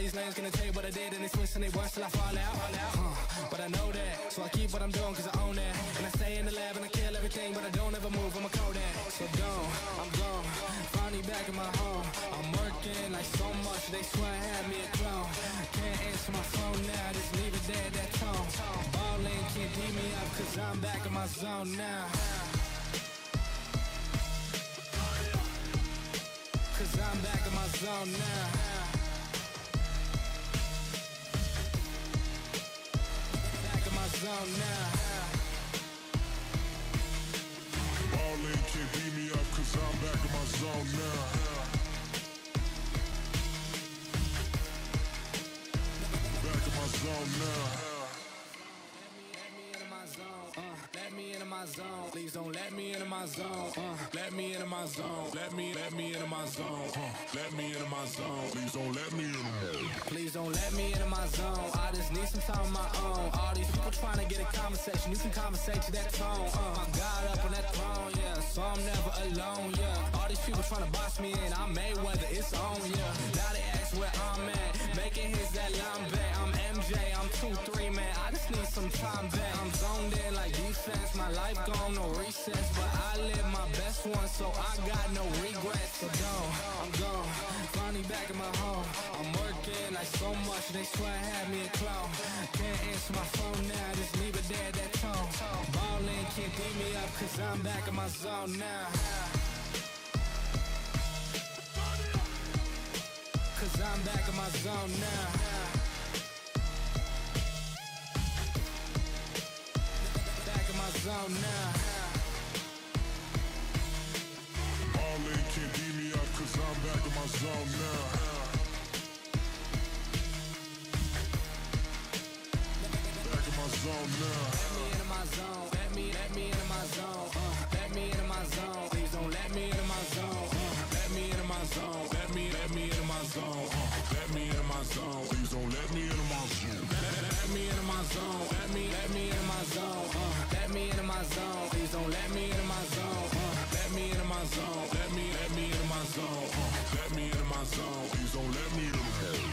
these lanes gonna tell you what I did, and they twist and they worse till I fall out. But I know that, so I keep what I'm doing cause I own that. And I stay in the lab and I kill everything, but I don't ever move, I'm a Kodak. So I'm gone, finally back in my home. I'm working like so much, they swear I had me a clone. Can't answer my phone now, just leave it there, that tone. Ballin' can't beat me up cause I'm back in my zone now. Cause I'm back in my zone now. Back in my zone now. Ballin' can't beat me up cause I'm back in my zone now. Back in my zone now. Let me into my zone. Please don't let me into my zone. Let me into my zone. Let me into my zone. Let me into my zone. Please don't let me in. Please don't let me into my zone. I just need some time of my own. All these people trying to get a conversation. You can conversate to that tone. My God up on that throne, yeah. So I'm never alone, yeah. All these people trying to boss me in. I'm Mayweather, it's on, yeah. Now they ask where I'm at. Making hits that line back. I'm MJ, I'm 2-3, man. I just need some time back. I'm zoned in like defense. My life gone, no recess. But I live my best one, so I got no regrets. So I'm gone. Finally back in my home. I'm working like so much, they swear I had me a clone. Can't answer my phone now, just leave it there, that tone. Ballin' can't beat me up cause I'm back in my zone now. Cause I'm back in my zone now. Back in my zone now. Ballin' can't beat me up cause I'm back in my zone now. Back in my zone now. Let me into my zone. Let me into my zone. Let me into my zone. Please don't let me into my zone. Let me into my zone. Let me into my zone. Let me into my zone. Please don't let me into my zone. Let me into my zone. Let me into my zone. Let me into my zone. Please don't let me into my zone. Let me into my zone. Let me into my zone. Let me into my zone. Please don't let me into my zone.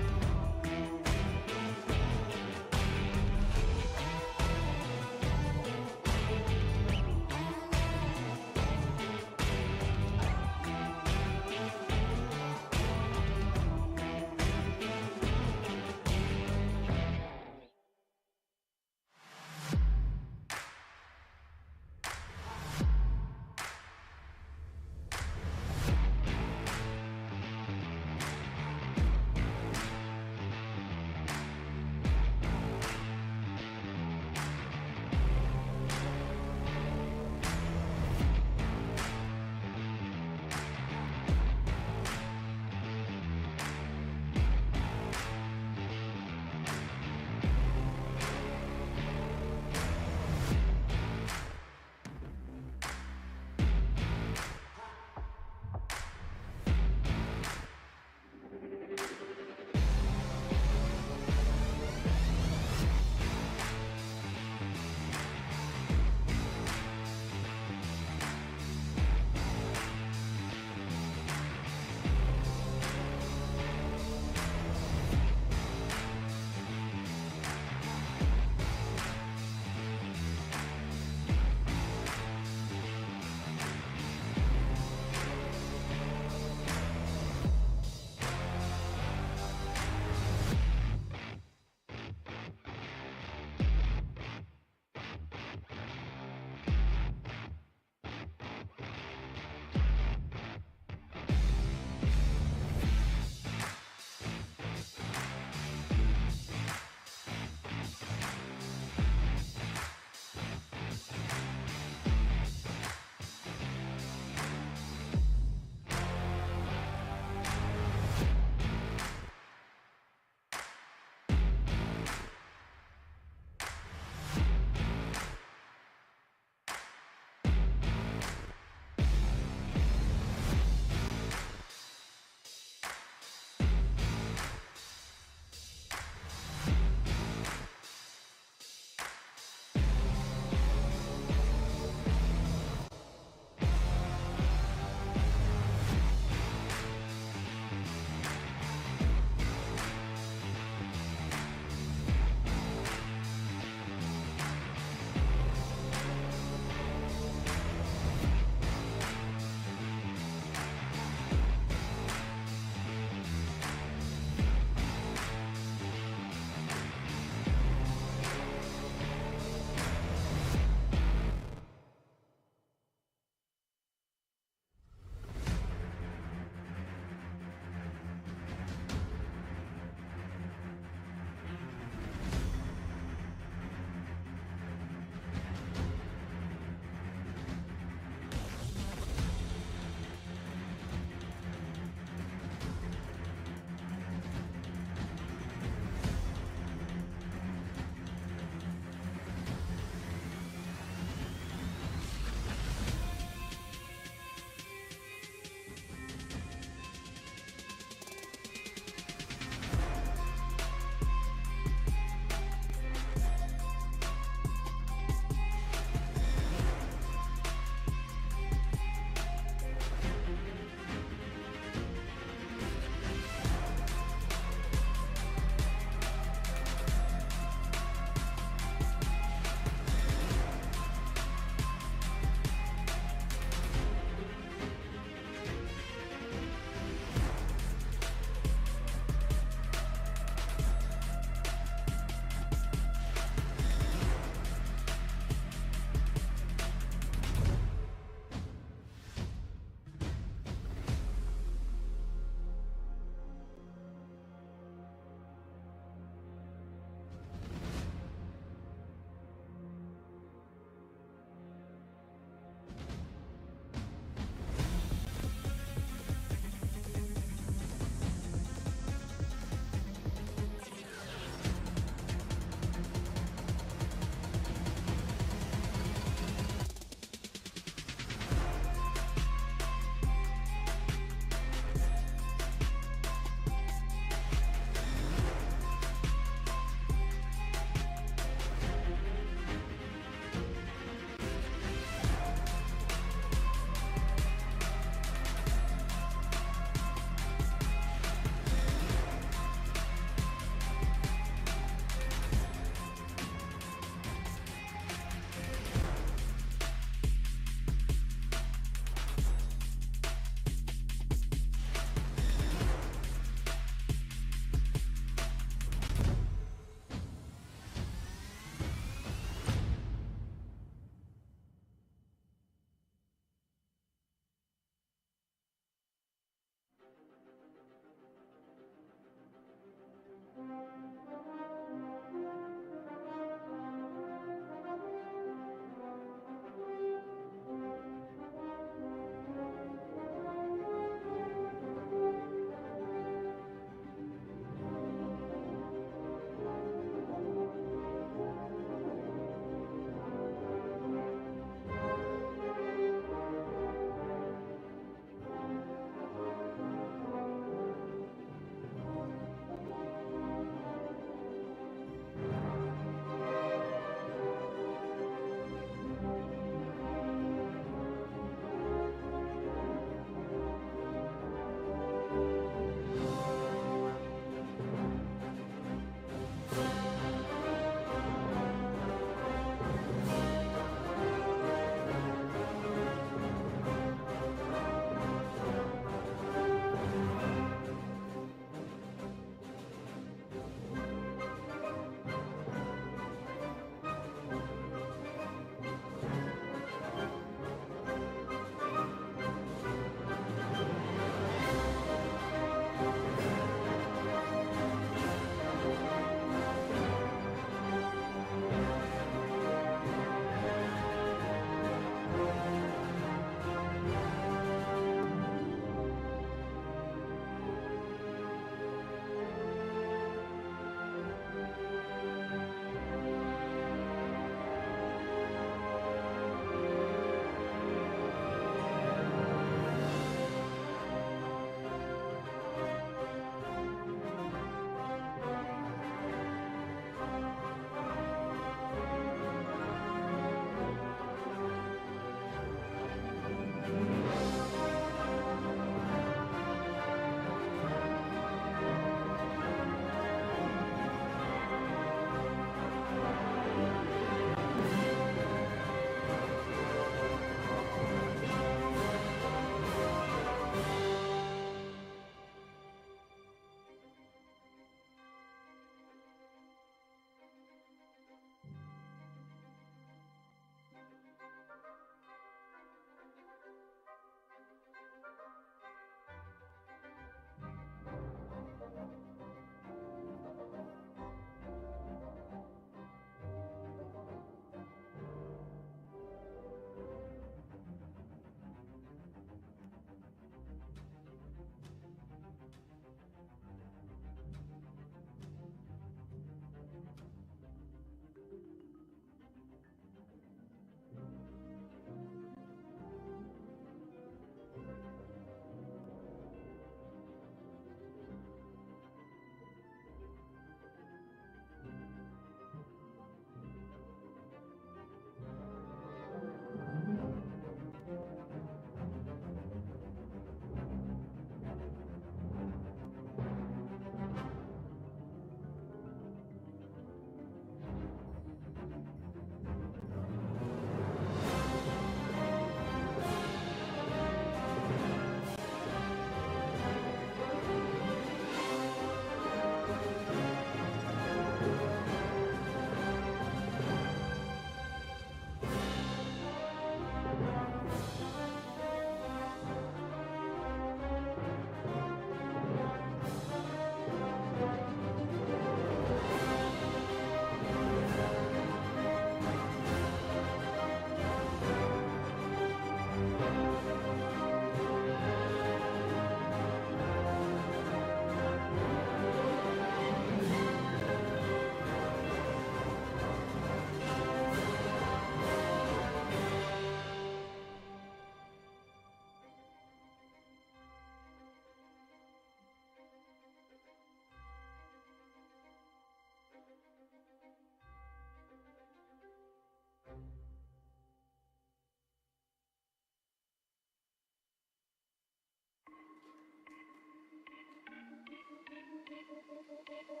Let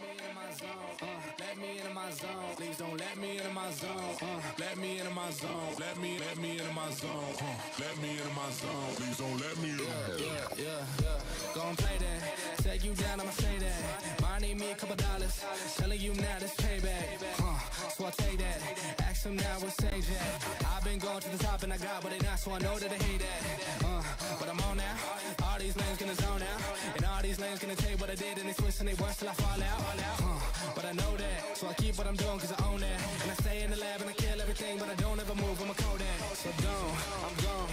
me into my zone. Let me into my zone. Please don't let me into my zone. Let me into my zone. Let me into my zone. Let me into my zone. Please don't let me in. Yeah. Gon' play that. Take you down, I'ma say that. Might need me a couple dollars. Telling you now this payback. So I take that. Ask them now what's stage at. I've been going to the top and I got what they not, so I know that they hate that. But I'm on now. All these lanes gonna zone out. And all these lanes gonna tell you what I did and they twist and they worse till I fall out. But I know that, so I keep what I'm doing cause I own that. And I stay in the lab and I kill everything, but I don't ever move, I'm a Kodak. So I'm gone,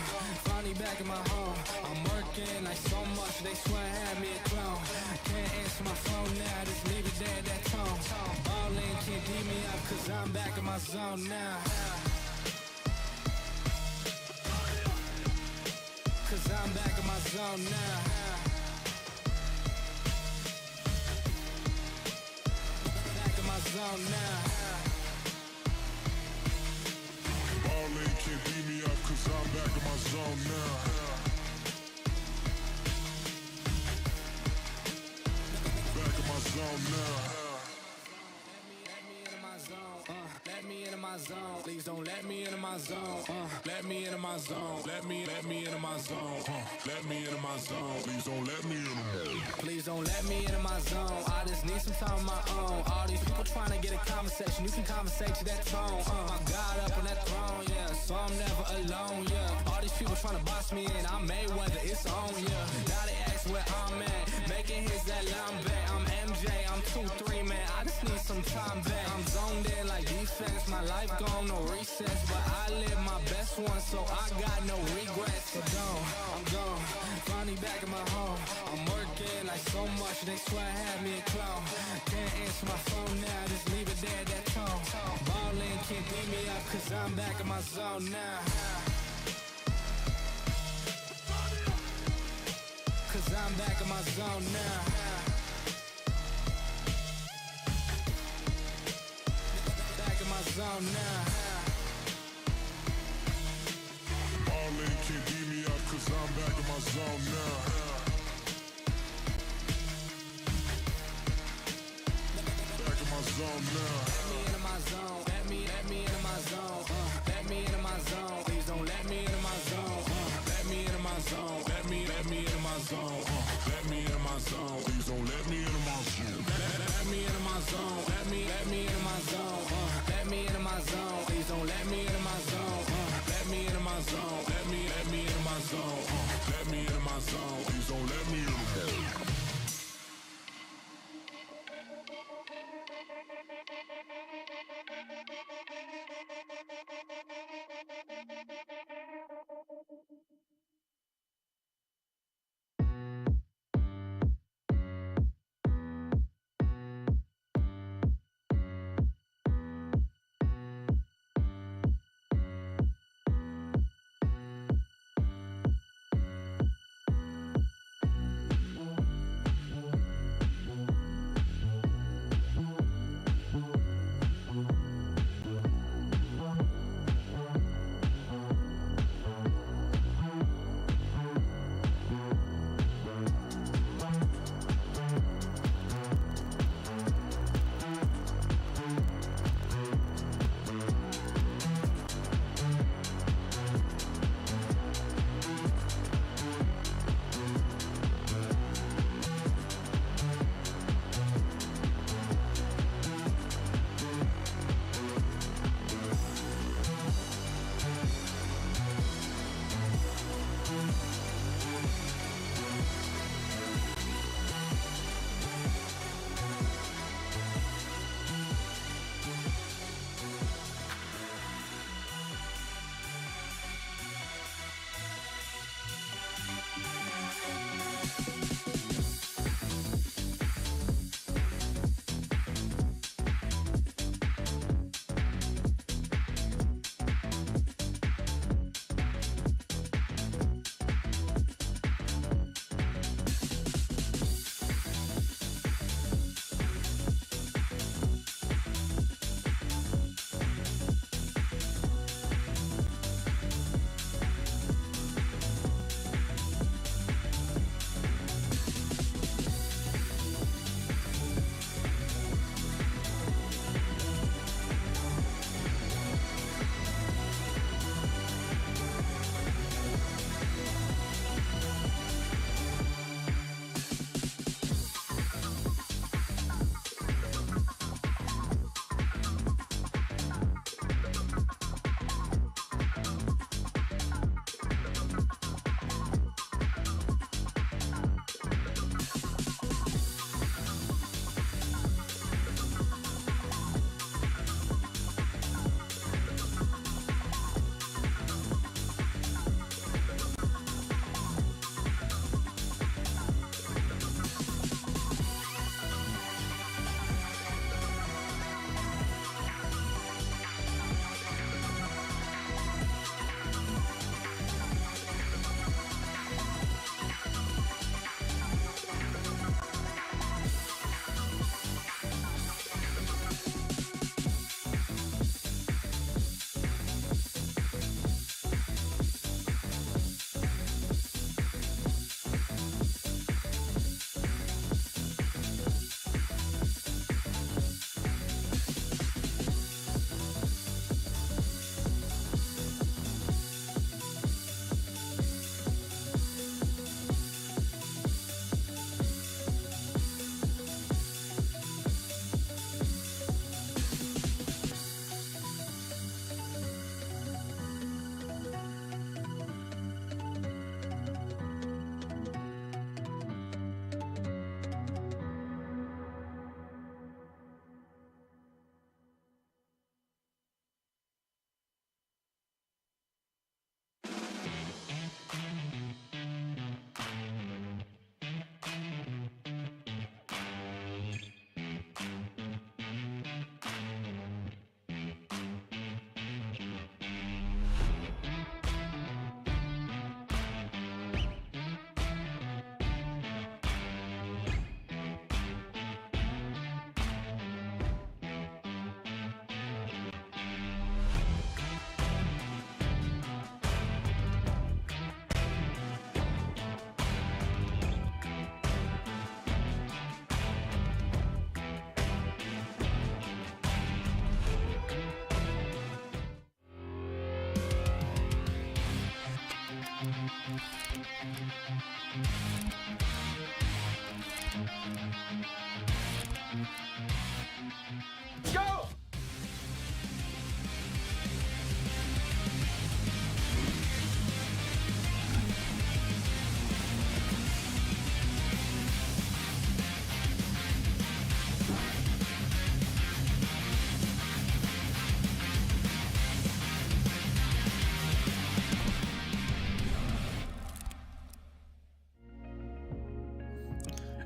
finally back in my home. I'm working like so much, they swear I had me a clone. Can't answer my phone now, just leave it there, that tone. Ballin' can't beat me up cause I'm back in my zone now. Cause I'm back in my zone now. Zone now. Ballin' can't beat me up cause I'm back in my zone now. Back in my zone now. Let me into my zone. Please don't let me into my zone. Let me into my zone. Let me into my zone. Let me into my zone. Please don't let me in. Please don't let me into my zone. I just need some time of my own. All these people trying to get a conversation. You can conversate to that tone. My God up on that throne, yeah. So I'm never alone, yeah. All these people trying to boss me in. I'm Mayweather, it's on, yeah. Now they ask where I'm at. Making hits that Lambe. I'm MJ, I'm 2-3, man. I just need some time back. I'm zoned in like defense. My life gone, no recess. But I live my best one, so I got no regrets. So I'm gone. Finally back in my home. I'm working like so much, they swear I had me a clone. Can't answer my phone now, just leave it there, that tone. Ballin' can't beat me up cause I'm back in my zone now. Cause I'm back in my zone now. Back in my zone now. Ballin' can't beat me up cause I'm back in my zone now. Zone now. Let me into my zone. Let me into my zone. Let me into my zone. Please don't let me into my zone. Let me into my zone. Let me into my zone. Let me into my zone. Please don't let me into my zone. Let me into my zone. Let me into my zone. Let me into my zone. Please don't let me into my zone. Let me into my zone. Let me into my zone. Let me into my zone. Please don't let me into my zone.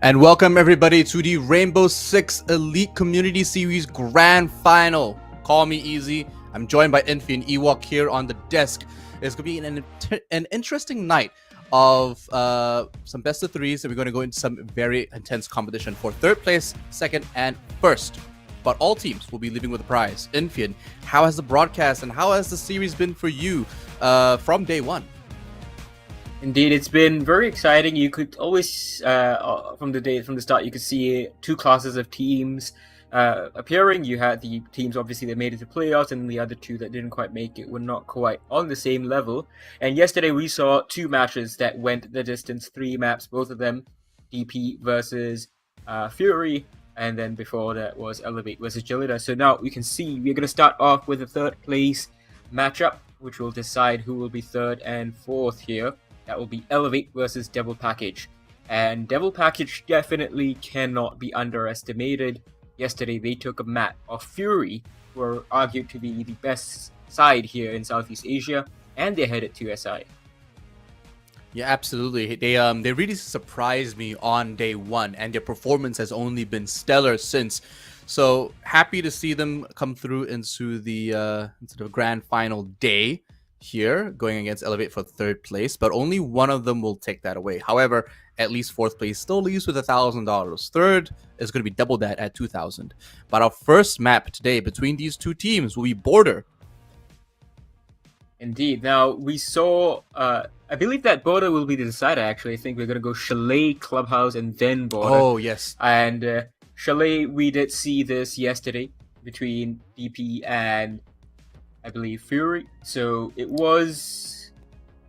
And welcome everybody to the Rainbow Six Elite Community Series Grand Final. Call me Easy. I'm joined by Infi and Ewok here on the desk. It's going to be an interesting night of some best of threes, and we're going to go into some very intense competition for third place, second, and first. But all teams will be leaving with a prize. Infian, how has the broadcast and how has the series been for you from day one? Indeed, it's been very exciting. You could always, from the start, you could see two classes of teams appearing. You had the teams, obviously, that made it to playoffs, and the other two that didn't quite make it were not quite on the same level. And yesterday, we saw two matches that went the distance, 3 maps, both of them, DP versus Fury, and then before that was Elevate versus Gelida. So now we can see we're going to start off with a third place matchup, which will decide who will be third and fourth here. That will be Elevate versus Devil Package. And Devil Package definitely cannot be underestimated. Yesterday, they took a map of Fury, who are argued to be the best side here in Southeast Asia, and they headed to SI. Yeah, absolutely. They really surprised me on day one, and their performance has only been stellar since. So happy to see them come through into the grand final day here, going against Elevate for third place, but only one of them will take that away. However, at least fourth place still leaves with $1,000. Third is going to be double that at $2,000. But our first map today between these two teams will be Border. Indeed. Now, we saw, I believe that Border will be the decider, actually. I think we're going to go Chalet, Clubhouse, and then Border. Oh, yes. And Chalet, we did see this yesterday between DP and, I believe, Fury. So it was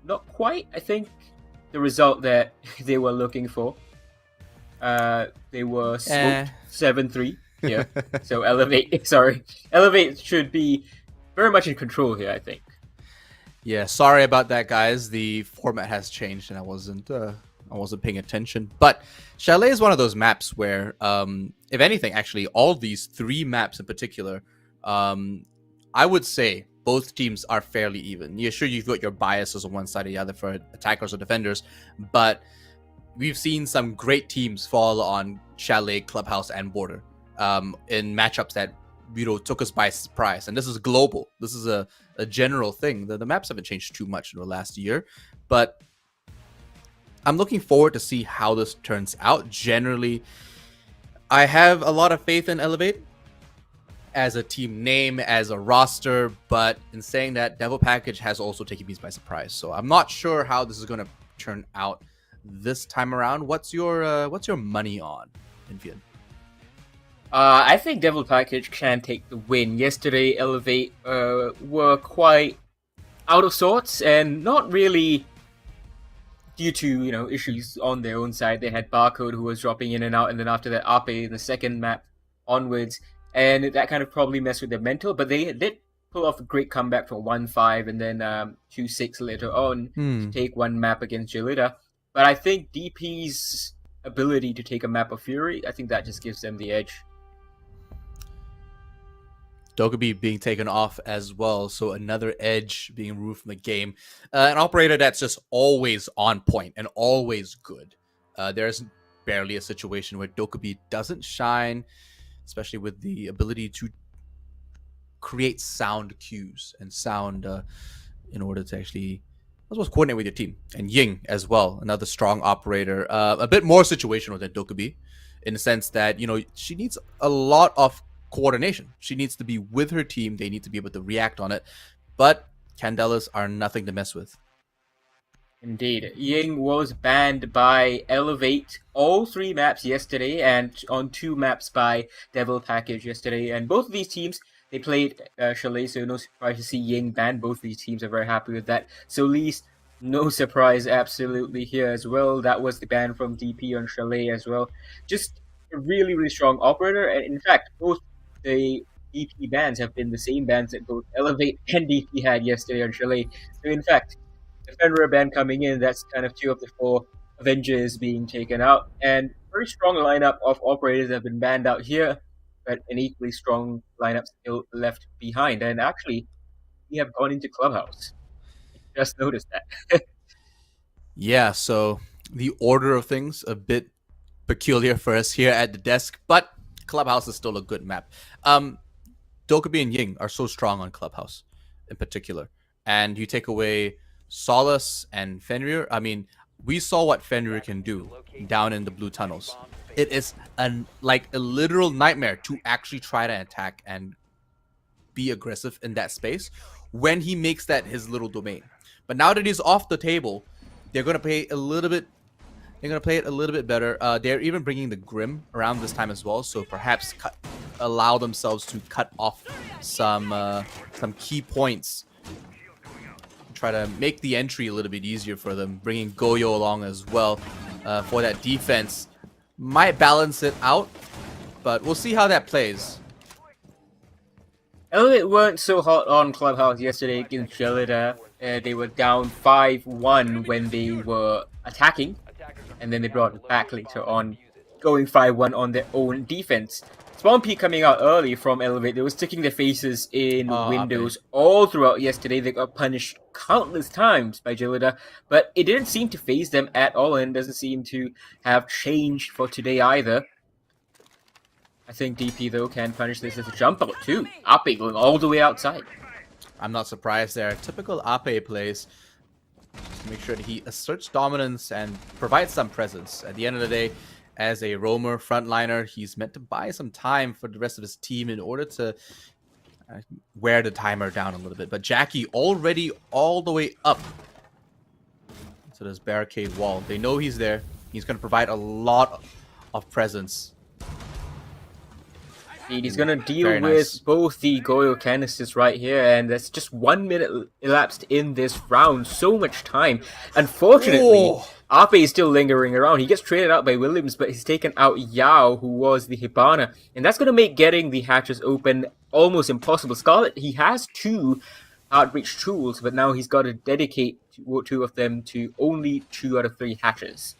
not quite, I think, the result that they were looking for. They were smoked 7-3. Yeah. So Elevate should be very much in control here, I think. Yeah, sorry about that, guys. The format has changed, and I wasn't paying attention. But Chalet is one of those maps where, if anything, actually, all these 3 maps in particular, I would say both teams are fairly even. Yeah, sure, you've got your biases on one side or the other for attackers or defenders, but we've seen some great teams fall on Chalet, Clubhouse, and Border in matchups that took us by surprise. And this is global. This is a general thing. The maps haven't changed too much in the last year, but I'm looking forward to see how this turns out. Generally, I have a lot of faith in Elevate as a team name, as a roster, but in saying that, Devil Package has also taken me by surprise. So I'm not sure how this is going to turn out this time around. What's your money on, Infian? I think Devil Package can take the win. Yesterday, Elevate were quite out of sorts, and not really due to issues on their own side. They had Barcode, who was dropping in and out, and then after that, Ape in the second map onwards, and that kind of probably messed with their mental. But they did pull off a great comeback from 1-5 and then 2-6 later on to take one map against Gelida. But I think DP's ability to take a map of Fury, I think that just gives them the edge. Dokkaebi being taken off as well, so another edge being removed from the game. An operator that's just always on point and always good. There's barely a situation where Dokkaebi doesn't shine, especially with the ability to create sound cues and sound in order to actually, I suppose, coordinate with your team. And Ying as well, another strong operator. A bit more situational than Dokkaebi, in the sense that, she needs a lot of coordination. She needs to be with her team. They need to be able to react on it. But Candelas are nothing to mess with. Indeed. Ying was banned by Elevate all 3 maps yesterday, and on 2 maps by Devil Package yesterday. And both of these teams, they played Chalet, so no surprise to see Ying banned. Both of these teams are very happy with that. So Least, no surprise absolutely here as well. That was the ban from DP on Chalet as well. Just a really, really strong operator. And in fact, both the DP bans have been the same bans that both Elevate and DP had yesterday on Chalet. So in fact, the Fenrir ban coming in, that's kind of 2 of the 4 Avengers being taken out. And very strong lineup of operators have been banned out here, but an equally strong lineup still left behind. And actually, we have gone into Clubhouse. I just noticed that. Yeah, so the order of things a bit peculiar for us here at the desk, but Clubhouse is still a good map. Dokkaebi and Ying are so strong on Clubhouse in particular. And you take away Solace and Fenrir. I mean, we saw what Fenrir can do down in the blue tunnels. It is like a literal nightmare to actually try to attack and be aggressive in that space when he makes that his little domain. But now that he's off the table, they're going to play a little bit. They're going to play it a little bit better. They're even bringing the Grim around this time as well, so perhaps allow themselves to cut off some key points. Try to make the entry a little bit easier for them. Bringing Goyo along as well for that defense might balance it out, but we'll see how that plays. Elliot weren't so hot on Clubhouse yesterday against Gelida. They were down 5-1 when they were attacking, and then they brought it back later on, going 5-1 on their own defense. Swampy coming out early from Elevate. They were sticking their faces in windows all throughout yesterday. They got punished countless times by Gelida, but it didn't seem to faze them at all, and doesn't seem to have changed for today either. I think DP, though, can punish this as a jump out, too. Ape going all the way outside. I'm not surprised there. Typical Ape plays. Just make sure that he asserts dominance and provides some presence. At the end of the day, as a roamer frontliner, he's meant to buy some time for the rest of his team in order to wear the timer down a little bit. But Jackie already all the way up to this barricade wall. They know he's there. He's going to provide a lot of presence. He's going to deal with both the Goyo canisters right here, and that's just 1 minute elapsed in this round. So much time. Unfortunately, Ape is still lingering around. He gets traded out by Williams, but he's taken out Yao, who was the Hibana. And that's going to make getting the hatches open almost impossible. Scarlet, he has 2 outreach tools, but now he's got to dedicate 2 of them to only 2 out of 3 hatches.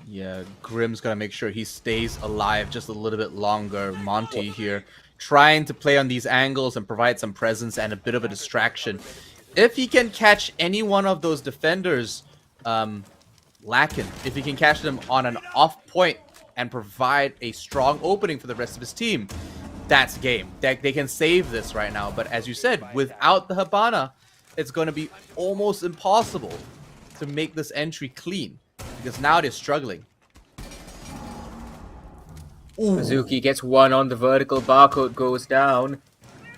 Yeah, Grim's got to make sure he stays alive just a little bit longer. Monty here trying to play on these angles and provide some presence and a bit of a distraction. If he can catch any one of those defenders lacking, if he can catch them on an off point and provide a strong opening for the rest of his team, that's game. They can save this right now. But as you said, without the Hibana, it's going to be almost impossible to make this entry clean. Because now they're struggling. Azuki gets 1 on the vertical. Barcode goes down.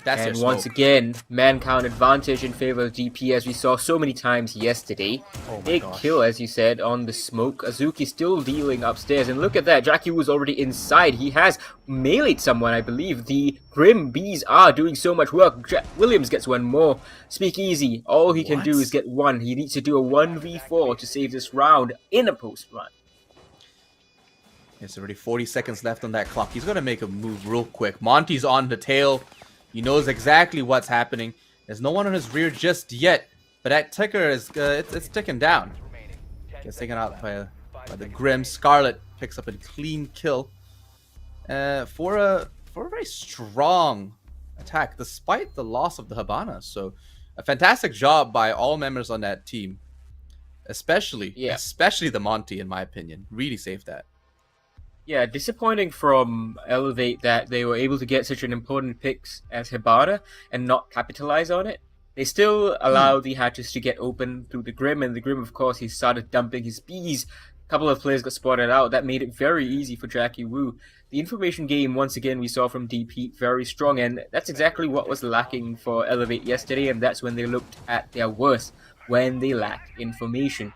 And once again, man count advantage in favor of DP, as we saw so many times yesterday. Big kill, as you said, on the smoke. Azuki still dealing upstairs. And look at that. Jackie was already inside. He has meleeed someone, I believe. The Grim Bees are doing so much work. Williams gets 1 more. Speakeasy. All he can do is get 1. He needs to do a 1v4 to save this round in a post run. There's already 40 seconds left on that clock. He's going to make a move real quick. Monty's on the tail. He knows exactly what's happening. There's no one on his rear just yet, but that ticker is it's ticking down. Gets taken out by the Grim. Scarlet picks up a clean kill for a very strong attack, despite the loss of the Hibana. So a fantastic job by all members on that team, especially the Monty, in my opinion. Really saved that. Yeah, disappointing from Elevate that they were able to get such an important pick as Hibana and not capitalize on it. They still allow the hatches to get open through the Grim, and the Grim, of course, he started dumping his bees. A couple of players got spotted out. That made it very easy for Jackie Wu. The information game, once again, we saw from DP, very strong, and that's exactly what was lacking for Elevate yesterday, and that's when they looked at their worst, when they lacked information.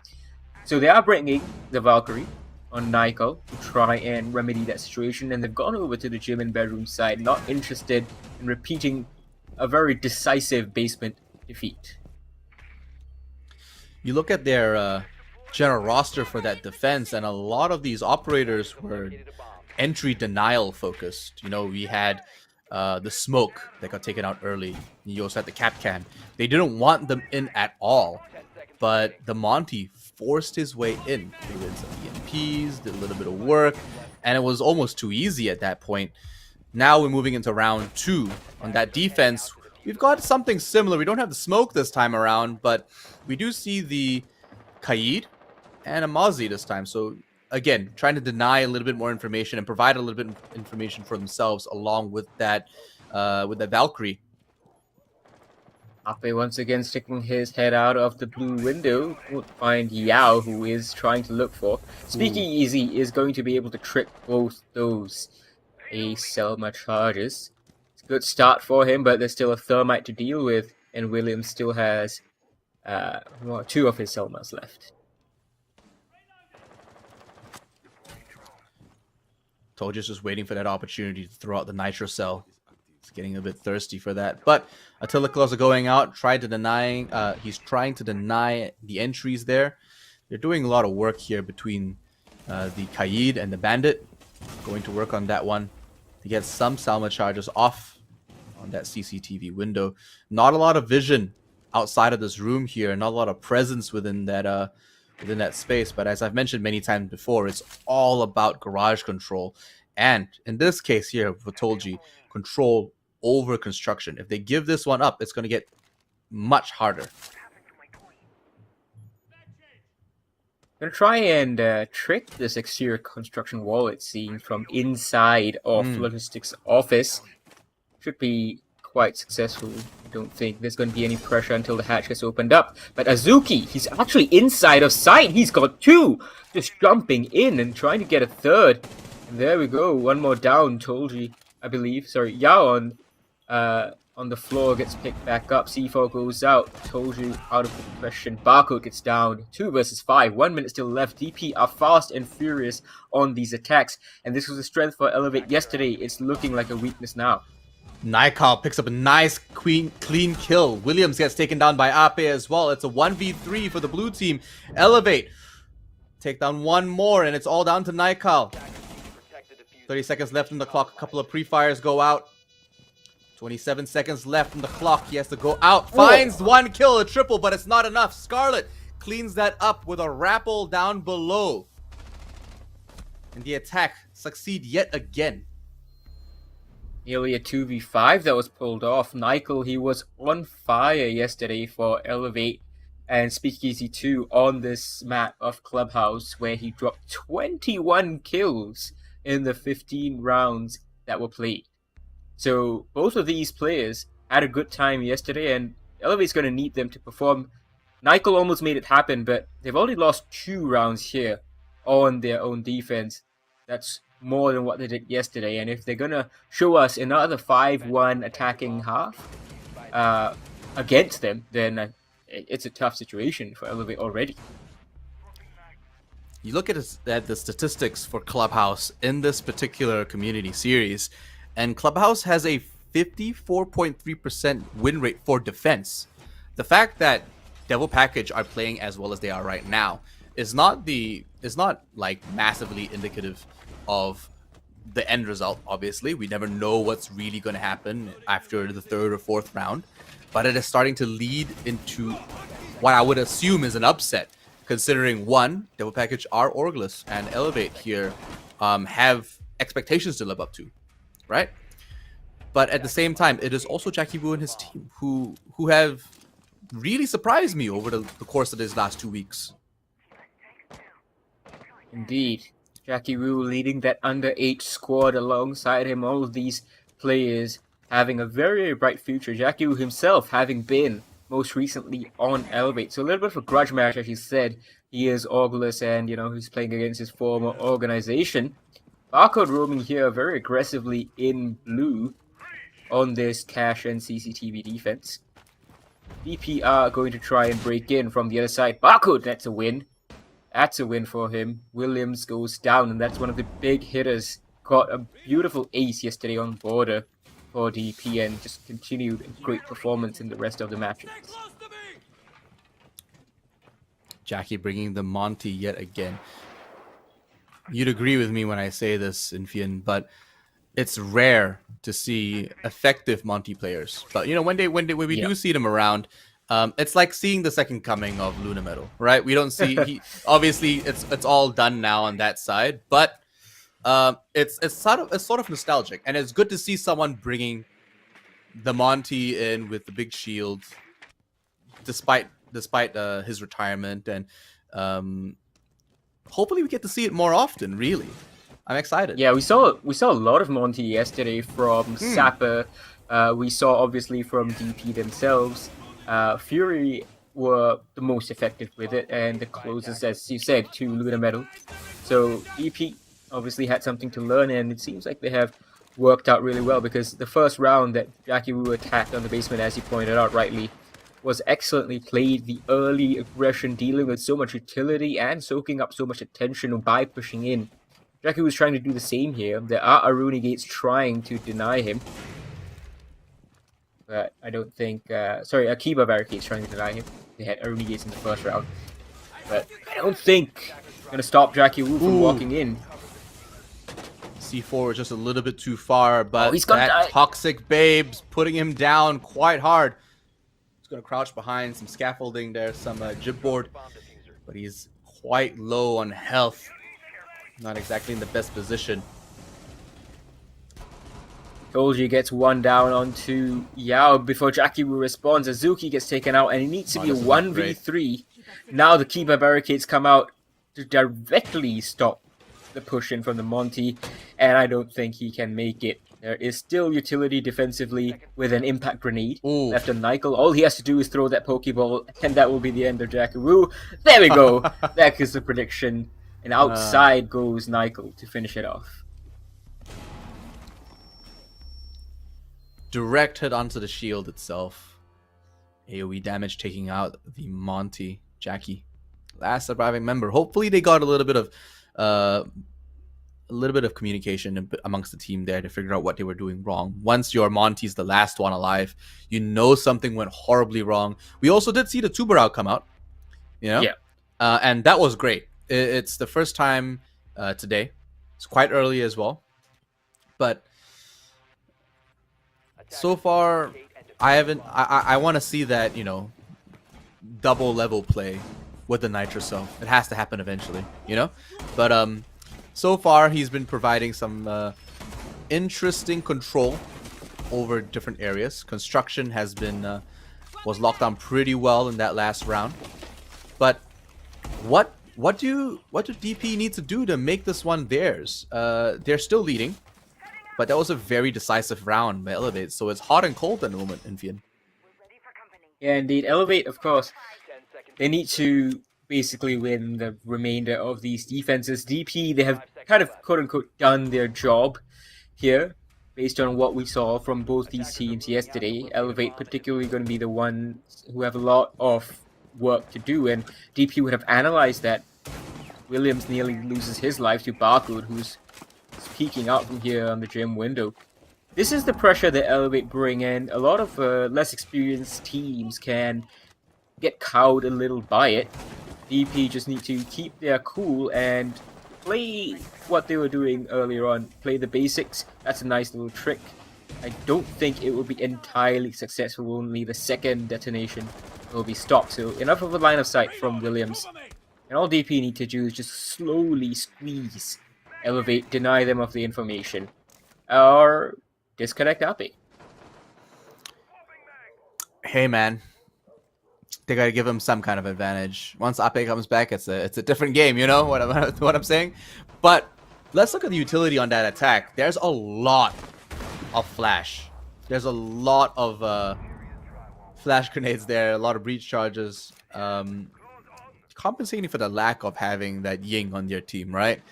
So they are bringing the Valkyrie on Nyko to try and remedy that situation, and they've gone over to the gym and bedroom side, not interested in repeating a very decisive basement defeat. You look at their general roster for that defense, and a lot of these operators were entry denial focused. You know, we had the Smoke that got taken out early. You also had the Capcan. They didn't want them in at all, but the Monty forced his way in. He did some EMPs, did a little bit of work, and it was almost too easy at that point. Now we're moving into round 2. On that defense, we've got something similar. We don't have the Smoke this time around, but we do see the Kaid and a Mozzie this time. So again, trying to deny a little bit more information and provide a little bit of information for themselves along with that Valkyrie. Ape once again sticking his head out of the blue window. Won't find Yao, who is trying to look for. Speakeasy is going to be able to trick both those Selma charges. It's a good start for him, but there's still a Thermite to deal with, and Williams still has 2 of his Selmas left. Told just waiting for that opportunity to throw out the Nitro Cell. He's getting a bit thirsty for that. But Attila Claus are going out, he's trying to deny the entries there. They're doing a lot of work here between the Kaid and the Bandit. Going to work on that one to get some Salma charges off on that CCTV window. Not a lot of vision outside of this room here, not a lot of presence within that space. But as I've mentioned many times before, it's all about garage control. And in this case here, Vitolji, control over construction. If they give this one up, it's going to get much harder. Gonna try and trick this exterior construction wall, it seems, from inside of Logistics' office. Should be quite successful. I don't think there's going to be any pressure until the hatch gets opened up. But Azuki, he's actually inside of sight. He's got 2, just jumping in and trying to get a 3rd. And there we go, one more down. Tolji, I believe. Sorry, Yao on the floor gets picked back up. C4 goes out. Tolji out of the question. Barcode gets down. 2 versus 5. 1 minute still left. DP are fast and furious on these attacks. And this was a strength for Elevate yesterday. It's looking like a weakness now. Nikal picks up a nice clean kill. Williams gets taken down by Ape as well. It's a 1v3 for the blue team. Elevate take down one more, and it's all down to Nikal. 30 seconds left on the clock. A couple of pre-fires go out. 27 seconds left on the clock. He has to go out. Finds 1 kill, a triple, but it's not enough. Scarlet cleans that up with a rappel down below. And the attack succeed yet again. Nearly a 2v5 that was pulled off. Nikal, he was on fire yesterday for Elevate and Speakeasy 2 on this map of Clubhouse, where he dropped 21 kills in the 15 rounds that were played. So both of these players had a good time yesterday, and Elevate's going to need them to perform. Nikal almost made it happen, but they've only lost 2 rounds here on their own defense. That's more than what they did yesterday, and if they're gonna show us another 5-1 attacking half against them, then it's a tough situation for Elevate already. You look at the statistics for Clubhouse in this particular community series, and Clubhouse has a 54.3% win rate for defense. The fact that Devil Package are playing as well as they are right now is not like massively indicative of the end result. Obviously, we never know what's really going to happen after the 3rd or 4th round, but it is starting to lead into what I would assume is an upset, considering one, Devil Package are Orgless and Elevate here have expectations to live up to, right? But at the same time, it is also Jackie Wu and his team who have really surprised me over the course of these last 2 weeks. Indeed. Jackie Wu leading that under 8 squad alongside him, all of these players having a very bright future. Jackie Wu himself having been most recently on Elevate. So a little bit of a grudge match, as he said. He is Orgless and, he's playing against his former organization. Barcode roaming here very aggressively in blue on this cash and CCTV defense. DPR going to try and break in from the other side. Barcode, that's a win. That's a win for him. Williams goes down, and that's one of the big hitters. Got a beautiful ace yesterday on border for DP and just continued a great performance in the rest of the matches. Jackie bringing the Monty yet again. You'd agree with me when I say this, Infian, but it's rare to see effective Monty players. But when we do see them around, it's like seeing the second coming of Luna Metal, right? We don't see obviously it's all done now on that side, but it's sort of nostalgic, and it's good to see someone bringing the Monty in with the big shield, despite his retirement, and hopefully we get to see it more often. Really, I'm excited. Yeah, we saw a lot of Monty yesterday from Sapper. We saw obviously from DP themselves. Fury were the most effective with it, and the closest, as you said, to Luna Metal. So DP obviously had something to learn, and it seems like they have worked out really well, because the first round that Jackie Wu attacked on the basement, as you pointed out rightly, was excellently played. The early aggression, dealing with so much utility and soaking up so much attention by pushing in. Jackie was trying to do the same here. There are Aruni Gates trying to deny him. But I don't think... Akiba Barricades trying to deny him. They had Aruni Gates in the first round. But I don't think going to stop Jackie Wu from walking in. C4 is just a little bit too far, but he's gonna die. Toxic Babe's putting him down quite hard. He's going to crouch behind some scaffolding there, some gibboard, but he's quite low on health. Not exactly in the best position. Golgi gets one down onto Yao before Jackie Wu responds. Azuki gets taken out, and it needs to be a 1v3. Now the Kiba Barricades come out to directly stop the push in from the Monty, and I don't think he can make it. There is still utility defensively with an impact grenade left on Nykel. All he has to do is throw that Pokeball, and that will be the end of Jackie Wu. There we go. That is the prediction. And outside goes Nykel to finish it off. Direct hit onto the shield itself. AoE damage taking out the Monty. Jackie, last surviving member. Hopefully they got a little bit of communication amongst the team there to figure out what they were doing wrong. Once your Monty's the last one alive, you know something went horribly wrong. We also did see the Tubarao come out, and that was great. It's the first time today. It's quite early as well, but so far I want to see that, double level play with the Nitrocell. It has to happen eventually, but so far he's been providing some interesting control over different areas. Construction has been was locked down pretty well in that last round, but what do DP need to do to make this one theirs? They're still leading, but that was a very decisive round by Elevate, so it's hot and cold at the moment, Infian. Yeah, indeed. Elevate, of course, they need to basically win the remainder of these defenses. DP, they have kind of quote-unquote done their job here, based on what we saw from both these teams yesterday. Elevate particularly going to be the ones who have a lot of work to do, and DP would have analyzed that. Williams nearly loses his life to Barcode, who's peeking out from here on the gym window. This is the pressure that Elevate bring in. A lot of less experienced teams can get cowed a little by it. DP just need to keep their cool and play what they were doing earlier on. Play the basics. That's a nice little trick. I don't think it will be entirely successful. Only the second detonation will be stopped. So enough of a line of sight from Williams. And all DP need to do is just slowly squeeze Elevate, deny them of the information, or disconnect Ape. Hey man, they gotta give him some kind of advantage. Once Ape comes back, it's a different game. You know what I'm saying? But let's look at the utility on that attack. There's a lot of flash. There's a lot of flash grenades there. A lot of breach charges. Compensating for the lack of having that Ying on their team, right?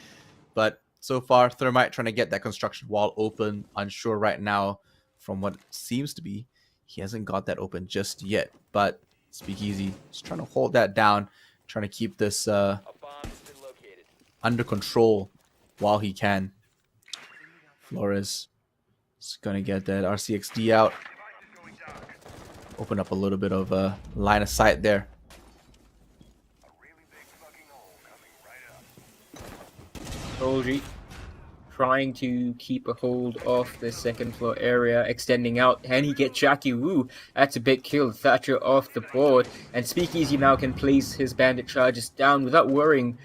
But so far, Thermite trying to get that construction wall open. Unsure right now from what it seems to be. He hasn't got that open just yet. But Speakeasy just trying to hold that down. Trying to keep this under control while he can. Flores is going to get that RCXD out. Open up a little bit of a line of sight there. Golgi trying to keep a hold of the second floor area, extending out, and he gets Jackie Wu. That's a big kill. Thatcher off the board, and Speakeasy now can place his bandit charges down without worrying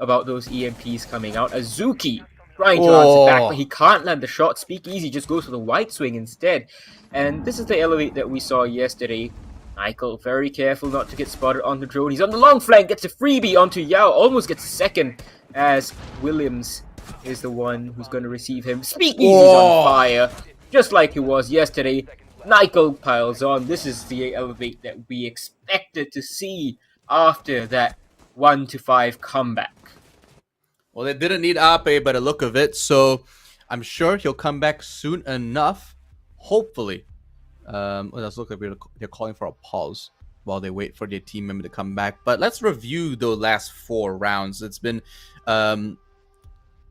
about those EMPs coming out. Azuki trying to answer back, but he can't land the shot. Speakeasy just goes for the wide swing instead, and this is the Elevate that we saw yesterday. Michael, very careful not to get spotted on the drone. He's on the long flank, gets a freebie onto Yao, almost gets a second as Williams is the one who's going to receive him. Speakeasy's on fire, just like he was yesterday. Michael piles on. This is the Elevate that we expected to see after that 1-5 comeback. Well, they didn't need Ape by the look of it, so I'm sure he'll come back soon enough. Hopefully. Let's look like they're calling for a pause while they wait for their team member to come back. But let's review the last 4 rounds. It's been 2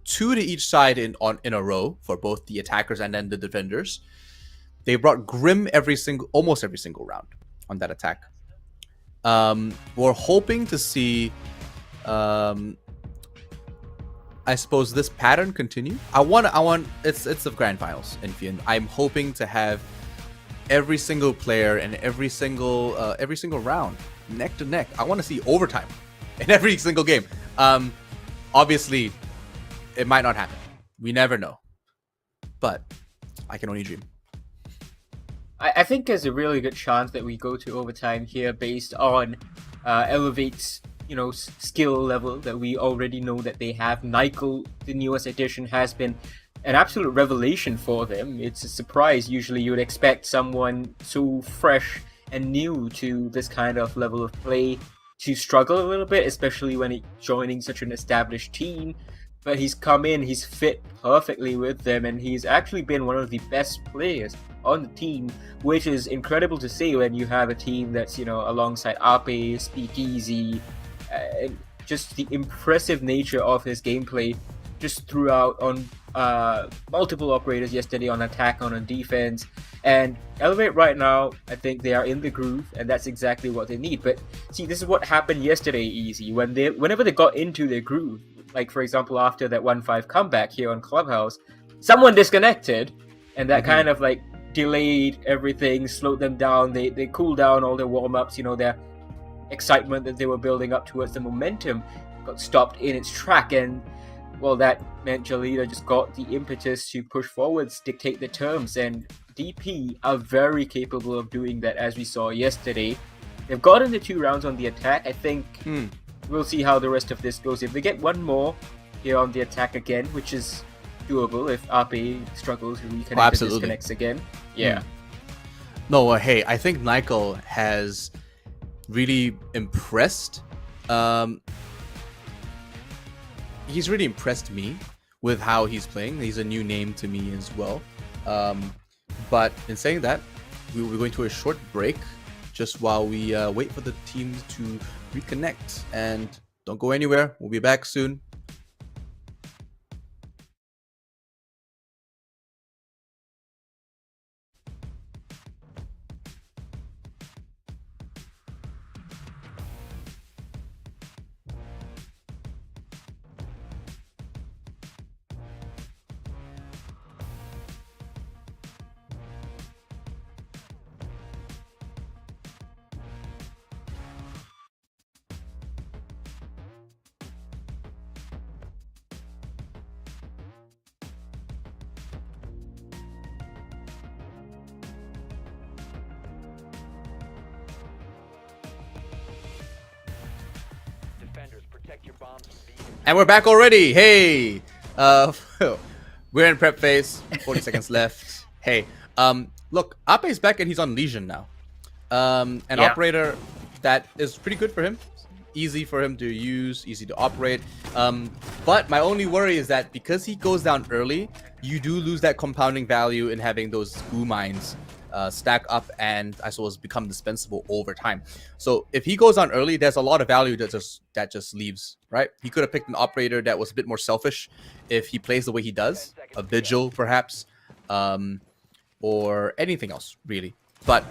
to each side in a row for both the attackers and then the defenders. They brought Grim almost every single round on that attack. We're hoping to see, I suppose, this pattern continue. It's the grand finals in Fian. I'm hoping to have every single player and every single round neck to neck. I want to see overtime in every single game. Obviously, it might not happen. We never know, but I can only dream. I think there's a really good chance that we go to overtime here based on Elevate's skill level that we already know that they have. Nykel, the newest addition, has been an absolute revelation for them. It's a surprise. Usually you would expect someone so fresh and new to this kind of level of play to struggle a little bit, especially when joining such an established team. But he's come in, he's fit perfectly with them, and he's actually been one of the best players on the team, which is incredible to see when you have a team that's, alongside Ape, Speakeasy, and just the impressive nature of his gameplay just throughout on multiple operators yesterday, on attack, on defense. And Elevate right now, I think they are in the groove, and that's exactly what they need. But see, this is what happened yesterday, Easy. Whenever they got into their groove, like for example after that 1-5 comeback here on Clubhouse, someone disconnected, and that kind of like delayed everything, slowed them down. They cooled down all their warm-ups, their excitement that they were building up towards the momentum got stopped in its track, and well, that meant Jalila just got the impetus to push forwards, dictate the terms, and DP are very capable of doing that, as we saw yesterday. They've gotten the 2 rounds on the attack. I think we'll see how the rest of this goes. If they get one more here on the attack again, which is doable if Ape struggles to reconnect and disconnects again. Yeah. No, hey, I think Nykel has really impressed. He's really impressed me with how he's playing. He's a new name to me as well. But in saying that, we're going to a short break just while we wait for the teams to reconnect. And don't go anywhere. We'll be back soon. And we're back already. Hey, we're in prep phase. 40 seconds left. Hey, look, Ape's back and he's on Legion now. An operator that is pretty good for him. Easy for him to use, easy to operate. But my only worry is that because he goes down early, you do lose that compounding value in having those goo mines stack up and I suppose become dispensable over time. So if he goes on early, there's a lot of value that just leaves, right? He could have picked an operator that was a bit more selfish if he plays the way he does, a Vigil perhaps, or anything else really. But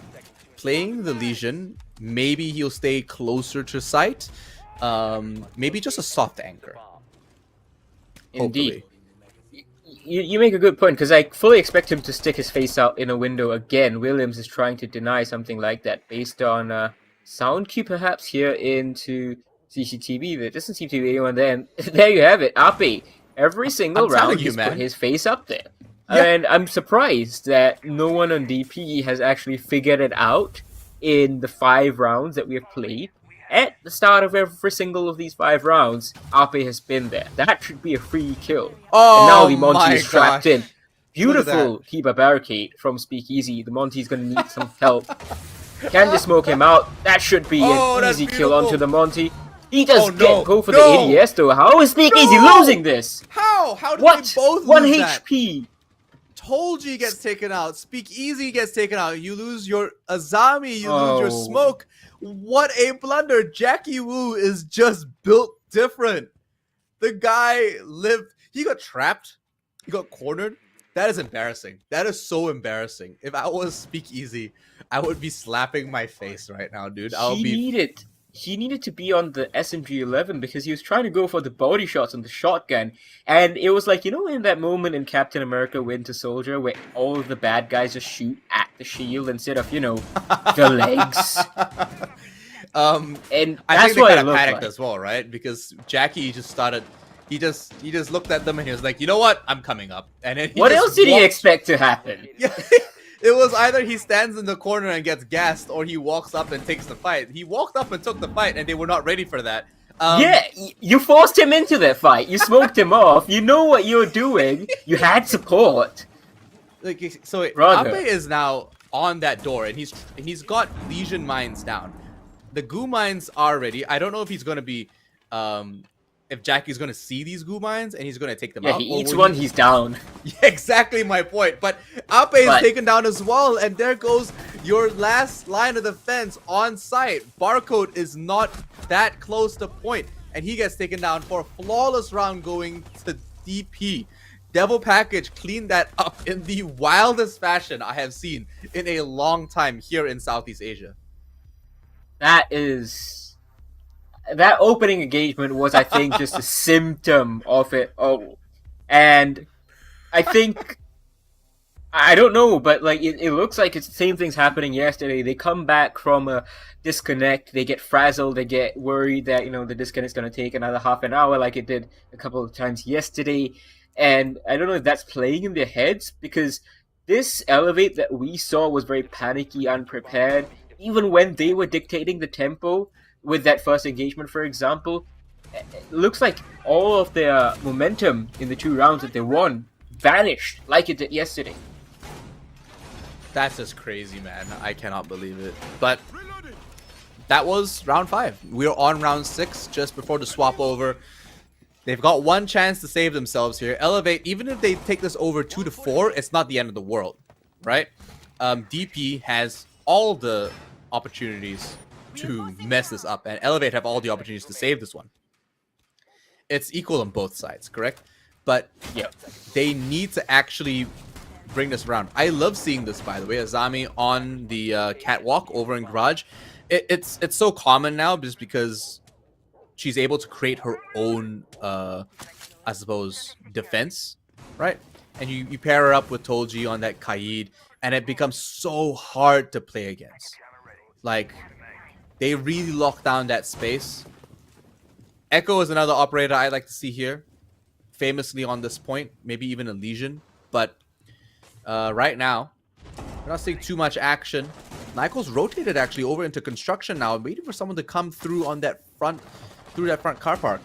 playing the Legion, maybe he'll stay closer to site, maybe just a soft anchor. Indeed. Hopefully. You make a good point, because I fully expect him to stick his face out in a window again. Williams is trying to deny something like that based on sound cue perhaps here into CCTV. There doesn't seem to be anyone there. And there you have it. Ape, every single round he's put his face up there. Yeah. And I'm surprised that no one on DP has actually figured it out in the 5 rounds that we have played. At the start of every single of these 5 rounds, Ape has been there. That should be a free kill. Oh, and now the Monty my is trapped in. gosh. Beautiful Kiba barricade from Speakeasy. The Monty's gonna need some help. Can just smoke him out. That should be an that's easy kill beautiful. onto the Monty. He does no, go for no. the ADS though. How is Speakeasy No. losing this? How? How did What? they both 1 lose that? HP. Tolji gets taken out. Speakeasy gets taken out. You lose your Azami. You lose your Oh. smoke. What a blunder. Jackie Wu is just built different. The guy lived. He got trapped. He got cornered. That is embarrassing. That is so embarrassing. If I was Speakeasy, I would be slapping my face right now, dude. He needed to be on the SMG-11 because he was trying to go for the body shots on the shotgun. And it was like, you know, in that moment in Captain America Winter Soldier where all of the bad guys just shoot at the shield instead of, you know, the legs. And I that's think they what kind it of looked panicked like. as well, right? Because Jackie just started. He just looked at them and he was like, you know what? I'm coming up. And then What else did he walked- expect to happen? Yeah, it was either he stands in the corner and gets gassed, or he walks up and takes the fight. He walked up and took the fight, and they were not ready for that. You forced him into that fight. You smoked him off. You know what you were doing. You had support. Like, so Brother. Ape is now on that door, and he's got Legion mines down. The goo mines are ready. I don't know if he's gonna be, if Jackie's gonna see these goo mines and he's gonna take them Yeah, out. he or eats will one, he's down. Yeah, exactly my point. But Ape is But- taken down as well, and there goes your last line of defense on site. Barcode is not that close to point, and he gets taken down for a flawless round going to DP. Devil Package cleaned that up in the wildest fashion I have seen in a long time here in Southeast Asia. That opening engagement was, I think, just a symptom of it. Oh, and I think, I don't know, but like it looks like it's the same things happening yesterday. They come back from a disconnect, they get frazzled, they get worried that, you know, the disconnect's going to take another half an hour like it did a couple of times yesterday. And I don't know if that's playing in their heads, because this Elevate that we saw was very panicky, unprepared. Even when they were dictating the tempo with that first engagement, for example, it looks like all of their momentum in the 2 rounds that they won vanished like it did yesterday. That's just crazy, man. I cannot believe it. But that was round 5. We're on round 6 just before the swap over. They've got one chance to save themselves here. Elevate, even if they take this over 2-4, it's not the end of the world, right? DP has all the opportunities to mess this up, and Elevate have all the opportunities to save this one. It's equal on both sides, correct? But Yeah. they need to actually bring this around. I love seeing this, by the way. Azami on the catwalk over in Garage. It's so common now just because she's able to create her own, I suppose, defense, right? And you pair her up with Tolji on that Kaid, and it becomes so hard to play against. Like, they really lock down that space. Echo is another operator I like to see here, famously on this point, maybe even a Legion. But right now, we're not seeing too much action. Nyko's rotated actually over into construction now, waiting for someone to come through on that front, through that front car park.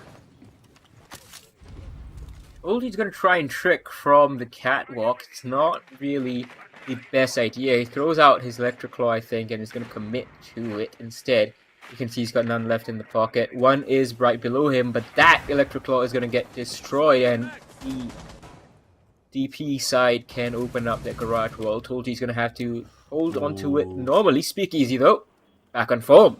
Oldie's gonna try and trick from the catwalk. It's not really the best idea. He throws out his Electric Claw, I think, and is gonna commit to it instead. You can see he's got none left in the pocket. One is right below him, but that Electric Claw is gonna get destroyed, and the DP side can open up that garage wall. Told he's gonna have to hold on to it. Normally, Speakeasy though, back on form.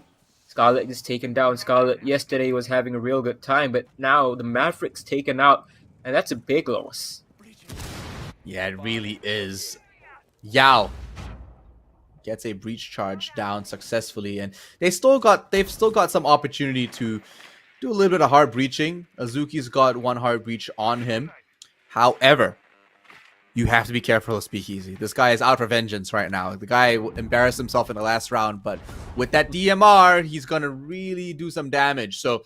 Scarlet is taken down. Scarlet yesterday was having a real good time, but now the Maverick's taken out, and that's a big loss. Yeah, it really is. Yao gets a breach charge down successfully, and they've still got some opportunity to do a little bit of hard breaching. Azuki's got one hard breach on him. However, you have to be careful of Speakeasy. This guy is out for vengeance right now. The guy embarrassed himself in the last round, but with that DMR, he's gonna really do some damage. So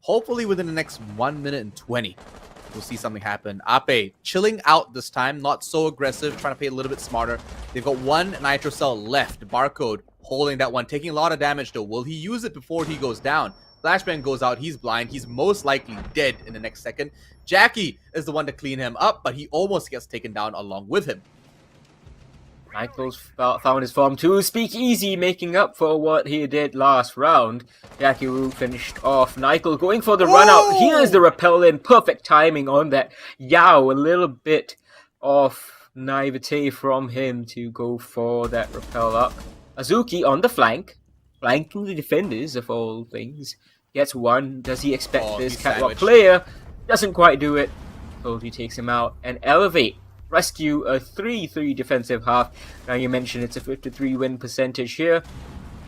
hopefully within the next 1 minute and 20, we'll see something happen. Ape chilling out this time, not so aggressive, trying to play a little bit smarter. They've got one Nitro Cell left. Barcode holding that one, taking a lot of damage though. Will he use it before he goes down? Flashbang goes out, he's blind, he's most likely dead in the next second. Jackie is the one to clean him up, but he almost gets taken down along with him. Michael's found his form too. Speakeasy making up for what he did last round. Jackie Wu finished off. Michael going for the run out. Here's the rappel in. Perfect timing on that. Yao, a little bit of naivete from him to go for that rappel up. Azuki on the flank. Flanking the defenders of all things. Gets one. Does he expect this catwalk sandwiched. player? Doesn't quite do it. Totally takes him out. And Elevate. Rescue a 3-3 defensive half. Now you mentioned it's a 53 win percentage here.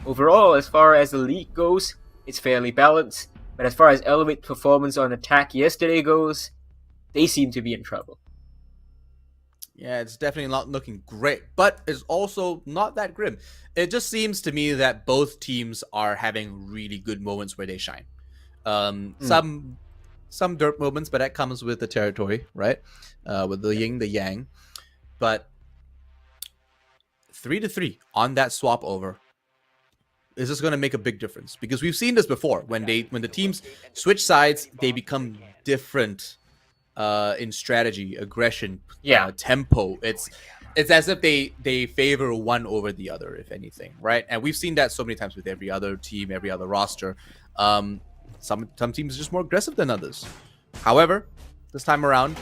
Overall, as far as the league goes, it's fairly balanced. But as far as Elevate performance on attack yesterday goes, they seem to be in trouble. Yeah, it's definitely not looking great, but it's also not that grim. It just seems to me that both teams are having really good moments where they shine. Some dirt moments, but that comes with the territory, right? With the yin, the yang. But 3-3 on that swap over is just going to make a big difference, because we've seen this before. When the teams switch sides, they become different in strategy, aggression, tempo. It's as if they favor one over the other, if anything, right? And we've seen that so many times with every other team, every other roster. Some teams are just more aggressive than others. However, this time around,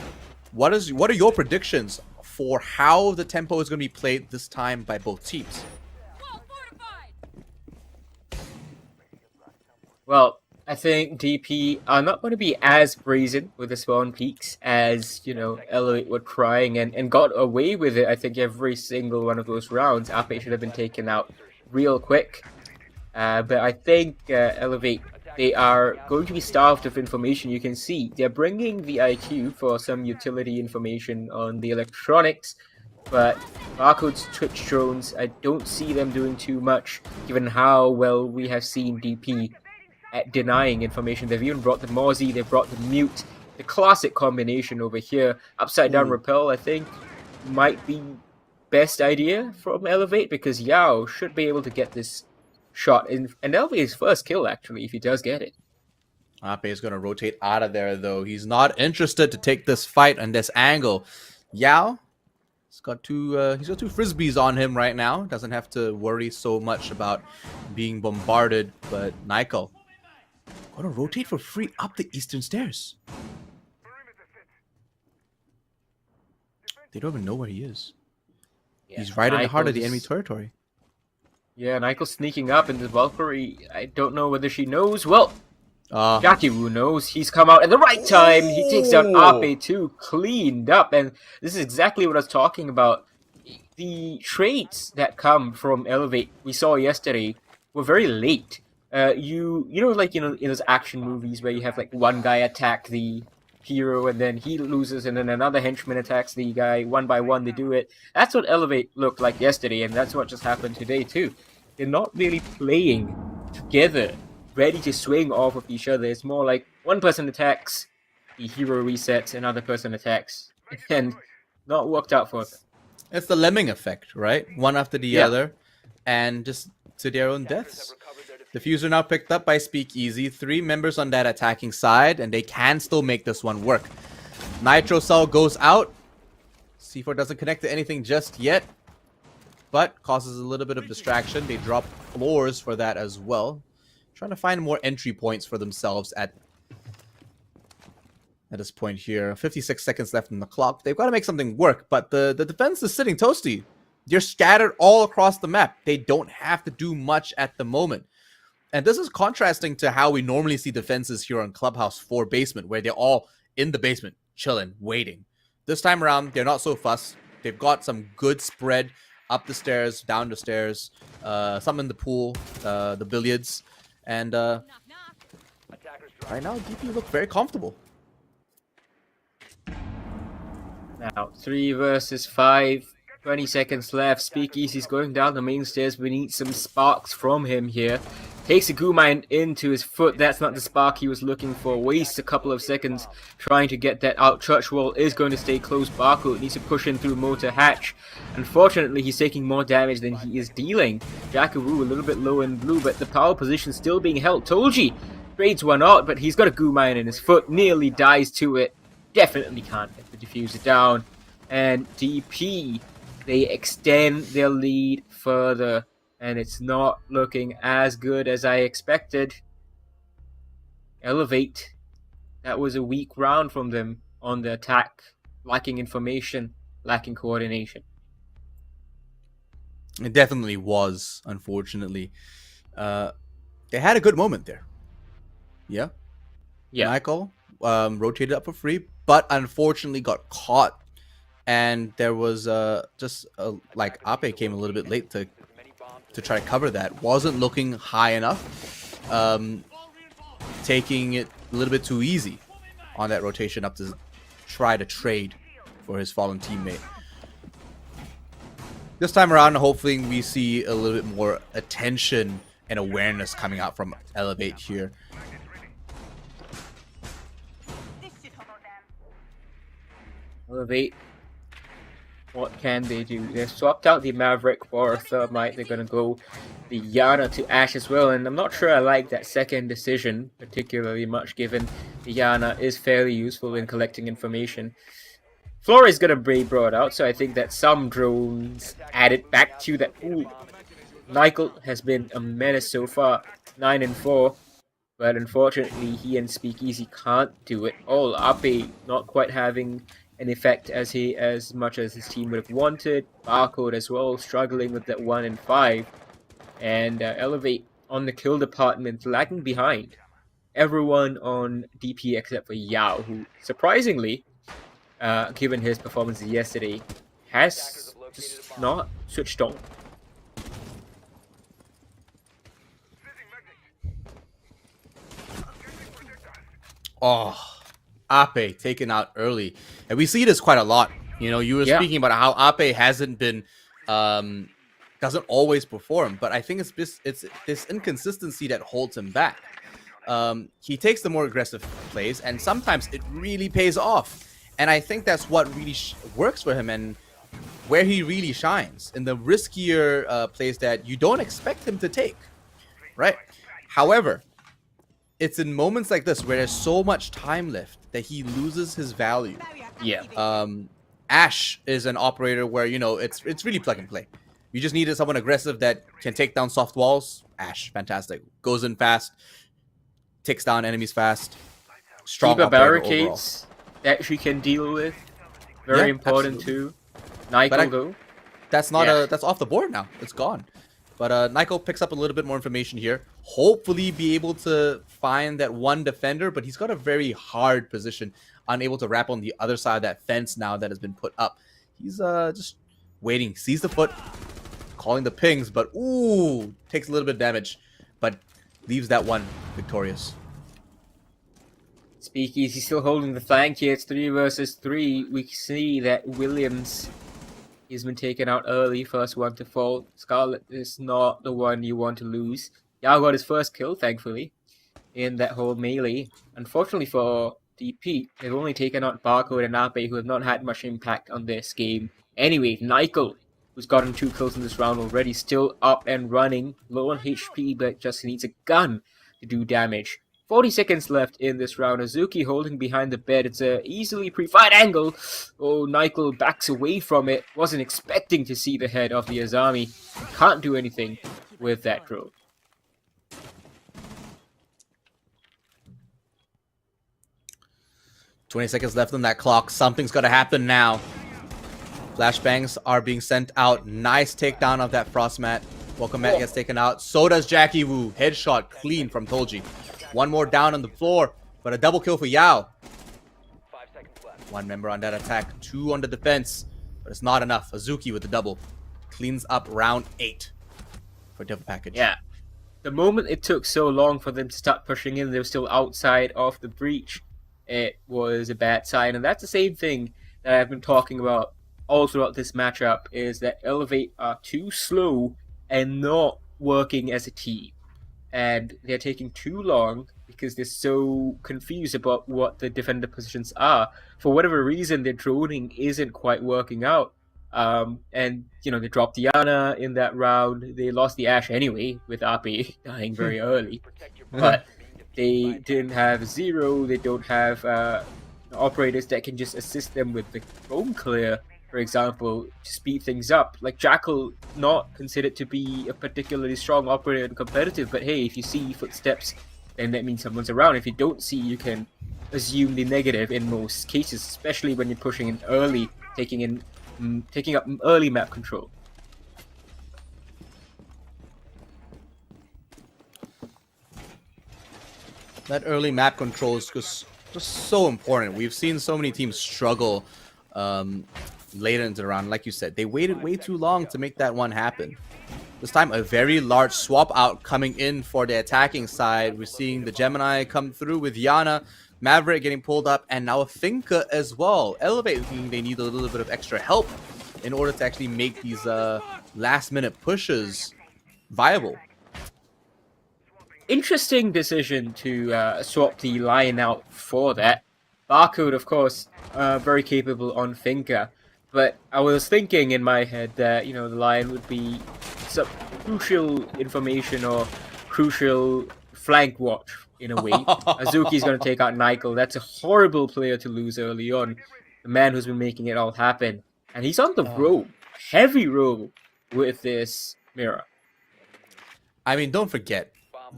what are your predictions for how the tempo is going to be played this time by both teams? Well, I think DP are not going to be as brazen with the spawn peaks as, Elevate were trying and got away with it. I think every single one of those rounds, Ape should have been taken out real quick. But I think Elevate, they are going to be starved of information. You can see they're bringing the IQ for some utility information on the electronics, but Barcode's Twitch drones, I don't see them doing too much, given how well we have seen DP at denying information. They've even brought the Mozzie, they've brought the Mute, the classic combination over here. Upside down rappel, I think, might be best idea from Elevate, because Yao should be able to get this shot in, and that'll be his first kill actually if he does get it. Ape is going to rotate out of there though. He's not interested to take this fight on this angle. Yao, he's got two frisbees on him right now. Doesn't have to worry so much about being bombarded. But Nyko going to rotate for free up the eastern stairs. They don't even know where he is. Yeah, he's right in the heart of the Nyko's- enemy territory. Yeah, Nyko sneaking up into the Valkyrie. I don't know whether she knows. Well, Jackie Wu knows. He's come out at the right time. He takes down Ape too, cleaned up. And this is exactly what I was talking about. The traits that come from Elevate we saw yesterday were very late. In those action movies where you have like one guy attack the hero and then he loses and then another henchman attacks the guy. One by one they do it. That's what Elevate looked like yesterday, and that's what just happened today too. They're not really playing together, ready to swing off of each other. It's more like one person attacks, the hero resets, another person attacks, and not worked out for them. It's the lemming effect, right? One after the other, and just to their own deaths. Diffuser now picked up by Speakeasy. 3 members on that attacking side, and they can still make this one work. Nitro Cell goes out. C4 doesn't connect to anything just yet, but causes a little bit of distraction. They drop floors for that as well. Trying to find more entry points for themselves at this point here. 56 seconds left in the clock. They've got to make something work, but the defense is sitting toasty. They're scattered all across the map. They don't have to do much at the moment. And this is contrasting to how we normally see defenses here on Clubhouse 4 basement, where they're all in the basement, chilling, waiting. This time around, they're not so fussed. They've got some good spread up the stairs, down the stairs, some in the pool, the billiards. And right now, DP look very comfortable. Now, 3 versus 5. 20 seconds left. Speakeasy's going down the main stairs. We need some sparks from him here. Takes a Gumine into his foot. That's not the spark he was looking for. Wastes a couple of seconds trying to get that out. Church Wall is going to stay close. Barcode needs to push in through Motor Hatch. Unfortunately, he's taking more damage than he is dealing. Jackaroo a little bit low in blue, but the power position still being held. Toji trades one out, but he's got a Gumine in his foot. Nearly dies to it. Definitely can't get the diffuser down. And DP, they extend their lead further. And it's not looking as good as I expected. Elevate. That was a weak round from them on the attack. Lacking information, lacking coordination. It definitely was, unfortunately. They had a good moment there. Yeah. Michael rotated up for free, but unfortunately got caught. And there was like Ape came a little bit late to try to cover that. Wasn't looking high enough. Taking it a little bit too easy on that rotation up to try to trade for his fallen teammate. This time around, hopefully we see a little bit more attention and awareness coming out from Elevate here. Elevate. What can they do? They swapped out the Maverick for a Thermite. They're going to go the Yana to Ashe as well. And I'm not sure I like that second decision particularly much, given the Yana is fairly useful in collecting information. Flora is going to be brought out, so I think that some drones added back to that. Ooh, Michael has been a menace so far, 9-4. But unfortunately, he and Speakeasy can't do it all. Ape not quite having an effect as much as his team would have wanted. Barcode as well, struggling with that 1 and 5. And Elevate on the kill department, lagging behind everyone on DP except for Yao, who surprisingly, given his performance yesterday, has just not switched on. Oh, Ape taken out early. And we see this quite a lot. You know, you were speaking about how Ape hasn't been, doesn't always perform. But I think it's this inconsistency that holds him back. He takes the more aggressive plays, and sometimes it really pays off. And I think that's what really works for him and where he really shines. In the riskier plays that you don't expect him to take, right? However, it's in moments like this where there's so much time left that he loses his value. Yeah. Ashe is an operator where, you know, it's really plug and play. You just needed someone aggressive that can take down soft walls. Ashe, fantastic. Goes in fast, takes down enemies fast. Strong barricades that she can deal with. Very important absolutely. Too. Nyko though. That's not that's off the board now. It's gone. But Nyko picks up a little bit more information here. Hopefully be able to find that one defender, but he's got a very hard position. Unable to wrap on the other side of that fence now that has been put up. He's just waiting. Sees the foot. Calling the pings, but ooh, takes a little bit of damage. But leaves that one victorious. Speakeasy still holding the flank here. It's 3 versus 3. We see that Williams has been taken out early. First one to fall. Scarlet is not the one you want to lose. Yao got his first kill, thankfully, in that whole melee. Unfortunately for DP, they've only taken out Barcode and Ape, who have not had much impact on this game. Anyway, Nyko, who's gotten 2 kills in this round already, still up and running. Low on HP, but just needs a gun to do damage. 40 seconds left in this round. Azuki holding behind the bed. It's a easily pre-fight angle. Oh, Nyko backs away from it. Wasn't expecting to see the head of the Azami. Can't do anything with that drone. "20 seconds left on that clock. Something's got to happen now. Flashbangs are being sent out. Nice takedown of that Frostmat. Welcome Matt gets taken out. So does Jackie Wu. Headshot clean from Toji. One more down on the floor, but a double kill for Yao. 5 seconds left. 1 member on that attack, 2 on the defense, but it's not enough. Azuki with the double. Cleans up round 8 for Devil Package. Yeah. The moment it took so long for them to start pushing in, they were still outside of the breach. It was a bad sign, and that's the same thing that I've been talking about all throughout this matchup, is that Elevate are too slow and not working as a team. and they're taking too long because they're so confused about what the defender positions are. For whatever reason, their droning isn't quite working out. And they dropped Diana in that round. They lost the Ashe anyway, with Ape dying very early. But they didn't have Zero. They don't have operators that can just assist them with the roam clear, for example, to speed things up. Like Jackal, not considered to be a particularly strong operator and competitive, but hey, if you see footsteps, then that means someone's around. If you don't see, you can assume the negative in most cases, especially when you're pushing in early, taking up early map control. That early map control is just so important. We've seen so many teams struggle later into the round. Like you said, they waited way too long to make that one happen. This time, a very large swap out coming in for the attacking side. We're seeing the Gemini come through with Yana, Maverick getting pulled up, and now a Finka as well. Elevate thinking they need a little bit of extra help in order to actually make these last-minute pushes viable. Interesting decision to swap the Lion out for that. Barcode, of course, very capable on Finka. But I was thinking in my head that, the Lion would be some crucial information or crucial flank watch in a way. Azuki's going to take out Nykel. That's a horrible player to lose early on. The man who's been making it all happen. And he's on the roll. Heavy roll with this Mirror. I mean, don't forget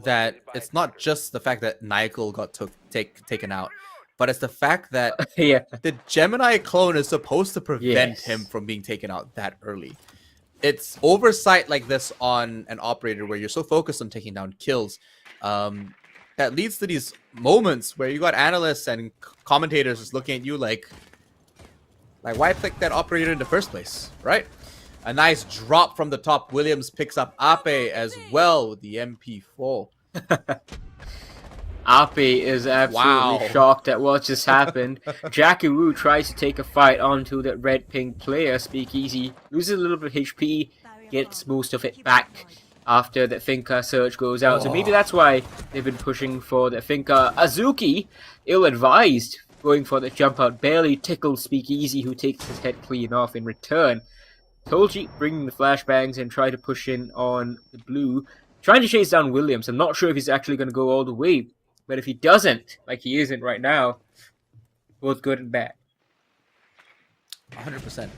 that it's not just the fact that Nykel got taken out, but it's the fact that the Gemini clone is supposed to prevent him from being taken out that early. It's oversight like this on an operator where you're so focused on taking down kills that leads to these moments where you got analysts and commentators just looking at you like why pick that operator in the first place, right? A nice drop from the top. Williams picks up Ape as well with the MP4. Ape is absolutely shocked at what just happened. Jackie Wu tries to take a fight onto that red-pink player, Speakeasy. Loses a little bit of HP, gets most of it back after that Finka surge goes out. So maybe that's why they've been pushing for the Finka. Azuki, ill-advised, going for the jump out. Barely tickles Speakeasy, who takes his head clean off in return. Tolji bringing the flashbangs and try to push in on the blue. Trying to chase down Williams. I'm not sure if he's actually going to go all the way. But if he doesn't, like he isn't right now, both good and bad. 100%.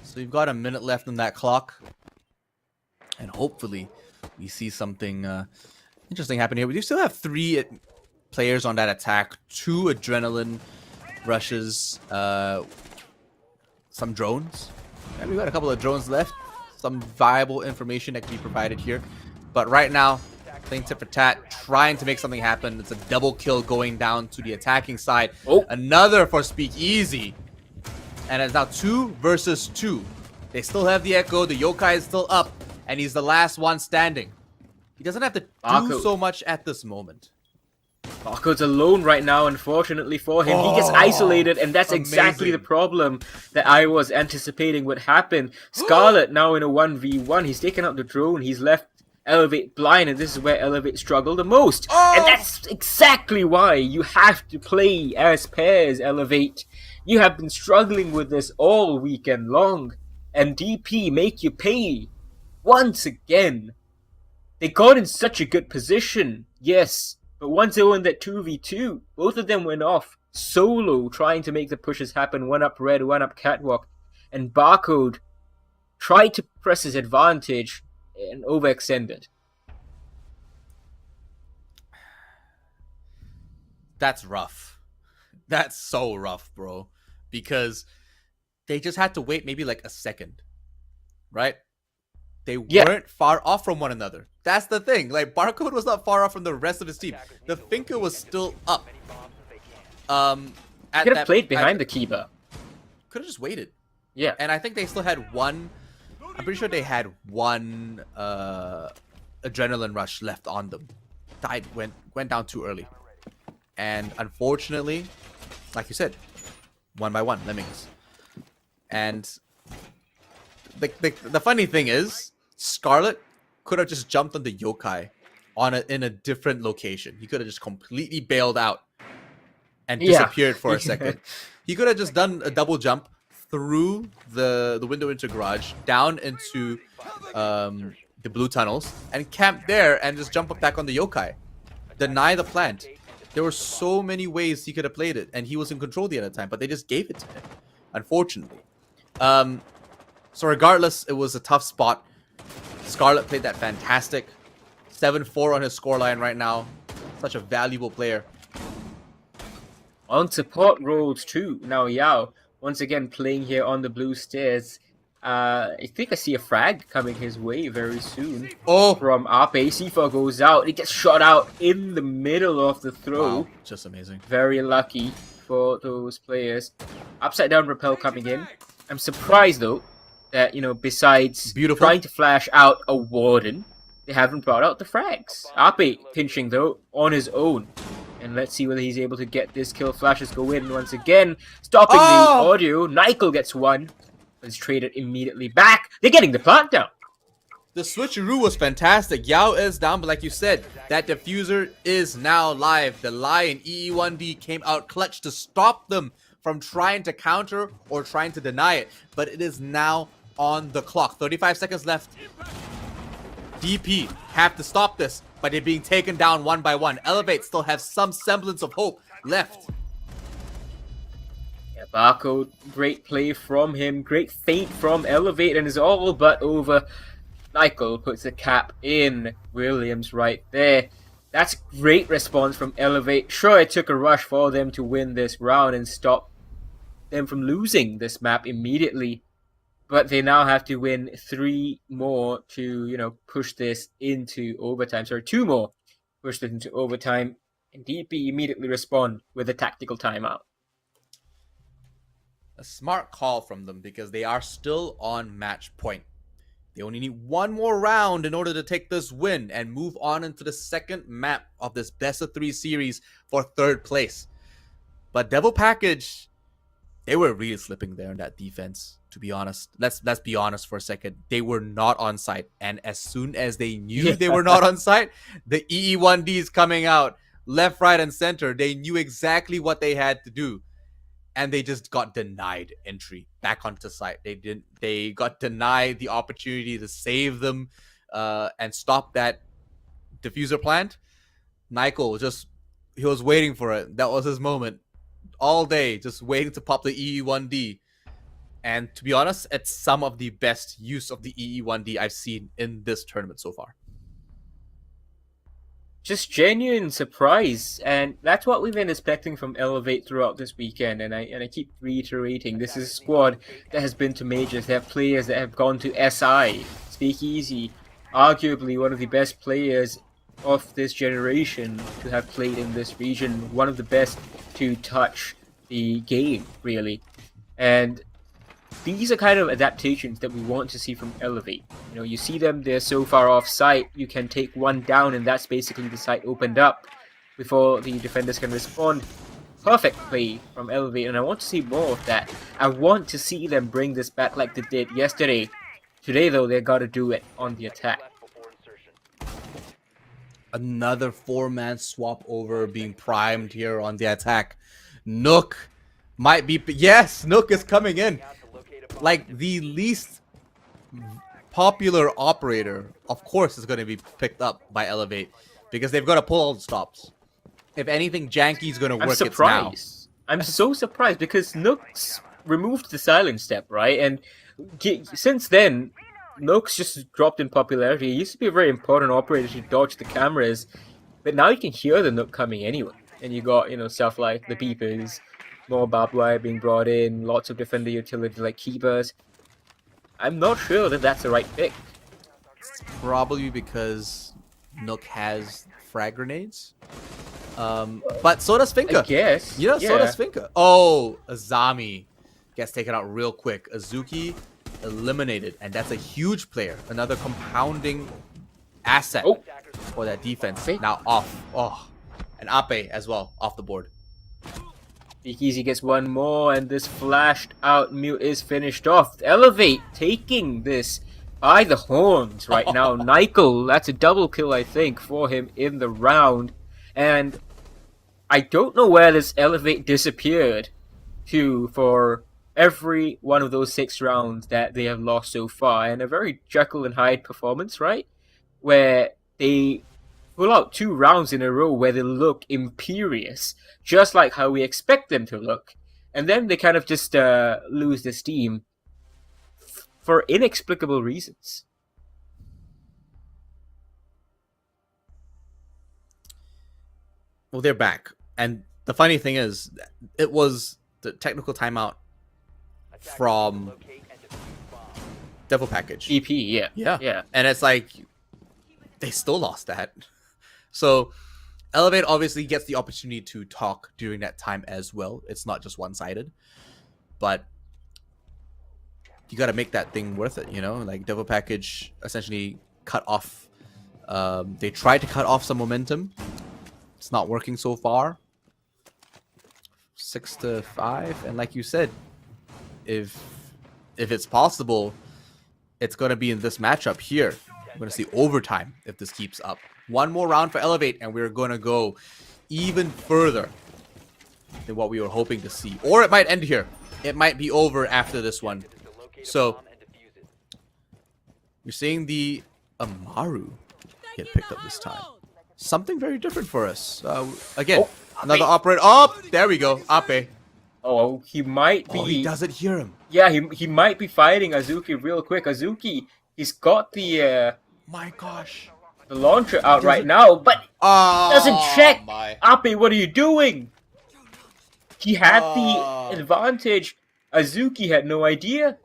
So you've got a minute left on that clock. And hopefully we see something interesting happen here. We do still have 3 players on that attack. 2 adrenaline rushes. Some drones. And we've got a couple of drones left. Some viable information that can be provided here. But right now, playing tit for tat, trying to make something happen. It's a double kill going down to the attacking side. Another for Speakeasy. And it's now 2 versus 2. They still have the Echo. The Yokai is still up. And he's the last one standing. He doesn't have to do so much at this moment. Barcode's alone right now, unfortunately for him. He gets isolated, and that's exactly the problem that I was anticipating would happen. Scarlet now in a 1v1. He's taken out the drone. He's left Elevate blind, and this is where Elevate struggle the most. And that's exactly why you have to play as pairs, Elevate. You have been struggling with this all weekend long, and DP make you pay once again. They got in such a good position, yes, but once they were in that 2v2, both of them went off solo trying to make the pushes happen, one up red, one up catwalk, and Barcode tried to press his advantage and overextended. That's rough. That's so rough, bro. Because they just had to wait maybe like a second, right? They weren't far off from one another. That's the thing. Like, Barcode was not far off from the rest of his team. The Finka was still up. Could have played behind the Kiba. Could have just waited. Yeah. And I think they still had one. I'm pretty sure they had one adrenaline rush left on them. Went down too early. And unfortunately, like you said, 1 by 1, Lemmings. And the funny thing is, Scarlet could have just jumped on the Yokai in a different location. He could have just completely bailed out and Yeah. disappeared for a second. He could have just done a double jump through the window into garage, down into the blue tunnels, and camp there and just jump up back on the yokai. Deny the plant. There were so many ways he could have played it, and he was in control the other time, but they just gave it to him, unfortunately. So regardless, it was a tough spot. Scarlet played that fantastic. 7-4 on his scoreline right now. Such a valuable player. On support roles too. Now Yao, once again playing here on the blue stairs. I think I see a frag coming his way very soon. Oh, From Ape, C4 goes out. It gets shot out in the middle of the throw. wow, just amazing. Very lucky for those players. Upside down repel coming in. I'm surprised though that, besides Beautiful. trying to flash out a warden, they haven't brought out the frags. Ape pinching though on his own. And let's see whether he's able to get this kill. Flashes go in once again, stopping the Oh! audio. Nykel gets one. It's traded immediately back. They're getting the plant down. The switcheroo was fantastic. Yao is down, but like you said, that diffuser is now live. The Lion EE1D came out clutch to stop them from trying to counter or trying to deny it. But it is now on the clock. 35 seconds left. DP have to stop this, but they're being taken down one by one. Elevate still have some semblance of hope left. Yeah, Barcode, great play from him. Great feint from Elevate, and it's all but over. Nykel puts a cap in. Williams right there. That's great response from Elevate. Sure, it took a rush for them to win this round and stop them from losing this map immediately. But they now have to win 3 more to, push this into overtime. Sorry, 2 more. Push this into overtime. And DP immediately respond with a tactical timeout. A smart call from them because they are still on match point. They only need 1 more round in order to take this win and move on into the second map of this best of 3 series for 3rd place. But Devil Package, they were really slipping there in that defense, to be honest. Let's be honest for a second. They were not on site, and as soon as they knew they were not on site, the EE1Ds coming out left, right, and center. They knew exactly what they had to do. And they just got denied entry back onto site. They got denied the opportunity to save them and stop that diffuser plant. Nykel he was waiting for it. That was his moment. All day, just waiting to pop the EE1D. And to be honest, it's some of the best use of the EE1D I've seen in this tournament so far. Just genuine surprise, and that's what we've been expecting from Elevate throughout this weekend. And I keep reiterating, this is a squad that has been to majors. They have players that have gone to SI, Speakeasy, arguably one of the best players of this generation to have played in this region, one of the best to touch the game, really. And these are kind of adaptations that we want to see from Elevate. You see them, they're so far off site, you can take one down, and that's basically the site opened up before the defenders can respond. Perfect play from Elevate, and I want to see more of that. I want to see them bring this back like they did yesterday. Today, though, they got to do it on the attack. Another 4-man swap over being primed here on the attack. Nook might be... Yes, Nook is coming in. Like the least popular operator, of course, is going to be picked up by Elevate because they've got to pull all the stops. If anything, Janky's going to work it now. I'm so surprised because Nook's removed the silent step, right? And since then, Nook's just dropped in popularity. He used to be a very important operator to dodge the cameras, but now you can hear the Nook coming anyway. And you got, stuff like the beepers, more barbed wire being brought in, lots of defender utility like keepers. I'm not sure that that's the right pick. It's probably because Nook has frag grenades. But so does Finka. I guess. So does Finka. Oh, Azami gets taken out real quick. Azuki eliminated, and that's a huge player. Another compounding asset for that defense. Now off. Oh, and Ape as well off the board. Speakeasy gets one more, and this flashed out mute is finished off. Elevate taking this by the horns right now. Nykel, that's a double kill, I think, for him in the round. And I don't know where this Elevate disappeared to for every one of those 6 rounds that they have lost so far. And a very Jekyll and Hyde performance, right? Where they pull out 2 rounds in a row where they look imperious, just like how we expect them to look. And then they kind of just lose the steam for inexplicable reasons. Well, they're back. And the funny thing is, it was the technical timeout from Locate and defuse bomb. Devil Package. EP, yeah. Yeah. And it's like, they still lost that. So, Elevate obviously gets the opportunity to talk during that time as well. It's not just one-sided. But you got to make that thing worth it, you know? Like, Devil Package essentially cut off. They tried to cut off some momentum. It's not working so far. 6-5. And like you said, if it's possible, it's going to be in this matchup here. We're going to see overtime if this keeps up. One more round for Elevate, and we're going to go even further than what we were hoping to see. Or it might end here. It might be over after this one. So, you're seeing the Amaru get picked up this time. Something very different for us. Again, another operator. Oh, there we go. Ape. Oh, he might be... Oh, he doesn't hear him. Yeah, he might be fighting Azuki real quick. Azuki, he's got the My gosh. launcher out right now, but doesn't check. Ape, what are you doing? He had the advantage. Azuki had no idea.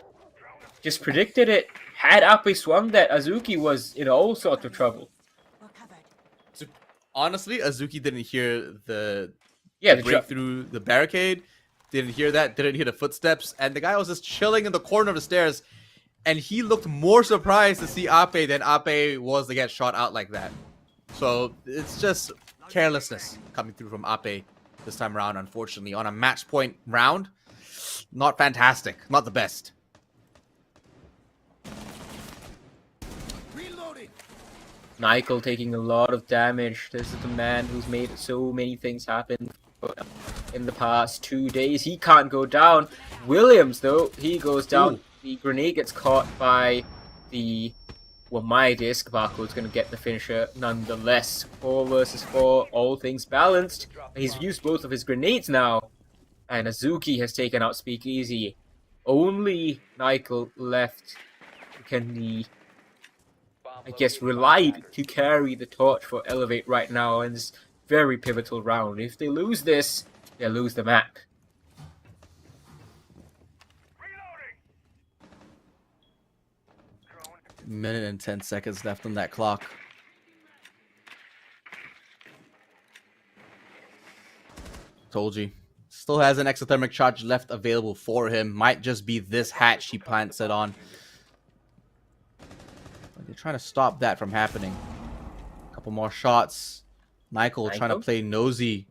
Just predicted it. Had Ape swung that, Azuki was in all sorts of trouble. So, honestly, Azuki didn't hear the Yeah, the break through the barricade. Didn't hear that. Didn't hear the footsteps. And the guy was just chilling in the corner of the stairs. And he looked more surprised to see Ape than Ape was to get shot out like that. So it's just carelessness coming through from Ape this time around, unfortunately. On a match point round, not fantastic. Not the best. Nykel taking a lot of damage. This is the man who's made so many things happen in the past 2 days. He can't go down. Williams, though, he goes down. Ooh. The grenade gets caught by the... Well, my disc. Barcode's going to get the finisher nonetheless. 4 versus 4, all things balanced. He's used both of his grenades now. And Azuki has taken out Speakeasy. Only Nykel left can he, I guess, relied to carry the torch for Elevate right now in this very pivotal round. If they lose this, they'll lose the map. Minute and 10 seconds left on that clock. Told you. Still has an exothermic charge left available for him. Might just be this hatch he plants it on. But they're trying to stop that from happening. Couple more shots. Nykel trying to play nosy.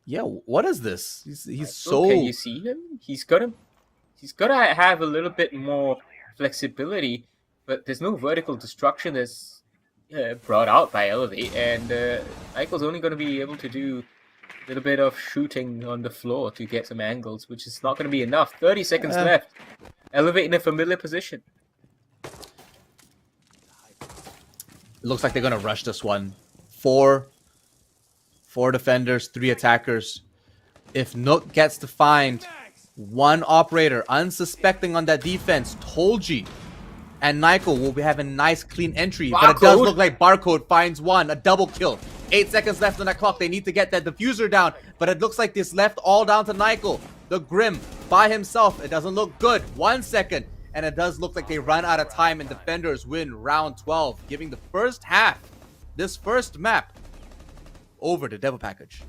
Yeah, what is this? He's so... Can you see him? He's gotta have a little bit more flexibility, but there's no vertical destruction that's brought out by Elevate, and Nykel's only going to be able to do a little bit of shooting on the floor to get some angles, which is not going to be enough. 30 seconds left. Elevate in a familiar position. It looks like they're going to rush this one. Four defenders, 3 attackers. If Nook gets to find 1 operator, unsuspecting on that defense, Tolji and Nykel will be having a nice clean entry. But it does look like Barcode finds 1, a double kill. 8 seconds left on that clock. They need to get that diffuser down. But it looks like this left all down to Nykel. The Grim by himself. It doesn't look good. 1 second. And it does look like they run out of time and defenders win round 12. Giving the first half, this first map, over to Devil Package.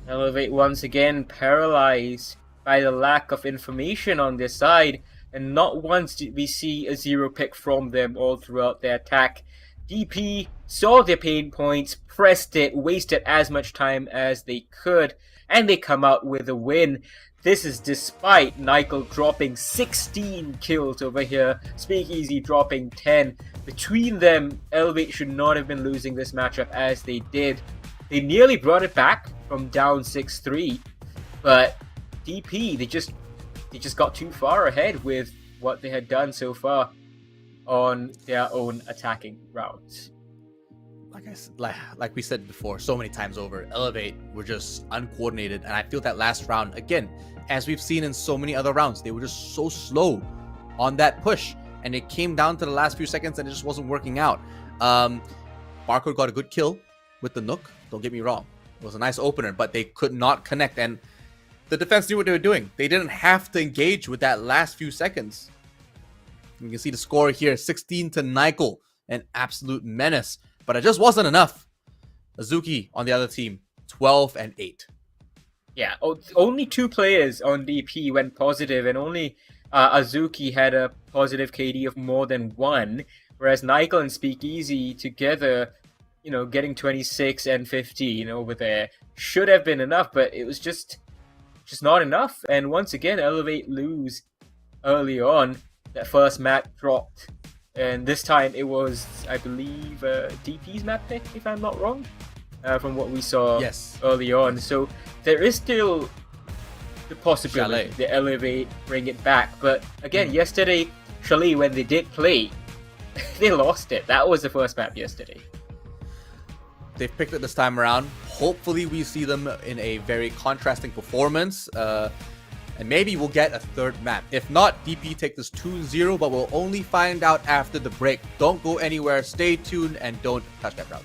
Elevate once again paralyzed by the lack of information on their side. And not once did we see a 0 pick from them all throughout their attack. DP saw their pain points, pressed it, wasted as much time as they could, and they come out with a win. This is despite Nickel dropping 16 kills over here, Speakeasy dropping 10. Between them, Elevate should not have been losing this matchup as they did. They nearly brought it back from down 6-3, but DP, they just got too far ahead with what they had done so far on their own attacking routes. Like we said before, so many times over, Elevate were just uncoordinated, and I feel that last round, again, as we've seen in so many other rounds, they were just so slow on that push, and it came down to the last few seconds, and it just wasn't working out. Barcode got a good kill with the Nook, don't get me wrong. It was a nice opener, but they could not connect, and the defense knew what they were doing. They didn't have to engage with that last few seconds. You can see the score here, 16 to Nickel, an absolute menace. But it just wasn't enough. Azuki on the other team, 12 and 8. Yeah, only 2 players on DP went positive, and only Azuki had a positive KD of more than 1, whereas Nickel and Speakeasy together, getting 26 and 15 over there should have been enough, but it was just not enough. And once again, Elevate lose early on. That first map dropped. And this time it was, I believe, DP's map pick, if I'm not wrong, from what we saw early on. So there is still the possibility that Elevate bring it back. But again, yesterday, Chalet, when they did play, they lost it. That was the first map yesterday. They've picked it this time around. Hopefully we see them in a very contrasting performance. And maybe we'll get a third map. If not, DP take this 2-0, but we'll only find out after the break. Don't go anywhere, stay tuned, and don't touch that browser.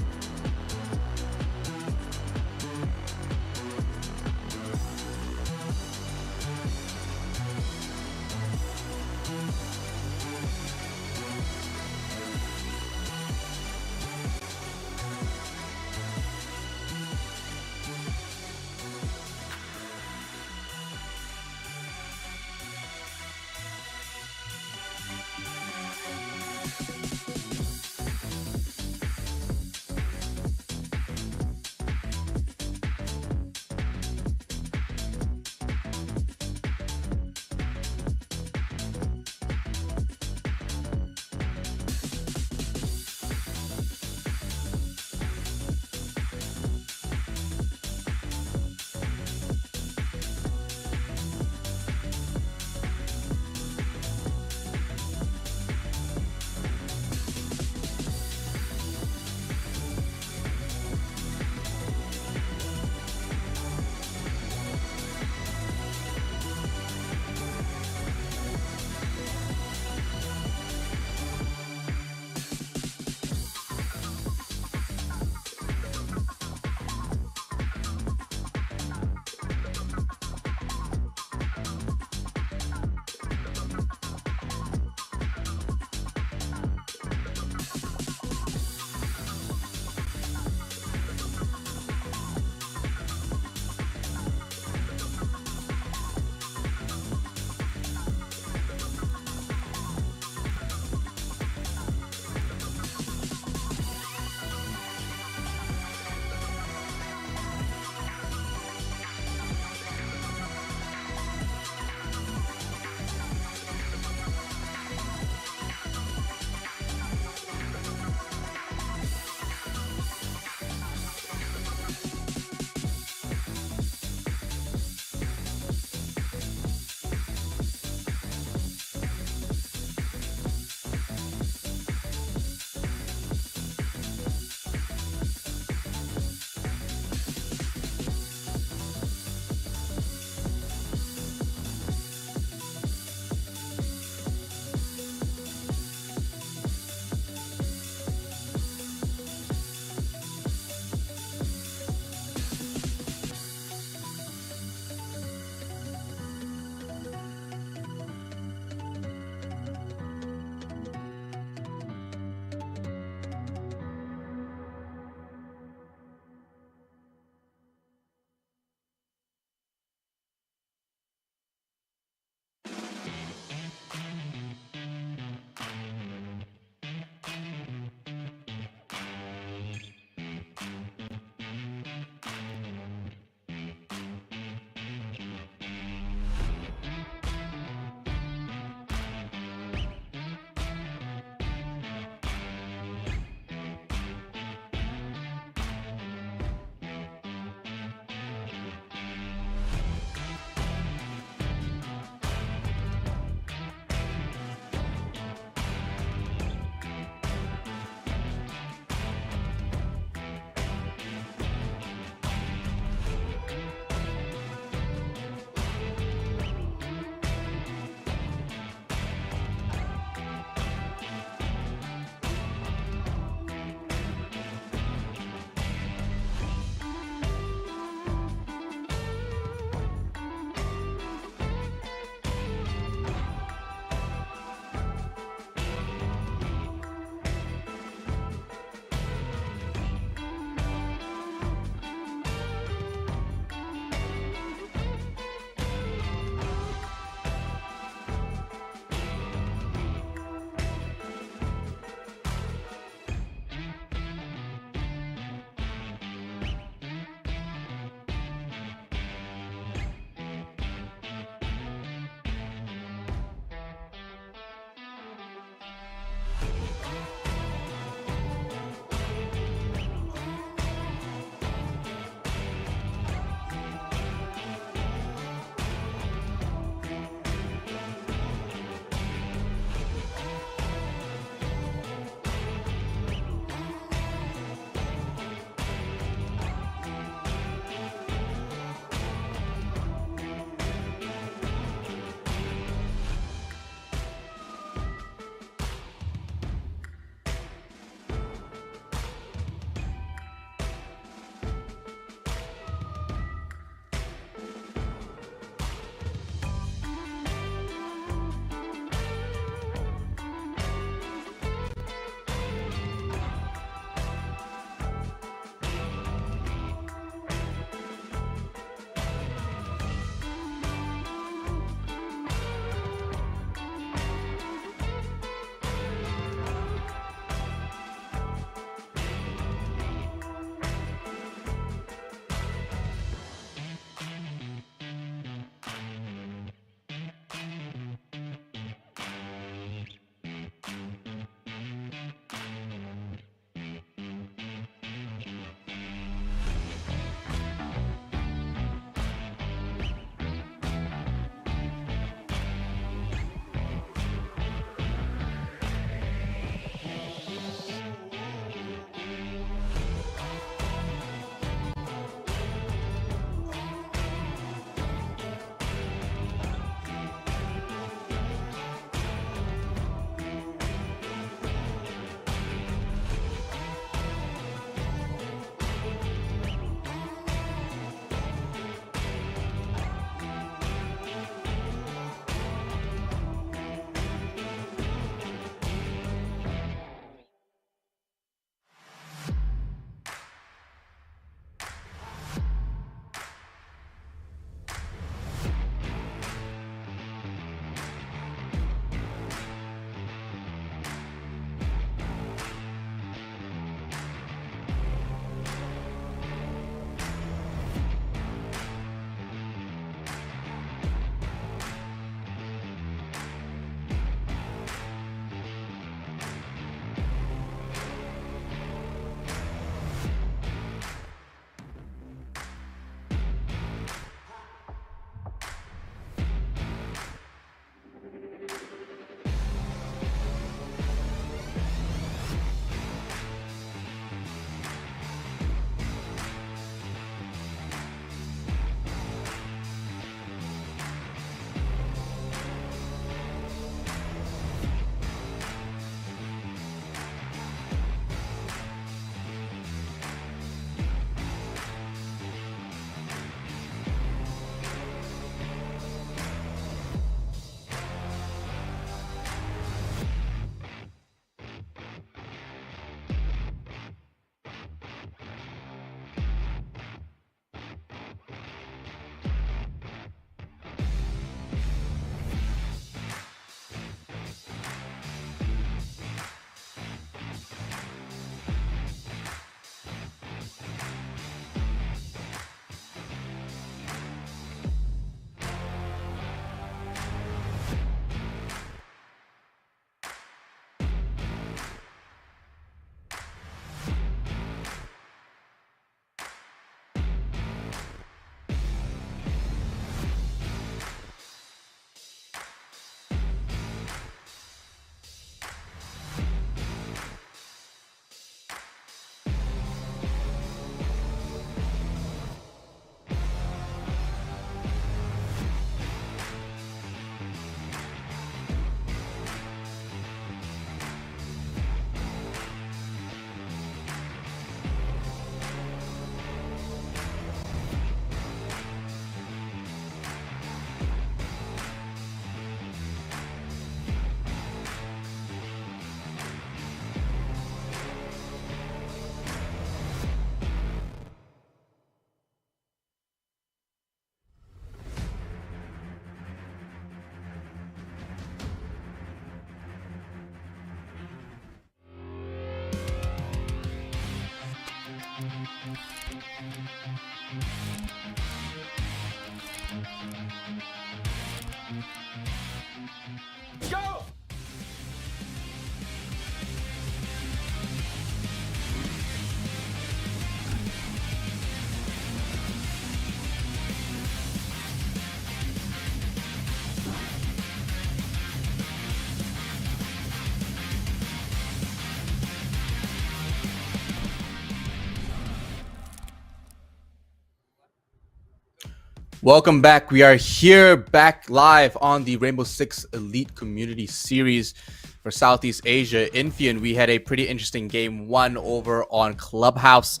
Welcome back. We are here back live on the Rainbow Six Elite Community Series for Southeast Asia. Infian, we had a pretty interesting game 1 over on Clubhouse.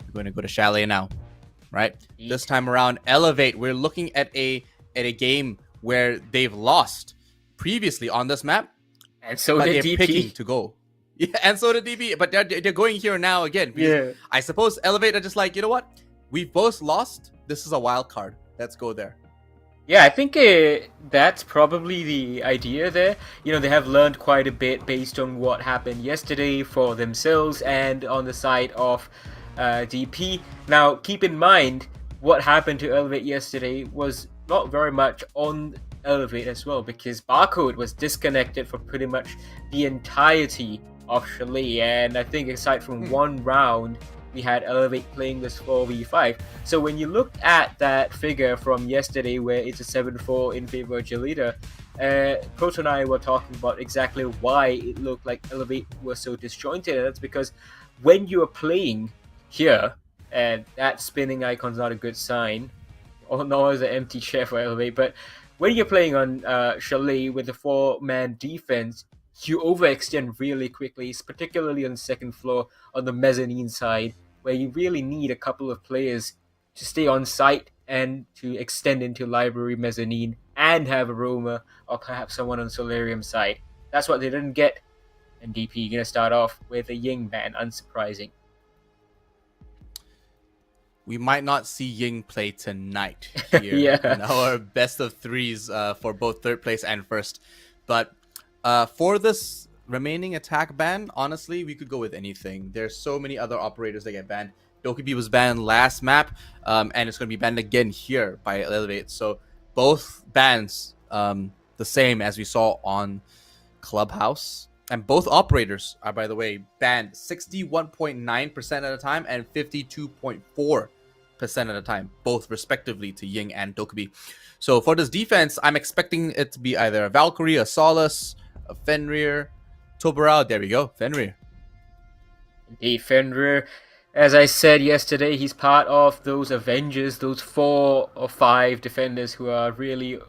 We're going to go to Chalet now, right? This time around, Elevate. We're looking at a game where they've lost previously on this map, And so but did they're DP. picking to go. Yeah, and so did DP, but they're going here now again. Yeah. I suppose Elevate are just like, you know what? We've both lost. This is a wild card. Let's go there. Yeah, I think that's probably the idea there. You know, they have learned quite a bit based on what happened yesterday for themselves and on the side of DP. Now, keep in mind, what happened to Elevate yesterday was not very much on Elevate as well, because Barcode was disconnected for pretty much the entirety of Chalet, and I think aside from one round, we had Elevate playing this 4v5. So when you look at that figure from yesterday where it's a 7-4 in favor of Gelida, Proto and I were talking about exactly why it looked like Elevate was so disjointed, and that's because when you are playing here, and that spinning icon's not a good sign, or nor is an empty chair for Elevate, but when you're playing on Chalet with a 4-man defense, you overextend really quickly, particularly on the second floor on the mezzanine side, where you really need a couple of players to stay on site and to extend into library mezzanine and have a roamer or perhaps someone on Solarium side. That's what they didn't get. And DP gonna start off with a Ying ban, unsurprising. We might not see Ying play tonight here Yeah. in our best of threes for both third place and first. But for this remaining attack ban, honestly, we could go with anything. There's so many other operators that get banned. Dokkaebi was banned last map, and it's going to be banned again here by Elevate. So both bans the same as we saw on Clubhouse. And both operators are, by the way, banned 61.9% at a time and 52.4% at a time, both respectively to Ying and Dokkaebi. So for this defense, I'm expecting it to be either a Valkyrie, a Solace, a Fenrir, Tobarao. There we go, Fenrir. Indeed, Fenrir, as I said yesterday, he's part of those Avengers, those 4 or 5 defenders who are really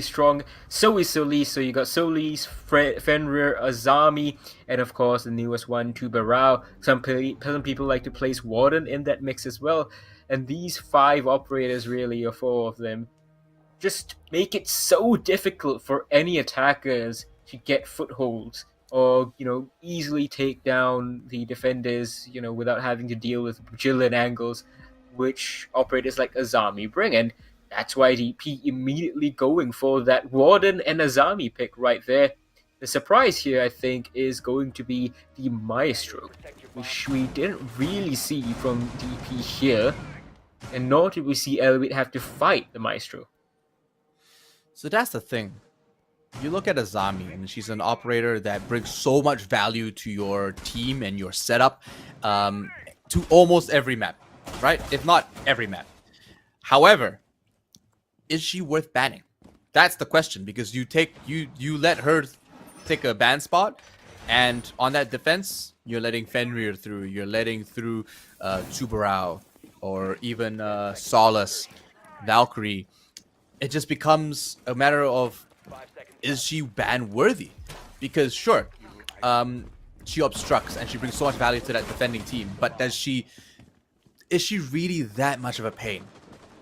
strong. So is Solis. So you got Solis, Fenrir, Azami, and of course the newest one, Tubarao. Some people like to place Warden in that mix as well. And these 5 operators, really, or 4 of them, just make it so difficult for any attackers to get footholds or, you know, easily take down the defenders, you know, without having to deal with bajillion angles, which operators like Azami bring. And that's why DP immediately going for that Warden and Azami pick right there. The surprise here, I think, is going to be the Maestro, which we didn't really see from DP here, and nor did we see Elevate have to fight the Maestro. So that's the thing. You look at Azami, and she's an operator that brings so much value to your team and your setup to almost every map, right? If not every map. However, is she worth banning? That's the question, because you let her take a ban spot, and on that defense, you're letting Fenrir through, you're letting through Tubarao, or even Solace, Valkyrie. It just becomes a matter of, is she ban worthy? Because sure, she obstructs and she brings so much value to that defending team, but is she really that much of a pain?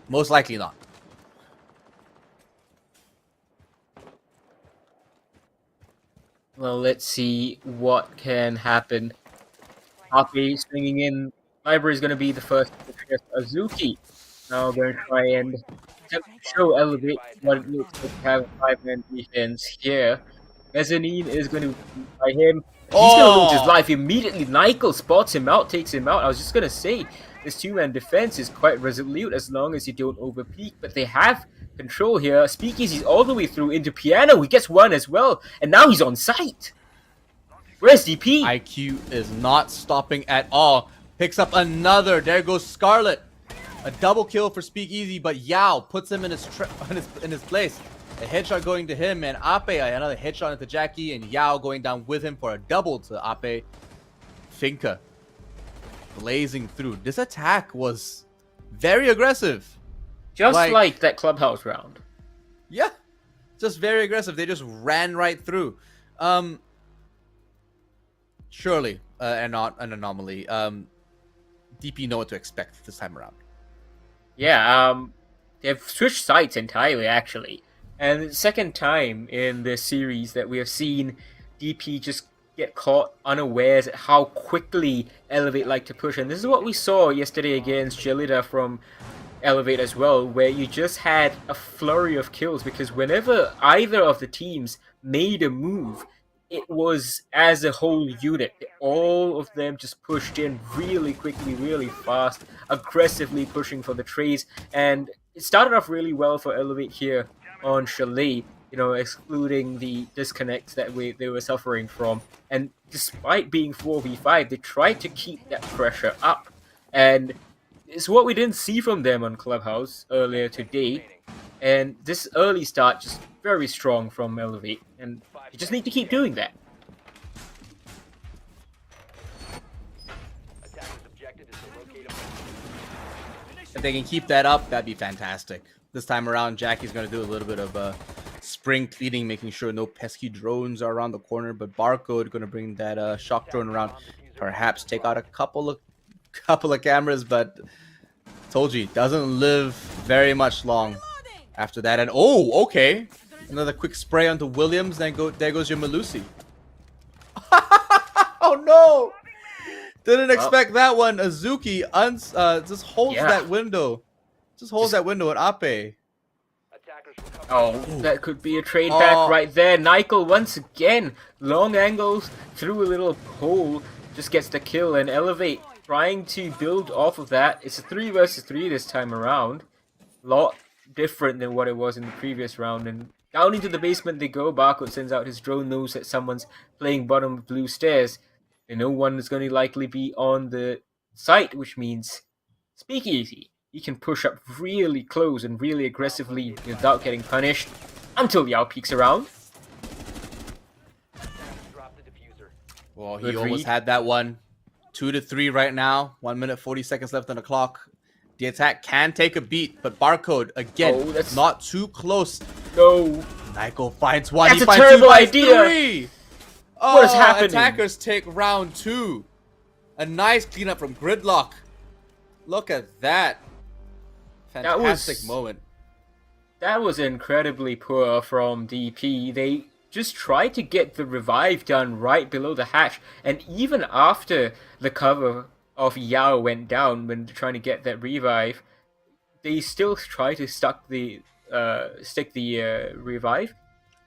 Most likely not. Well, let's see what can happen. Ape swinging in. Library is going to be the first to address Azuki. Now we're going to try and show Elevate what it looks like to have a 5-man defense here. Mezzanine is going to be by him. He's going to lose his life immediately. Nyko spots him out, takes him out. I was just going to say, this 2-man defense is quite resolute as long as you don't overpeak, but they have control here. Speakeasy's all the way through into Piano. He gets one as well, and now he's on site. Where's DP? IQ is not stopping at all. Picks up another. There goes Scarlet. A double kill for Speakeasy, but Yao puts him in his place. A headshot going to him, and Ape another headshot into Jackie, and Yao going down with him for a double to Ape. Finka blazing through. This attack was very aggressive. Just like that clubhouse round. Yeah, just very aggressive. They just ran right through. Surely not an anomaly. DP know what to expect this time around. Yeah, they've switched sides entirely, actually. And the second time in this series that we have seen DP just get caught unawares at how quickly Elevate like to push. And this is what we saw yesterday against Jelida from Elevate as well, where you just had a flurry of kills, because whenever either of the teams made a move, it was as a whole unit. All of them just pushed in really quickly, really fast, aggressively pushing for the trades. And it started off really well for Elevate here on Chalet, excluding the disconnects that they were suffering from. And despite being 4v5, they tried to keep that pressure up. And it's what we didn't see from them on Clubhouse earlier today. And this early start just very strong from Elevate. And you just need to keep doing that. Attacker's objective is to locate a If they can keep that up, that'd be fantastic. This time around, Jackie's going to do a little bit of spring cleaning, making sure no pesky drones are around the corner. But Barcode going to bring that shock drone around, perhaps take out a couple of cameras. But told you, doesn't live very much long after that. And oh, okay, another quick spray onto Williams. Then there goes your Malusi. Oh no! Didn't expect that one. Azuki just holds that window. Just holds that window at Ape. attackers recover. Oh, that could be a trade back right there. Nykel once again, long angles through a little hole, just gets the kill. And Elevate trying to build off of that. It's a 3 versus 3 this time around. Lot different than what it was in the previous round. And down into the basement they go. Barcode sends out his drone, knows that someone's playing bottom of blue stairs. And no one is going to likely be on the site, which means Speakeasy. He can push up really close and really aggressively without getting punished until Yao peeks around. Drop the diffuser. Well, he Good almost read. had that one. 2-3 right now. 1 minute 40 seconds left on the clock. The attack can take a beat, but Barcode again, Oh, that's- not too close. No. Nykel finds one. That's he a finds terrible two, finds idea. three. What is happening? Attackers take round 2. A nice cleanup from Gridlock. Look at that. Fantastic moment. That was incredibly poor from DP. They just tried to get the revive done right below the hatch, and even after the cover of Yao went down when trying to get that revive, they still try to stick the revive.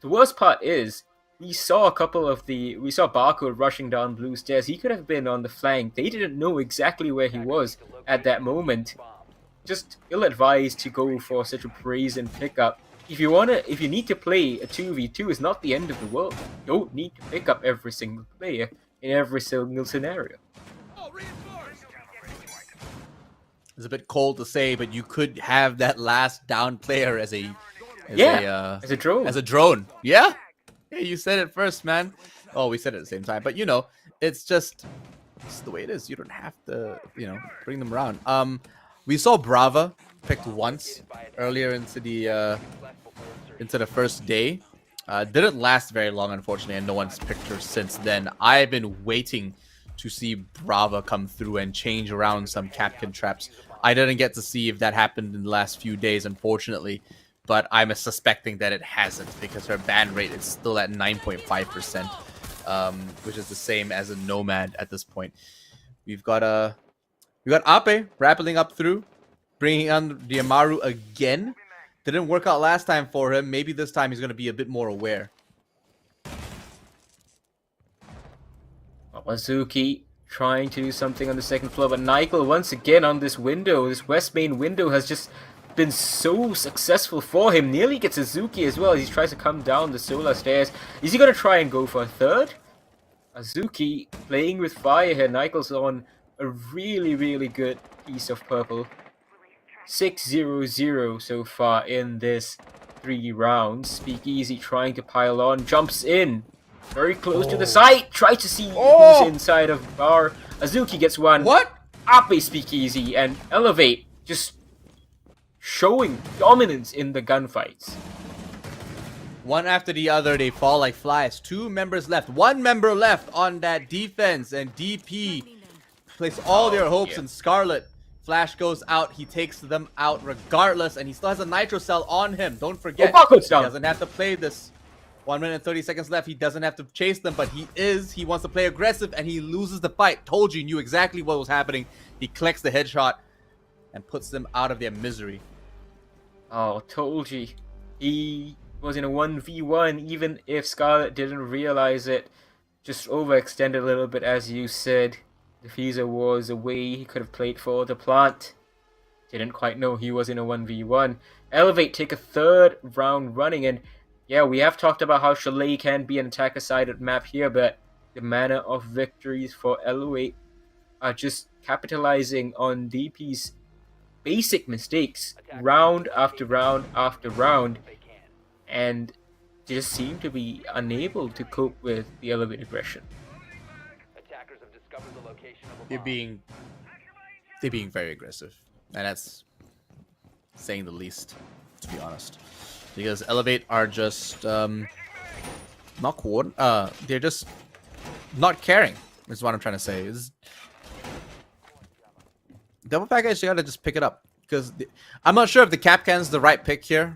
The worst part is we saw Barcode rushing down blue stairs. He could have been on the flank. They didn't know exactly where he was at that moment. Just ill-advised to go for such a brazen pickup. If you need to play a 2v2, it's not the end of the world. You don't need to pick up every single player in every single scenario. It's a bit cold to say, but you could have that last down player as a drone. As a drone. Yeah. Yeah, you said it first, man. Oh, we said it at the same time. But it's just the way it is. You don't have to, bring them around. We saw Brava picked once earlier into the first day. Didn't last very long, unfortunately, and no one's picked her since then. I've been waiting to see Brava come through and change around some Capcan traps. I didn't get to see if that happened in the last few days, unfortunately, but I'm suspecting that it hasn't because her ban rate is still at 9.5%, which is the same as a Nomad at this point. We got Ape rappelling up through, bringing on the Amaru again. Didn't work out last time for him. Maybe this time he's going to be a bit more aware. Wazuki trying to do something on the second floor, but Nykel once again on this window. This west main window has just been so successful for him. Nearly gets Azuki as well as he tries to come down the solar stairs. Is he going to try and go for a third? Azuki playing with fire here. Nykel's on a really, really good piece of purple. 6-0-0 so far in this 3 rounds. Speakeasy trying to pile on, jumps in. Very close to the site. Try to see who's inside of bar. Azuki gets one. What? Ape Speakeasy and Elevate just showing dominance in the gunfights. One after the other, they fall like flies. 2 members left. 1 member left on that defense, and DP place all their hopes in Scarlet. Flash goes out. He takes them out regardless, and he still has a nitro cell on him. Don't forget, Bako's he down. doesn't have to play this. 1 minute and 30 seconds left. He doesn't have to chase them, but he wants to play aggressive, and he loses the fight. Told you, knew exactly what was happening. He collects the headshot and puts them out of their misery. Oh, told you. He was in a 1v1, even if Scarlet didn't realize it. Just overextended a little bit, as you said. Diffuser was away. He could have played for the plant. Didn't quite know he was in a 1v1. Elevate take a 3rd round running, and yeah, we have talked about how Chalet can be an attacker-sided map here, but the manner of victories for Elevate are just capitalizing on DP's basic mistakes round after round after round, They can. and just seem to be unable to cope with the Elevate aggression. Attackers have discovered the location of a They're bomb. being very aggressive, and that's saying the least, to be honest. Because Elevate are just not they're just not caring. Is what I'm trying to say. Is double package, you gotta just pick it up, because I'm not sure if the Capcan's the right pick here.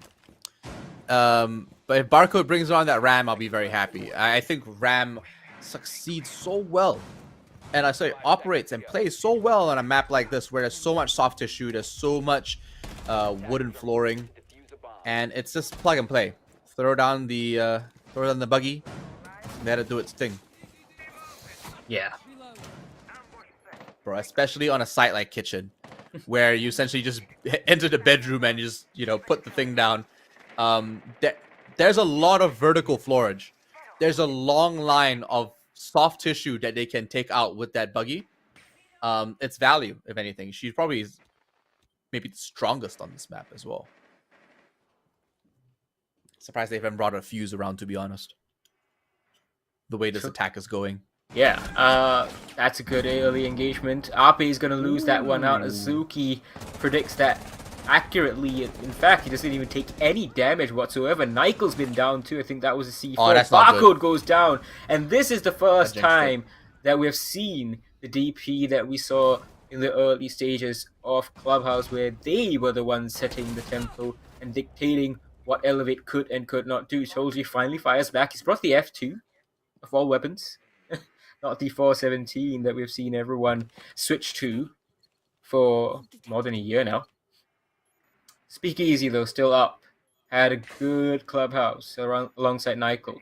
But if Barcode brings on that Ram, I'll be very happy. I think Ram succeeds so well, and I say operates and plays so well on a map like this, where there's so much soft tissue, there's so much wooden flooring, Defuse a bomb. and it's just plug and play. Throw down the buggy, and let it do its thing, Yeah. bro. Especially on a site like Kitchen, where you essentially just enter the bedroom and you just put the thing down. There's a lot of vertical floorage. There's a long line of soft tissue that they can take out with that buggy. It's value, if anything. She's probably maybe the strongest on this map as well. Surprised they haven't brought a fuse around, to be honest. The way this attack is going. Yeah, that's a good early engagement. Ape is going to lose that one out. Azuki predicts that accurately. In fact, he doesn't even take any damage whatsoever. Nikel's been down too. I think that was a C4. Oh, that's not Barcode good. goes down. And this is the first That jinxed it. time that we've seen the DP that we saw in the early stages of Clubhouse, where they were the ones setting the tempo and dictating what Elevate could and could not do. Toji finally fires back. He's brought the F2 of all weapons. Not the 417 that we've seen everyone switch to for more than a year now. Speakeasy, though, still up. Had a good Clubhouse alongside Nykel.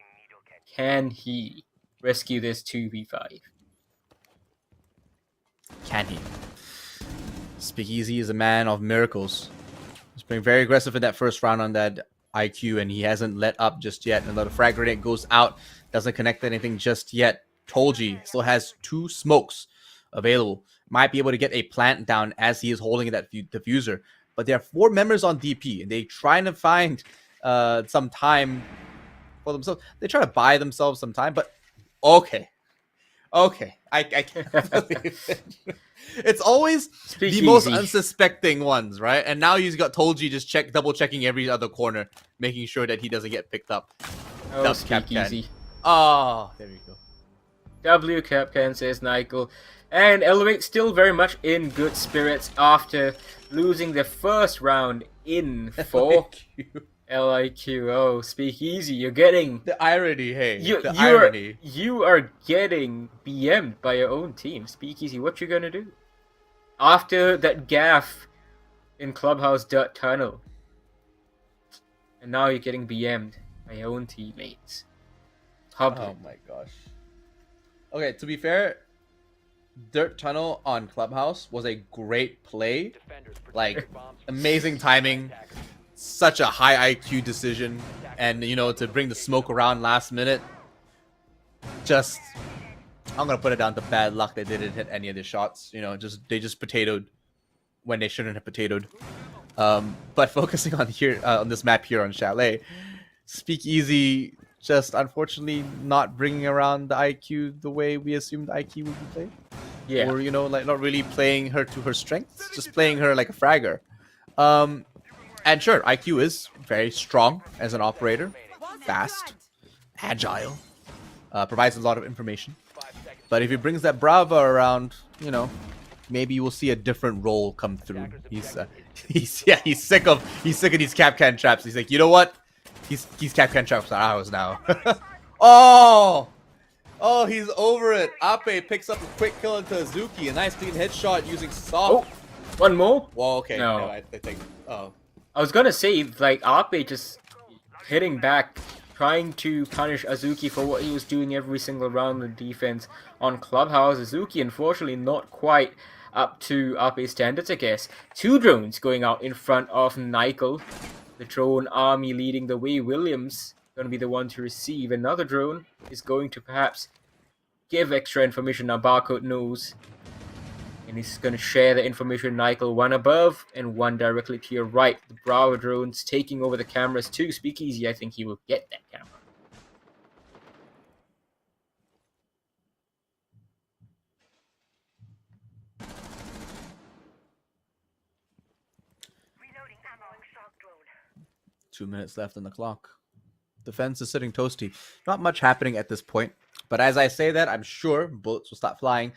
Can he rescue this 2v5? Can he? Speakeasy is a man of miracles. He's been very aggressive in that first round on that IQ, and he hasn't let up just yet. Another frag grenade goes out, doesn't connect to anything just yet. Tolji still has 2 smokes available. Might be able to get a plant down as he is holding that diffuser. But there are 4 members on DP, and they trying to find some time for themselves. They try to buy themselves some time, but okay. I can't believe it. It's always Speak the most easy. unsuspecting ones, right? And now he's got Tolji just double checking every other corner, making sure that he doesn't get picked up. Oh, Dub Capcan. Speakeasy. Oh, there we go. W Capcan, says Nykel. And Elevate still very much in good spirits after losing the first round in 4 LIQ. Oh, Speakeasy, you're getting... The irony, hey. You the are irony. getting BM'd by your own team. Speakeasy, what you gonna do? After that gaff in Clubhouse Dirt Tunnel. And now you're getting BM'd by your own teammates. Public. Oh my gosh. Okay, to be fair, Dirt Tunnel on Clubhouse was a great play. Defenders protect Like, their bombs from amazing timing. attackers. Such a high IQ decision. And, to bring the smoke around last minute. Just, I'm going to put it down to bad luck. They didn't hit any of the shots. They just potatoed when they shouldn't have potatoed. But focusing on on this map here on Chalet, Speakeasy just unfortunately not bringing around the IQ the way we assumed IQ would be played. Yeah. Or, like not really playing her to her strengths, just playing her like a fragger. And sure, IQ is very strong as an operator, fast, agile, provides a lot of information. But if he brings that Brava around, you know, maybe you will see a different role come through. He's sick of these Kapkan traps. He's like, you know what? He's Kapkan traps are ours now. Oh, he's over it. Ape picks up a quick kill into Azuki. A nice clean headshot using soft. Oh, one more? Well, okay. No. I think. Oh. I was gonna say, like, Ape just hitting back, trying to punish Azuki for what he was doing every single round of defense on Clubhouse. Azuki, unfortunately, not quite up to Ape's standards, I guess. 2 drones going out in front of Nykel. The drone army leading the way. Williams going to be the one to receive. Another drone is going to perhaps give extra information. Now Barcode knows. And he's going to share the information. Nykel, one above and one directly to your right. The Bravo drones taking over the cameras too. Speakeasy, I think he will get that camera. Reloading ammo and shock drone. 2 minutes left on the clock. Defense is sitting toasty. Not much happening at this point. But as I say that, I'm sure bullets will start flying.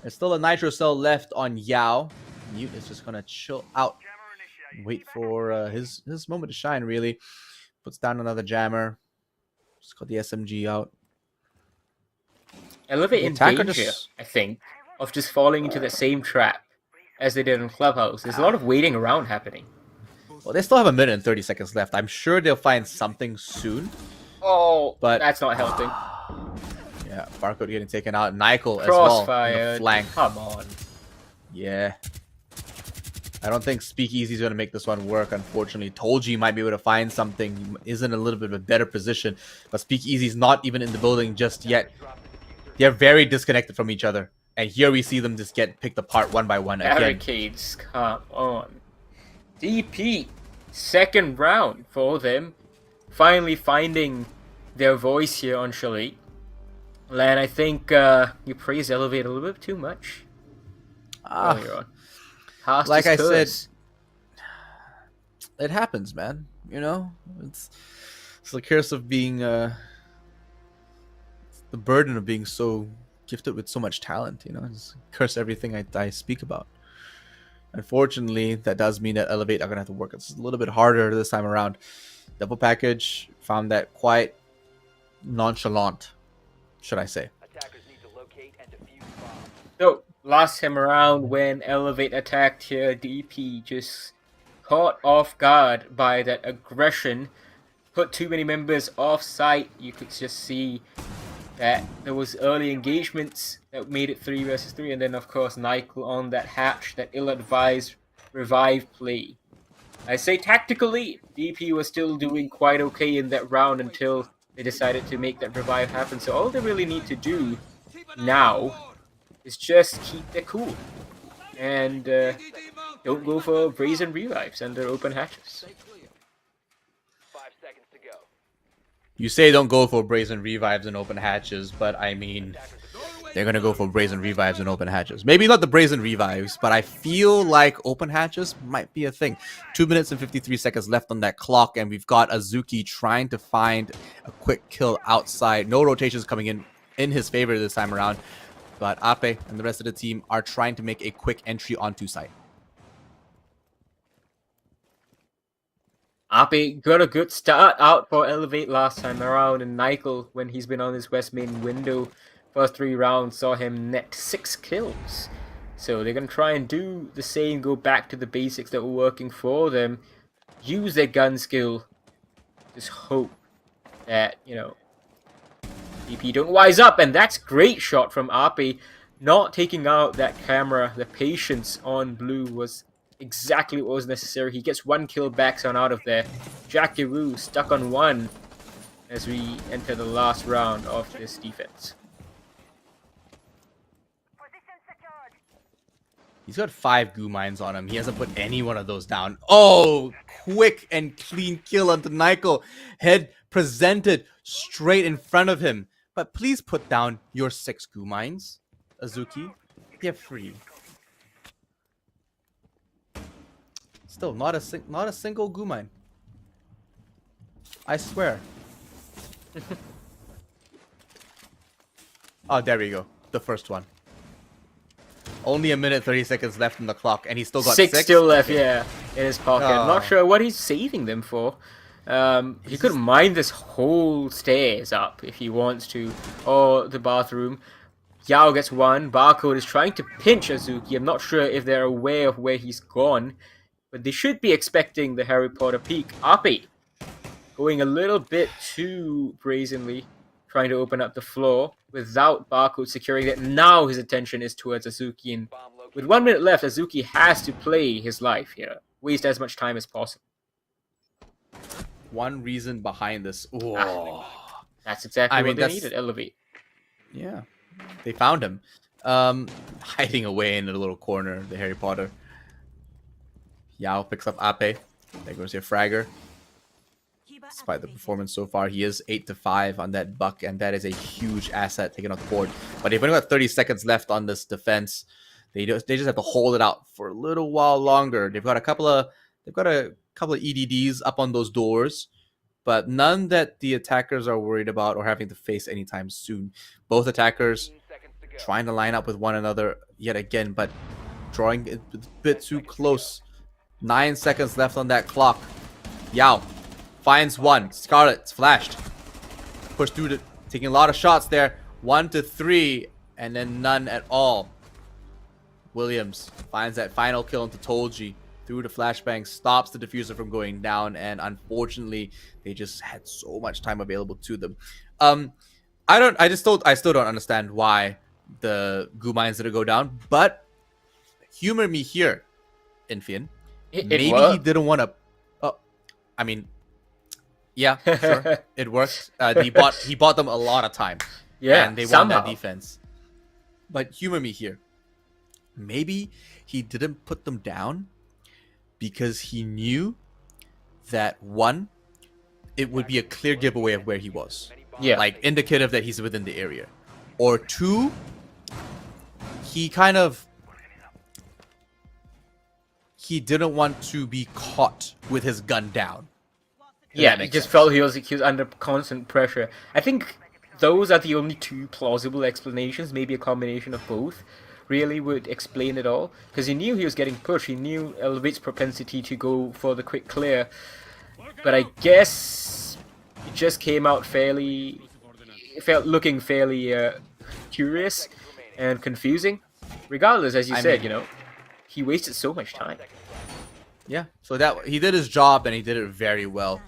There's still a nitro cell left on Yao. Mute is just gonna chill out. Wait for his moment to shine, really. Puts down another jammer. Just got the SMG out. Elevate in Attacker danger, just- I think, of just falling into the same trap as they did in Clubhouse. There's a lot of waiting around happening. Well, they still have a minute and 30 seconds left. I'm sure they'll find something soon. Oh, But- that's not helping. Yeah, Barcode getting taken out. Nykel as well. On Crossfire. the flank. Come on. Yeah. I don't think Speakeasy's going to make this one work, unfortunately. Told you might be able to find something. Is in a little bit of a better position. But Speakeasy's not even in the building just yet. They're very disconnected from each other. And here we see them just get picked apart one by one again. Barricades, come on. DP, second round for them. Finally finding their voice here on Chalet. Lan, I think you praise Elevate a little bit too much earlier on. Past like his I said, curse. it happens, man. You know? It's the curse of being... the burden of being so gifted with so much talent, you know? Just curse everything I speak about. Unfortunately, that does mean that Elevate are going to have to work a little bit harder this time around. Double Package found that quite nonchalant, should I say. Attackers need to locate and defuse bombs. So, last time around when Elevate attacked here, DP just caught off guard by that aggression. Put too many members off site. You could just see that there was early engagements that made it 3 versus 3, and then of course Nykel on that hatch, that ill-advised revive play. I say tactically, DP was still doing quite okay in that round until they decided to make that revive happen. So all they really need to do now is just keep their cool and don't go for brazen revives under open hatches. 5 seconds to go. You say don't go for brazen revives and open hatches, but I mean, they're gonna go for brazen revives and open hatches. Maybe not the brazen revives, but I feel like open hatches might be a thing. 2 minutes and 53 seconds left on that clock, and we've got Azuki trying to find a quick kill outside. No rotations coming in his favor this time around, but Ape and the rest of the team are trying to make a quick entry onto site. Ape got a good start out for Elevate last time around, and Nykel, when he's been on his West main window, first 3 rounds saw him net 6 kills. So they're going to try and do the same, go back to the basics that were working for them, use their gun skill, just hope that, you know, DP don't wise up, and that's great shot from Ape. Not taking out that camera, the patience on Blue was exactly what was necessary. He gets 1 kill back on out of there. Jackie Wu stuck on 1 as we enter the last round of this defense. Position secured. He's got 5 goo mines on him. He hasn't put any one of those down. Oh, quick and clean kill onto Nykel. Head presented straight in front of him. But please put down your 6 goo mines, Azuki. They're free. Still, not a single goo mine. I swear. Oh, there we go. The first one. Only a minute 30 seconds left on the clock, and he's still got Six six. still left, yeah, in his pocket. Oh. Not sure what he's saving them for. He could mine this whole stairs up if he wants to, or the bathroom. Yao gets one. Barcode is trying to pinch Azuki. I'm not sure if they're aware of where he's gone, but they should be expecting the Harry Potter peek. Ape going a little bit too brazenly, trying to open up the floor without Barcode securing it. Now his attention is towards Azuki, and with 1 minute left, Azuki has to play his life here. Waste as much time as possible. One reason behind this. Oh. That's exactly I mean, what they that's- needed, Elevate. Yeah. They found him. Hiding away in a little corner, the Harry Potter. Yao picks up Ape. There goes your fragger. Despite the performance so far, he is 8-5 on that buck, and that is a huge asset taken off the board. But they've only got 30 seconds left on this defense. They just have to hold it out for a little while longer. They've got a couple of EDDs up on those doors, but none that the attackers are worried about or having to face anytime soon. Both attackers 15 seconds to go. trying to line up with one another yet again, but drawing it a bit too close. 9 seconds left on that clock. Yao finds one. Scarlet's flashed. Pushed through the, taking a lot of shots there. 1 to 3, and then none at all. Williams finds that final kill into Tolji through the flashbang, stops the diffuser from going down, and unfortunately, they just had so much time available to them. I still don't understand why the goo mines didn't go down, but humor me here, Infian. Maybe he worked. didn't want to. Oh, I mean, yeah, sure, it worked. He bought them a lot of time. Yeah, and they won somehow. that defense. But humor me here. Maybe he didn't put them down because he knew that one, it would be a clear giveaway of where he was. Yeah. Like indicative that he's within the area. Or two, he didn't want to be caught with his gun down. If Yeah, that he makes just sense. felt he was under constant pressure. I think those are the only two plausible explanations. Maybe a combination of both really would explain it all. Because he knew he was getting pushed. He knew Elevate's propensity to go for the quick clear. But I guess it just came out looking fairly curious and confusing. Regardless, as you I said, mean- he wasted so much time. Yeah, so that he did his job and he did it very well.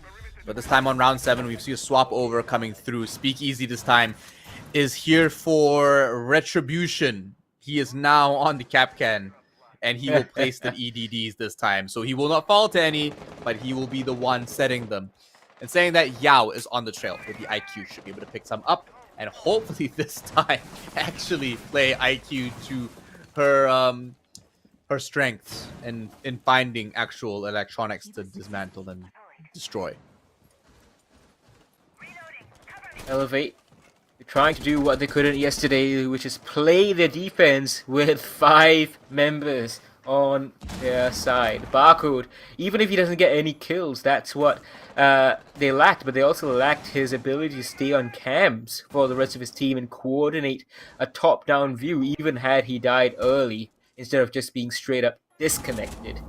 But this time on round 7, we see a swap over coming through. Speakeasy this time is here for retribution. He is now on the Capcan, and he will place the EDDs this time. So he will not fall to any, but he will be the one setting them. And saying that Yao is on the trail with the IQ, should be able to pick some up, and hopefully this time actually play IQ to her strengths and in finding actual electronics to dismantle and destroy. Elevate. They're trying to do what they couldn't yesterday, which is play their defense with 5 members on their side. Barcode, even if he doesn't get any kills, that's what they lacked, but they also lacked his ability to stay on cams for the rest of his team and coordinate a top-down view, even had he died early, instead of just being straight up disconnected.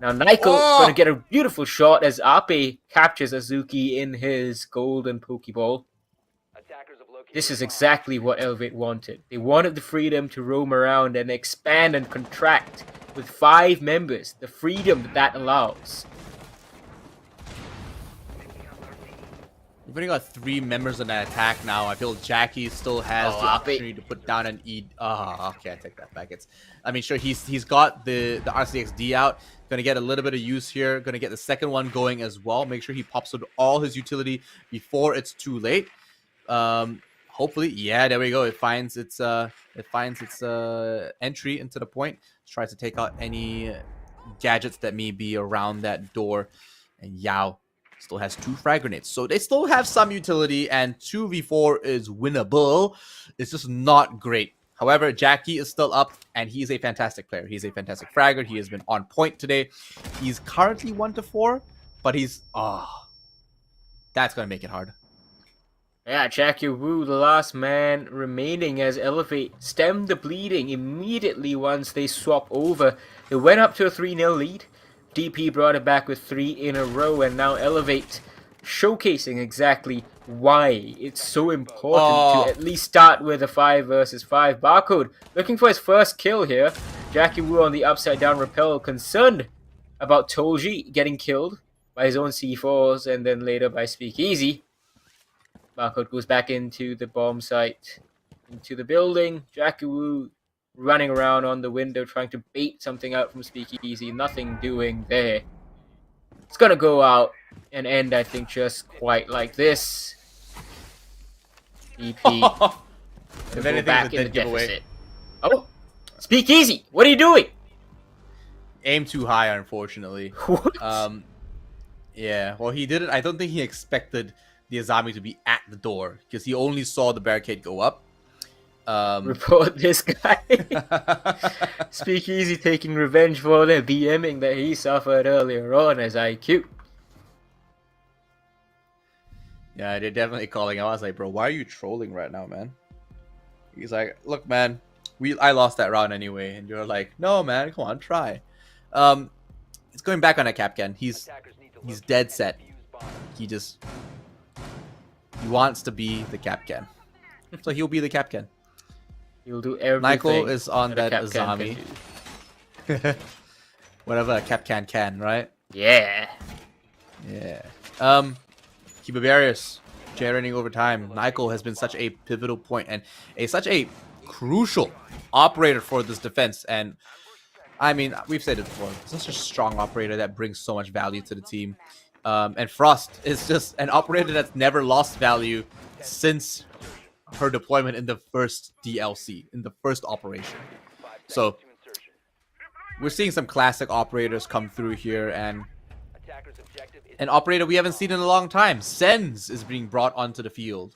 Now Nico gonna get a beautiful shot as Ape captures Azuki in his golden Pokeball. Attackers have located This is a bomb. exactly what Elevate wanted. They wanted the freedom to roam around and expand and contract with 5 members, the freedom that allows. We've only got 3 members in that attack now. I feel Jackie still has the Ape. opportunity to put down an E. Okay, I take that back. Sure, he's got the RCXD out. Gonna get a little bit of use here. Gonna get the second one going as well. Make sure he pops with all his utility before it's too late. Hopefully, yeah, there we go. It finds its entry into the point. Tries to take out any gadgets that may be around that door, and Yao still has 2 frag grenades. So they still have some utility, and 2v4 is winnable. It's just not great However, Jackie is still up, and he's a fantastic player. He's a fantastic fragger. He has been on point today. He's currently 1-4, but he's that's gonna make it hard. Yeah, Jackie Wu, the last man remaining as Elevate stemmed the bleeding immediately once they swapped over. They went up to a 3-0 lead. DP brought it back with 3 in a row, and now Elevate showcasing exactly why it's so important to at least start with a 5 versus 5. Barcode looking for his first kill here. Jackie Wu on the upside down rappel, concerned about Tolji getting killed by his own C4s and then later by Speakeasy. Barcode goes back into the bomb site, into the building. Jackie Wu running around on the window trying to bait something out from Speakeasy. Nothing doing there. It's gonna go out and end, I think, just quite like this. DP If anything, back it's a in the dead giveaway. deficit. Oh, Speakeasy, what are you doing? Aim too high, unfortunately. What? Yeah, well, he didn't. I don't think he expected the Azami to be at the door because he only saw the barricade go up. Report this guy. Speakeasy taking revenge for the BMing that he suffered earlier on as IQ. Yeah, they're definitely calling out. I was like, bro, why are you trolling right now, man? He's like, look, man, I lost that round anyway, and you're like, no, man, come on, try. It's going back on a Capcan. He's dead set. He wants to be the Capcan, so he'll be the Capcan. He'll do everything. Nyko is on that a Capcan Azami. can do. Whatever a Capcan can, right? Yeah. Yeah. Kibabarius generating over time. Nyko has been such a pivotal point and such a crucial operator for this defense. And I mean, we've said it before. Such a strong operator that brings so much value to the team. And Frost is just an operator that's never lost value since her deployment in the first DLC, in the first operation. So we're seeing some classic operators come through here, and an operator we haven't seen in a long time. Sens is being brought onto the field.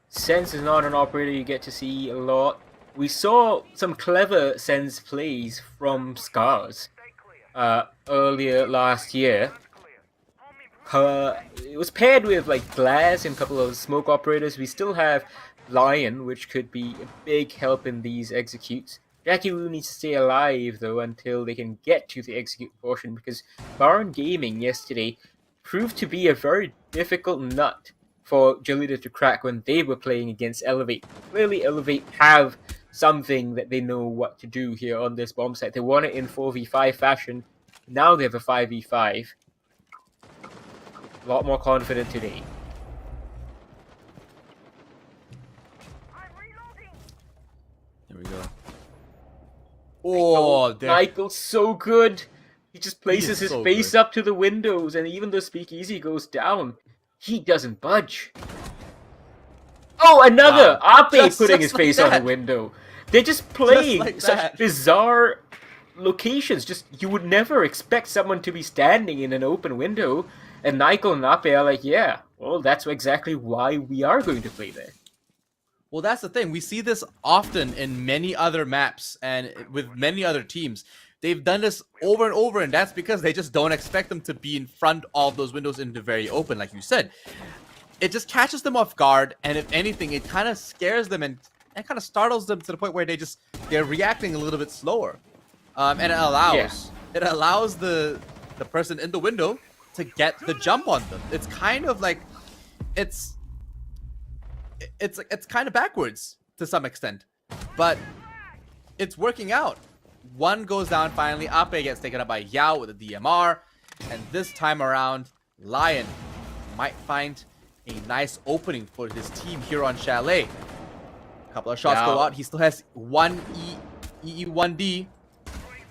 Sense is not an operator you get to see a lot. We saw some clever Sense plays from Scars earlier last year. It was paired with like Glass and a couple of smoke operators. We still have Lion, which could be a big help in these executes. Jackie Wu needs to stay alive though until they can get to the execute portion, because Baron Gaming yesterday proved to be a very difficult nut for Jolita to crack when they were playing against Elevate. Clearly Elevate have something that they know what to do here on this bomb site. They won it in 4v5 fashion. Now they have a 5v5. A lot more confident today. There we go. Oh, there. Michael's so good. He just places his so face good. up to the windows, and even though Speakeasy goes down, he doesn't budge. Oh, another! Wow. Ape putting his Just face like on the that. window. They're just playing like such that. bizarre locations. Just you would never expect someone to be standing in an open window, and Michael and Ape are like, yeah, well, that's exactly why we are going to play there. Well, that's the thing. We see this often in many other maps and with many other teams. They've done this over and over, and that's because they just don't expect them to be in front of those windows in the very open, like you said. It just catches them off guard, and if anything, it kind of scares them and kind of startles them to the point where they're reacting a little bit slower. And it allows the person in the window to get the jump on them. It's kind of like it's kind of backwards to some extent, but it's working out. One goes down finally. Ape gets taken up by Yao with a DMR, and this time around, Lion might find a nice opening for his team here on Chalet. A couple of shots go out. He still has one EE1D.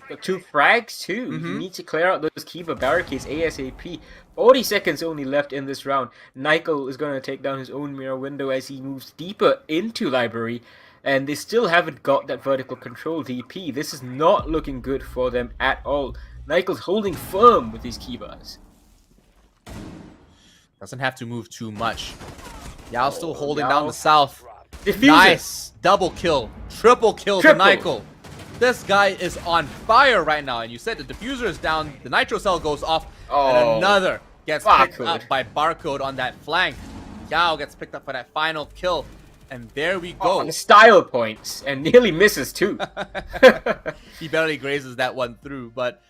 Got 2 frags too. You need to clear out those Kiva barricades ASAP. 40 seconds only left in this round. Nyko is going to take down his own mirror window as he moves deeper into Library. And they still haven't got that vertical control DP. This is not looking good for them at all. Nyko's holding firm with these Kivas. Doesn't have to move too much. Yao still holding Yao. down the south. Diffuser. Nice. Double kill. Triple kill to Triple. Nyko. This guy is on fire right now. And you said the diffuser is down. The nitro cell goes off. And Oh. another gets picked Barcode. up by Barcode on that flank. Yao gets picked up for that final kill. And there we Oh, go. on the style points and nearly misses too. He barely grazes that one through. But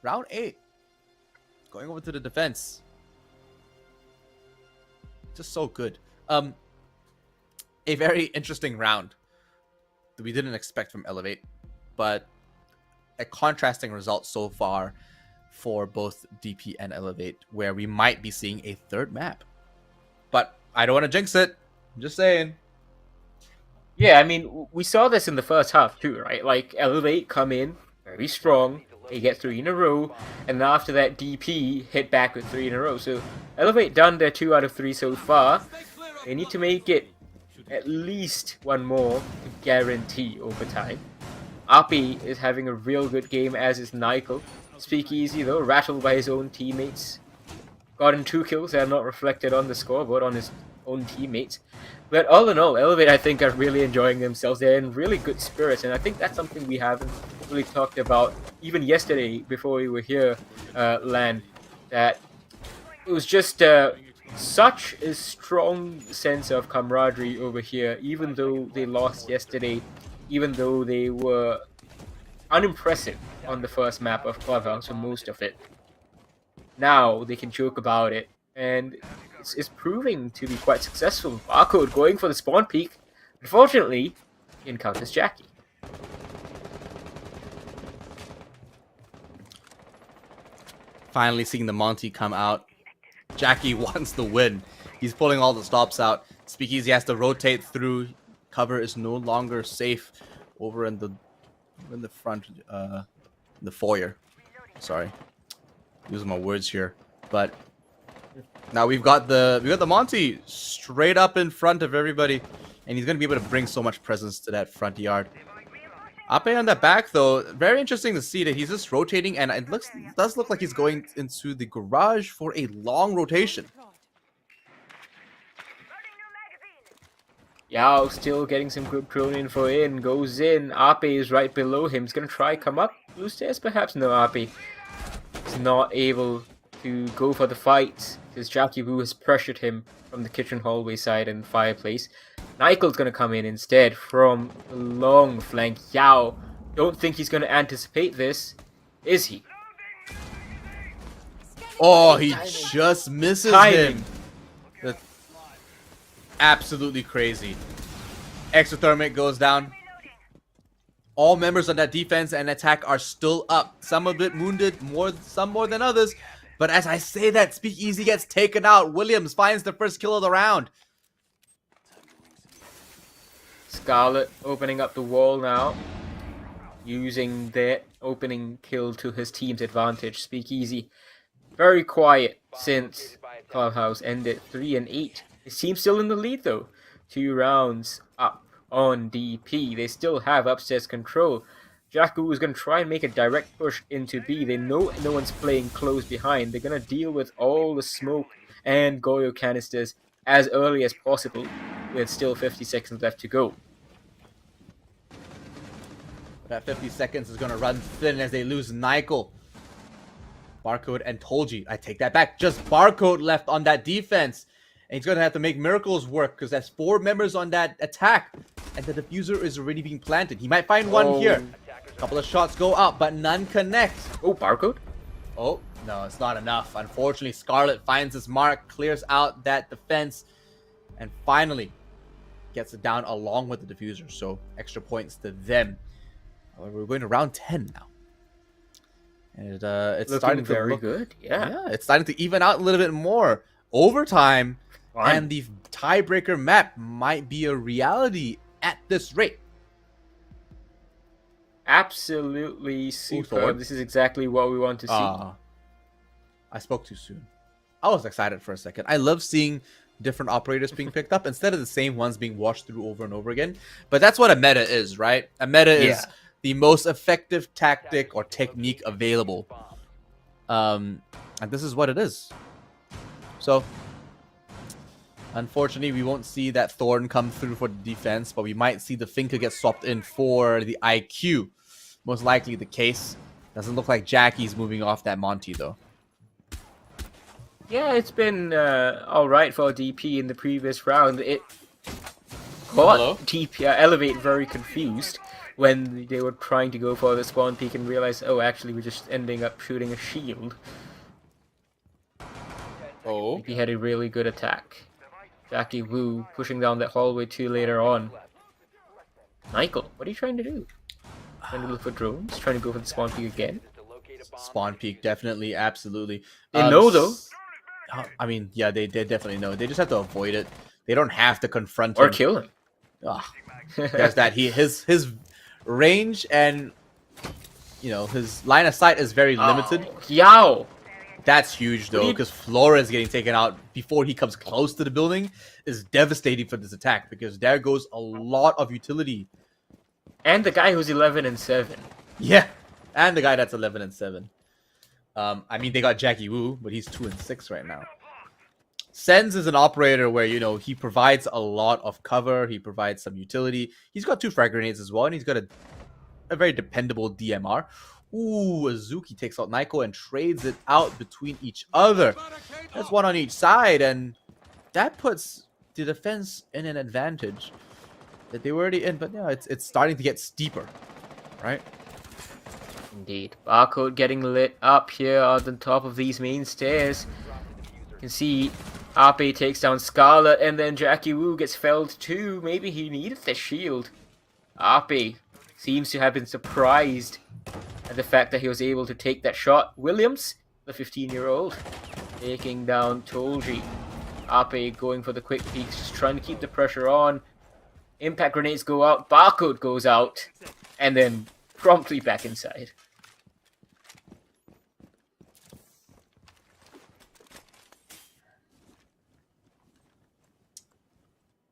round 8. Going over to the defense. Just so good. A very interesting round that we didn't expect from Elevate, but a contrasting result so far for both DP and Elevate, where we might be seeing a third map. But I don't want to jinx it. I'm just saying. Yeah, I mean, we saw this in the first half too, right? Like, Elevate come in very strong, they get 3 in a row, and then after that, DP hit back with 3 in a row. So, Elevate done their 2 out of 3 so far. They need to make it at least one more to guarantee overtime. Api is having a real good game, as is Nyko. Speakeasy, though, rattled by his own teammates. Gotten 2 kills that are not reflected on the scoreboard on his own teammates. But all in all, Elevate, I think, are really enjoying themselves. They're in really good spirits, and I think that's something we haven't really talked about even yesterday before we were here, Lan, that it was just such a strong sense of camaraderie over here, even though they lost yesterday, even though they were unimpressive on the first map of Clubhouse for most of it. Now they can joke about it, and it's proving to be quite successful. Barcode going for the spawn peak. Unfortunately, he encounters Jackie. Finally seeing the Monty come out. Jackie wants the win. He's pulling all the stops out. Speakeasy has to rotate through. Cover is no longer safe over in the front, the foyer. Sorry, using my words here. But now we got the Monty straight up in front of everybody, and he's gonna be able to bring so much presence to that front yard. Ape on that back though, very interesting to see that he's just rotating, and it does look like he's going into the garage for a long rotation. Yao still getting some good drone info in, goes in. Ape is right below him. He's gonna try come up blue stairs perhaps? No, Ape is not able to go for the fight because Jackie Wu has pressured him from the kitchen hallway side and fireplace. Nyko's gonna come in instead from the long flank. Yao, don't think he's gonna anticipate this, is he? Oh, he just misses Timing. him. That's absolutely crazy. Exothermic goes down. All members on that defense and attack are still up. Some a bit wounded, some more than others. But as I say that, Speakeasy gets taken out. Williams finds the first kill of the round. Scarlet opening up the wall now, using that opening kill to his team's advantage. Speakeasy very quiet since Clubhouse ended 3-8. His team's still in the lead though. 2 rounds up on DP. They still have upstairs control. Jakku is going to try and make a direct push into B. They know no one's playing close behind. They're going to deal with all the smoke and Goyo canisters as early as possible, with still 50 seconds left to go. That 50 seconds is going to run thin as they lose Nyko. Barcode and Tolji. I take that back. Just Barcode left on that defense. And he's going to have to make miracles work because that's 4 members on that attack. And the diffuser is already being planted. He might find one here. A couple of shots go out, but none connect. Oh, Barcode? Oh, no, it's not enough. Unfortunately, Scarlet finds his mark, clears out that defense, and finally gets it down along with the diffuser. So extra points to them. We're going to round 10 now. And it's Looking starting to very look good. Yeah. it's starting to even out a little bit more. Overtime and the tiebreaker map might be a reality at this rate. Absolutely superb. Thor. This is exactly what we want to see. I spoke too soon. I was excited for a second. I love seeing different operators being picked up instead of the same ones being washed through over and over again. But that's what a meta is, right? A meta is the most effective tactic or technique available. And this is what it is. So, Unfortunately, we won't see that Thorn come through for the defense, but we might see the Finka get swapped in for the IQ. Most likely the case. Doesn't look like Jackie's moving off that Monty, though. Yeah, it's been alright for DP in the previous round. It got DP Elevate very confused when they were trying to go for the spawn peak and realized, oh, actually, we're just ending up shooting a shield. Oh. He had a really good attack. Jackie Wu pushing down that hallway too later on. Michael, what are you trying to do? Trying to look for drones? Trying to go for the spawn peak again? Spawn peak, definitely, absolutely. They know, though. I mean, yeah, they definitely know. They just have to avoid it. They don't have to confront Or him. kill him. There's that. His range and, you know, his line of sight is very limited. Oh, yow! That's huge, though, because Flores getting taken out before he comes close to the building is devastating for this attack, because there goes a lot of utility. And the guy who's 11 and 7. Yeah, and the guy that's 11 and 7. I mean, they got Jackie Wu, but he's 2 and 6 right now. Sens is an operator where, you know, he provides a lot of cover. He provides some utility. He's got 2 frag grenades as well, and he's got a very dependable DMR. Ooh, Azuki takes out Naiko and trades it out between each other. That's one on each side, and that puts the defense in an advantage that they were already in. But yeah, it's starting to get steeper, right? Indeed. Barcode getting lit up here on the top of these main stairs. You can see Ape takes down Scarlet, and then Jackie Wu gets felled too. Maybe he needed the shield. Ape seems to have been surprised at the fact that he was able to take that shot. Williams, the 15-year-old, taking down Tolji. Ape going for the quick peeks, just trying to keep the pressure on. Impact grenades go out, Barcode goes out, and then promptly back inside.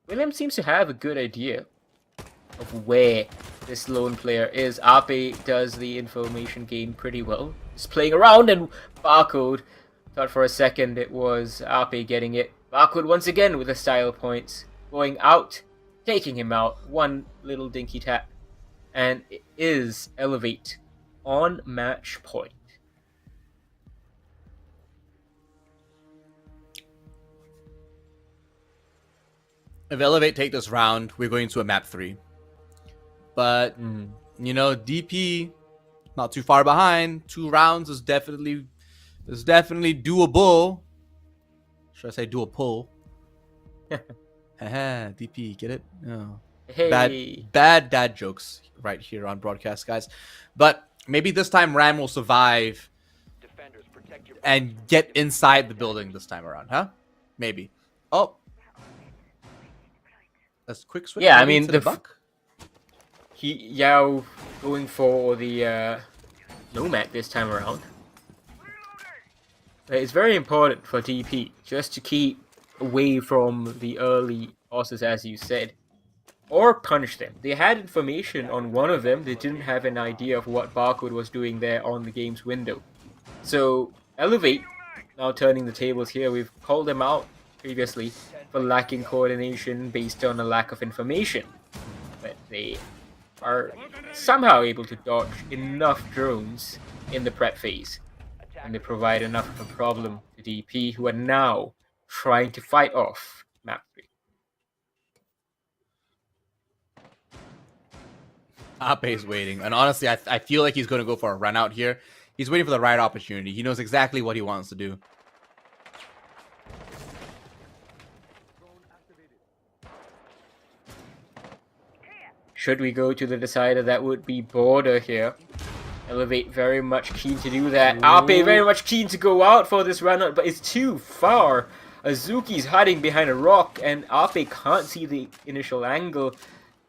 Williams seems to have a good idea of where this lone player is. Ape does the information gain pretty well. He's playing around, and Barcode thought for a second it was Ape getting it. Barcode once again with the style points, going out, taking him out. One little dinky tap, and it is Elevate on match point. If Elevate take this round, we're going to a map 3. But, you know, DP, not too far behind. 2 rounds is definitely doable. Should I say doable? Haha, DP, get it? No. Hey. Bad dad jokes right here on broadcast, guys. But maybe this time Ram will survive and get inside the building this time around, huh? Maybe. Oh. Let's quick switch. Yeah, I mean, the buck. Yao going for the Nomad this time around. It's very important for DP just to keep away from the early bosses, as you said, or punish them. They had information on one of them. They didn't have an idea of what Barcode was doing there on the game's window. So Elevate, now turning the tables here. We've called them out previously for lacking coordination based on a lack of information, but they are somehow able to dodge enough drones in the prep phase, and they provide enough of a problem to DP, who are now trying to fight off map 3. Ape's waiting, and honestly, I feel like he's going to go for a run out here. He's waiting for the right opportunity. He knows exactly what he wants to do. Should we go to the decider, that would be Border here. Elevate very much keen to do that. Ape very much keen to go out for this run out, but it's too far. Azuki's hiding behind a rock, and Ape can't see the initial angle.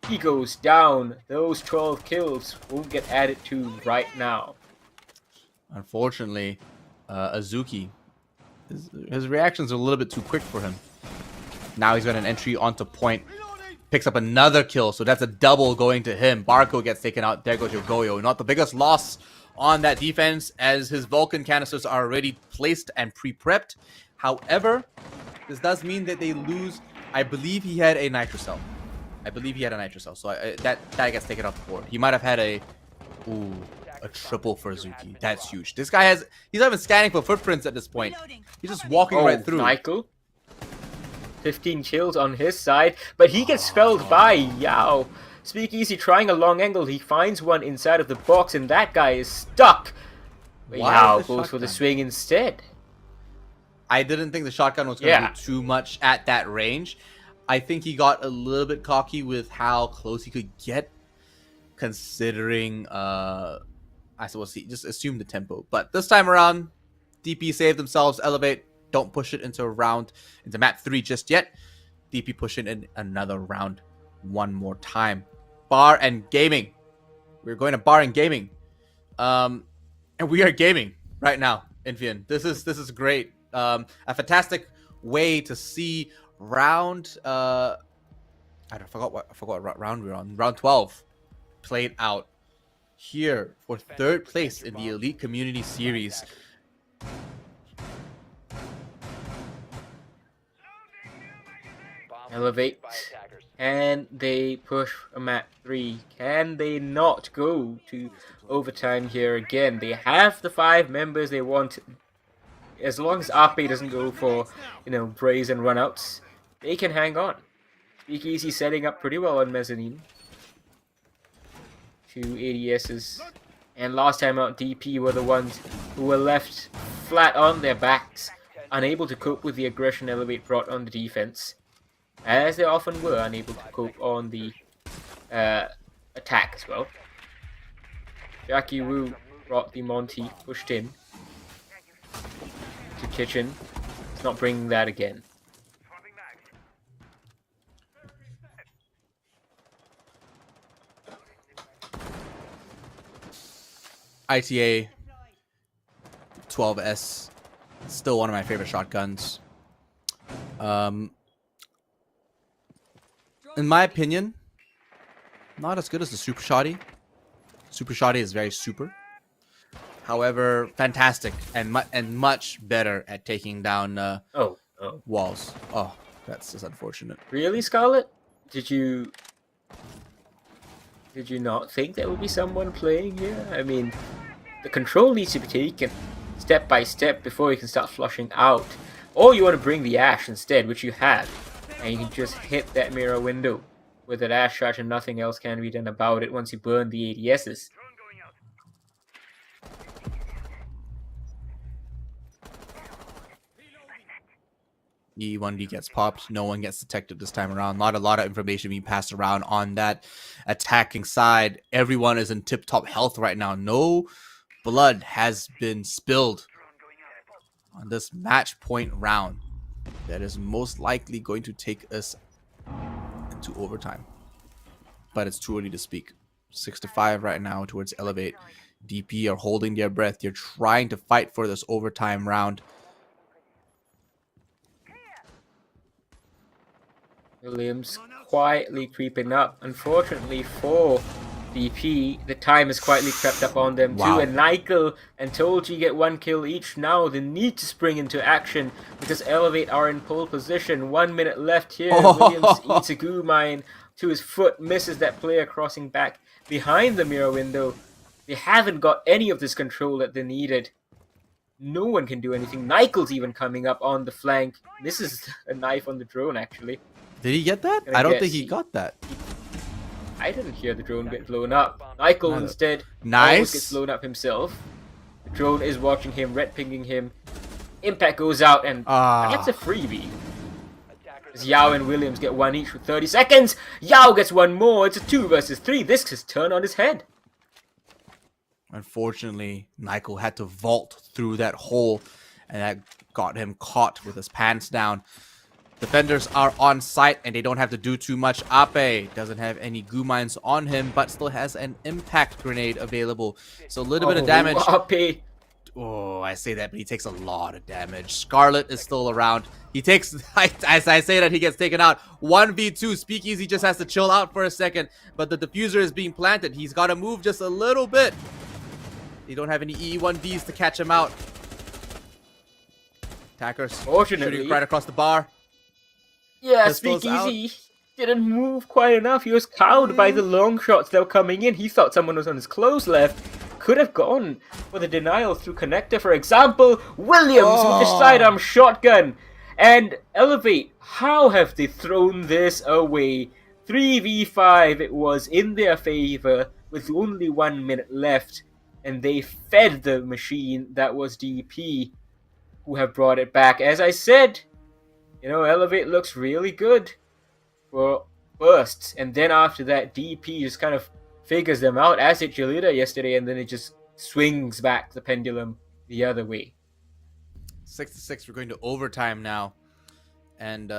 He goes down. Those 12 kills won't get added to right now. Unfortunately, Azuki, his reactions are a little bit too quick for him. Now he's got an entry onto point. Picks up another kill, so that's a double going to him. Barco gets taken out. There goes your Goyo. Not the biggest loss on that defense, as his Vulcan canisters are already placed and pre-prepped. However, This does mean that they lose. I believe he had a nitro cell. So that gets taken off the board. He might have had a triple for Zuki. That's huge. This guy he's not even scanning for footprints at this point. He's just walking right through. Michael. 15 kills on his side, but he gets felled by Yao. Speakeasy trying a long angle. He finds one inside of the box, and that guy is stuck. But Yao goes for the swing instead. I didn't think the shotgun was going to do too much at that range. I think he got a little bit cocky with how close he could get, considering, I suppose he just assumed the tempo. But this time around, DP saved themselves. Elevate, don't push it into map 3 just yet. DP pushing in another round one more time. Bar and gaming. We're going to bar and gaming. And we are gaming right now, Infian. This is great. A fantastic way to see round I forgot what round we're on. Round 12 played out here for 3rd place in the Elite Community Series. Elevate, and they push a map 3. Can they not go to overtime here again? They have the 5 members they want. As long as RP doesn't go for, braze and runouts, they can hang on. Speakeasy setting up pretty well on Mezzanine. 2 ADSs. And last time out, DP were the ones who were left flat on their backs, unable to cope with the aggression Elevate brought on the defense. As they often were unable to cope on the attack as well. Jackie Wu brought the Monty, pushed in to Kitchen. It's not bringing that again. ITA 12S, still one of my favorite shotguns. In my opinion, not as good as the Super Shotty. Super Shotty is very super. However, fantastic and much better at taking down walls. Oh, that's just unfortunate. Really, Scarlet? Did you not think there would be someone playing here? I mean, the control needs to be taken step by step before you can start flushing out. Or you want to bring the Ash instead, which you have. And you can just hit that mirror window with that Ash charge and nothing else can be done about it once you burn the ADSs. E1D gets popped. No one gets detected this time around. Not a lot of information being passed around on that attacking side. Everyone is in tip-top health right now. No blood has been spilled on this match point round. That is most likely going to take us into overtime. But it's too early to speak. 6-5 right now towards Elevate. DP are holding their breath. They're trying to fight for this overtime round. Williams quietly creeping up. Unfortunately for DP, the time has quietly crept up on them too. And Nykel and Tolji get 1 kill each now. They need to spring into action because Elevate are in pole position. 1 minute left here. Williams eats a goo mine to his foot, misses that player crossing back behind the mirror window. They haven't got any of this control that they needed. No one can do anything. Nykel's even coming up on the flank. This is a knife on the drone, actually. Did he get that? I don't think he got that. I didn't hear the drone get blown up. Nykel instead almost gets blown up himself. The drone is watching him, red pinging him. Impact goes out and that's a freebie. As Yao and Williams get 1 each with 30 seconds. Yao gets 1 more. It's a 2 versus 3. This has turned on his head. Unfortunately, Nykel had to vault through that hole, and that got him caught with his pants down. Defenders are on site, and they don't have to do too much. Ape doesn't have any goo mines on him, but still has an impact grenade available. So a little bit of damage. Ape. Oh, I say that, but he takes a lot of damage. Scarlet is still around. He takes, as I say that, he gets taken out. 1v2. Speakeasy just has to chill out for a second, but the diffuser is being planted. He's got to move just a little bit. They don't have any E1Ds to catch him out. Attackers shooting right across the bar. Yeah, Pistols out. Speakeasy didn't move quite enough. He was cowed by the long shots that were coming in. He thought someone was on his close left. Could have gone for the denial through connector, for example. Williams with the sidearm shotgun. And Elevate, how have they thrown this away? 3v5 it was in their favor with only 1 minute left. And they fed the machine that was DP, who have brought it back. As I said, you know, Elevate looks really good for bursts. And then after that, DP just kind of figures them out, as did Jalita yesterday, and then it just swings back the pendulum the other way. 6-6. We're going to overtime now. And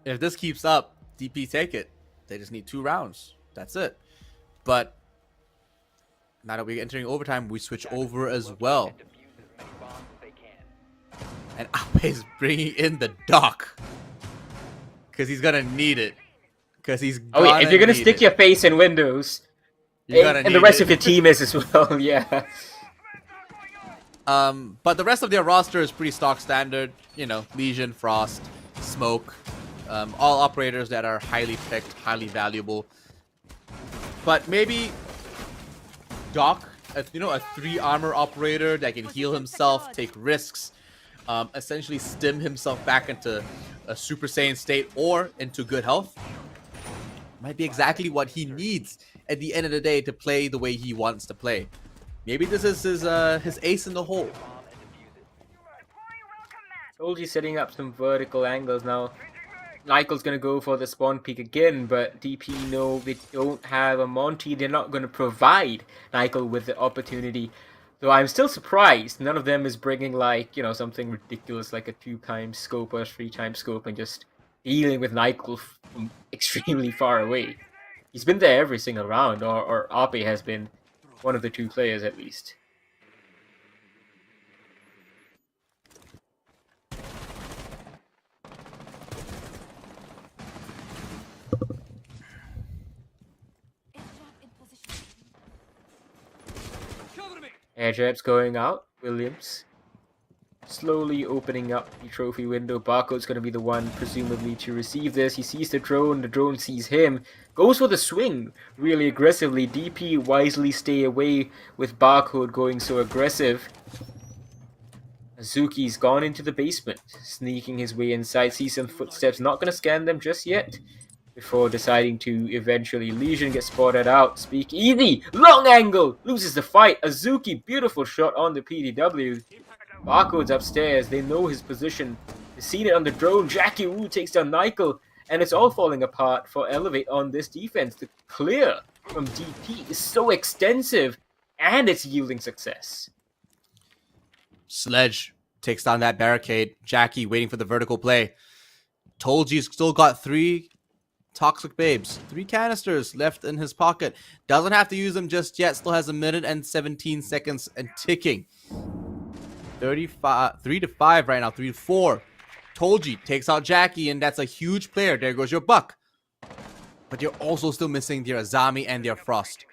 if this keeps up, DP take it. They just need 2 rounds. That's it. But now that we're entering overtime, we switch over as well. And Ape is bringing in the Doc. Because he's going to need it. Because he's Oh yeah, if you're gonna stick your face in windows, and the rest of your team is as well, yeah. But the rest of their roster is pretty stock standard. You know, Legion, Frost, Smoke, all operators that are highly picked, highly valuable. But maybe Doc, a 3 armor operator that can heal himself, take risks, essentially stim himself back into a Super Saiyan state or into good health. Might be exactly what he needs at the end of the day to play the way he wants to play. Maybe this is his ace in the hole. Told you setting up some vertical angles now. Nikel's gonna go for the spawn peak again, but DP know they don't have a Monty. They're not gonna provide Nikel with the opportunity. So I'm still surprised none of them is bringing like, you know, something ridiculous like a 2x scope or 3x scope and just dealing with Nikel from extremely far away. He's been there every single round, or Ape has been one of the 2 players at least. Air jabs going out. Williams slowly opening up the trophy window. Barcode's going to be the one, presumably, to receive this. He sees the drone sees him. Goes for the swing really aggressively. DP wisely stay away with Barcode going so aggressive. Azuki's gone into the basement, sneaking his way inside. Sees some footsteps. Not going to scan them just yet, before deciding to eventually. Legion gets spotted out. Speakeasy! Long angle! Loses the fight. Azuki, beautiful shot on the PDW. Barcode's upstairs. They know his position. They've seen it on the drone. Jackie Wu takes down Nikel. And it's all falling apart for Elevate on this defense. The clear from DP is so extensive. And it's yielding success. Sledge takes down that barricade. Jackie waiting for the vertical play. Told you still got 3 toxic babes. 3 canisters left in his pocket. Doesn't have to use them just yet. Still has 1 minute and 17 seconds and ticking. 3-5 right now. 3-4. Tolji takes out Jackie, and that's a huge player. There goes your buck. But you're also still missing their Azami and their Frost.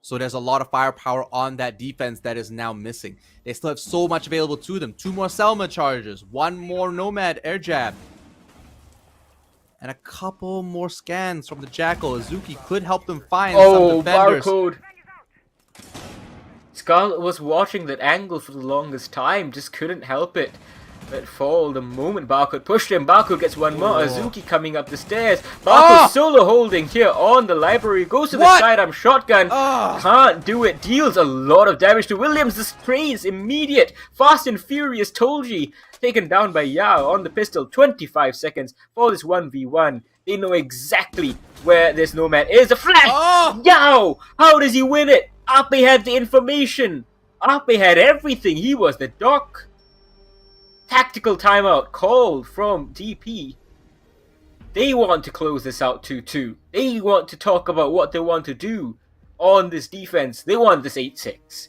So there's a lot of firepower on that defense that is now missing. They still have so much available to them. 2 more Selma charges. 1 more Nomad air jab. And a couple more scans from the Jackal. Azuki could help them find some defenders. Barcode. Scarlet was watching that angle for the longest time. Just couldn't help it but fall the moment Barcode pushed him. Barcode gets 1 more. Azuki coming up the stairs. Barcode solo holding here on the library. Goes to the sidearm shotgun. Can't do it. Deals a lot of damage to Williams. The sprays immediate. Fast and Furious Tolji taken down by Yao on the pistol. 25 seconds for this 1v1. They know exactly where this Nomad is. The flash! Yao! How does he win it? Ape had the information. Ape had everything. He was the doc. Tactical timeout called from DP. They want to close this out 2-2. They want to talk about what they want to do on this defense. They want this 8-6.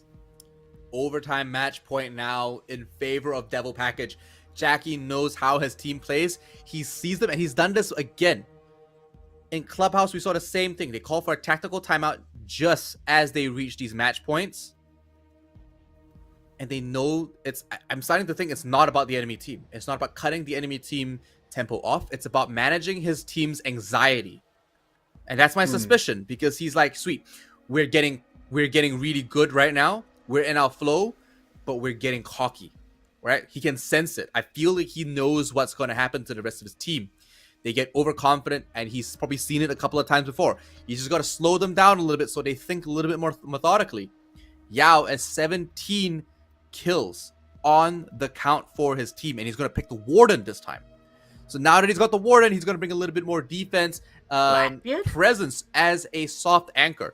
Overtime match point now in favor of Devil Package. Jackie knows how his team plays. He sees them, and he's done this again. In Clubhouse, we saw the same thing. They call for a tactical timeout just as they reach these match points. and they know I'm starting to think it's not about the enemy team. It's not about cutting the enemy team tempo off. It's about managing his team's anxiety. And that's my suspicion, because he's like, sweet, we're getting really good right now. We're in our flow, but we're getting cocky, right? He can sense it. I feel like he knows what's going to happen to the rest of his team. They get overconfident, and he's probably seen it a couple of times before. You just got to slow them down a little bit so they think a little bit more methodically. Yao has 17 kills on the count for his team, and he's going to pick the Warden this time. So now that he's got the Warden, he's going to bring a little bit more defense, presence as a soft anchor.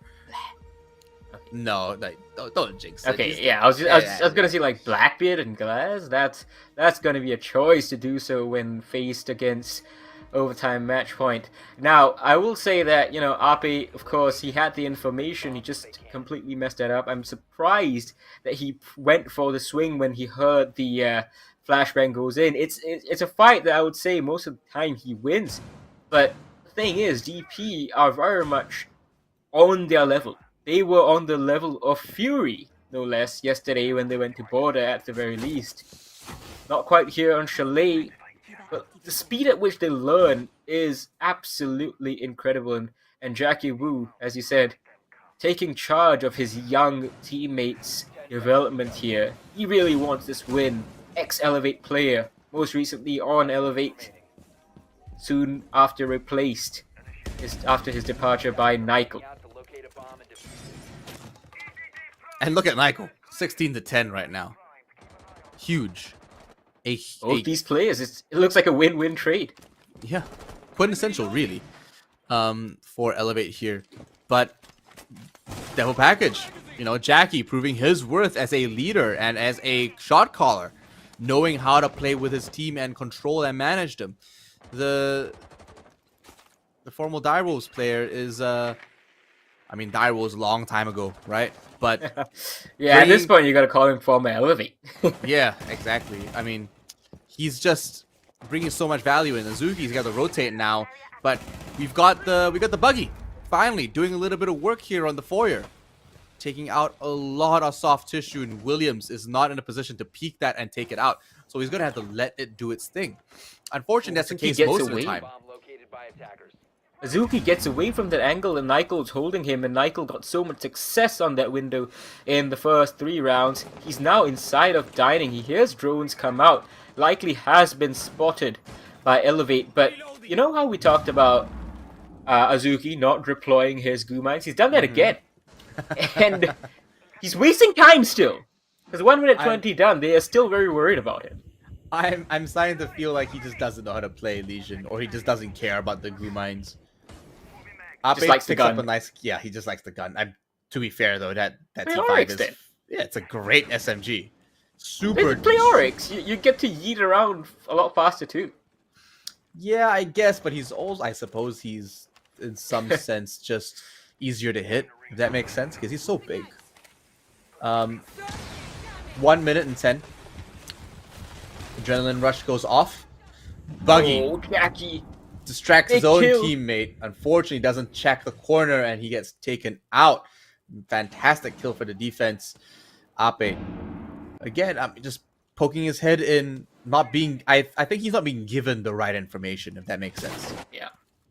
No, like, don't jinx it. Okay, yeah, I was gonna say like Blackbeard and Glass. That's gonna be a choice to do so when faced against overtime match point. Now, I will say that, you know, Ape, of course, he had the information. He just completely messed that up. I'm surprised that he went for the swing when he heard the flashbang goes in. It's a fight that I would say most of the time he wins. But the thing is, DP are very much on their level. They were on the level of Fury, no less, yesterday when they went to Border at the very least. Not quite here on Chalet, but the speed at which they learn is absolutely incredible. And Jackie Wu, as you said, taking charge of his young teammates' development here. He really wants this win. Ex-Elevate player, most recently on Elevate, soon after replaced after his departure by Nykel. And look at Nykel, 16-10 right now. Huge. Both these players, it looks like a win-win trade. Yeah, quintessential, really, for Elevate here. But Devil Package, you know, Jackie proving his worth as a leader and as a shot caller, knowing how to play with his team and control and manage them. The former Direwolves player is, I mean, Direwolves a long time ago, right? But yeah, at this point you gotta call him former Elevate. Yeah, exactly. I mean, he's just bringing so much value in. Azuki's got to rotate now, but we got the buggy finally doing a little bit of work here on the foyer, taking out a lot of soft tissue, and Williams is not in a position to peek that and take it out, so he's gonna have to let it do its thing. Unfortunately, that's the case most of the time. Azuki gets away from that angle and Nykel's holding him, and Nykel got so much success on that window in the first 3 rounds. He's now inside of Dining. He hears drones come out. Likely has been spotted by Elevate, but you know how we talked about Azuki not deploying his goo mines? He's done that again. And he's wasting time still. Because 1 minute 20 done, they are still very worried about him. I'm starting to feel like he just doesn't know how to play Legion, or he just doesn't care about the goo mines. Just likes the gun. Yeah, he just likes the gun. To be fair though, that T5 is it's a great SMG. Super. Play Oryx. You get to yeet around a lot faster too. Yeah, I guess, but he's also, I suppose he's in some sense just easier to hit, if that makes sense, because he's so big. 1 minute and 10. Adrenaline rush goes off. Buggy. Oh, Jackie. Distracts Big his own kill. teammate. Unfortunately, doesn't check the corner and he gets taken out. Fantastic kill for the defense. Ape. Again, I'm just poking his head in, not being... I think he's not being given the right information, if that makes sense. Yeah.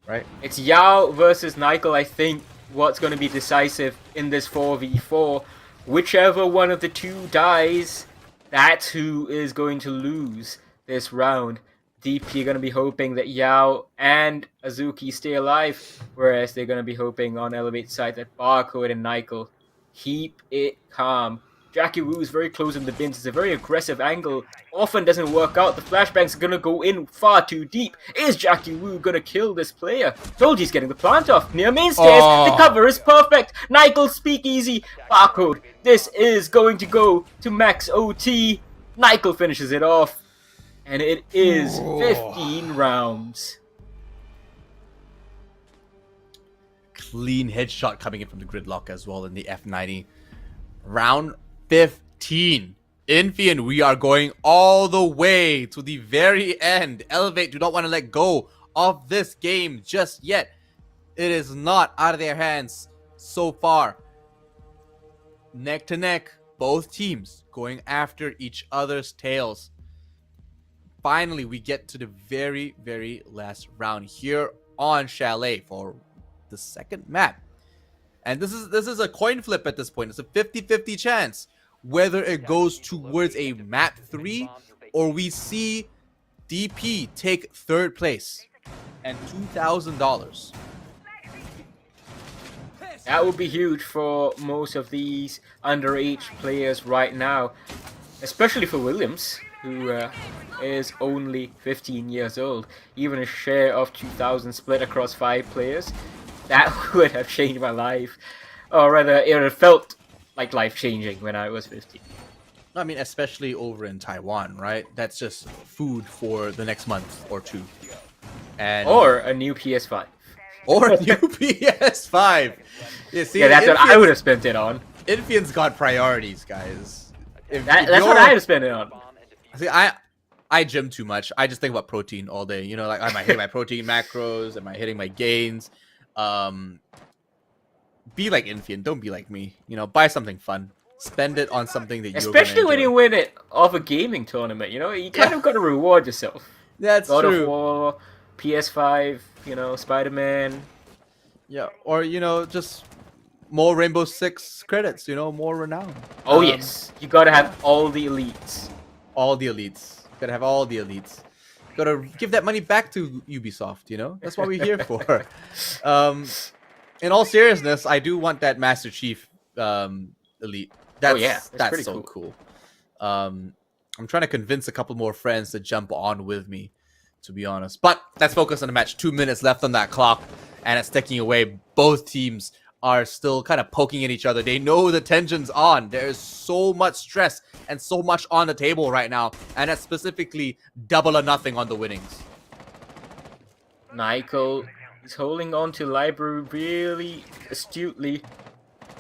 Right? It's Yao versus Nykel, I think, what's going to be decisive in this 4v4. Whichever one of the two dies, that's who is going to lose this round. DP are going to be hoping that Yao and Azuki stay alive, whereas they're going to be hoping on Elevate side that Barcode and Nykel keep it calm. Jackie Wu is very close in the bins. It's a very aggressive angle. Often doesn't work out. The flashbang's going to go in far too deep. Is Jackie Wu going to kill this player? Told he's getting the plant off. Near main stairs. The cover is perfect. Nykel speakeasy. Barcode. This is going to go to max OT. Nykel finishes it off. And it is 15 rounds. Clean headshot coming in from the gridlock as well in the F90. Round 15. Infi and we are going all the way to the very end. Elevate do not want to let go of this game just yet. It is not out of their hands so far. Neck to neck. both teams going after each other's tails. Finally, we get to the very, very last round here on Chalet for the second map. And this is a coin flip at this point. It's a 50-50 chance whether it goes towards a map 3 or we see DP take third place and $2,000. That would be huge for most of these underage players right now, especially for Williams, who is only 15 years old. Even a share of 2,000 split across 5 players, that would have changed my life. Or rather, it would have felt like life-changing when I was 15. I mean, especially over in Taiwan, right? That's just food for the next month or two. And Or a new PS5. or a new PS5. Yeah, see, Yeah, that's what I would have spent it on. Infian's got priorities, guys. If That's you're- what I would spend it on. See, I gym too much. I just think about protein all day. You know, like, am I hitting my protein macros? Am I hitting my gains? Be like Infian. Don't be like me. You know, buy something fun. Spend it on something that you're Especially when enjoy. you win it off a gaming tournament, you know? You kind of got to reward yourself. That's God true. of War, PS5, you know, Spider-Man. Yeah, or you know, just more Rainbow Six credits. You know, more renown. Oh yes, you got to have all the elites. All the elites. Gotta have all the elites. Gotta give that money back to Ubisoft. You know, that's what we're here for. In all seriousness, I do want that Master Chief elite. That's, that's that's pretty so cool. I'm trying to convince a couple more friends to jump on with me, to be honest. But let's focus on the match. 2 minutes left on that clock, and it's ticking away. Both teams are still kind of poking at each other. They know the tension's on. There's so much stress and so much on the table right now, and that's specifically double or nothing on the winnings. Michael is holding on to Library really astutely,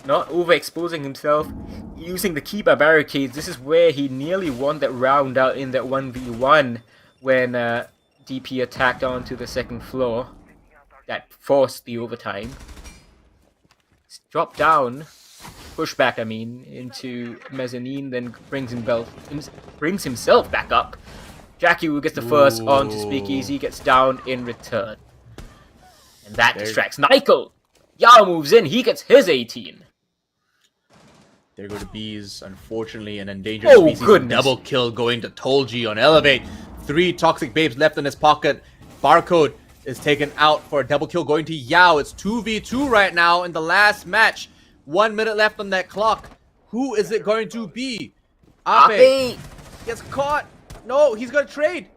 not overexposing himself, using the Kiba barricades. This is where he nearly won that round out in that 1v1 when DP attacked onto the second floor. That forced the overtime. Drop down, push back, I mean, into mezzanine, then brings himself back up. Jackie, who gets the first onto Speakeasy, gets down in return. And that distracts Michael. Yao moves in, he gets his 18. There go the bees, unfortunately, an endangered Oh, species. goodness. Double kill going to Tolji on Elevate. 3 toxic babes left in his pocket. Barcode is taken out for a double kill going to Yao. It's 2v2 right now in the last match. 1 minute left on that clock. Who is it going to be? Ape gets caught. No, he's going to trade.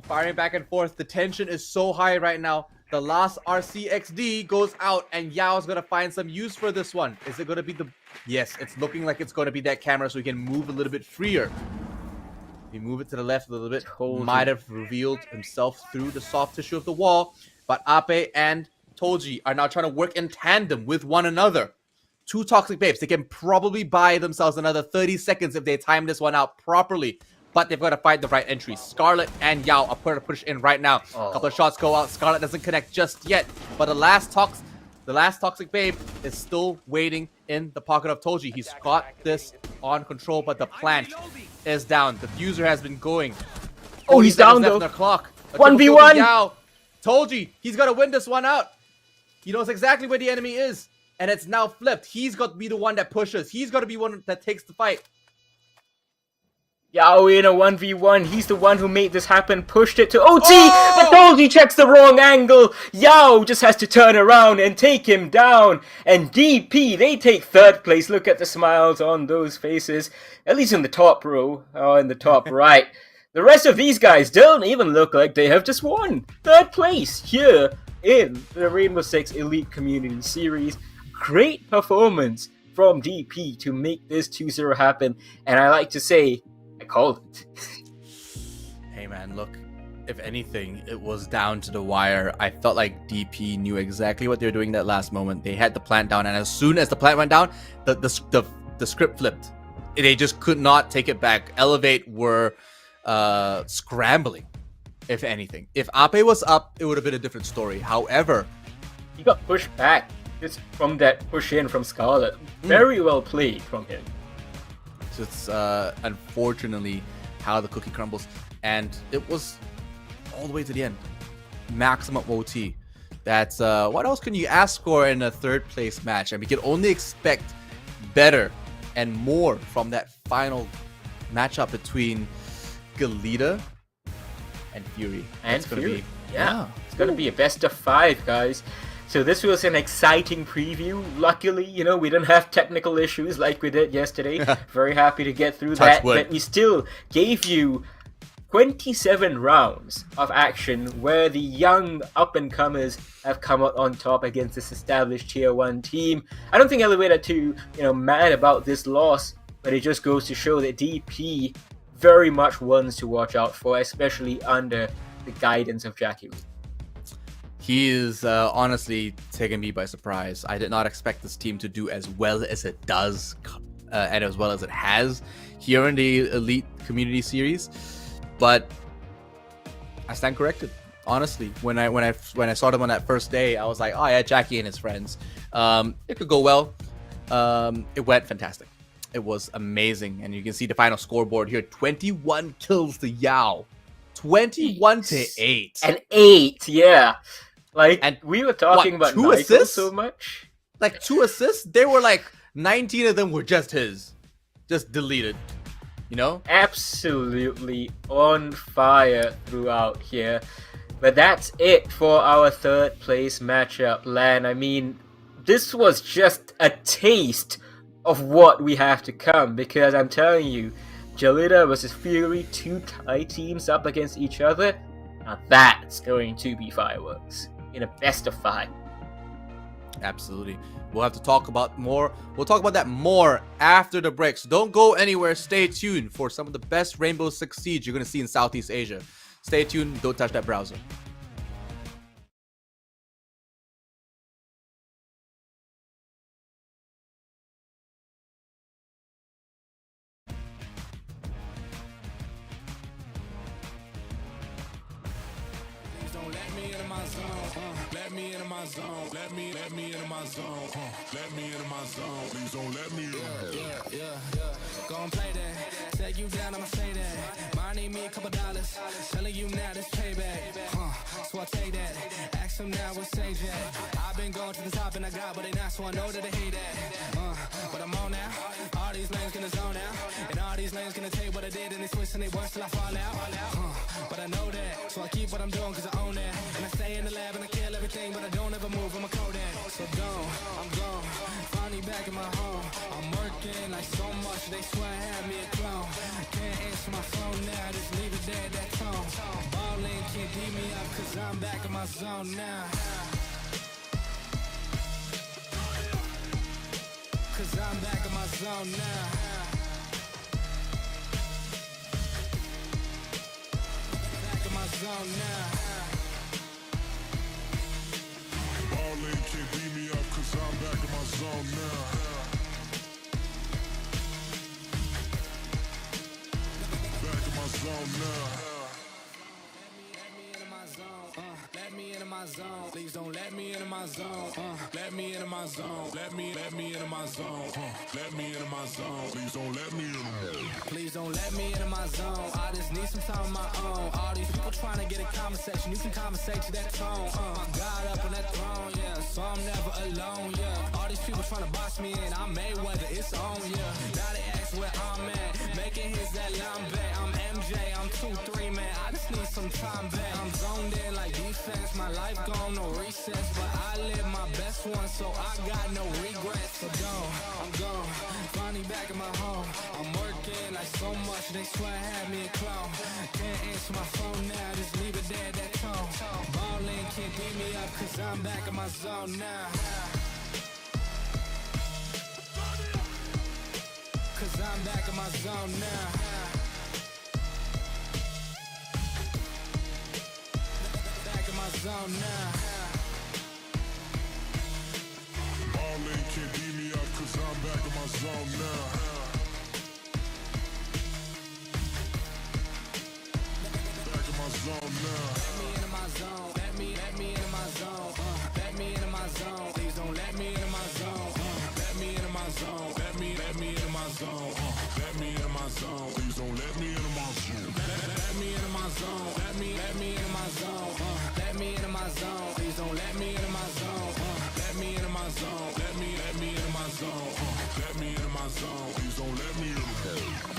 Firing back and forth. The tension is so high right now. The last RCXD goes out, and Yao's going to find some use for this one. Is it going to be the... Yes, it's looking like it's going to be that camera so he can move a little bit freer. He move it to the left a little bit. Might have revealed himself through the soft tissue of the wall. But Ape and Tolji are now trying to work in tandem with one another. 2 toxic babes. They can probably buy themselves another 30 seconds if they time this one out properly. But they've got to find the right entry. Scarlet and Yao are putting a push in right now. A couple of shots go out. Scarlet doesn't connect just yet. But the last toxic babe is still waiting in the pocket of Tolji. He's got this on control, but the plant is down. The diffuser has been going. Oh, he's 40 seconds down left though. on the clock. 1v1. Yao. Tolji, he's got to win this one out. He knows exactly where the enemy is. And it's now flipped. He's got to be the one that pushes. He's got to be one that takes the fight. Yao in a 1v1, he's the one who made this happen, pushed it to OT, Oh! but Tolji checks the wrong angle. Yao just has to turn around and take him down. And DP, they take third place. Look at the smiles on those faces, at least in the top row, or in the top right. The rest of these guys don't even look like they have just won. Third place here in the Rainbow Six Elite Community Series. Great performance from DP to make this 2-0 happen. And I like to say, I called it. Hey man, look, if anything, it was down to the wire. I felt like DP knew exactly what they were doing that last moment. They had the plant down, and as soon as the plant went down, the script flipped. They just could not take it back. Elevate were scrambling, if anything. If Ape was up, it would have been a different story. However, He got pushed back just from that push in from Scarlet. Very well played from him. It's unfortunately how the cookie crumbles, and it was all the way to the end. Maximum OT. That's what else can you ask for in a third place match? And we can only expect better and more from that final matchup between Galita and Fury. And It's gonna Fury. be Yeah. It's going to be a best of 5, guys. So this was an exciting preview. Luckily, we didn't have technical issues like we did yesterday. Very happy to get through Touch that. wood. But we still gave you 27 rounds of action where the young up-and-comers have come out on top against this established Tier 1 team. I don't think Elevator 2, mad about this loss, but it just goes to show that DP very much ones to watch out for, especially under the guidance of Jackie. He is honestly taking me by surprise. I did not expect this team to do as well as it does and as well as it has here in the Elite Community Series. But I stand corrected. Honestly, when I saw them on that first day, I was like, oh yeah, Jackie and his friends. It could go well. It went fantastic. It was amazing, and you can see the final scoreboard here: 21 kills to Yao, 21 to 8, And 8, yeah. And we were talking about 2 Nigel assists? so much. like 2 assists. They were like 19 of them were just his, just deleted. Absolutely on fire throughout here. But that's it for our third place matchup, Lan. I mean, this was just a taste of what we have to come, because I'm telling you, Jalita versus Fury, 2 Thai teams up against each other. Now that's going to be fireworks in a best of 5. Absolutely. We'll have to talk about more. We'll talk about that more after the break. So don't go anywhere. Stay tuned for some of the best Rainbow Six Siege you're going to see in Southeast Asia. Stay tuned. Don't touch that browser. Don't let me into my zone. Let me into my zone. Let me into my zone. Let me into my zone. Please don't let me in. Yeah. Go and play that. Take you down, I'ma say that. Mine need me a couple dollars. Telling you now this payback. So I take that. Ask them now what say that. I've been going to the top and I got what they not, so I know that they hate that. But I'm on now. All these lanes gonna zone out. And all these lanes gonna take what I did and they twist and they worse till I fall out. But I know that. So I keep what I'm doing cause I own that. And I stay in the lab and I kill everything, but I don't ever move. I'm a Kodak. So I'm gone. Finally back in my home. I'm working like so much. They swear I had me a clone. Can't answer my phone now. Just leave it there, that tone. Ballin' can't beat me up cause I'm back in my zone now. Cause I'm back in my zone now. Back in my zone now. Ballin' can't beat me up cause I'm back in my zone now. Back in my zone now. Let me into my zone. Please don't let me into my zone. Let me into my zone. Let me into my zone. Let me into my zone. Please don't let me in. Please don't let me into my zone. I just need some time of my own. All these people trying to get a conversation. You can conversate to that tone. My God up on that throne, yeah. So I'm never alone, yeah. All these people trying to box me in. I'm Mayweather, it's on, yeah. Now they ask where I'm at. Making hits that Lambe. I'm MJ, I'm 2-3, man. I just need some time back. I'm zoned in like defense. My life gone, no recess. But I live my best one, so I got no regrets. So I'm gone. Finally back in my home. I'm working like so much. They swear I had me a clone. Can't answer my phone now. Just leave it there, that tone. Ballin' can't beat me up cause I'm back in my zone now. Cause I'm back in my zone now. Back in my zone now. Ballin' can't beat me up cause I'm back in my zone now. Back in my zone now. Let me into my zone. Let me into my zone. Let me into my zone. Please don't let me into my zone. Let me into my zone. Let me into my zone. Let me zone. Please don't let me into my zone. Let me into my zone. Let me into my zone. Let me into my zone. Please don't let me into my zone. Let me into my zone. Let me into my zone. Let me into my zone. Please don't let me into.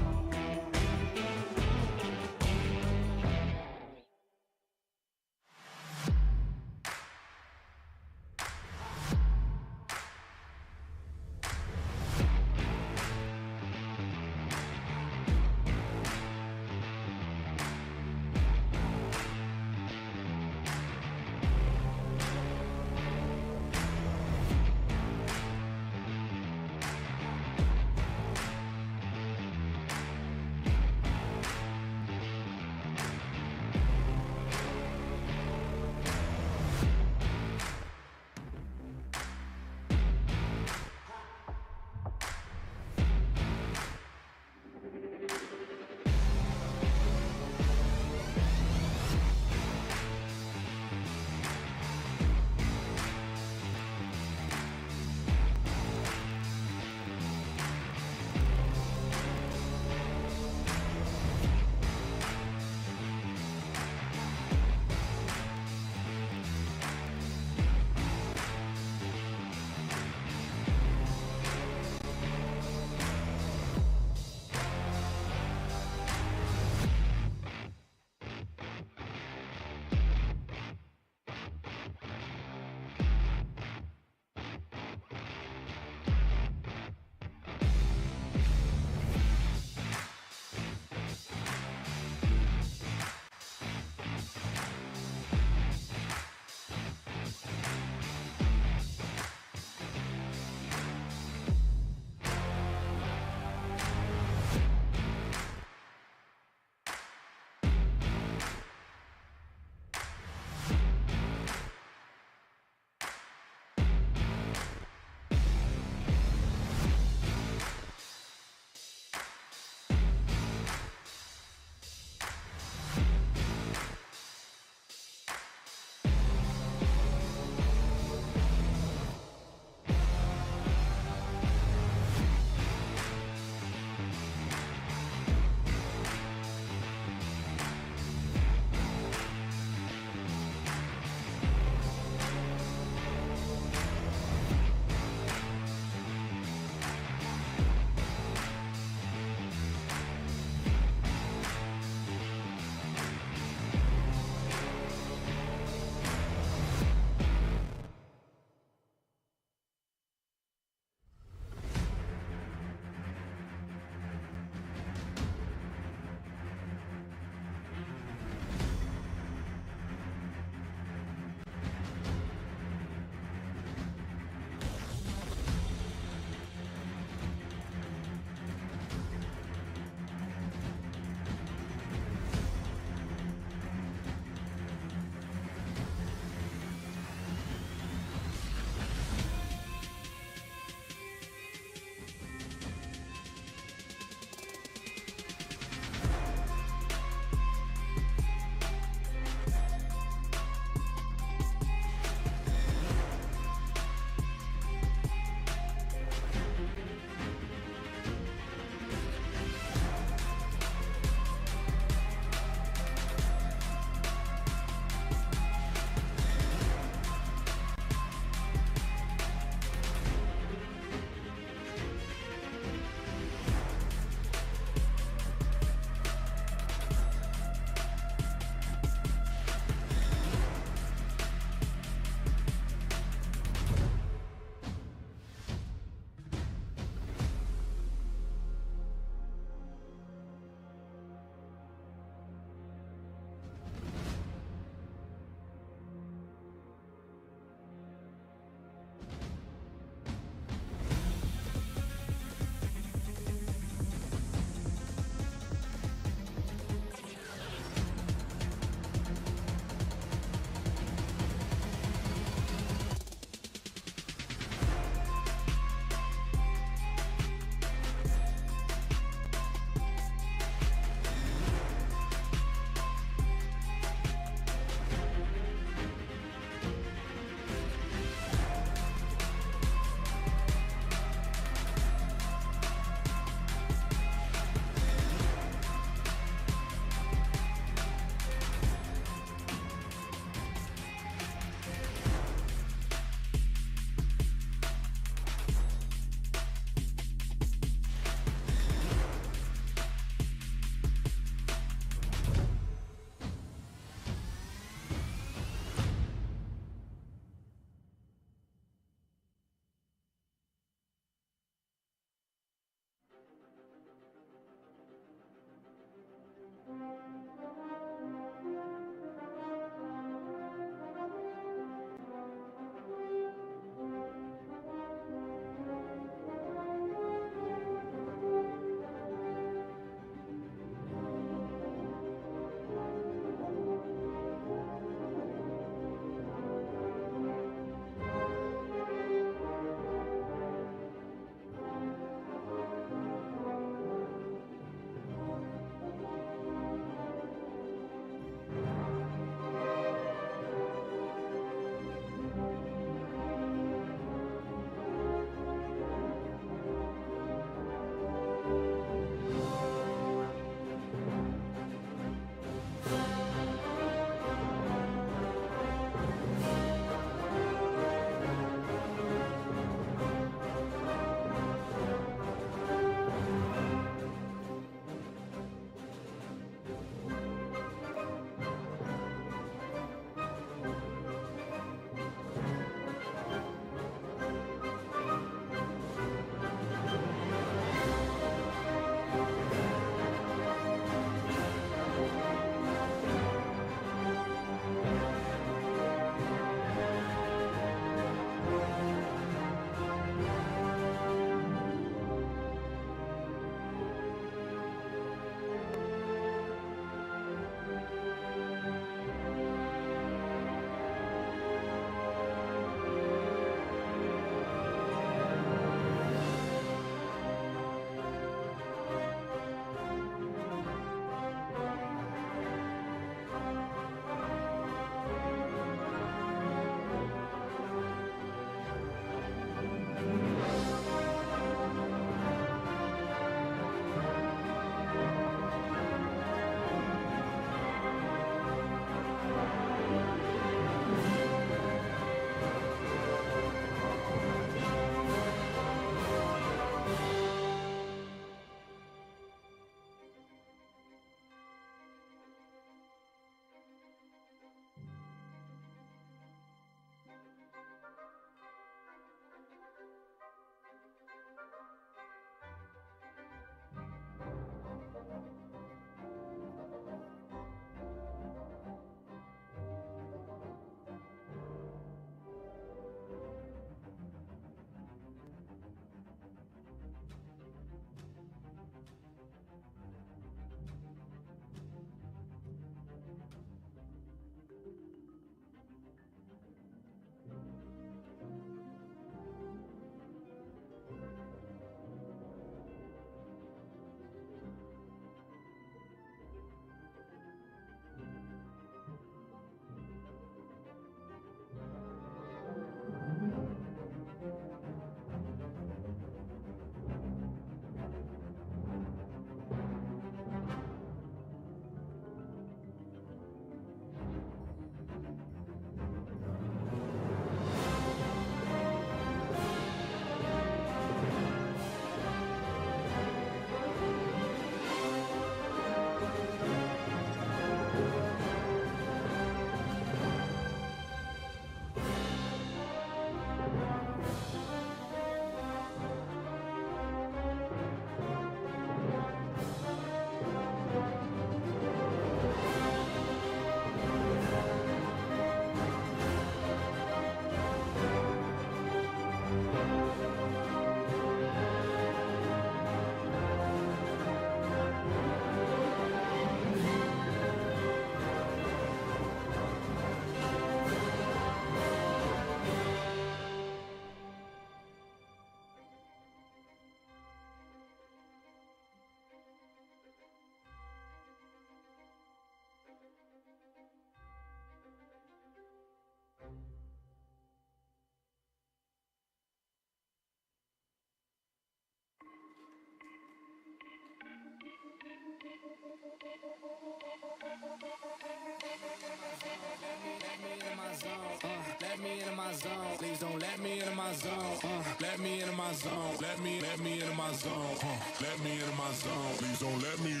Let me into my zone. Please don't let me into my zone. Let me into my zone. Let me into my zone. Let me into my zone. Please don't let me in.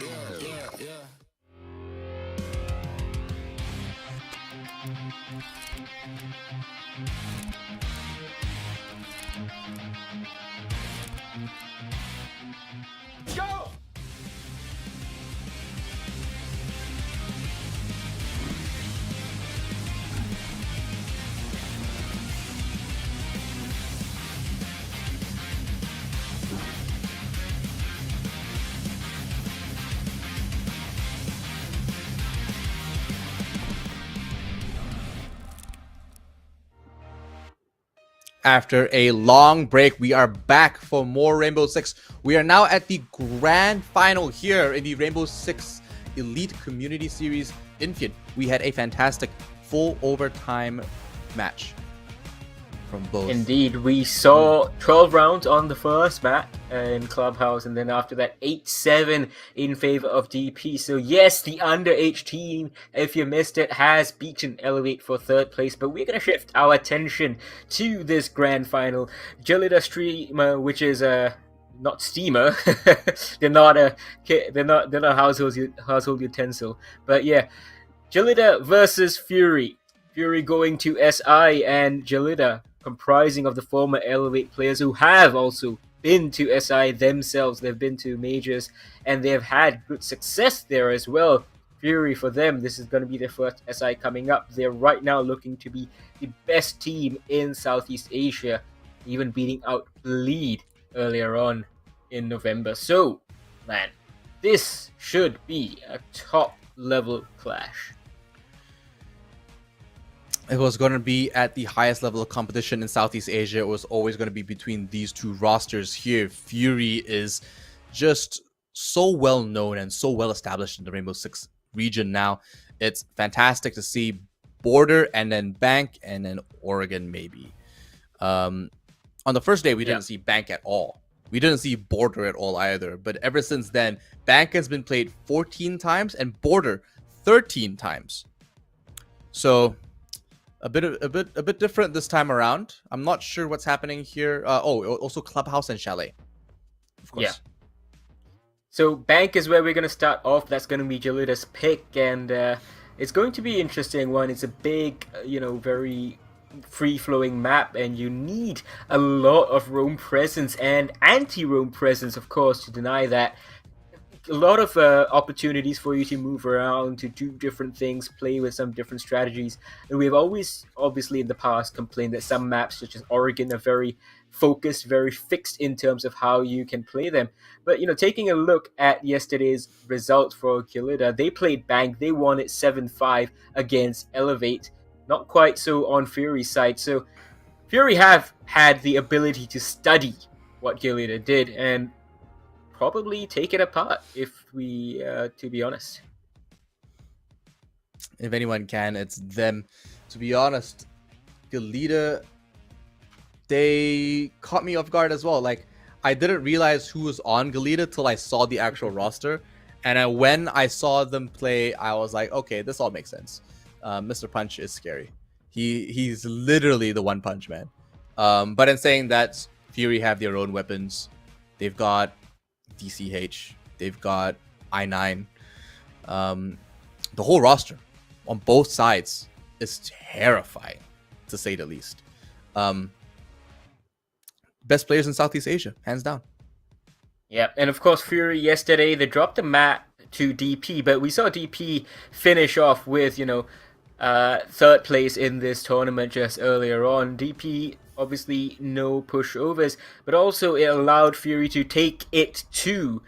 Yeah. After a long break, we are back for more Rainbow Six. We are now at the grand final here in the Rainbow Six Elite Community Series Infinite. We had a fantastic full overtime match from both. Indeed, we saw 12 rounds on the first map in Clubhouse, and then after that 8-7 in favor of DP. So yes, the underage team, if you missed it, has beaten Elevate for third place, but we're going to shift our attention to this grand final. Gelida Streamer, which is not Steamer. they're not household utensil, but yeah, Gelida versus Fury. Fury going to SI, and Gelida comprising of the former Elevate players who have also been to SI themselves. They've been to majors and they've had good success there as well. Fury, for them, this is going to be their first SI coming up. They're right now looking to be the best team in Southeast Asia, even beating out Bleed earlier on in November. So, man, this should be a top level clash. It was going to be at the highest level of competition in Southeast Asia. It was always going to be between these two rosters here. Fury is just so well known and so well established in the Rainbow Six region now. It's fantastic to see Border and then Bank and then Oregon maybe. On the first day, we didn't see Bank at all. We didn't see Border at all either. But ever since then, Bank has been played 14 times and Border 13 times. So a bit different this time around. I'm not sure what's happening here. Also Clubhouse and Chalet, of course. Yeah. So Bank is where we're going to start off. That's going to be Gelida's pick, and it's going to be an interesting one. It's a big, very free-flowing map, and you need a lot of roam presence and anti-roam presence, of course, to deny that. A lot of opportunities for you to move around, to do different things, play with some different strategies. And we've always, obviously, in the past, complained that some maps, such as Oregon, are very focused, very fixed in terms of how you can play them. But, taking a look at yesterday's result for Gelida, they played Bank. They won it 7-5 against Elevate. Not quite so on Fury's side. So Fury have had the ability to study what Gelida did and probably take it apart, if we, to be honest. If anyone can, it's them. To be honest, Gelida, they caught me off guard as well. Like, I didn't realize who was on Gelida till I saw the actual roster. And when I saw them play, I was like, okay, this all makes sense. Mr. Punch is scary. He's literally the one punch man. But in saying that, Fury have their own weapons. They've got DCH, they've got I9. The whole roster on both sides is terrifying, to say the least. Best players in Southeast Asia, hands down. Yeah, and of course Fury yesterday, they dropped the map to DP, but we saw DP finish off with, third place in this tournament just earlier on. DP, obviously no pushovers, but also it allowed Fury to take it to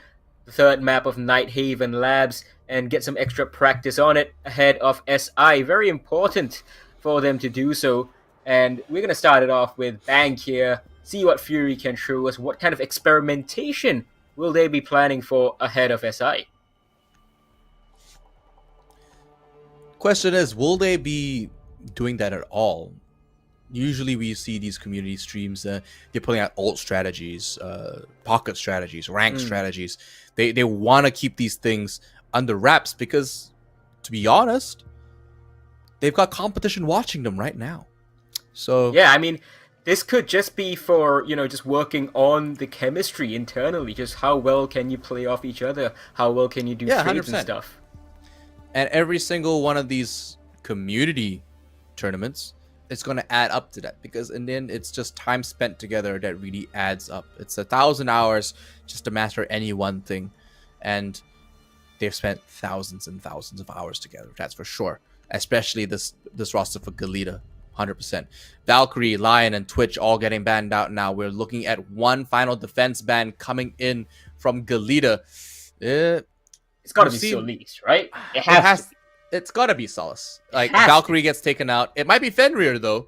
the third map of Nighthaven Labs and get some extra practice on it ahead of SI. Very important for them to do so. And we're going to start it off with Bank here. See what Fury can show us. What kind of experimentation will they be planning for ahead of SI? Question is, will they be doing that at all? Usually we see these community streams, they're putting out ult strategies, pocket strategies, rank strategies. They want to keep these things under wraps because, to be honest, they've got competition watching them right now. So Yeah, I mean, this could just be for, just working on the chemistry internally. Just how well can you play off each other? How well can you do Yeah, trades 100%. and stuff? And every single one of these community tournaments, it's going to add up to that, because in the end, it's just time spent together that really adds up. It's 1,000 hours just to master any one thing. And they've spent thousands and thousands of hours together, that's for sure. Especially this roster for Galita, 100%. Valkyrie, Lion, and Twitch all getting banned out now. We're looking at one final defense ban coming in from Galita. It's got to We've be seen- Solis, right? It has to. It's gotta be Solace. Like, has to Valkyrie gets taken out. It might be Fenrir though.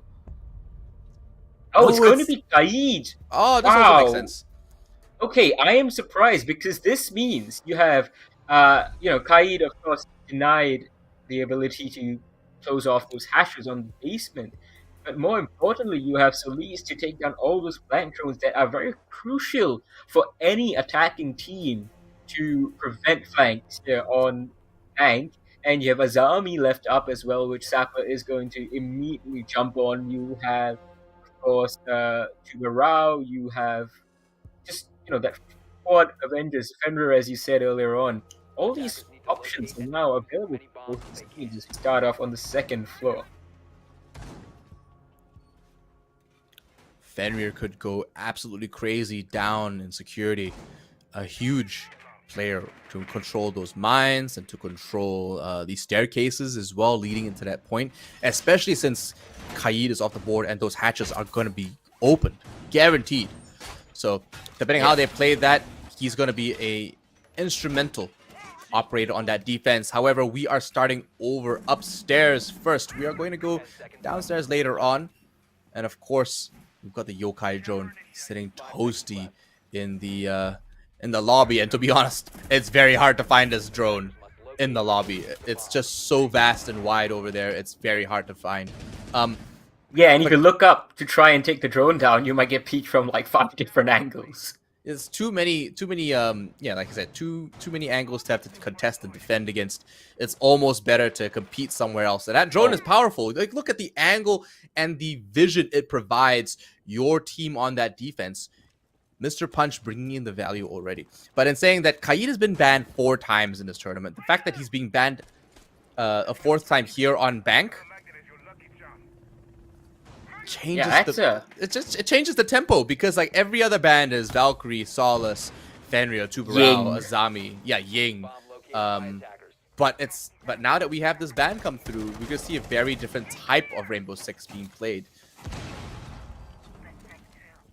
Oh, it's Oh, going to it's- be Kaid. Oh, this also makes Wow. sense. Okay, I am surprised because this means you have, Kaid, of course, denied the ability to close off those hashes on the basement. But more importantly, you have Solis to take down all those flank drones that are very crucial for any attacking team to prevent flanks on Bank. And you have Azami left up as well, which Sapper is going to immediately jump on. You have, of course, Tubarao. You have just, that quad Avengers, Fenrir, as you said earlier on. All these options are now available for both these teams as we start off on the second floor. Fenrir could go absolutely crazy down in security. A huge player to control those mines and to control these staircases as well, leading into that point. Especially since Kaid is off the board and those hatches are going to be opened, guaranteed. So depending how they play that, he's going to be a instrumental operator on that defense. However, we are starting over upstairs first. We are going to go downstairs later on, and of course, we've got the Yokai drone sitting toasty in the lobby. And to be honest, it's very hard to find this drone in the lobby. It's just so vast and wide over there. It's very hard to find. Yeah, and if you look up to try and take the drone down, you might get peeked from like 5 different angles. It's too many like I said, too many angles to have to contest and defend against. It's almost better to compete somewhere else. And that drone is powerful. Like, look at the angle and the vision it provides your team on that defense. Mr. Punch bringing in the value already. But in saying that, Kaid has been banned 4 times in this tournament. The fact that he's being banned a 4th time here on Bank changes it changes the tempo, because like every other band is Valkyrie, Solace, Fenrir, Tubarao, Azami, Ying. But now that we have this ban come through, we can see a very different type of Rainbow Six being played.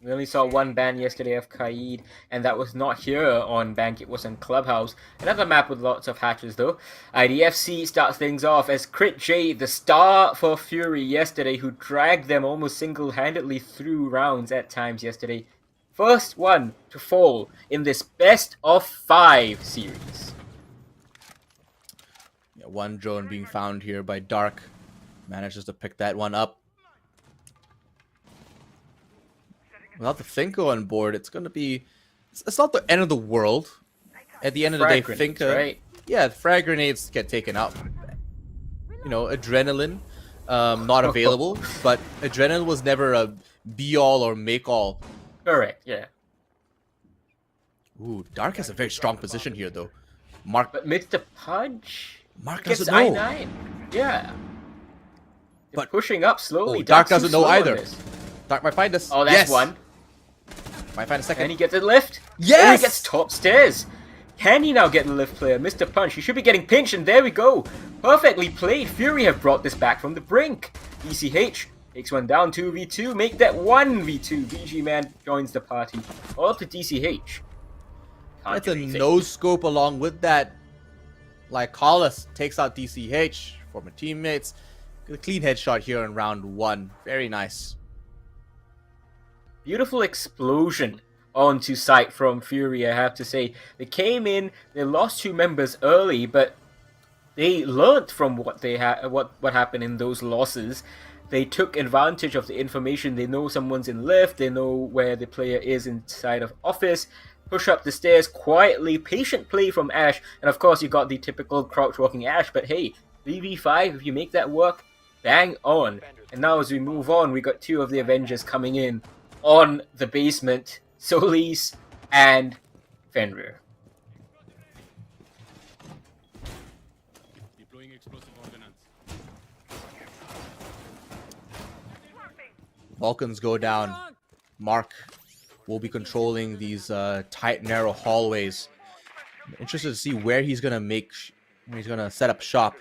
We only saw one ban yesterday of Kaid, and that was not here on Bank, it was on Clubhouse. Another map with lots of hatches though. IDFC starts things off as Crit J, the star for Fury yesterday, who dragged them almost single-handedly through rounds at times yesterday. First one to fall in this best of 5 series. Yeah, one drone being found here by Dark. Manages to pick that one up. Without the Finko on board, it's going to be... It's not the end of the world. At the end of the day, Frag Finko... grenades, right? Yeah, frag grenades get taken out. You know, Adrenaline, not available. But Adrenaline was never a be-all or make-all. Correct, yeah. Ooh, Dark has a very strong position here, though. Mark But Mr. Punch Mark gets doesn't know. I9. Yeah. They're But- pushing up slowly. Oh, Dark Dark's doesn't too know slow on either. this. Dark might find us. Oh, that's Yes! one. Might find a second. Can he get the lift? Yes! Oh, he gets top stairs. Can he now get the lift player? Mr. Punch, he should be getting pinched, and there we go. Perfectly played. Fury have brought this back from the brink. DCH takes one down, 2v2. Make that 1v2. VG Man joins the party. All to DCH. Can't It's do a anything. no scope along with that. Like Hollis takes out DCH, former teammates. A clean headshot here in round 1. Very nice. Beautiful explosion onto site from Fury, I have to say. They came in, they lost 2 members early, but they learnt from what they what happened in those losses. They took advantage of the information. They know someone's in lift, they know where the player is inside of office. push up the stairs quietly. Patient play from Ashe. And of course, you got the typical crouch walking Ashe. But hey, 3v5, if you make that work, bang on. And now as we move on, we got 2 of the Avengers coming in on the basement. Solis and Fenrir. Deploying explosive ordnance. Vulcans go down. Mark will be controlling these tight, narrow hallways. I'm interested to see where he's gonna set up shop.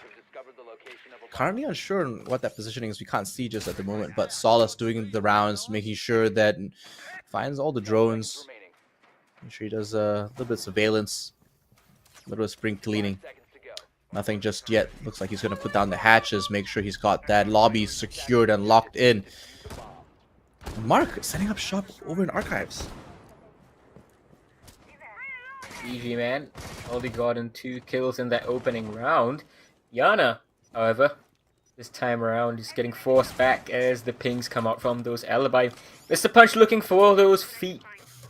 Currently unsure on what that positioning is. We can't see just at the moment, but Solace doing the rounds, making sure that finds all the drones. Make sure he does a little bit of surveillance, a little bit of spring cleaning. Nothing just yet. Looks like he's gonna put down the hatches, make sure he's got that lobby secured and locked in. Mark setting up shop over in Archives. GG, man. Only gotten 2 kills in that opening round. Yana, however, this time around is getting forced back as the pings come out from those alibi. Mr. Punch looking for those feet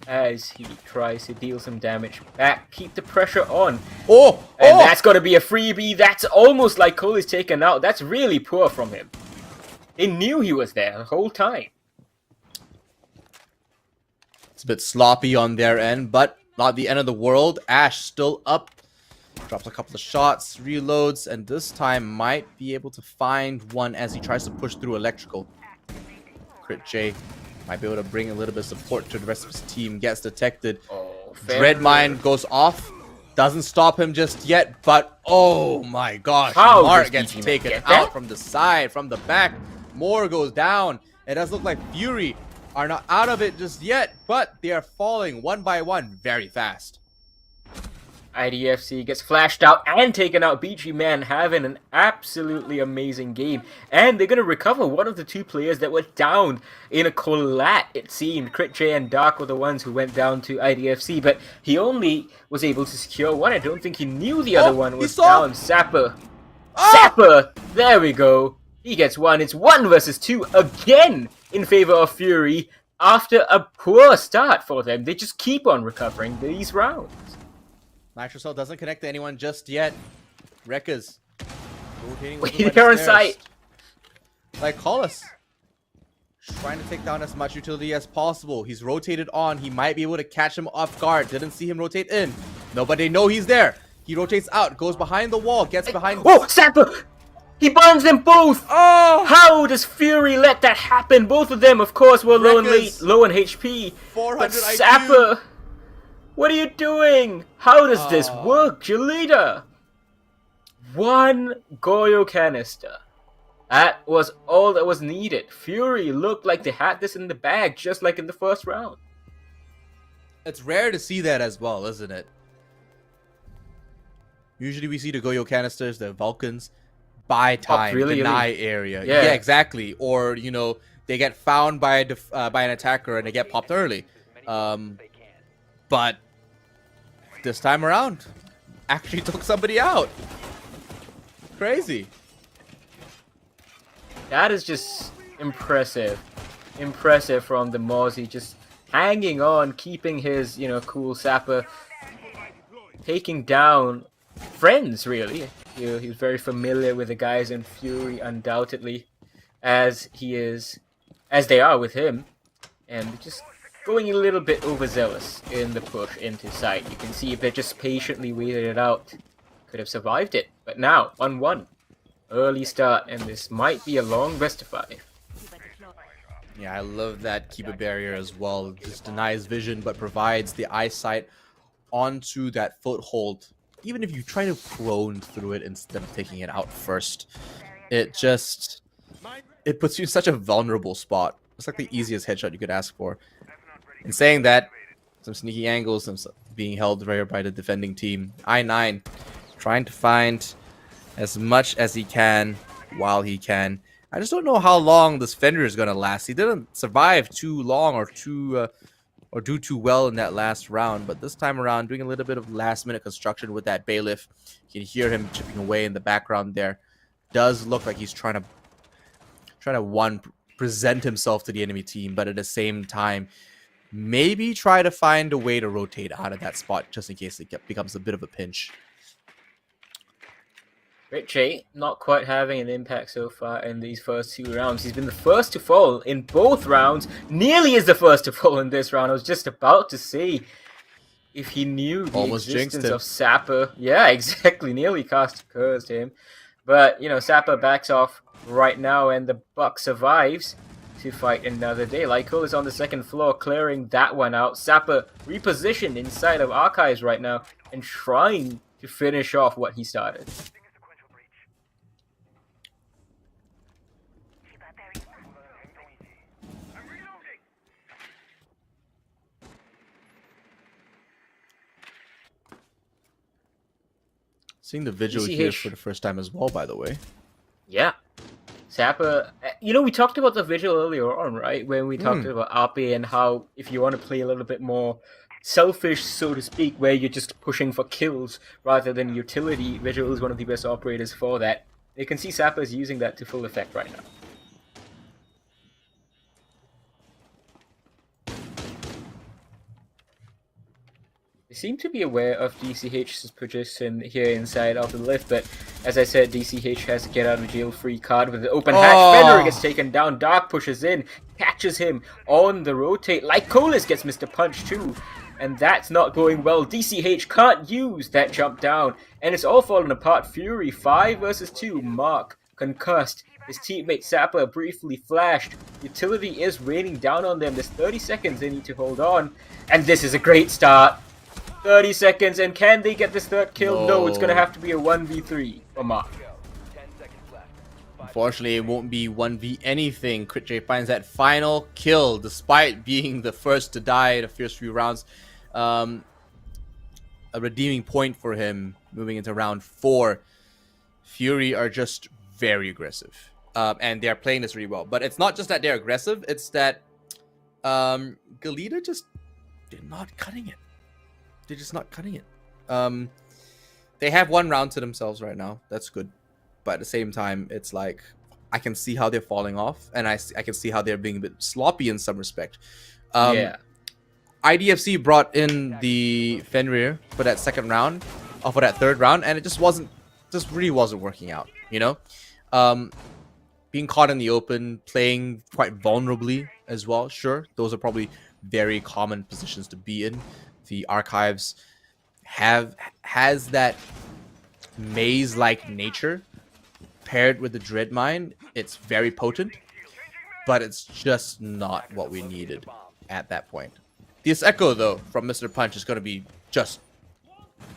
as he tries to deal some damage back. Keep the pressure on. Oh! And that's got to be a freebie. That's almost like Cole is taken out. That's really poor from him. They knew he was there the whole time. It's a bit sloppy on their end, but not the end of the world. Ashe still up. Drops a couple of shots, reloads, and this time might be able to find one as he tries to push through electrical. Crit J might be able to bring a little bit of support to the rest of his team. Gets detected. Oh, Dreadmine goes off. Doesn't stop him just yet, but oh my gosh. How Mark does gets BG taken get out that? from the side, from the back. More goes down. It does look like Fury are not out of it just yet, but they are falling one by one very fast. IDFC gets flashed out and taken out. BG Man having an absolutely amazing game. And they're going to recover one of the 2 players that were down in a collat, it seemed. Crit J and Dark were the ones who went down to IDFC, but he only was able to secure one. I don't think he knew the other one was down. Sapper. Sapper! There we go. He gets 1. It's 1 versus 2 again in favor of Fury after a poor start for them. They just keep on recovering these rounds. Nitrocell doesn't connect to anyone just yet. Rekkas rotating Wait, over by the they're on stairs. site. Like Hollis, trying to take down as much utility as possible. He's rotated on. He might be able to catch him off guard. Didn't see him rotate in. No, but they know he's there. He rotates out, goes behind the wall, gets behind. Oh, Sapper! He burns them both! Oh! How does Fury let that happen? Both of them, of course, were low Rekkas. in HP. 400 But IQ. Sapper, what are you doing? How does this work, Jelita? 1 Goyo canister. That was all that was needed. Fury looked like they had this in the bag, just like in the first round. It's rare to see that as well, isn't it? Usually we see the Goyo canisters, the Vulcans, buy time, really deny area. Yeah. Yeah, exactly. Or, you know, they get found by an attacker and they get popped early. But this time around, actually took somebody out. Crazy. That is just impressive. Impressive from the Mozzie, just hanging on, keeping his, cool Sapper, taking down friends, really. He's very familiar with the guys in Fury, undoubtedly, as they are with him, and just going a little bit overzealous in the push into site. You can see if they just patiently waited it out, could have survived it. But now, 1-1. Early start, and this might be a long best of 5. Yeah, I love that keep a barrier as well. Just denies vision, but provides the eyesight onto that foothold. Even if you try to prone through it instead of taking it out first, it puts you in such a vulnerable spot. It's like the easiest headshot you could ask for. In saying that, some sneaky angles, some being held right by the defending team. I9 trying to find as much as he can while he can. I just don't know how long this Fenrir is going to last. He didn't survive too long or do too well in that last round, but this time around doing a little bit of last minute construction with that bailiff. You can hear him chipping away in the background there. Does look like he's trying to present himself to the enemy team, but at the same time maybe try to find a way to rotate out of that spot just in case it becomes a bit of a pinch. Richie not quite having an impact so far in these first 2 rounds. He's been the first to fall in both rounds. Nearly is the first to fall in this round. I was just about to say if he knew the Almost jinxed existence him. of Sapper. Yeah, exactly. Nearly cursed him. But, Sapper backs off right now and the Buck survives to fight another day. Lyko is on the second floor clearing that one out. Sapper repositioned inside of Archives right now and trying to finish off what he started. Sequential breach. Keep that there. I'm reloading. Seeing the vigil here DCH. for the first time as well, by the way. Yeah. Sapper, we talked about the vigil earlier on, right? When we talked about RP and how if you want to play a little bit more selfish, so to speak, where you're just pushing for kills rather than utility, vigil is one of the best operators for that. You can see Sapper is using that to full effect right now. They seem to be aware of DCH's position here inside of the lift, but as I said, DCH has a get out of jail free card with an open hatch. Fenrir gets taken down, Dark pushes in, catches him on the rotate. Lycolis gets Mr. Punch too, and that's not going well. DCH can't use that jump down, and it's all falling apart. Fury 5 versus 2, Mark concussed. His teammate Sapper briefly flashed. Utility is raining down on them. There's 30 seconds they need to hold on, and this is a great start. 30 seconds, and can they get this third kill? No, it's going to have to be a 1v3 for Mark. 10 seconds left. Unfortunately, it won't be 1v anything. CritJ finds that final kill, despite being the first to die in the first few rounds. A redeeming point for him moving into round 4. Fury are just very aggressive. And they're playing this really well. But it's not just that they're aggressive, it's that Galita just they're not cutting it. They're just not cutting it. They have 1 round to themselves right now. That's good. But at the same time, it's like I can see how they're falling off, and I can see how they're being a bit sloppy in some respect. Yeah. IDFC brought in the Fenrir for that second round, or for that third round, and it just really wasn't working out. Being caught in the open, playing quite vulnerably as well. Sure, those are probably very common positions to be in. The Archives has that maze-like nature paired with the Dread Mine. It's very potent, but it's just not what we needed at that point. This echo, though, from Mr. Punch is going to be just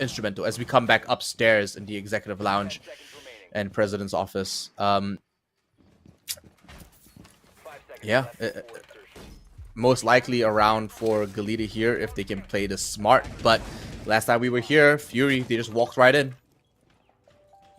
instrumental as we come back upstairs in the Executive Lounge and President's office. Most likely around for Galita here if they can play this smart. But last time we were here, Fury, they just walked right in.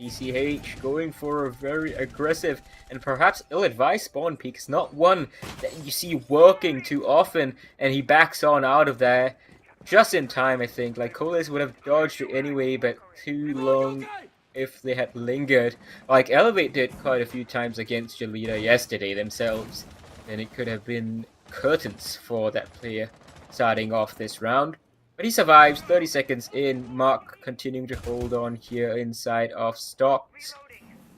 DCH going for a very aggressive and perhaps ill-advised spawn peek. It's not one that you see working too often, and he backs on out of there just in time, I think. Like, Colas would have dodged it anyway, but too long if they had lingered. Like, Elevate did quite a few times against Galita yesterday themselves, and it could have been curtains for that player starting off this round. But he survives. 30 seconds in. Mark continuing to hold on here inside of Stocks.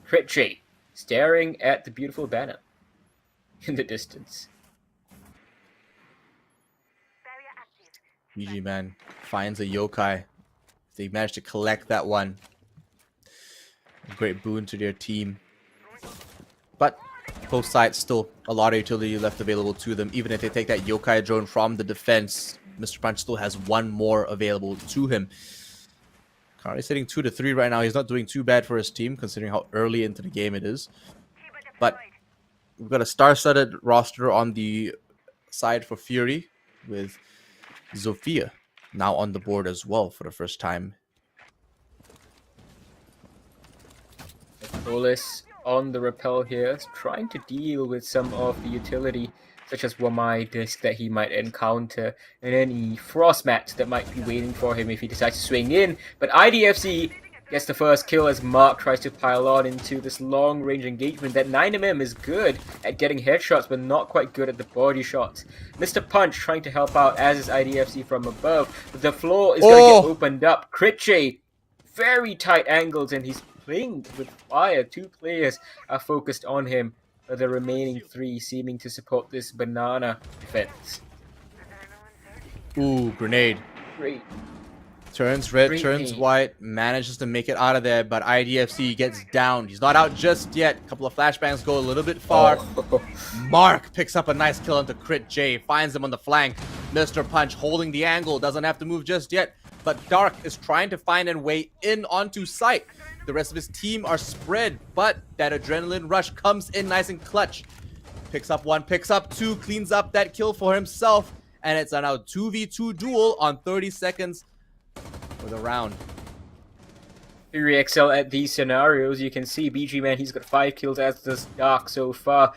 CritJ staring at the beautiful banner in the distance. Barrier active. GG, man. Finds a yokai. They managed to collect that one. A great boon to their team. But both sides still a lot of utility left available to them. Even if they take that yokai drone from the defense, Mr. Punch still has 1 more available to him. Currently sitting 2-3 right now. He's not doing too bad for his team considering how early into the game it is. But we've got a star-studded roster on the side for Fury with Zofia now on the board as well for the first time. Colas on the rappel here, trying to deal with some of the utility, such as Wamai disc that he might encounter, and any Frostmat that might be waiting for him if he decides to swing in. But IDFC gets the first kill as Mark tries to pile on into this long-range engagement. That 9mm is good at getting headshots, but not quite good at the body shots. Mr. Punch trying to help out, as is IDFC from above, but the floor is going to get opened up. Critchay, very tight angles, and he's playing with fire. 2 players are focused on him, but the remaining 3 seeming to support this banana defense. Ooh, grenade. Great. Turns red, Great turns aim. white, manages to make it out of there, but IDFC gets down. He's not out just yet. A couple of flashbangs go a little bit far. Oh. Mark picks up a nice kill onto Crit J, finds him on the flank. Mr. Punch holding the angle, doesn't have to move just yet, but Dark is trying to find a way in onto site. The rest of his team are spread, but that adrenaline rush comes in nice and clutch. Picks up 1, picks up 2, cleans up that kill for himself, and it's a now 2v2 duel on 30 seconds for the round. Fury XL at these scenarios, you can see BG Man, he's got 5 kills as does Dark so far.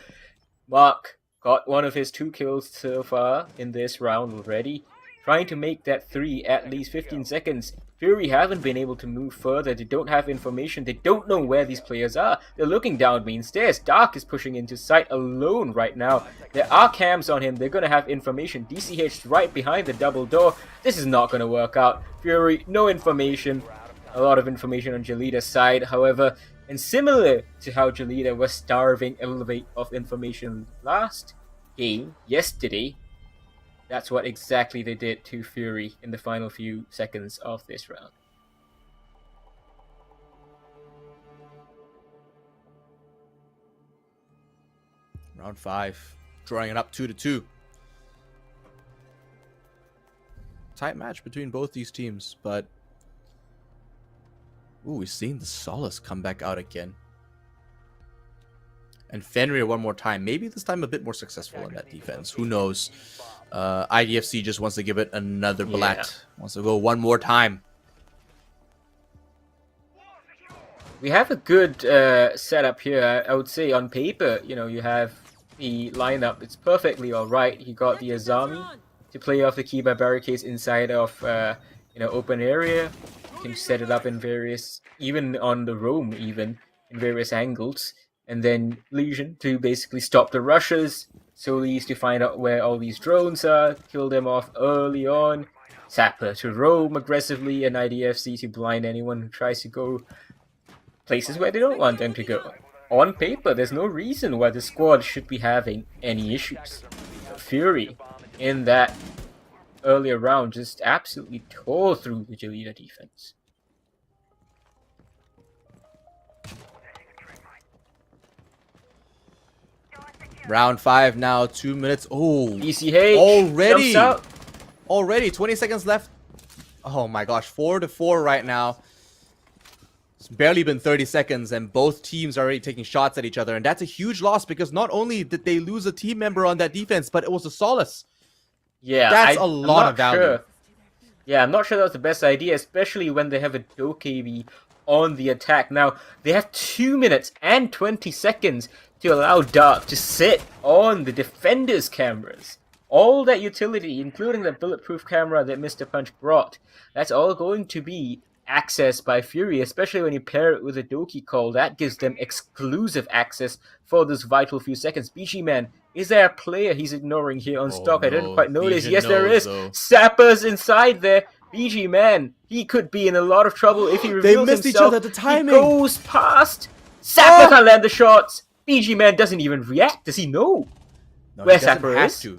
Mark got one of his 2 kills so far in this round already. Trying to make that 3 at least 15 seconds. Fury haven't been able to move further. They don't have information. They don't know where these players are. They're looking down main stairs. Dark is pushing into site alone right now. There are cams on him. They're going to have information. DCH right behind the double door. This is not going to work out. Fury, no information. A lot of information on Jelita's side, however. And similar to how Jelita was starving Elevate of information last game, yesterday, that's what exactly they did to Fury in the final few seconds of this round. Round 5, drawing it up 2-2. Tight match between both these teams, but ooh, we've seen the Solace come back out again. And Fenrir one more time. Maybe this time a bit more successful in that defense. Who knows? IDFC just wants to give it another blat. Wants to go one more time. We have a good setup here, I would say. On paper, you know, you have the lineup. It's perfectly alright. You got the Azami to play off the Kiba barricades inside of open area. You can set it up in various, even on the roam, even in various angles. And then Legion to basically stop the rushes. Solis to find out where all these drones are, kill them off early on. Sapper to roam aggressively, and IDFC to blind anyone who tries to go places where they don't want them to go. On paper, there's no reason why the squad should be having any issues. Fury, in that earlier round, just absolutely tore through the Jelita defense. Round 5 now, 2 minutes. Oh, DCH already 20 seconds left. Oh my gosh, 4-4 right now. It's barely been 30 seconds and both teams are already taking shots at each other, and that's a huge loss because not only did they lose a team member on that defense, but it was a Solace. Yeah, that's a lot of value. Sure. Yeah, I'm not sure that was the best idea, especially when they have a Dokkaebi on the attack. Now, they have 2 minutes and 20 seconds to allow Dark to sit on the defender's cameras. All that utility, including the bulletproof camera that Mr. Punch brought, that's all going to be accessed by Fury, especially when you pair it with a Doki call. That gives them exclusive access for those vital few seconds. BG Man, is there a player he's ignoring here on stock? I didn't quite notice. Legion yes, there is. though. Sapper's inside there. BG Man, he could be in a lot of trouble if he reveals missed himself. each other at the timing. He goes past. Sapper can't land the shots. BG Man doesn't even react. Does he know No, where he doesn't Sapper have is? to.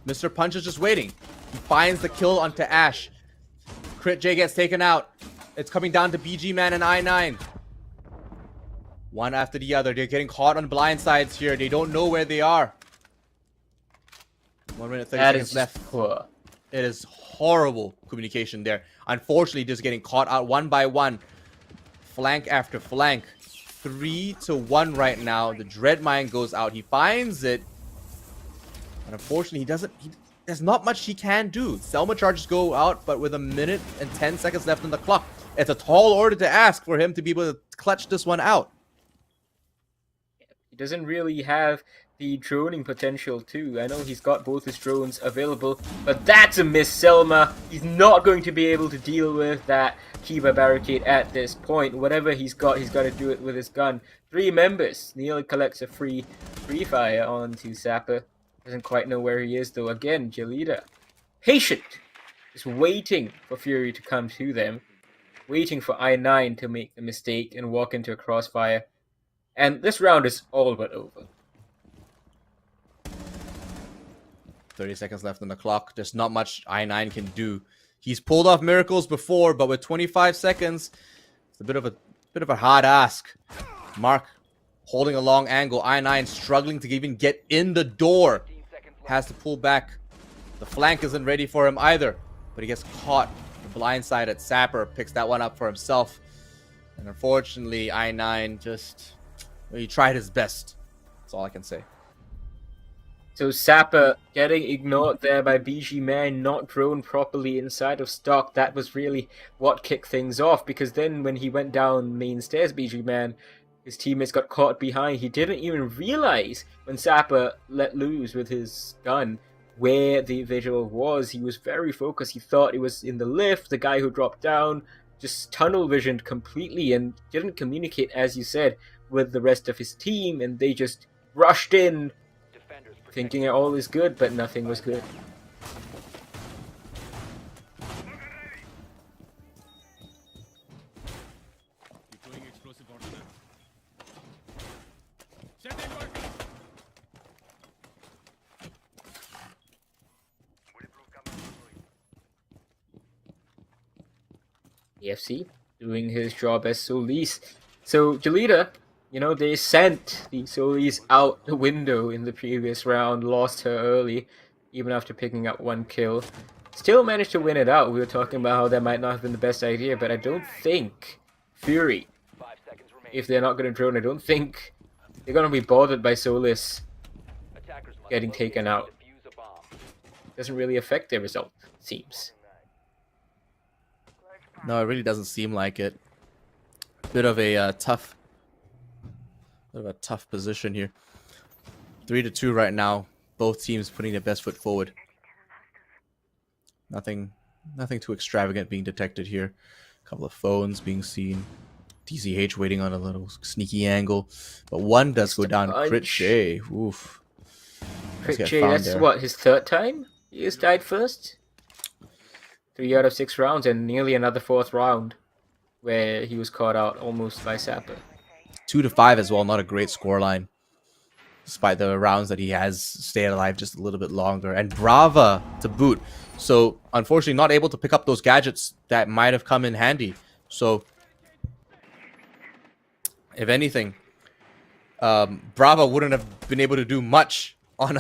Mr. Punch is just waiting. He finds the kill onto Ash. Crit J gets taken out. It's coming down to BG Man and I9. One after the other. They're getting caught on blind sides here. They don't know where they are. 1 minute 30 That seconds is left. just poor. It is horrible communication there. Unfortunately, just getting caught out one by one. Flank after flank. 3-1 right now. The Dread Mine goes out. He finds it. And unfortunately, there's not much he can do. Selma charges go out, but with 1 minute and 10 seconds left on the clock. It's a tall order to ask for him to be able to clutch this one out. He doesn't really have the droning potential too. I know he's got both his drones available, but that's a miss, Selma. He's not going to be able to deal with that Kiba barricade at this point. Whatever he's got to do it with his gun. 3 members. Neil collects a free fire onto Sapper. Doesn't quite know where he is though. Again, Jelida, patient, just waiting for Fury to come to them, waiting for I9 to make the mistake and walk into a crossfire. And this round is all but over. 30 seconds left on the clock. There's not much I9 can do. He's pulled off miracles before, but with 25 seconds, it's a bit of a hard ask. Mark holding a long angle. I9 struggling to even get in the door. Has to pull back. The flank isn't ready for him either, but he gets caught. The blind side at Sapper picks that one up for himself. And unfortunately, I9 just... he tried his best. That's all I can say. So Sapper getting ignored there by BG Man, not drone properly inside of stock. That was really what kicked things off, because then when he went down main stairs, BG Man, his teammates got caught behind. He didn't even realize when Sapper let loose with his gun where the visual was. He was very focused. He thought it was in the lift, the guy who dropped down, just tunnel visioned completely and didn't communicate, as you said, with the rest of his team, and they just rushed in thinking all is good, but nothing was good. EFC doing his job as Solis. So Jelida, you know, they sent the Solis out the window in the previous round, lost her early, even after picking up 1 kill. Still managed to win it out. We were talking about how that might not have been the best idea, but I don't think Fury, if they're not going to drone, I don't think they're going to be bothered by Solis getting taken out. Doesn't really affect their result, it seems. No, it really doesn't seem like it. Bit of a tough position here. 3-2 right now. Both teams putting their best foot forward. Nothing too extravagant being detected here. A couple of phones being seen. DCH waiting on a little sneaky angle, but one does go down. Crit Shay. Oof. Crit Shay, that's there. What, his 3rd time he has died first? 3 out of 6 rounds, and nearly another 4th round where he was caught out almost by Sapper. 2-5 as well, not a great scoreline, despite the rounds that he has stayed alive just a little bit longer. And Brava to boot. So, unfortunately, not able to pick up those gadgets that might have come in handy. So, if anything, Brava wouldn't have been able to do much on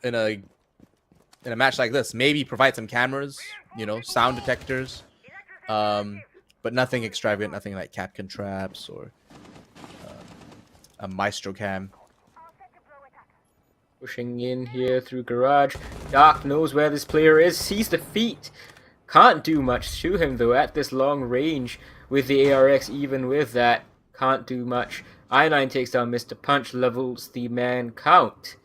in a match like this. Maybe provide some cameras, you know, sound detectors, but nothing extravagant, nothing like Capcan traps or a Maestro cam. Pushing in here through garage. Dark knows where this player is, sees the feet. Can't do much to him though at this long range with the ARX. Even with that, can't do much. I9 takes down Mr. Punch, levels the man count.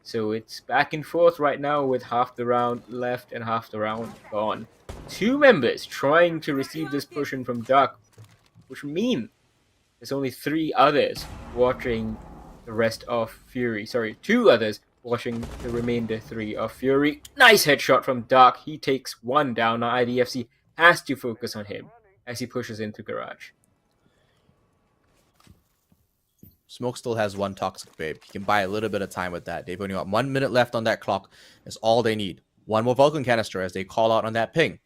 So it's back and forth right now with half the round left and half the round gone. 2 members trying to receive this push in from Dark, which means there's only 3 others watching the rest of Fury. Sorry, 2 others watching the remainder 3 of Fury. Nice headshot from Dark. He takes 1 down. Now IDFC has to focus on him as he pushes into garage. Smoke still has 1 toxic babe. He can buy a little bit of time with that. They've only got 1 minute left on that clock. That's all they need. 1 more Vulcan canister as they call out on that ping.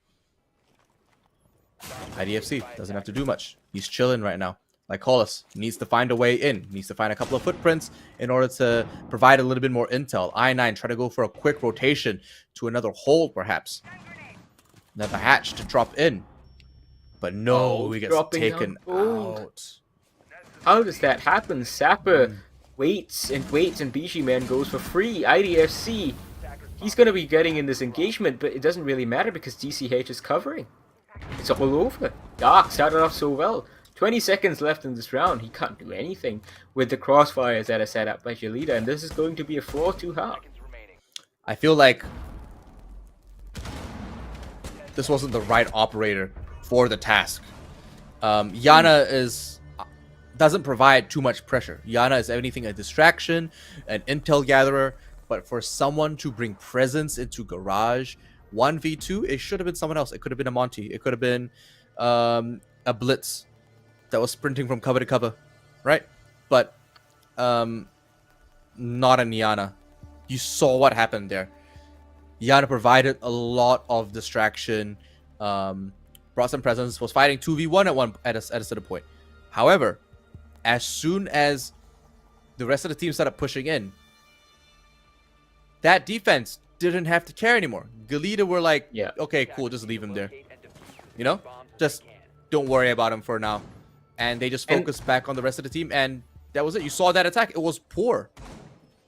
IDFC doesn't have to do much. He's chilling right now. Like Hollis, needs to find a way in. Needs to find a couple of footprints in order to provide a little bit more intel. I9 try to go for a quick rotation to another hole, perhaps. Another hatch to drop in. But no, he gets taken out. How does that happen? Sapper waits and waits, and BG Man goes for free. IDFC, he's going to be getting in this engagement, but it doesn't really matter because DCH is covering. It's all over. Dark started off so well. 20 seconds left in this round. He can't do anything with the crossfires that are set up by Jalita, and this is going to be a 4-2 half. I feel like this wasn't the right operator for the task. Yana doesn't provide too much pressure. Yana is anything a distraction, an intel gatherer, but for someone to bring presence into Garage 1v2, it should have been someone else. It could have been a Monty. It could have been a Blitz that was sprinting from cover to cover, right? But not a Yana. You saw what happened there. Yana provided a lot of distraction, brought some presence, was fighting 2v1 at a certain point. However, as soon as the rest of the team started pushing in, that defense didn't have to care anymore. Galita were like, Yeah. okay, cool, just leave him there. You know? Just don't worry about him for now. And they just focused back on the rest of the team, and that was it. You saw that attack. It was poor.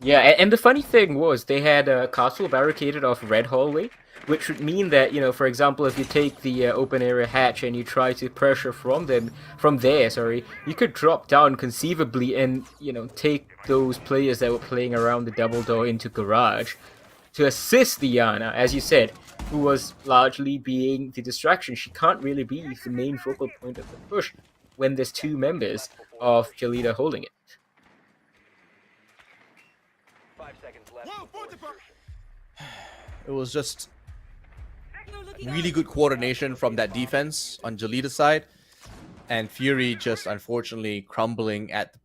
Yeah, and the funny thing was they had a castle barricaded off Red Hallway, which would mean that, you know, for example, if you take the open area hatch and you try to pressure from there, you could drop down conceivably and, you know, take those players that were playing around the double door into Garage to assist the Yana, as you said, who was largely being the distraction. She can't really be the main focal point of the push when there's two members of Jalita holding it. 5 seconds left. before insertion. It was just really good coordination from that defense on Jalita's side, and Fury just unfortunately crumbling at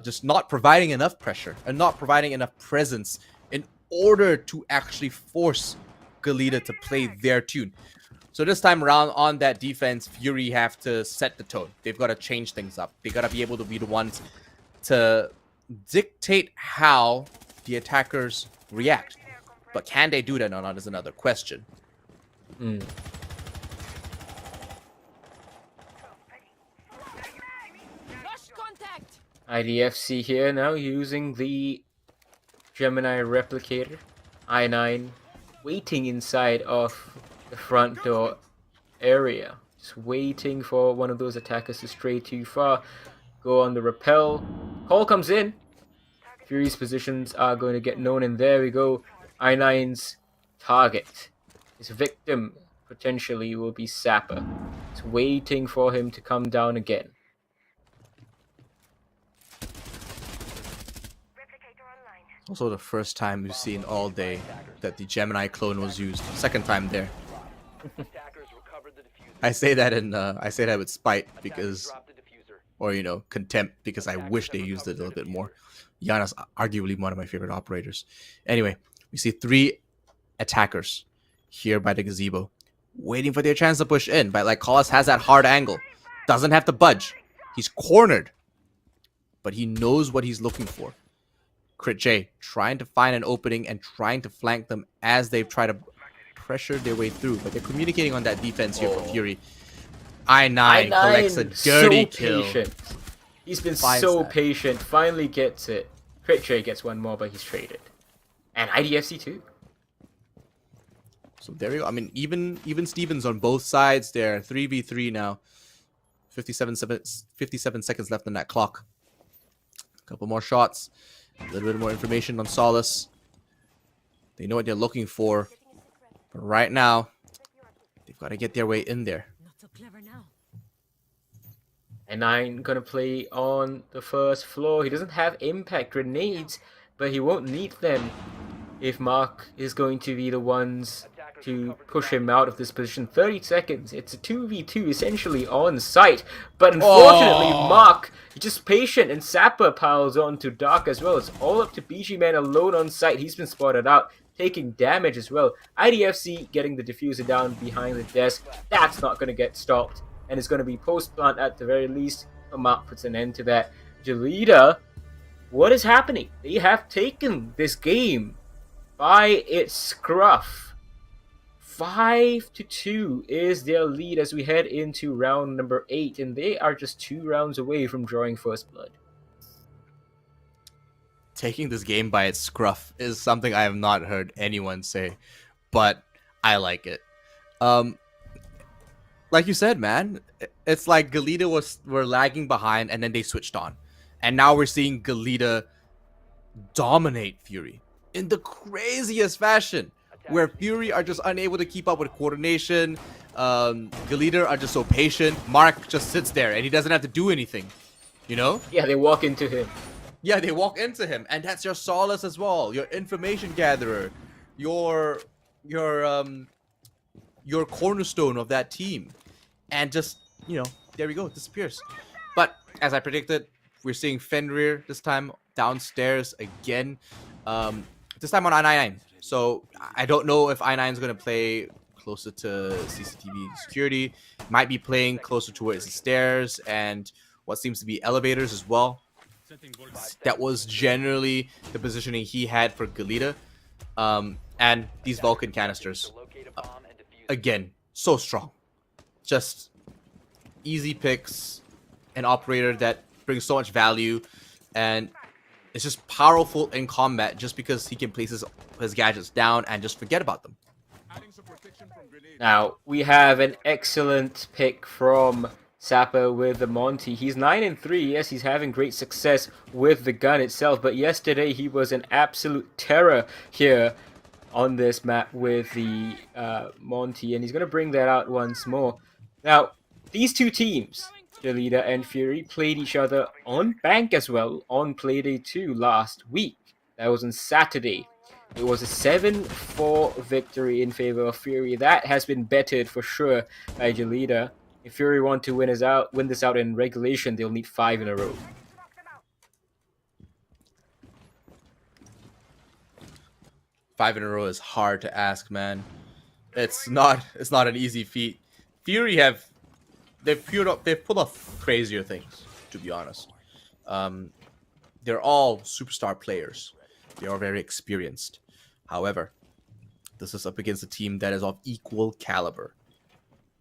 just not providing enough pressure and not providing enough presence in order to actually force Galita to play their tune. So this time around on that defense, Fury have to set the tone. They've got to change things up. They got to be able to be the ones to dictate how the attackers react. But can they do that or not is another question. IDFC here now using the Gemini replicator. I9 waiting inside of the front door area. Just waiting for one of those attackers to stray too far. Go on the rappel. Call comes in. Fury's positions are going to get known, and there we go. I9's target. His victim potentially will be Sapper. It's waiting for him to come down again. Replicator online. Also the first time we've seen all day that the Gemini clone was used. Second time there. Attackers recovered the diffuser. I say that with spite because, Dropped the diffuser. or you know, contempt because I wish they used it a little bit more. Yana's arguably one of my favorite operators. Anyway, we see 3 attackers here by the gazebo, waiting for their chance to push in. But like Collis has that hard angle, doesn't have to budge. He's cornered, but he knows what he's looking for. Crit J trying to find an opening and trying to flank them as they try to pressure their way through. But they're communicating on that defense here for Fury. I9 collects a dirty kill. Patient. He's been Finds so that. patient. Finally gets it. Crit J gets one more, but he's traded. And IDFC too. So there we go. I mean, even Stevens on both sides there. 3v3 now. 57 seconds left on that clock. A couple more shots. A little bit more information on Solace. They know what they're looking for. But right now, they've got to get their way in there. Not so clever now. And 9 gonna play on the first floor. He doesn't have impact grenades, but he won't need them if Mark is going to be the ones to push him out of this position. 30 seconds. It's a 2v2 essentially on site. But unfortunately, Mark, he's just patient, and Sapper piles on to Dark as well. It's all up to BG Man alone on site. He's been spotted out, taking damage as well. IDFC getting the diffuser down behind the desk. That's not going to get stopped. And it's going to be post-plant at the very least. Mark puts an end to that. Jalita, what is happening? They have taken this game by its scruff. 5-2 is their lead as we head into round number 8, and they are just 2 rounds away from drawing first blood. Taking this game by its scruff is something I have not heard anyone say, but I like it. like you said, man, it's like Galita were lagging behind, and then they switched on, and now we're seeing Galita dominate Fury in the craziest fashion, where Fury are just unable to keep up with coordination. Galita are just so patient. Mark just sits there and he doesn't have to do anything, you know? Yeah, they walk into him. Yeah, they walk into him, and that's your solace as well. Your information gatherer, your cornerstone of that team, and just there we go, disappears. But as I predicted, we're seeing Fenrir this time downstairs again. This time on I9. So I don't know if I9 is gonna play closer to CCTV security. Might be playing closer towards the stairs and what seems to be elevators as well. That was generally the positioning he had for Galita. And these Vulcan canisters, again, so strong. Just easy picks, an operator that brings so much value, and it's just powerful in combat just because he can place his gadgets down and just forget about them. Now, we have an excellent pick from Sapper with the Monty. He's 9-3. Yes, he's having great success with the gun itself, but yesterday he was an absolute terror here on this map with the Monty, and he's going to bring that out once more. Now, these two teams, Galita and Fury, played each other on Bank as well on Playday 2 last week. That was on Saturday. It was a 7-4 victory in favor of Fury. That has been betted for sure by Galita. If Fury want to win this out in regulation, they'll need 5 in a row. Five in a row is hard to ask, man. It's not an easy feat. Fury they've pulled off crazier things, to be honest. They're all superstar players. They are very experienced. However, this is up against a team that is of equal caliber.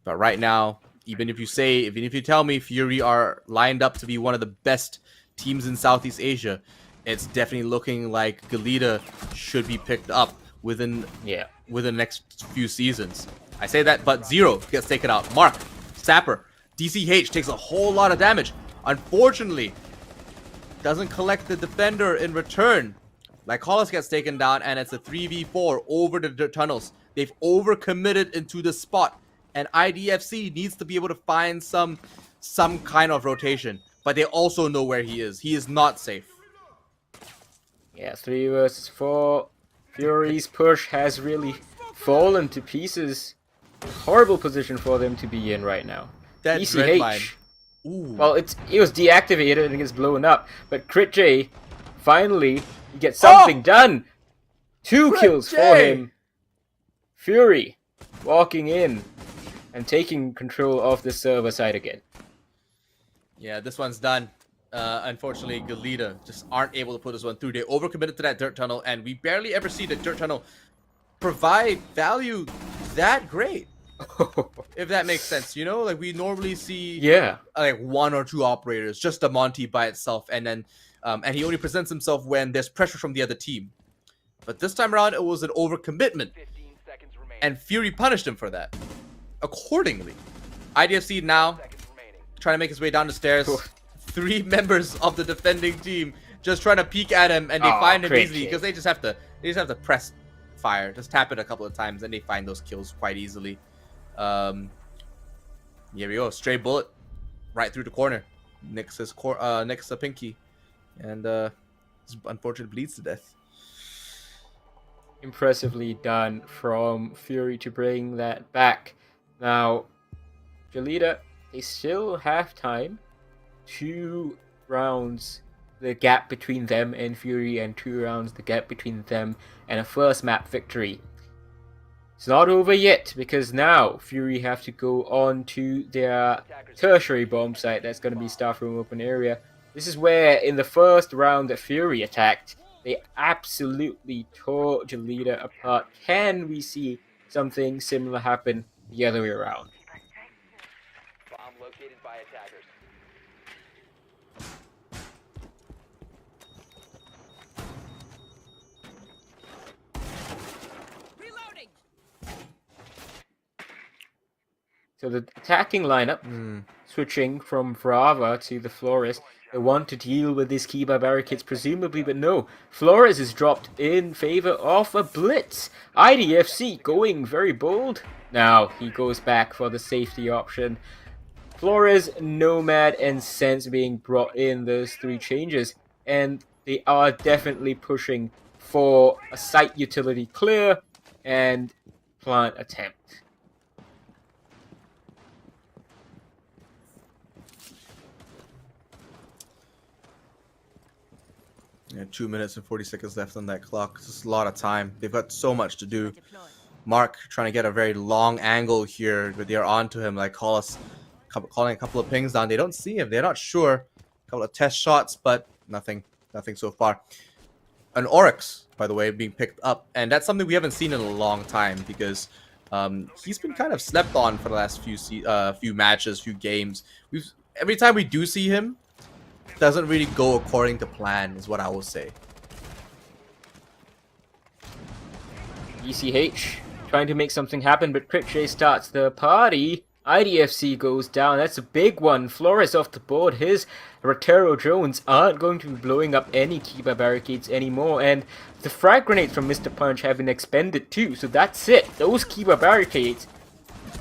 But right now, even if you tell me Fury are lined up to be one of the best teams in Southeast Asia, it's definitely looking like Galita should be picked up within the next few seasons. I say that, but Zero gets taken out. Mark, Sapper, DCH takes a whole lot of damage. Unfortunately, doesn't collect the defender in return. Lycolis gets taken down, and it's a 3v4 over the dirt tunnels. They've overcommitted into the spot, and IDFC needs to be able to find some kind of rotation. But they also know where he is. He is not safe. Yeah, 3 versus 4. Fury's push has really fallen to pieces. Horrible position for them to be in right now. That red line. Ooh. Well, it was deactivated and it gets blown up. But Crit J, finally, he gets something done. 2 kills for him. Fury walking in and taking control of the server side again. Yeah, this one's done. Unfortunately, Galita just aren't able to put this one through. They overcommitted to that dirt tunnel, and we barely ever see the dirt tunnel provide value that great. If that makes sense, like we normally see like 1 or 2 operators, just a Monty by itself, and then and he only presents himself when there's pressure from the other team. But this time around, it was an overcommitment, and Fury punished him for that accordingly. IDFC now trying to make his way down the stairs. 3 members of the defending team just trying to peek at him, and they find him easily because they just have to press fire, just tap it a couple of times, and they find those kills quite easily. Here we go, stray bullet right through the corner, next to Pinky, and unfortunately bleeds to death. Impressively done from Fury to bring that back. Now, Galita, they still have time. 2 rounds, the gap between them and Fury, and 2 rounds, the gap between them and a first map victory. It's not over yet, because now Fury have to go on to their tertiary bomb site. That's going to be Staff Room Open Area. This is where, in the first round that Fury attacked, they absolutely tore Galita apart. Can we see something similar happen the other way around? Bomb located by attackers. So the attacking lineup, switching from Brava to the Flores, they want to deal with these Kiba barricades presumably, but no. Flores is dropped in favor of a blitz. IDFC going very bold. Now he goes back for the safety option. Flores, Nomad, and Sense being brought in, those three changes. And they are definitely pushing for a site utility clear and plant attempt. Yeah, 2 minutes and 40 seconds left on that clock. This is a lot of time. They've got so much to do. Mark trying to get a very long angle here, but they're on to him. Like calling a couple of pings down. They don't see him. They're not sure. A couple of test shots, but nothing so far. An Oryx, by the way, being picked up, and that's something we haven't seen in a long time because he's been kind of slept on for the last few matches, few games. Every time we do see him, doesn't really go according to plan, is what I will say. ECH trying to make something happen, but Critchay starts the party. IDFC goes down. That's a big one. Flores off the board. His Rotero drones aren't going to be blowing up any Kiba barricades anymore, and the frag grenades from Mr. Punch have been expended too, so that's it. Those Kiba barricades,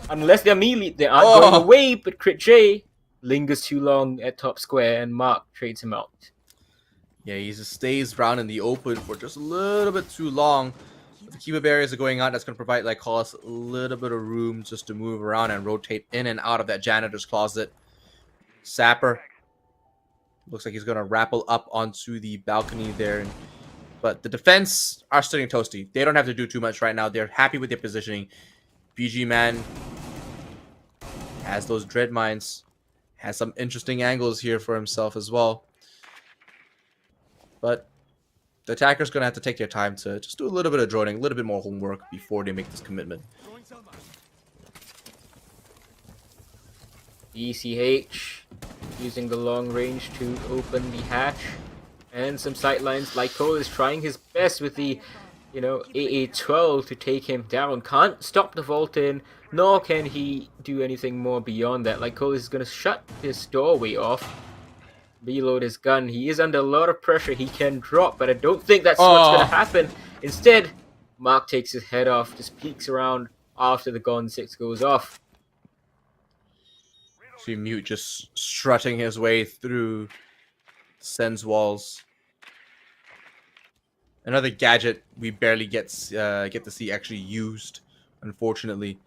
unless they're melee, they aren't going away, but Critchay lingers too long at top square, and Mark trades him out. Yeah, he just stays around in the open for just a little bit too long. If the Kiba barriers are going out, that's going to provide Lycolis a little bit of room just to move around and rotate in and out of that janitor's closet. Sapper looks like he's going to rappel up onto the balcony there. But the defense are sitting toasty. They don't have to do too much right now. They're happy with their positioning. BG Man has those dread mines. Has some interesting angles here for himself as well. But the attacker's going to have to take their time to just do a little bit of droning, a little bit more homework before they make this commitment. ECH using the long range to open the hatch. And some sightlines. Lyko is trying his best with the, AA-12 to take him down. Can't stop the vault in, nor can he do anything more beyond that. Lyko is going to shut his doorway off. Reload his gun. He is under a lot of pressure. He can drop, but I don't think that's what's going to happen. Instead, Mark takes his head off, just peeks around after the Gon 6 goes off. See Mute just strutting his way through Sen's walls. Another gadget we barely get to see actually used, unfortunately.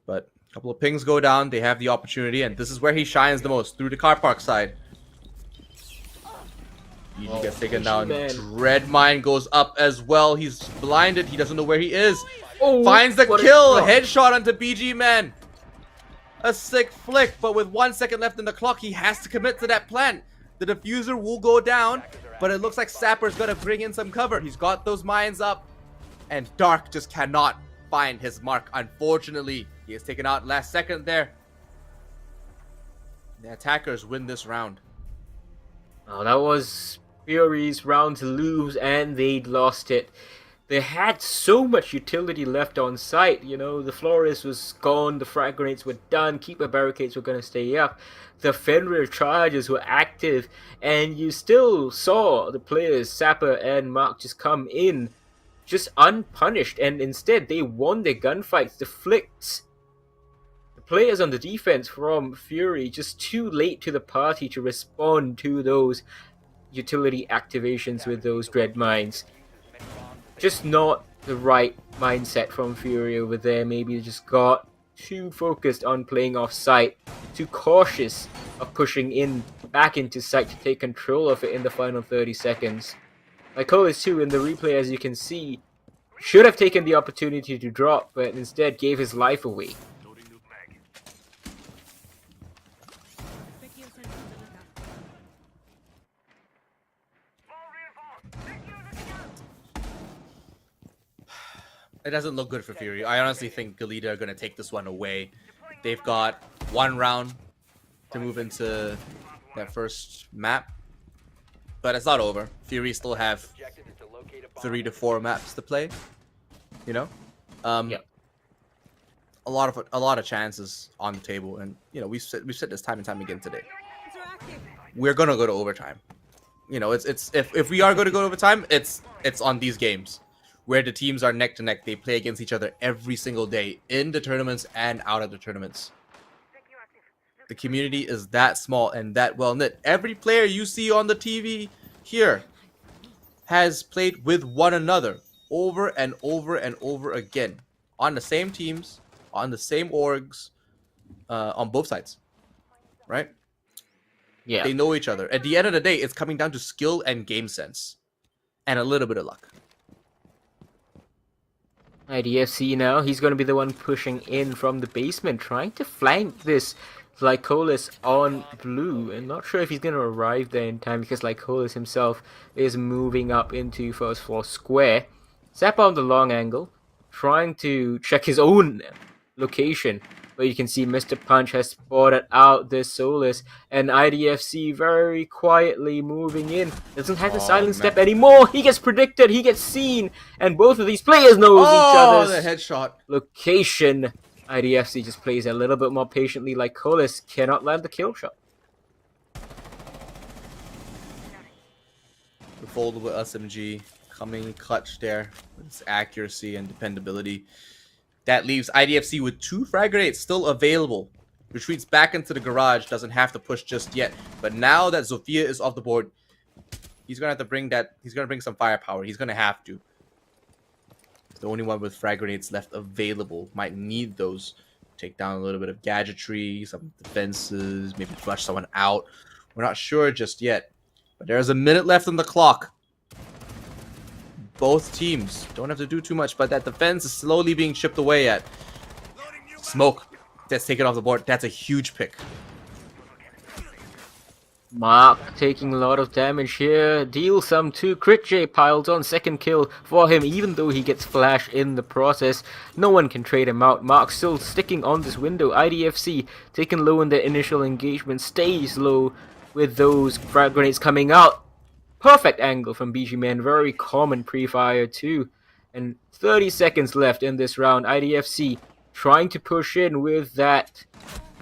But a couple of pings go down. They have the opportunity, and this is where he shines the most, through the car park side. BG gets taken down. Dread Mine goes up as well. He's blinded. He doesn't know where he is. Finds the kill. Headshot onto BG Man. A sick flick, but with 1 second left in the clock, he has to commit to that plant. The diffuser will go down, but it looks like Sapper's gonna bring in some cover. He's got those mines up, and Dark just cannot find his mark. Unfortunately, he is taken out last second there. The attackers win this round. Oh, that was Fury's round to lose, and they'd lost it. They had so much utility left on site. The Flores was gone, the frag grenades were done, Keeper barricades were going to stay up, the Fenrir charges were active, and you still saw the players, Sapper and Mark, just come in just unpunished, and instead they won their gunfights. The flicks, the players on the defense from Fury, just too late to the party to respond to those utility activations with those dread mines. Just not the right mindset from Fury over there. Maybe they just got too focused on playing off site, too cautious of pushing in back into site to take control of it in the final 30 seconds. Lycolis too, in the replay, as you can see, should have taken the opportunity to drop, but instead gave his life away. It doesn't look good for Fury. I honestly think Galita are going to take this one away. They've got 1 round to move into that first map. But it's not over. Fury still have 3 to 4 maps to play. Yeah. a lot of chances on the table, and you know we've said this time and time again today. We're gonna go to overtime. You know, it's if we are going to go to overtime, it's on these games where the teams are neck to neck. They play against each other every single day in the tournaments and out of the tournaments. The community is that small and that well knit. Every player you see on the TV here has played with one another over and over and over again on the same teams, on the same orgs, on both sides, right? Yeah. They know each other. At the end of the day, it's coming down to skill and game sense, and a little bit of luck. IDFC now, he's going to be the one pushing in from the basement, trying to flank this Lycolis on blue, and not sure if he's going to arrive there in time because Lycolis himself is moving up into first floor square. Zappa on the long angle, trying to check his own location, but you can see Mr. Punch has spotted out this Solus, and IDFC very quietly moving in. Doesn't have the silent step anymore. He gets predicted, he gets seen, and both of these players knows each other's the headshot. location. IDFC just plays a little bit more patiently. Lycolis cannot land the kill shot. The foldable SMG coming clutch there with its accuracy and dependability. That leaves IDFC with 2 frag grenades still available. Retreats back into the garage, doesn't have to push just yet. But now that Zofia is off the board, he's gonna have to bring that. He's gonna bring some firepower. He's gonna have to. He's the only one with frag grenades left available. Might need those. Take down a little bit of gadgetry, some defenses, maybe flush someone out. We're not sure just yet. But there's a minute left on the clock. Both teams don't have to do too much, but that defense is slowly being chipped away at. Smoke. That's taken off the board. That's a huge pick. Mark taking a lot of damage here. Deal some 2. Crit J piles on second kill for him, even though he gets flash in the process. No one can trade him out. Mark still sticking on this window. IDFC taking low in their initial engagement. Stays low with those frag grenades coming out. Perfect angle from BG Man. Very common pre-fire too. And 30 seconds left in this round. IDFC trying to push in with that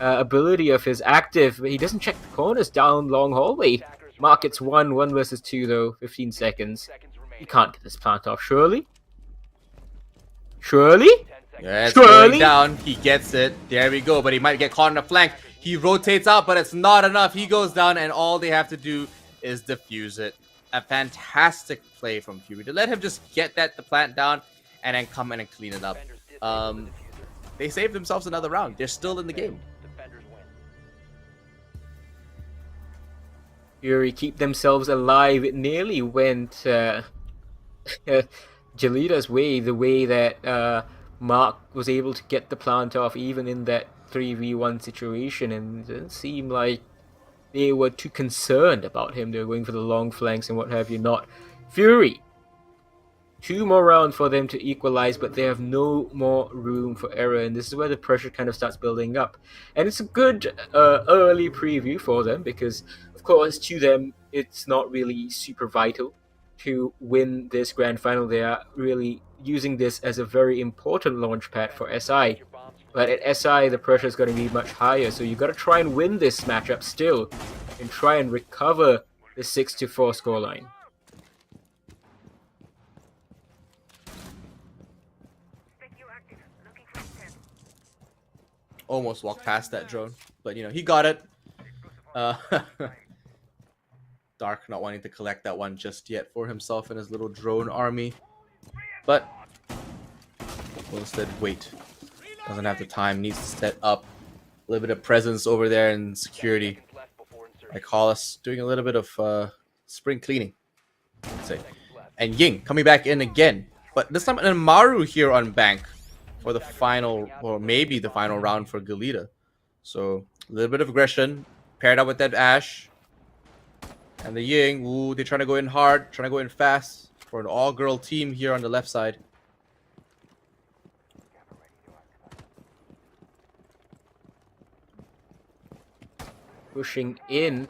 ability of his active, but he doesn't check the corners down long hallway. Mark gets 1 versus 2 though, 15 seconds. He can't get this plant off, surely? Surely? Yeah, it's Surely? going down. He gets it. There we go, but he might get caught on the flank. He rotates out, but it's not enough. He goes down, and all they have to do is defuse it. A fantastic play from Fury to let him just get the plant down and then come in and clean it up. They saved themselves another round. They're still in the game. Fury keep themselves alive. It nearly went Jalita's way, the way that Mark was able to get the plant off even in that 3v1 situation, and it didn't seem like they were too concerned about him. They were going for the long flanks and what have you not. Fury, 2 more rounds for them to equalize, but they have no more room for error, and this is where the pressure kind of starts building up. And it's a good early preview for them because, of course, to them, it's not really super vital to win this grand final. They are really using this as a very important launch pad for SI. But at SI, the pressure is going to be much higher, so you got to try and win this matchup still and try and recover the 6-4 scoreline. Almost walked past that drone, but you know, he got it. Dark not wanting to collect that one just yet for himself and his little drone army, but will instead wait. Doesn't have the time, needs to set up a little bit of presence over there and security. Like Hollis doing a little bit of spring cleaning, I'd say. And Ying coming back in again, but this time an Maru here on bank for the final, or maybe the final round for Galita. So a little bit of aggression paired up with that Ash. And the Ying, ooh, they're trying to go in hard, trying to go in fast for an all-girl team here on the left side. Pushing in,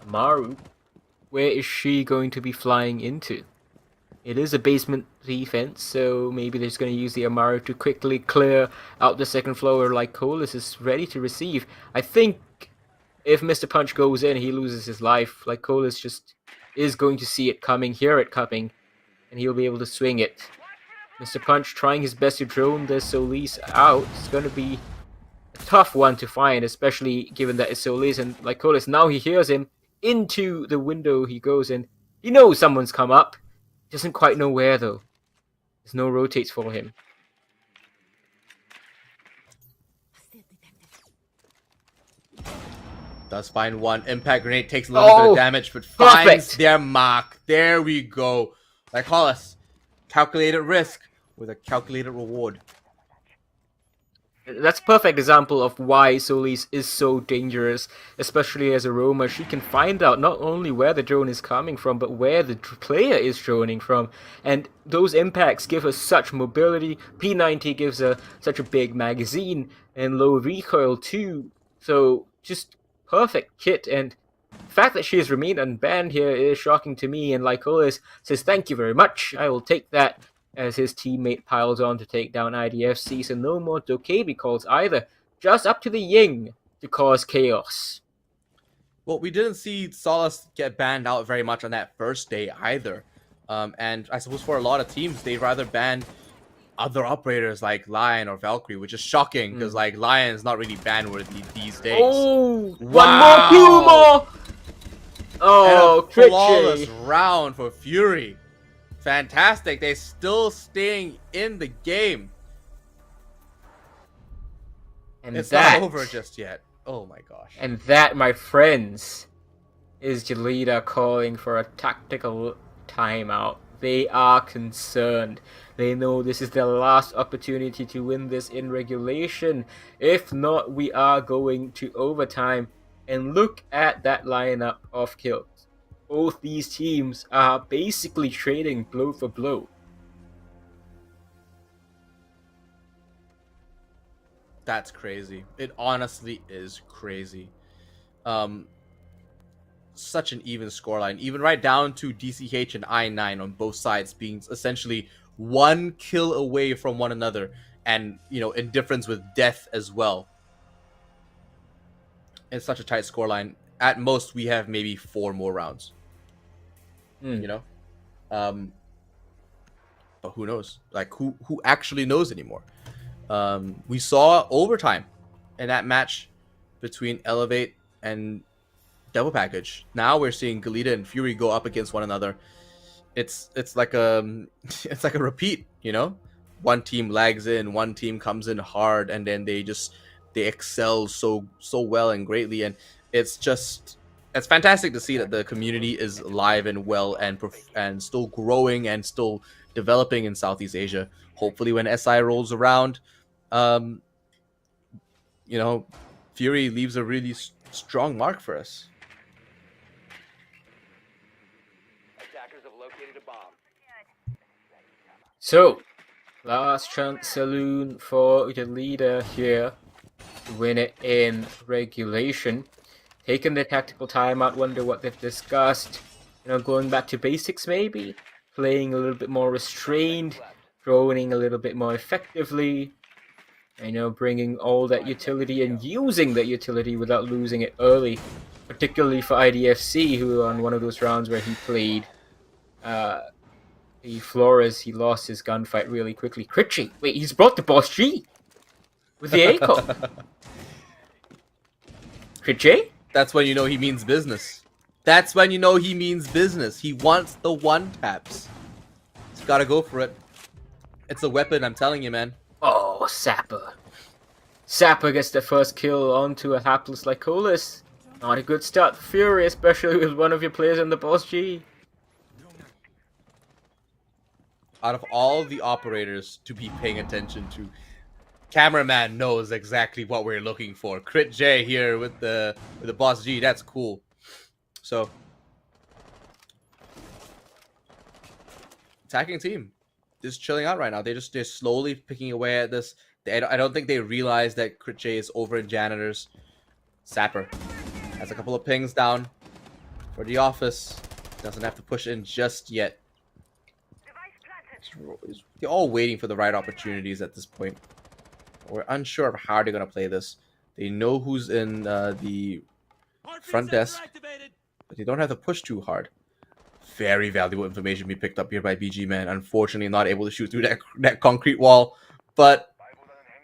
Maru, where is she going to be flying into? It is a basement defense, so maybe they're just going to use the Amaru to quickly clear out the second floor where Lycolis is ready to receive. I think if Mr. Punch goes in, he loses his life. Lycolis just is going to see it coming, hear it coming, and he'll be able to swing it. Mr. Punch trying his best to drone the Solis out. It's going to be a tough one to find, especially given that it's Solis and Lycolis. Now he hears him. Into the window he goes in. He knows someone's come up. Doesn't quite know where though. There's no rotates for him. Does find one. Impact grenade takes a little bit of damage, but finds their mark. There we go. Lycolis, calculated risk with a calculated reward. That's a perfect example of why Solis is so dangerous, especially as a roamer. She can find out not only where the drone is coming from, but where the player is droning from. And those impacts give her such mobility. P90 gives her such a big magazine and low recoil too. So just perfect kit. And the fact that she has remained unbanned here is shocking to me. And Lycolis says, "Thank you very much. I will take that," as his teammate piles on to take down IDFC, so no more Dokkaebi calls either. Just up to the Ying to cause chaos. Well, we didn't see Solace get banned out very much on that first day either. And I suppose for a lot of teams, they'd rather ban other operators like Lion or Valkyrie, which is shocking because like Lion is not really ban worthy these days. Oh, wow. Two more! Oh, and a flawless Critchy. round for Fury. Fantastic. They're still staying in the game. And it's that, not over just yet. Oh my gosh. And that, my friends, is Jelida calling for a tactical timeout. They are concerned. They know this is their last opportunity to win this in regulation. If not, we are going to overtime. And look at that lineup of kills. Both these teams are basically trading blow for blow. That's crazy. It honestly is crazy. Such an even scoreline. Even right down to DCH and I9 on both sides being essentially one kill away from one another. And, you know, indifference with death as well. It's such a tight scoreline. At most, we have maybe 4 more rounds. You know? But who knows? Like, who actually knows anymore? We saw overtime in that match between Elevate and Devil Package. Now we're seeing Galita and Fury go up against one another. It's like a repeat, you know? One team lags in, one team comes in hard, and then they excel so well and greatly, and it's fantastic to see that the community is alive and well and still growing and still developing in Southeast Asia. Hopefully when SI rolls around, you know, Fury leaves a really strong mark for us. Attackers have located a bomb. So, last chance saloon for the leader here to win it in regulation. Taking the tactical timeout, wonder what they've discussed. You know, going back to basics maybe. Playing a little bit more restrained. Droning a little bit more effectively. You know, bringing all that utility and using that utility without losing it early. Particularly for IDFC, who on one of those rounds where he played the Flores, he lost his gunfight really quickly. Critchy! Wait, he's brought the Boss G! With the ACO! Critchy? That's when you know he means business. That's when you know he means business. He wants the one taps. He's gotta go for it. It's a weapon, I'm telling you, man. Oh, Sapper. Sapper gets the first kill onto a hapless Lycolis. Not a good start for Fury, especially with one of your players in the Boss G. Out of all the operators to be paying attention to, cameraman knows exactly what we're looking for. Crit J here with the Boss G, that's cool. So, attacking team just chilling out right now. They're slowly picking away at this. I don't think they realize that Crit J is over in Janitors. Sapper has a couple of pings down for the office. Doesn't have to push in just yet. They're all waiting for the right opportunities at this point. We're unsure of how they're gonna play this. They know who's in the front desk, but they don't have to push too hard. Very valuable information being picked up here by BG Man. Unfortunately, not able to shoot through that concrete wall, but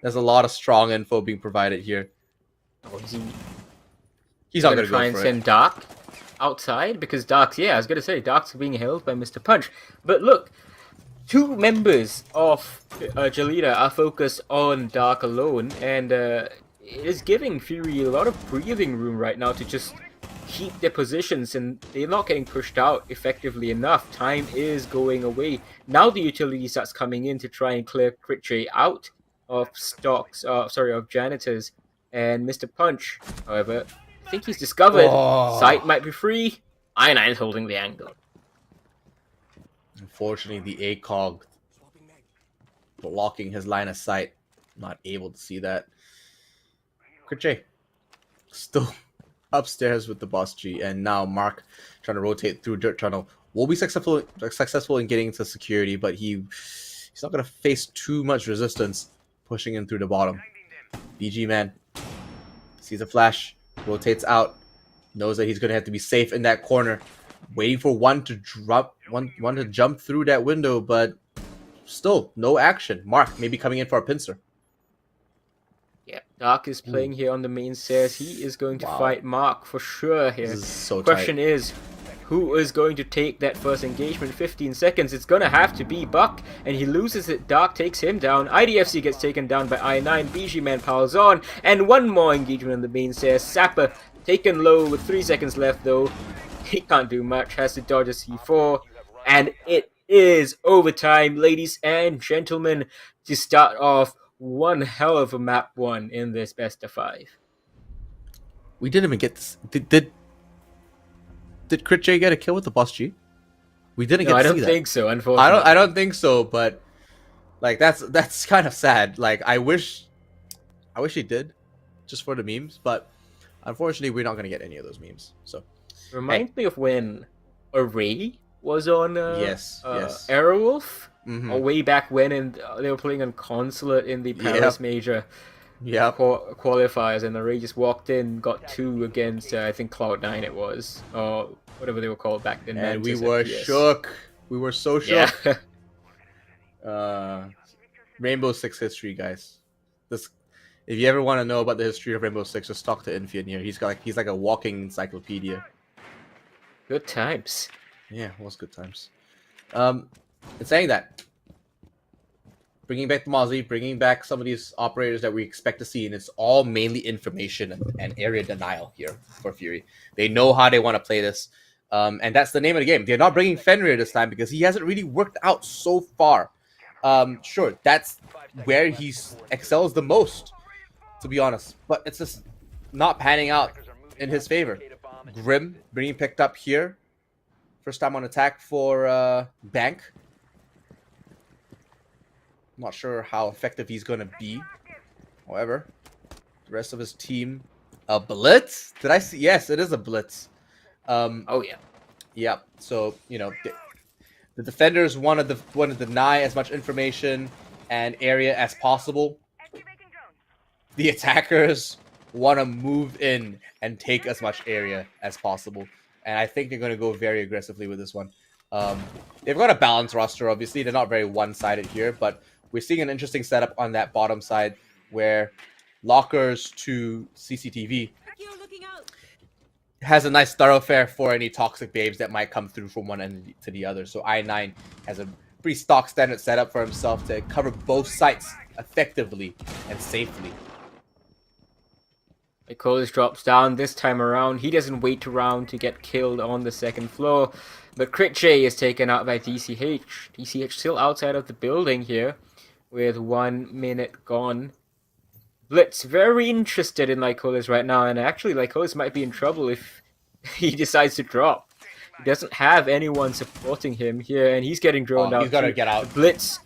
there's a lot of strong info being provided here. Oh, He's not gonna gonna try go and for send it. Dark outside because Dark's, yeah, I was gonna say Dark's being held by Mr. Punch. But look, two members of Jalita are focused on Dark alone, and it is giving Fury a lot of breathing room right now to just keep their positions, and they're not getting pushed out effectively enough. Time is going away. Now the utility starts coming in to try and clear Critchay out of of janitors, and Mr. Punch, however, I think he's discovered site might be free. I9 is holding the angle. Unfortunately, the ACOG blocking his line of sight. Not able to see that. Critchay still upstairs with the boss G, and now Mark trying to rotate through Dirt Tunnel. Will be successful in getting to security, but he's not going to face too much resistance pushing in through the bottom. BG Man sees a flash, rotates out, knows that he's going to have to be safe in that corner, waiting for one to jump through that window, but still no action. Mark maybe coming in for a pincer. Yeah, Dark is playing here on the main stairs. He is going to Wow. fight Mark for sure here. This is so Question tight. is, who is going to take that first engagement? 15 seconds. It's gonna have to be Buck, and he loses it. Dark takes him down. IDFC gets taken down by I9. BG Man piles on, and one more engagement on the main stairs. Sapper taken low with 3 seconds left though. He can't do much. Has to dodge a C4, and it is overtime, ladies and gentlemen, to start off one hell of a map one in this best of 5. We didn't even get this. Did Critchay get a kill with the boss G? We didn't No, get I to don't see think so, unfortunately. that. I don't think so, but like that's kind of sad. Like I wish he did, just for the memes, but unfortunately we're not gonna get any of those memes. So Reminds me of when Array was on yes. Aerowolf, Mhm. way back when, and they were playing on Consulate in the Paris Major Yeah. qualifiers, and Array just walked in, got 2 against I think Cloud9 it was, or whatever they were called back then. And we Mantis were FPS. shook. We were so Yeah. shook. Rainbow Six history, guys. This, if you ever want to know about the history of Rainbow Six, just talk to Infian here. He's like a walking encyclopedia. Good times. Yeah, it was good times. In saying that, bringing back the Mozzie, bringing back some of these operators that we expect to see, and it's all mainly information and area denial here for Fury. They know how they want to play this, and that's the name of the game. They're not bringing Fenrir this time because he hasn't really worked out so far. Sure, that's where he excels the most, to be honest, but it's just not panning out in his favor. Grim being picked up here. First time on attack for Bank. Not sure how effective he's going to be. However, the rest of his team... A blitz? Did I see? Yes, it is a blitz. Oh yeah. Yeah, so, you know, the defenders want to deny as much information and area as possible. Activating drone. The attackers want to move in and take as much area as possible. And I think they're going to go very aggressively with this one. They've got a balanced roster, obviously. They're not very one-sided here, but we're seeing an interesting setup on that bottom side where Lockers to CCTV has a nice thoroughfare for any toxic babes that might come through from one end to the other. So I9 has a pretty stock standard setup for himself to cover both sites effectively and safely. Nicholas drops down this time around. He doesn't wait around to get killed on the second floor. But Critchay is taken out by DCH. DCH still outside of the building here with 1 minute gone. Blitz very interested in Lycolis right now, and actually Lycolis might be in trouble if he decides to drop. He doesn't have anyone supporting him here, and he's getting droned out. He's got to too. get out. Blitz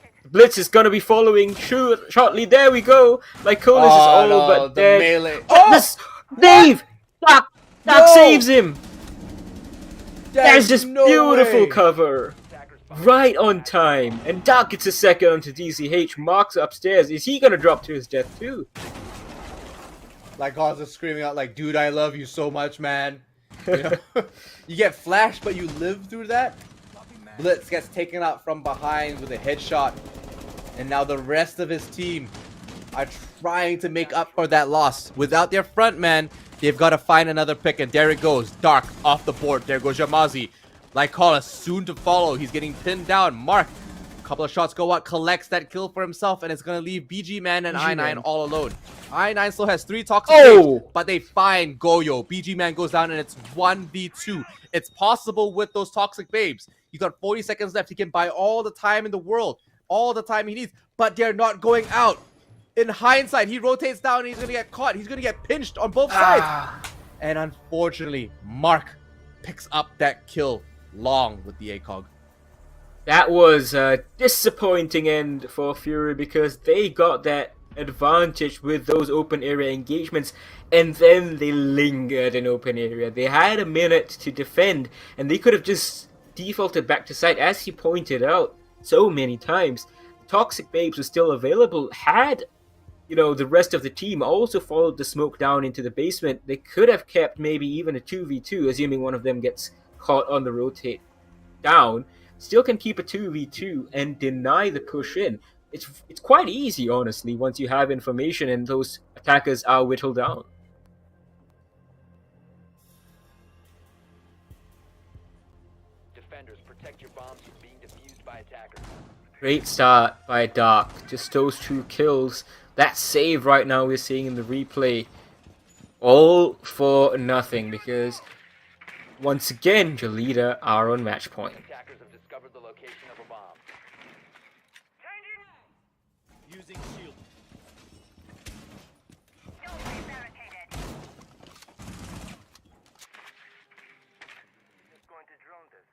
is gonna be following shortly. There we go. Lycolis is all but the dead. melee. This Dave! Doc No! saves him! There's this no beautiful way. cover! right on time. And Dark gets a second onto DCH. Mark's upstairs. Is he gonna drop to his death too? Like Gaza screaming out like, dude, I love you so much, man. You know? You get flashed, but you live through that. Blitz gets taken out from behind with a headshot. And now the rest of his team are trying to make up for that loss. Without their front man, they've got to find another pick. And there it goes. Dark off the board. There goes Yamazi. Lycala soon to follow. He's getting pinned down. Mark, a couple of shots go out, collects that kill for himself, and it's going to leave BG Man and I9 all alone. I9 still has 3 toxic babes, but they find Goyo. BG Man goes down, and it's 1v2. It's possible with those toxic babes. You got 40 seconds left. He can buy all the time in the world, all the time he needs, but they're not going out. In hindsight, he rotates down, and he's going to get caught. He's going to get pinched on both sides. And unfortunately, Mark picks up that kill long with the ACOG. That was a disappointing end for Fury because they got that advantage with those open area engagements, and then they lingered in open area. They had a minute to defend, and they could have just defaulted back to site, as he pointed out so many times. Toxic Babes was still available. Had, you know, the rest of the team also followed the smoke down into the basement, they could have kept maybe even a 2v2, assuming one of them gets caught on the rotate down. Still can keep a 2v2 and deny the push in. It's quite easy, honestly, once you have information and those attackers are whittled down. Defenders, protect your bombs from being defused by attackers. Great start by Dark. Just those 2 kills. That save right now we're seeing in the replay. All for nothing because once again, Jolita are on match point. Attackers have discovered the location of a bomb. Using shield. Doorway barricaded. Just going to drone this.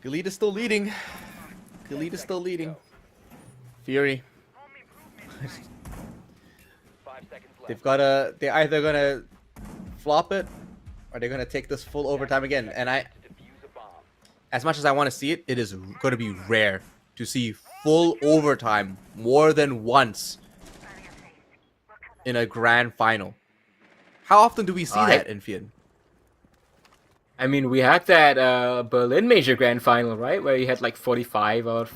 Galita's still leading. Galita's still leading. Fury. 5 seconds left. They've got to. They're either gonna flop it, or they're gonna take this full overtime again. And To defuse a bomb. as much as I want to see it, it is going to be rare to see full overtime more than once in a grand final. How often do we see that in Fian? I mean, we had that Berlin Major Grand Final, right? Where you had like 45 out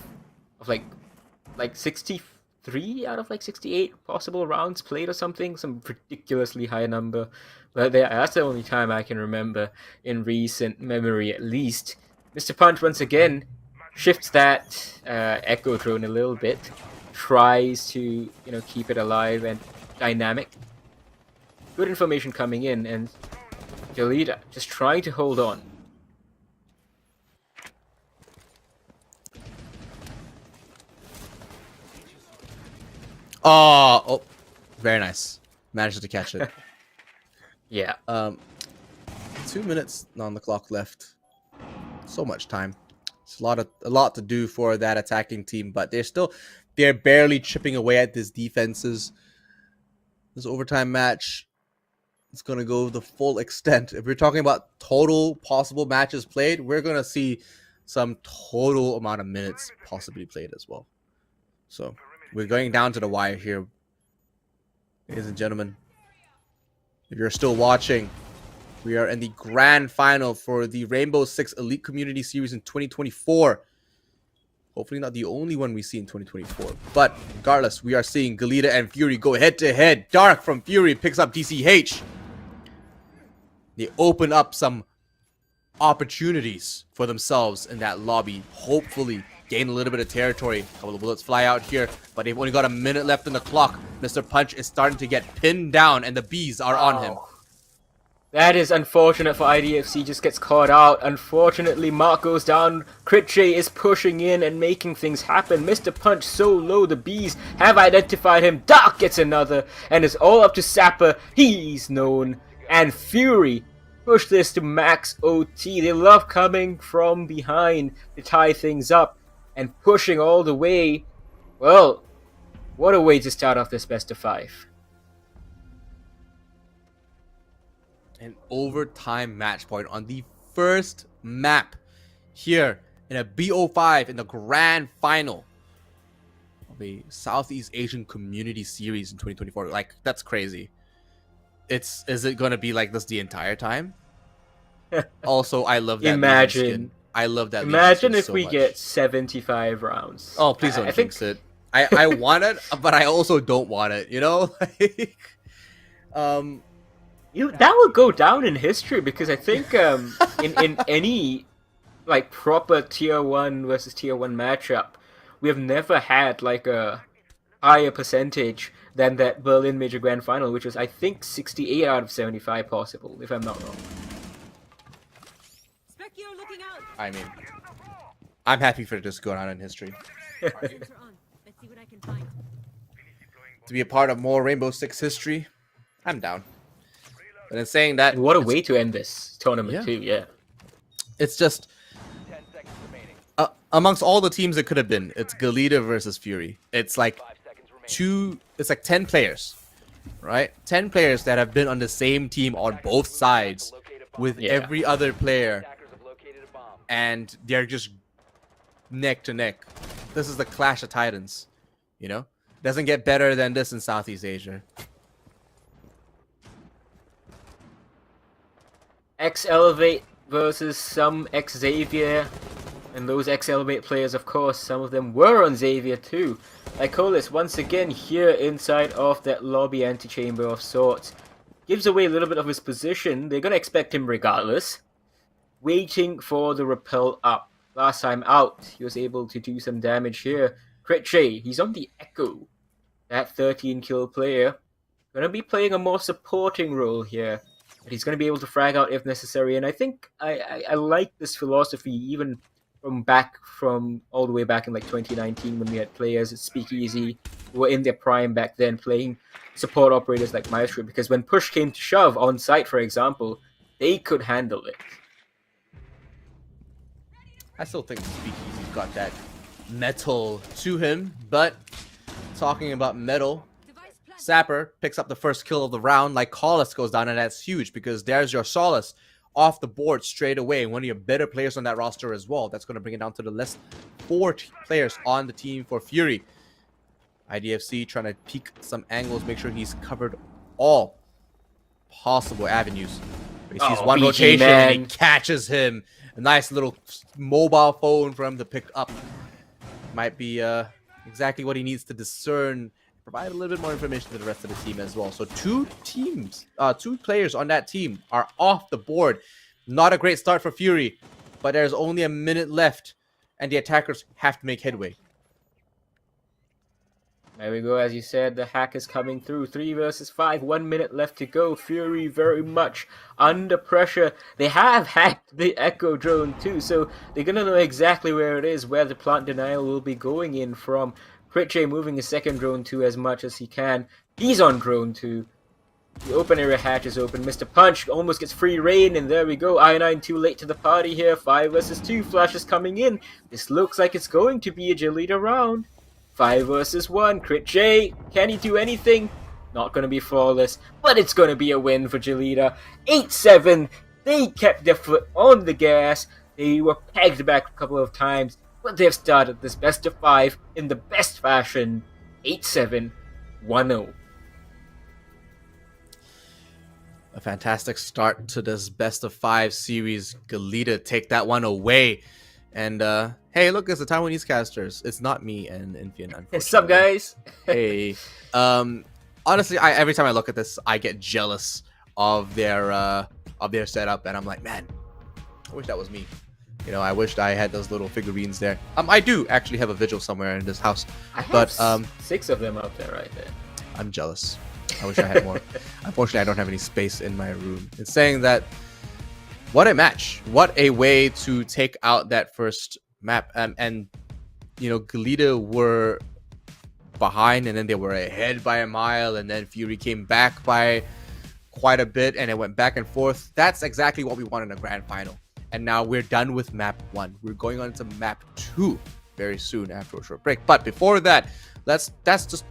of like 63 out of like 68 possible rounds played or something. Some ridiculously high number. But that's the only time I can remember in recent memory, at least. Mr. Punch, once again, shifts that Echo drone a little bit. Tries to, you know, keep it alive and dynamic. Good information coming in, and Jolita just trying to hold on. Oh, very nice. Managed to catch it. Yeah. 2 minutes on the clock left. So much time. It's a lot to do for that attacking team, but they're barely chipping away at these defenses. This overtime match is gonna go the full extent. If we're talking about total possible matches played, we're gonna see some total amount of minutes possibly played as well. So we're going down to the wire here, ladies and gentlemen. If you're still watching, we are in the grand final for the Rainbow Six Elite Community Series in 2024. Hopefully not the only one we see in 2024. But regardless, we are seeing Galita and Fury go head to head. Dark from Fury picks up DCH. They open up some opportunities for themselves in that lobby. Hopefully gain a little bit of territory. A couple of bullets fly out here, but they've only got a minute left in the clock. Mr. Punch is starting to get pinned down, and the bees are on him. That is unfortunate for IDFC, just gets caught out. Unfortunately, Mark goes down. Critchay is pushing in and making things happen. Mr. Punch so low, the bees have identified him. Dark gets another, and it's all up to Sapper. He's known. And Fury push this to max OT. They love coming from behind to tie things up and pushing all the way. Well, what a way to start off this best of 5. An overtime match point on the first map here in a BO5 in the grand final of a Southeast Asian Community Series in 2024. Like, that's crazy. Is it gonna be like this the entire time? Also, I love that Legion Imagine. skin. I love that. Legion Imagine skin if so we much. get 75 rounds. Oh, please don't I jinx it. I want it, but I also don't want it. You know, like, That would go down in history because I think in any like proper tier 1 versus tier 1 matchup, we have never had like a higher percentage than that Berlin Major Grand Final, which was I think 68 out of 75 possible, if I'm not wrong. Specchio looking out. I mean, I'm happy for this going on in history. Sensor on. Let's see what I can find. To be a part of more Rainbow Six history, I'm down. But in saying that, And what a way to end this tournament Yeah. too, yeah. it's just 10 seconds remaining. amongst all the teams it could have been, it's Galita versus Fury. It's like 5 seconds remaining. it's like 10 players, right? 10 players that have been on the same team on both sides with Yeah. every other player, Attackers have located a bomb. and they're just neck to neck. This is the Clash of Titans, you know? Doesn't get better than this in Southeast Asia. X-Elevate versus some X-Xavier. And those X-Elevate players, of course, some of them were on Xavier too. Icolis, once again, here inside of that lobby antechamber of sorts. Gives away a little bit of his position. They're going to expect him regardless. Waiting for the repel up. Last time out, he was able to do some damage here. Critche, he's on the Echo. That 13 kill player. Going to be playing a more supporting role here. But he's going to be able to frag out if necessary. And I think I like this philosophy even from all the way back in like 2019 when we had players at Speakeasy who were in their prime back then playing support operators like Maestro, because when push came to shove on site, for example, they could handle it. I still think Speakeasy's got that metal to him, but talking about metal, Device planted. Sapper picks up the first kill of the round. Like Collis goes down, and that's huge because there's your Solace off the board straight away. One of your better players on that roster as well. That's going to bring it down to the less 4 players on the team for Fury. IDFC trying to peek some angles, make sure he's covered all possible avenues. But he sees Oh, one BG, rotation and he man. catches him. A nice little mobile phone for him to pick up. Might be exactly what he needs to discern, provide a little bit more information to the rest of the team as well. So two players on that team are off the board. Not a great start for Fury, but there's only a minute left, and the attackers have to make headway. There we go, as you said, the hack is coming through. 3 versus 5, 1 minute left to go. Fury very much under pressure. They have hacked the Echo drone too, so they're going to know exactly where it is, where the plant denial will be going in from. Critche moving his second drone 2 as much as he can. He's on drone 2. The open area hatch is open. Mr. Punch almost gets free reign, and there we go. I9 too late to the party here. 5 versus 2 flashes coming in. This looks like it's going to be a Jelita round. 5 versus 1. Critche, can he do anything? Not going to be flawless, but it's going to be a win for Jelita. 8-7. They kept their foot on the gas. They were pegged back a couple of times, but they've started this best of 5 in the best fashion. 8-7, 1-0. A fantastic start to this best of 5 series. Galita take that one away. And hey, look, it's the Taiwanese casters. It's not me and Infian. What's up, guys? Hey, honestly, every time I look at this, I get jealous of their setup, and I'm like, man, I wish that was me. You know, I wished I had those little figurines there. I do actually have a vigil somewhere in this house, I have but 6 of them out there right there. I'm jealous. I wish I had more. Unfortunately, I don't have any space in my room. It's saying that what a match. What a way to take out that first map. And you know, Galita were behind, and then they were ahead by a mile, and then Fury came back by quite a bit, and it went back and forth. That's exactly what we want in a grand final. And now we're done with map 1. We're going on to map 2 very soon after a short break. But before that, let's just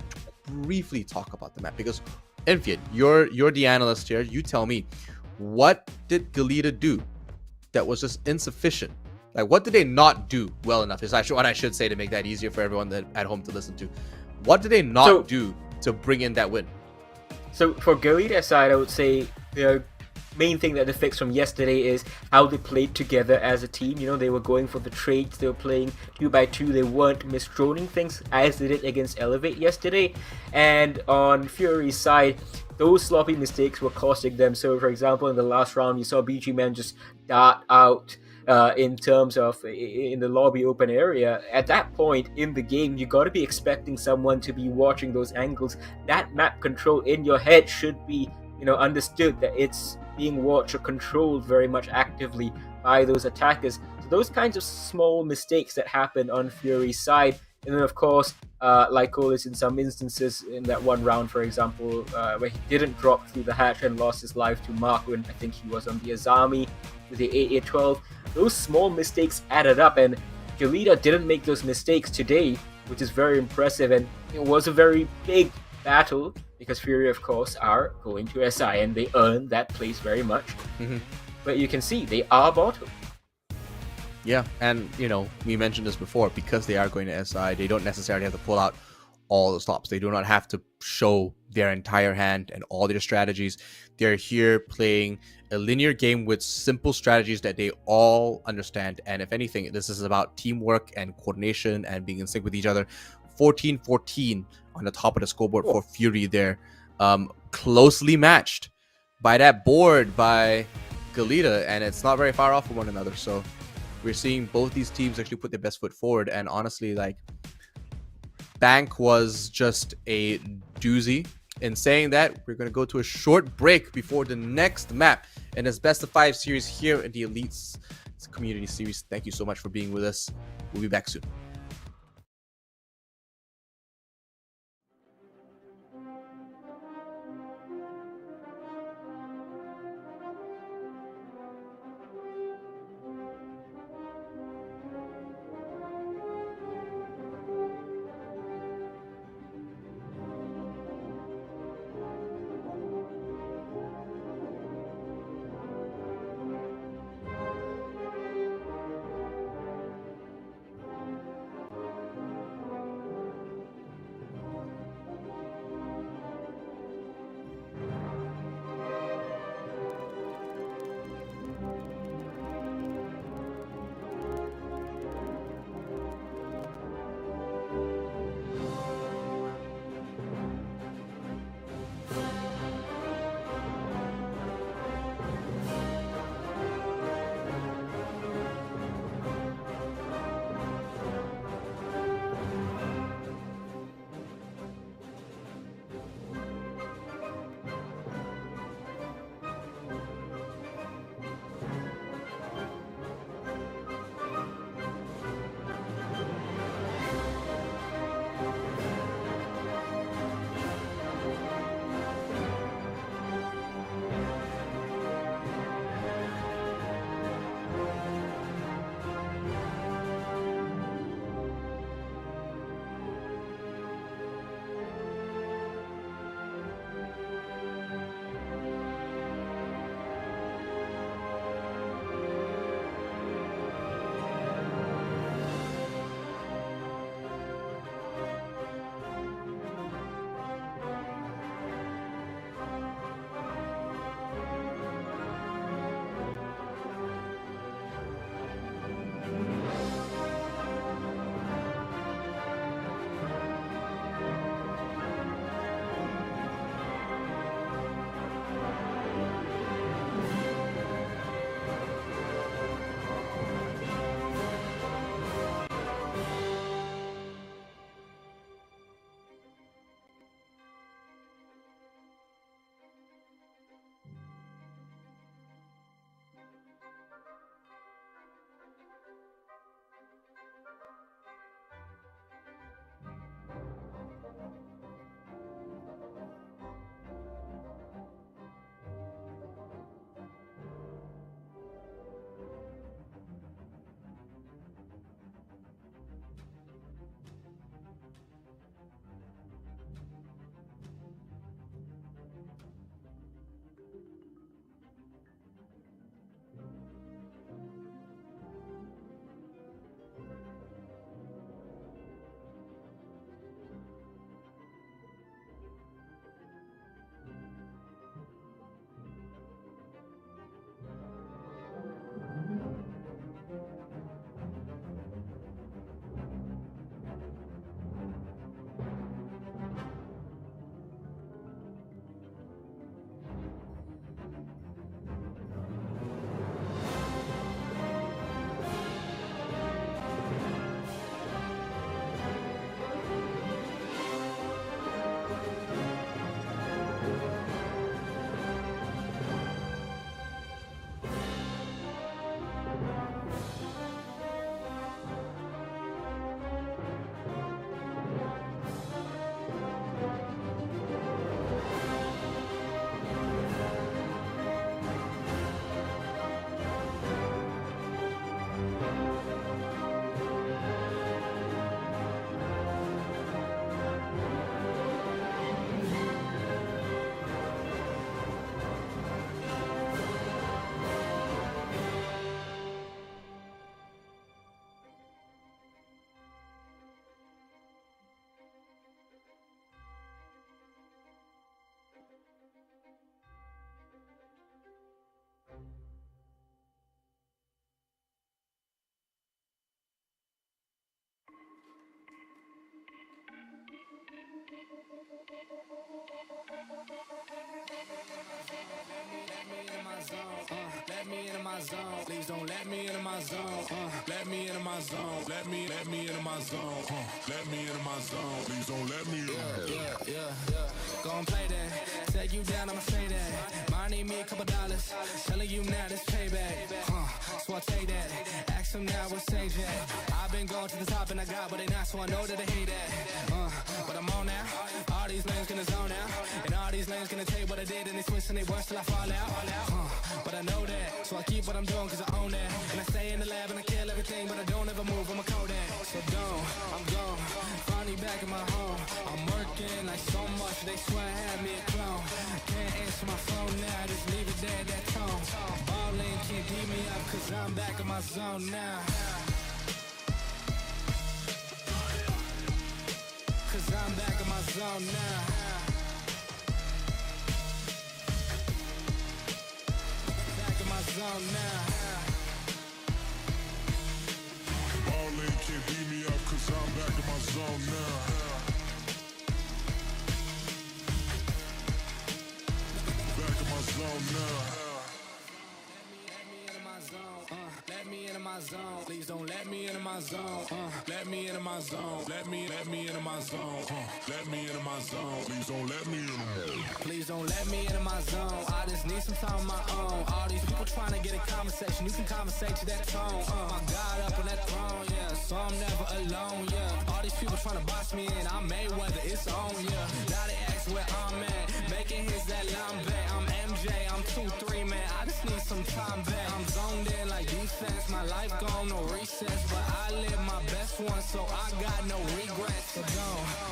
briefly talk about the map, because Infian, you're the analyst here. You tell me, what did Galita do that was just insufficient? Like, what did they not do well enough? Is actually what I should say to make that easier for everyone at home to listen to. What did they not do to bring in that win? So for Galita's side, I would say the main thing that they fixed from yesterday is how they played together as a team. You know, they were going for the trades, they were playing 2x2, they weren't misdroning things as they did against Elevate yesterday. And on Fury's side, those sloppy mistakes were costing them. So for example, in the last round, you saw BG Man just dart out in terms of in the lobby open area. At that point in the game, you got to be expecting someone to be watching those angles. That map control in your head should be, you know, understood that it's being watched or controlled very much actively by those attackers. So those kinds of small mistakes that happen on Fury's side. And then of course, Lycolis in some instances in that one round, for example, where he didn't drop through the hatch and lost his life to Mark when I think he was on the Azami with the AA-12. Those small mistakes added up, and Galita didn't make those mistakes today, which is very impressive. And it was a very big battle because Fury, of course, are going to SI and they earn that place very much. But you can see they are bottom. Yeah, and you know, we mentioned this before, because they are going to SI, they don't necessarily have to pull out all the stops. They do not have to show their entire hand and all their strategies. They're here playing a linear game with simple strategies that they all understand. And if anything, this is about teamwork and coordination and being in sync with each other. 14-14 on the top of the scoreboard for Fury there. Closely matched by that board by Galita, and it's not very far off from one another. So we're seeing both these teams actually put their best foot forward. And honestly, like, Bank was just a doozy. In saying that, we're going to go to a short break before the next map in this best of 5 series here in the Elites Community Series. Thank you so much for being with us. We'll be back soon. Let me into my zone. Let me into my zone. Please don't let me into my zone. Let me into my zone. Let me into my zone. Let me into my zone. Please don't let me in. Yeah. Go and play that. Take you down, I'ma say that. Might need me a couple dollars. Telling you now this payback. So I'll take that. Ask them now what's change that. I've been going to the top and I got what they not, so I know that they hate that. But I'm on now. All these lanes gonna zone out. And all these lanes gonna tell you what I did and they twist and they worse till I fall out. But I know that. So I keep what I'm doing cause I own that. And I stay in the lab and I kill everything, but I don't ever move, I'm a Kodak. So I'm gone. Finally back in my home. I'm working like so much, they swear I had me a clone. Can't answer my phone now, just leave it there, that tone. Ballin' can't beat me up cause I'm back in my zone now. Cause I'm back in my zone now. Back in my zone now. Ballin' can't beat me up cause I'm back in my zone now. Back in my zone now. Let me into my zone. Let me into my zone. Please don't let me into my zone. Let me into my zone. Let me into my zone. Let me into my zone. Please don't let me in. Please don't let me into my zone. I just need some time on my own. All these people trying to get a conversation. You can conversate to that tone. My God up on that throne, yeah. So I'm never alone, yeah. All these people trying to box me in. I'm Mayweather, it's on, yeah. Now they ask where I'm at. Making hits that lambe. I'm MJ, I'm 2-3, man. I just need some time back. I'm zoned in like defense. My life gone, no recess. But I live my best one, so I got no regrets. So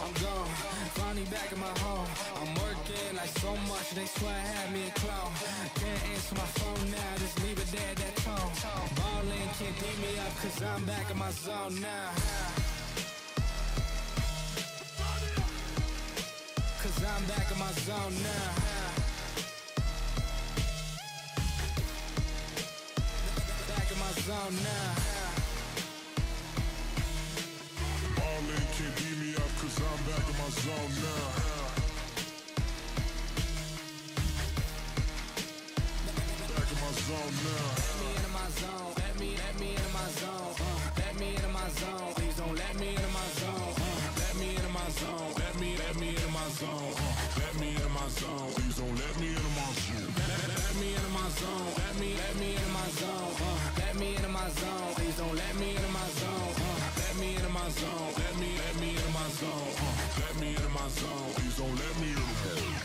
I'm gone. Finally back in my home. I'm working like so much, they swear I had me a clone. Can't answer my phone now, just leave it there, that tone. Ballin' can't beat me up, cause I'm back in my zone now. Cause I'm back in my zone now. Back in my zone now. Ballin' can't beat me up cause I'm back in my zone now. Back in my zone now. Let me into my zone. Let me into my zone. Let me into my zone. Please don't let me into my zone. Let me into my zone. Let me into my zone. Let me into my zone. Please don't let me into my zone. Let me into my zone. Let me into my zone. Let me into my zone. Please don't let me into my zone. Let me into my zone. Let me into my zone. Let me into my zone. Please don't let me into my zone.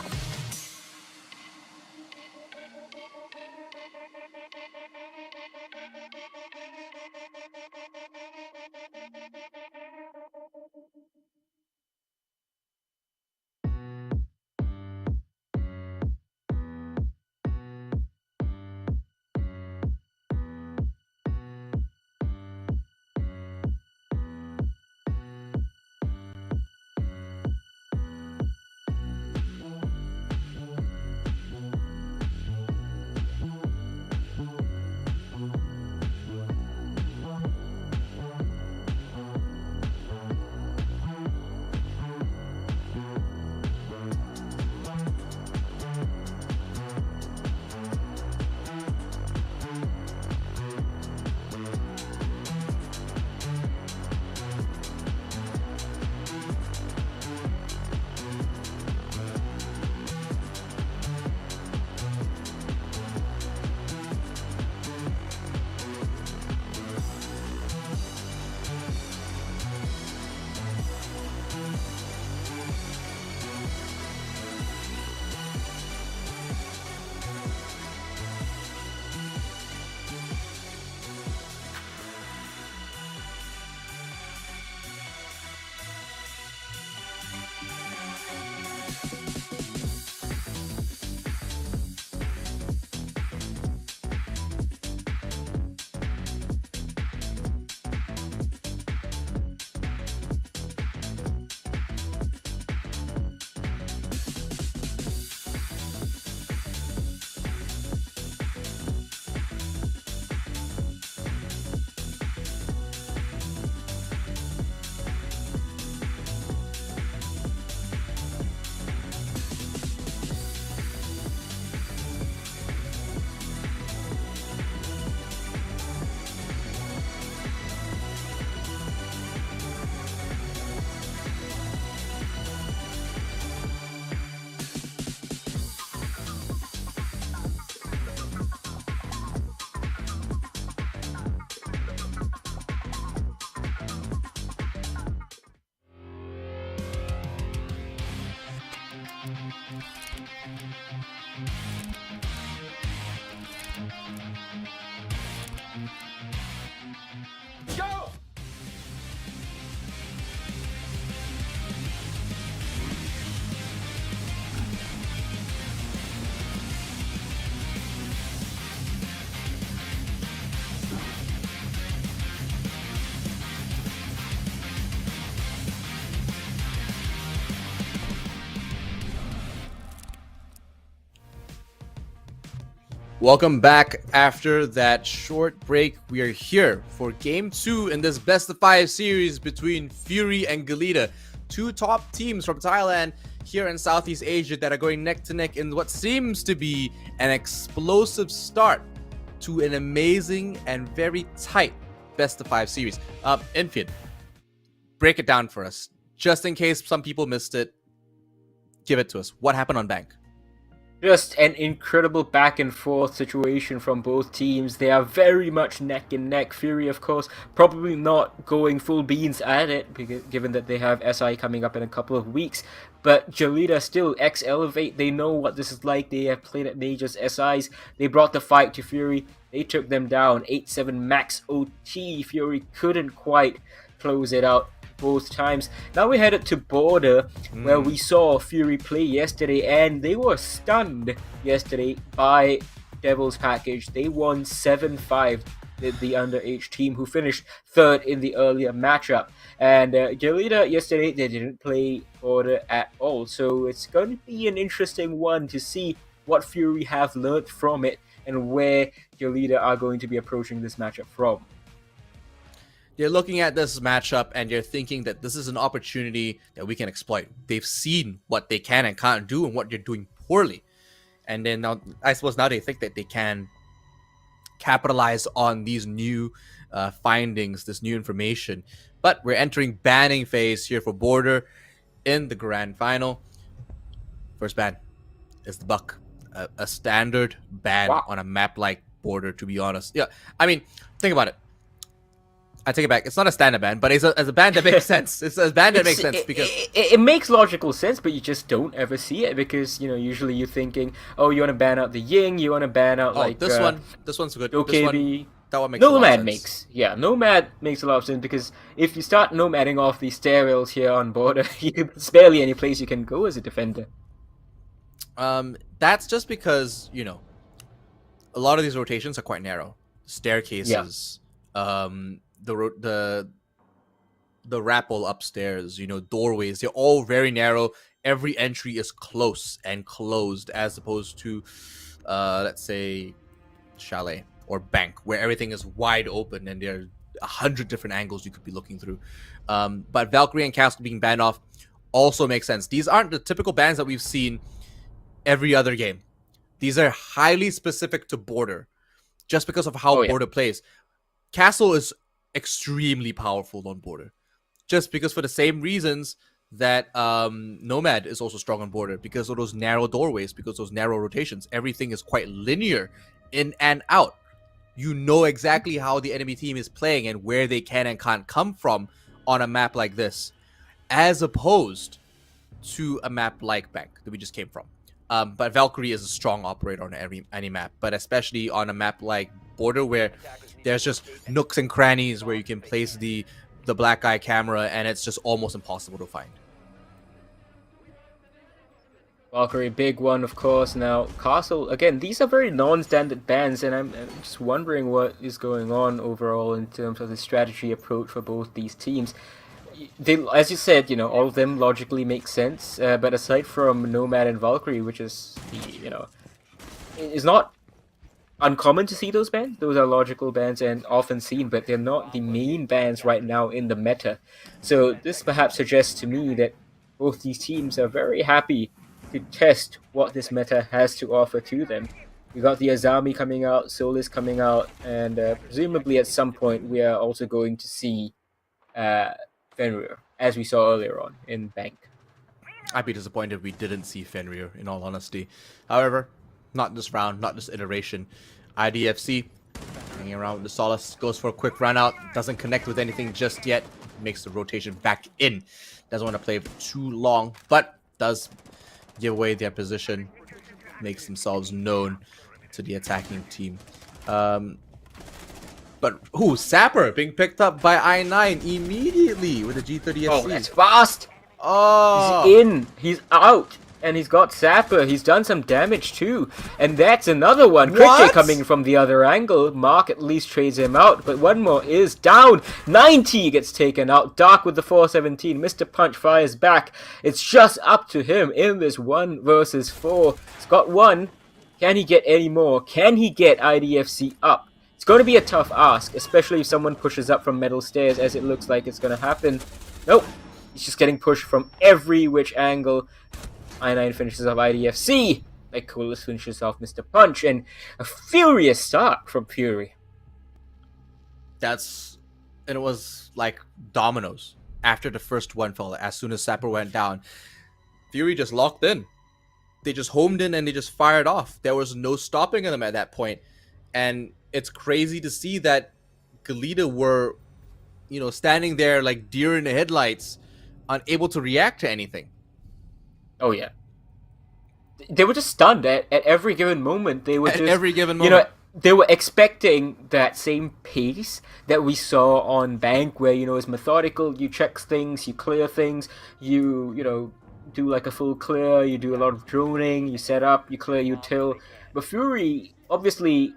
Welcome back after that short break. We are here for game 2 in this best of 5 series between Fury and Galita, two top teams from Thailand here in Southeast Asia that are going neck to neck in what seems to be an explosive start to an amazing and very tight best of 5 series. Infian, break it down for us. Just in case some people missed it, give it to us. What happened on Bank? Just an incredible back and forth situation from both teams. They are very much neck and neck. Fury, of course, probably not going full beans at it, given that they have SI coming up in a couple of weeks. But Galita still Elevate. They know what this is like. They have played at Majors SIs. They brought the fight to Fury. They took them down 8-7 max OT. Fury couldn't quite close it out both times. Now we headed to Border, where we saw Fury play yesterday, and they were stunned yesterday by Devil's Package. They won 7-5, the underage team, who finished third in the earlier matchup. And Galita yesterday, they didn't play Border at all, so it's going to be an interesting one to see what Fury have learned from it and where Galita are going to be approaching this matchup from. You're looking at this matchup and you're thinking that this is an opportunity that we can exploit. They've seen what they can and can't do and what you're doing poorly. And then now, I suppose now they think that they can capitalize on these new findings, this new information. But we're entering banning phase here for Border in the grand final. First ban is the Buck. A standard ban on a map like Border, to be honest. Yeah, I mean, think about it. I take it back. It's not a standard ban, but it's a ban that makes sense. It's a ban that makes sense because it makes logical sense, but you just don't ever see it because usually you're thinking, oh, you want to ban out the Ying, you want to ban out this one's good. OKB. That one makes a lot of Nomad sense. Nomad makes a lot of sense because if you start nomading off these stairwells here on Border, there's barely any place you can go as a defender. That's just because a lot of these rotations are quite narrow. Staircases, the rappel upstairs, doorways, they're all very narrow. Every entry is close and closed, as opposed to let's say Chalet or Bank, where everything is wide open and there are 100 different angles you could be looking through. But Valkyrie and Castle being banned off also makes sense. These aren't the typical bans that we've seen every other game. These are highly specific to Border, just because of how Border plays. Castle is extremely powerful on Border, just because for the same reasons that Nomad is also strong on Border, because of those narrow doorways, because those narrow rotations. Everything is quite linear in and out. You know exactly how the enemy team is playing and where they can and can't come from on a map like this, as opposed to a map like Bank that we just came from. But Valkyrie is a strong operator on any map, but especially on a map like Border, where there's just nooks and crannies where you can place the black eye camera, and it's just almost impossible to find. Valkyrie, big one, of course. Now, Castle, again, these are very non-standard bans, and I'm just wondering what is going on overall in terms of the strategy approach for both these teams. They, as you said, all of them logically make sense, but aside from Nomad and Valkyrie, which is, is not uncommon to see those bans. Those are logical bans and often seen, but they're not the main bans right now in the meta. So this perhaps suggests to me that both these teams are very happy to test what this meta has to offer to them. We got the Azami coming out, Solis coming out, and presumably at some point we are also going to see Fenrir, as we saw earlier on in Bank. I'd be disappointed if we didn't see Fenrir, in all honesty. However, not this round, not this iteration. IDFC, hanging around with the Solace, goes for a quick run out, doesn't connect with anything just yet, makes the rotation back in. Doesn't want to play for too long, but does give away their position, makes themselves known to the attacking team. But Sapper being picked up by I9 immediately with the G30SC. Oh, that's fast! Oh, He's in, he's out, and he's got Sapper. He's done some damage too, and that's another one. Cricket coming from the other angle. Mark at least trades him out, but one more is down. 90 gets taken out. Dark with the 417. Mr. Punch fires back. It's just up to him in this 1 versus 4. He's got one. Can he get any more? Can he get IDFC up? It's going to be a tough ask, especially if someone pushes up from metal stairs, as it looks like it's going to happen. Nope. He's just getting pushed from every which angle. I9 finishes off IDFC. Lycolis finishes off Mr. Punch. And a furious start from Fury. And it was like dominoes. After the first one fell, as soon as Sapper went down, Fury just locked in. They just homed in and they just fired off. There was no stopping them at that point. And it's crazy to see that Galita were, standing there like deer in the headlights, unable to react to anything. Oh, yeah. They were just stunned at every given moment. They were At just, every given moment. They were expecting that same pace that we saw on Bank, where, it's methodical, you check things, you clear things, you do like a full clear, you do a lot of droning, you set up, you clear, you till. But Fury, obviously,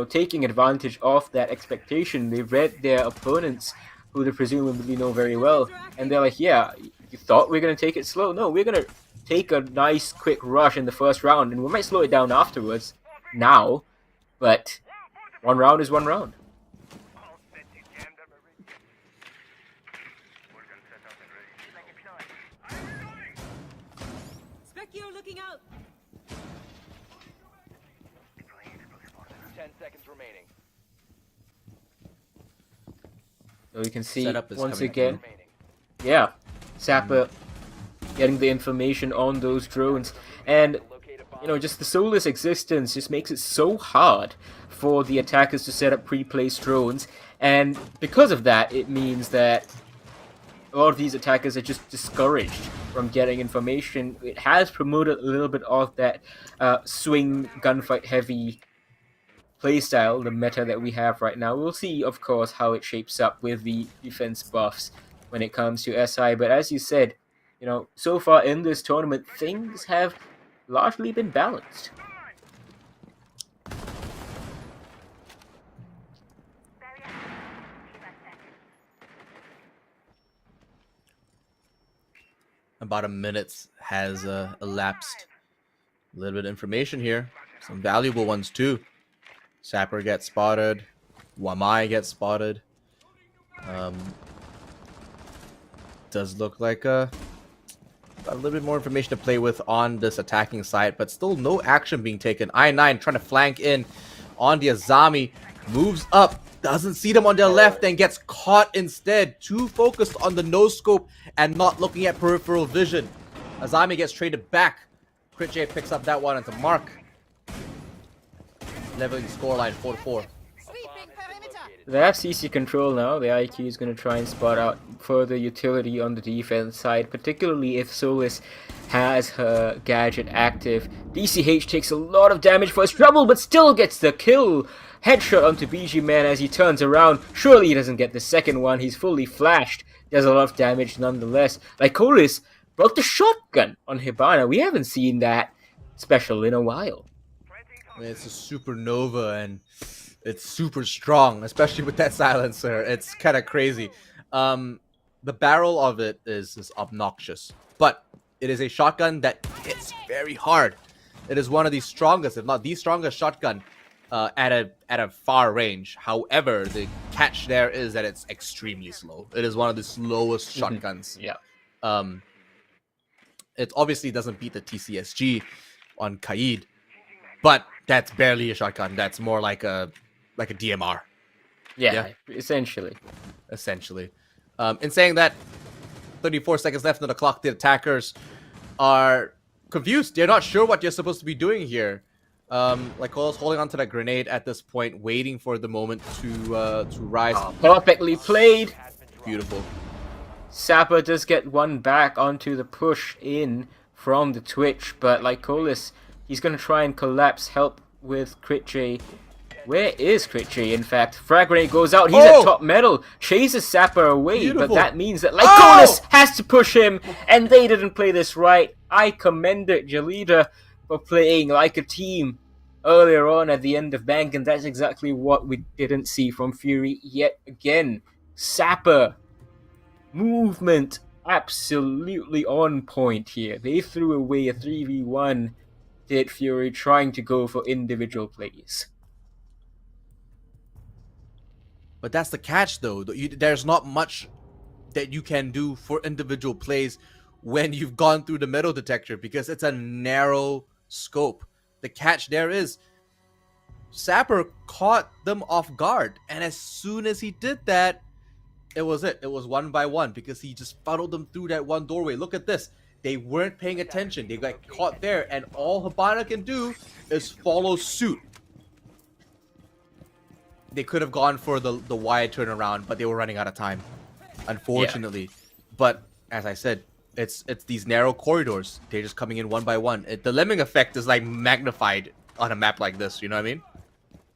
taking advantage of that expectation, they read their opponents, who they presumably know very well, and they're like, yeah, you thought we are going to take it slow? No, we're going to take a nice quick rush in the first round, and we might slow it down afterwards, now, but one round is one round. All set to jam them already. We're gonna set up and ready. Specchio looking out. 10 seconds remaining. So you can see, Setup is once coming again, Remaining. yeah, Sapper getting the information on those drones, and Locate a bomb. just the soulless existence just makes it so hard for the attackers to set up pre-placed drones, and because of that, it means that a lot of these attackers are just discouraged from getting information. It has promoted a little bit of that swing gunfight heavy playstyle, the meta that we have right now. We'll see, of course, how it shapes up with the defense buffs when it comes to SI, but as you said, so far in this tournament, things have largely been balanced. About a minute has elapsed. A little bit of information here. Some valuable ones too. Sapper gets spotted. Wamai gets spotted. Does look like got a little bit more information to play with on this attacking side, but still no action being taken. I9 trying to flank in on the Azami. Moves up. Doesn't see them on their left and gets caught instead. Too focused on the no scope and not looking at peripheral vision. Azami gets traded back. CritJ picks up that one into Mark. Leveling the scoreline 4-4. They have CC control now. The IQ is going to try and spot out further utility on the defense side, particularly if Solis has her gadget active. DCH takes a lot of damage for his trouble, but still gets the kill. Headshot onto BG Man as he turns around. Surely he doesn't get the second one. He's fully flashed. Does a lot of damage nonetheless. Lycolis brought the shotgun on Hibana. We haven't seen that special in a while. I mean, it's a supernova and it's super strong, especially with that silencer. It's kind of crazy. The barrel of it is obnoxious, but it is a shotgun that hits very hard. It is one of the strongest, if not the strongest shotgun at a far range. However, the catch there is that it's extremely slow. It is one of the slowest shotguns. Yeah. It obviously doesn't beat the TCSG on Kaid, but that's barely a shotgun. That's more like a DMR, Yeah, essentially. essentially. In saying that, 34 seconds left on the clock. The attackers are confused. They're not sure what they're supposed to be doing here. Lycolis holding onto that grenade at this point, waiting for the moment to rise. Perfectly played. Beautiful. Sapper does get one back onto the push in from the Twitch, but Lycolis, he's going to try and collapse, help with CritJ. Where is CritJ, in fact? Frag grenade goes out, he's at top metal, chases Sapper away, Beautiful. but that means that Lycolis has to push him, and they didn't play this right. I commended Jalida for playing like a team earlier on at the end of Bank, and that's exactly what we didn't see from Fury yet again. Sapper, movement absolutely on point here. They threw away a 3v1 did Fury trying to go for individual plays. But that's the catch, though. There's not much that you can do for individual plays when you've gone through the metal detector because it's a narrow scope. The catch there is Sapper caught them off guard, and as soon as he did that, it was 1 by 1 because he just funneled them through that one doorway. Look at this. They weren't paying attention. They got caught there, and all Hibana can do is follow suit. They could have gone for the wide turnaround, but they were running out of time, unfortunately. Yeah. But as I said, it's these narrow corridors. They're just coming in 1 by 1. The lemming effect is like magnified on a map like this. You know what I mean?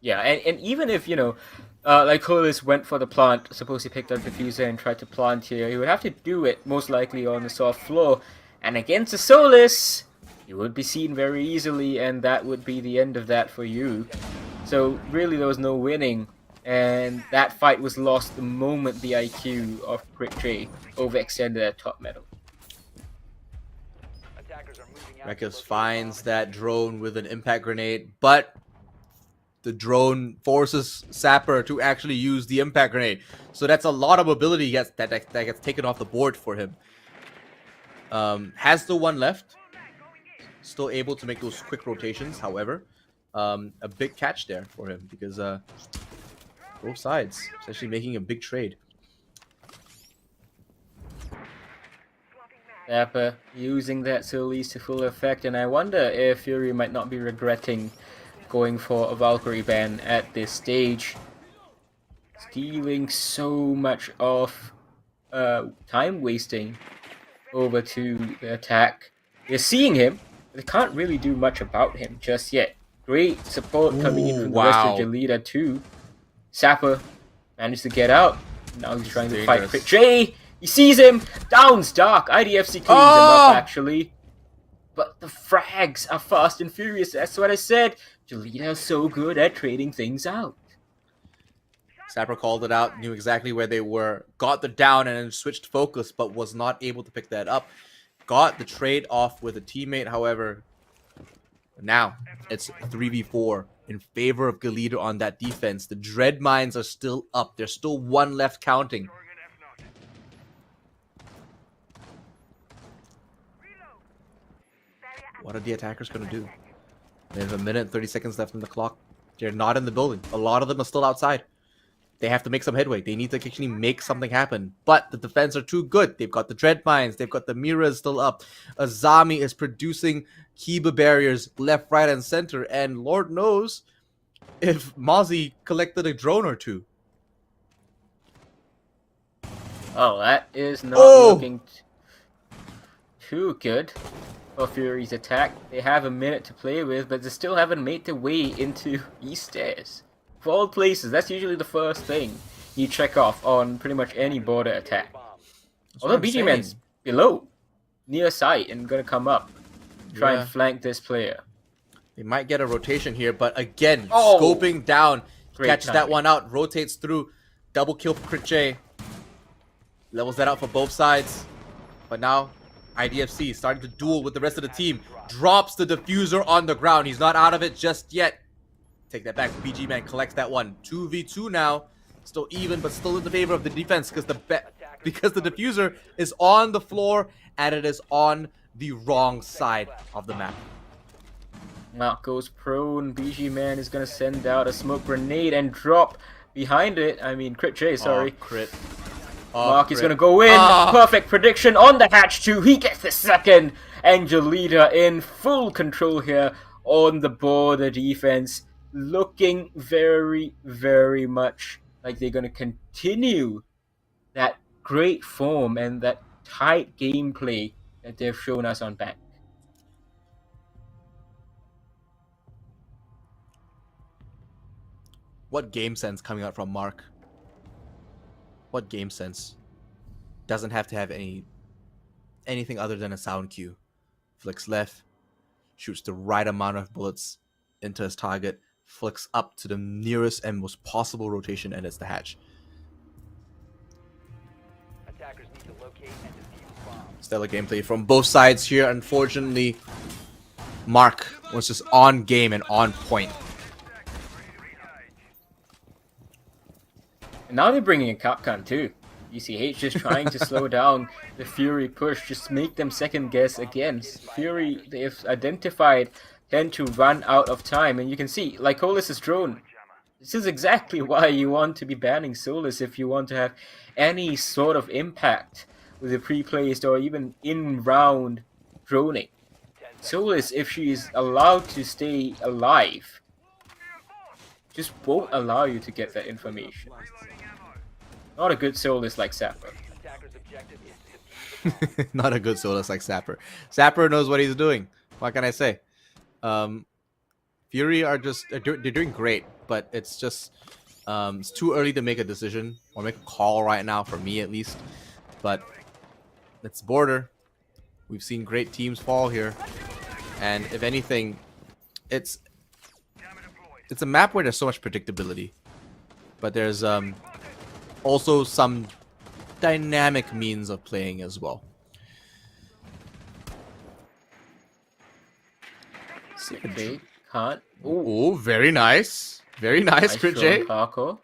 Yeah, and even if, like Colis went for the plant, suppose he picked up Diffuser and tried to plant here, he would have to do it most likely on the soft floor. And against the Solis, you would be seen very easily, and that would be the end of that for you. So really there was no winning, and that fight was lost the moment the IQ of CritJ overextended at top metal. Rekkles finds that drone with an impact grenade, but the drone forces Sapper to actually use the impact grenade. So that's a lot of mobility that gets taken off the board for him. Has the one left. Still able to make those quick rotations, however. A big catch there for him because both sides essentially making a big trade. Sapper using that Solis to full effect, and I wonder if Fury might not be regretting going for a Valkyrie ban at this stage. Stealing so much of time wasting over to the attack. They're seeing him, but they can't really do much about him just yet. Great support coming in from the rest of Jelita too. Sapper managed to get out. Now he's trying to fight CritJ. He sees him. Downs Dark. IDFC cleans him up actually. But the frags are fast and furious. That's what I said. Jelita is so good at trading things out. Sapper called it out, knew exactly where they were, got the down and then switched focus, but was not able to pick that up. Got the trade off with a teammate, however. Now, it's 3v4 in favor of Galita on that defense. The Dread Mines are still up. There's still one left counting. What are the attackers going to do? They have 1 minute and 30 seconds left on the clock. They're not in the building. A lot of them are still outside. They have to make some headway. They need to actually make something happen. But the defense are too good. They've got the Dread Mines. They've got the Miras still up. Azami is producing Kiba barriers left, right, and center. And Lord knows if Mozzie collected a drone or two. Oh, that is not looking too good for Fury's attack. They have a minute to play with, but they still haven't made their way into East Stairs. For all places, that's usually the first thing you check off on pretty much any border attack. Although BG Man's below, near sight, and gonna come up, try and flank this player. They might get a rotation here, but again, scoping down, catches that one out, rotates through, double kill for CritJ. Levels that out for both sides. But now, IDFC starting to duel with the rest of the team. Drops the diffuser on the ground. He's not out of it just yet. Take that back. BG Man collects that one. 2v2 now. Still even, but still in the favor of the defense because the diffuser is on the floor and it is on the wrong side of the map. Mark goes prone. BG Man is going to send out a smoke grenade and drop behind it. I mean, CritJ, sorry. Crit. Mark is going to go in. Perfect prediction on the hatch too. He gets the second. And Jelita in full control here on the border defense. Looking very, very much like they're going to continue that great form and that tight gameplay that they've shown us on Bank. What game sense coming out from Mark? What game sense? Doesn't have to have anything other than a sound cue. Flicks left, shoots the right amount of bullets into his target, flicks up to the nearest and most possible rotation, and it's the hatch. Attackers need to locate and defuse bombs. Stellar gameplay from both sides here. Unfortunately, Mark was just on game and on point. And now they're bringing in Capcan too. ECH just trying to slow down the Fury push, just make them second guess again. Fury, they've identified, tend to run out of time, and you can see, like Lycolus's drone, this is exactly why you want to be banning Solus if you want to have any sort of impact with the pre-placed or even in-round droning. Solus, if she is allowed to stay alive, just won't allow you to get that information. Not a good Solus like Sapper. Attacker's objective is to defuse the bomb. Not a good Solus like Sapper. Sapper knows what he's doing. What can I say? Fury are just they're doing great, but it's just it's too early to make a decision or make a call right now for me at least. But it's Border. We've seen great teams fall here, and if anything, it's a map where there's so much predictability, but there's also some dynamic means of playing as well. They can't. Oh, very nice. Very nice, Crit J. Parkour.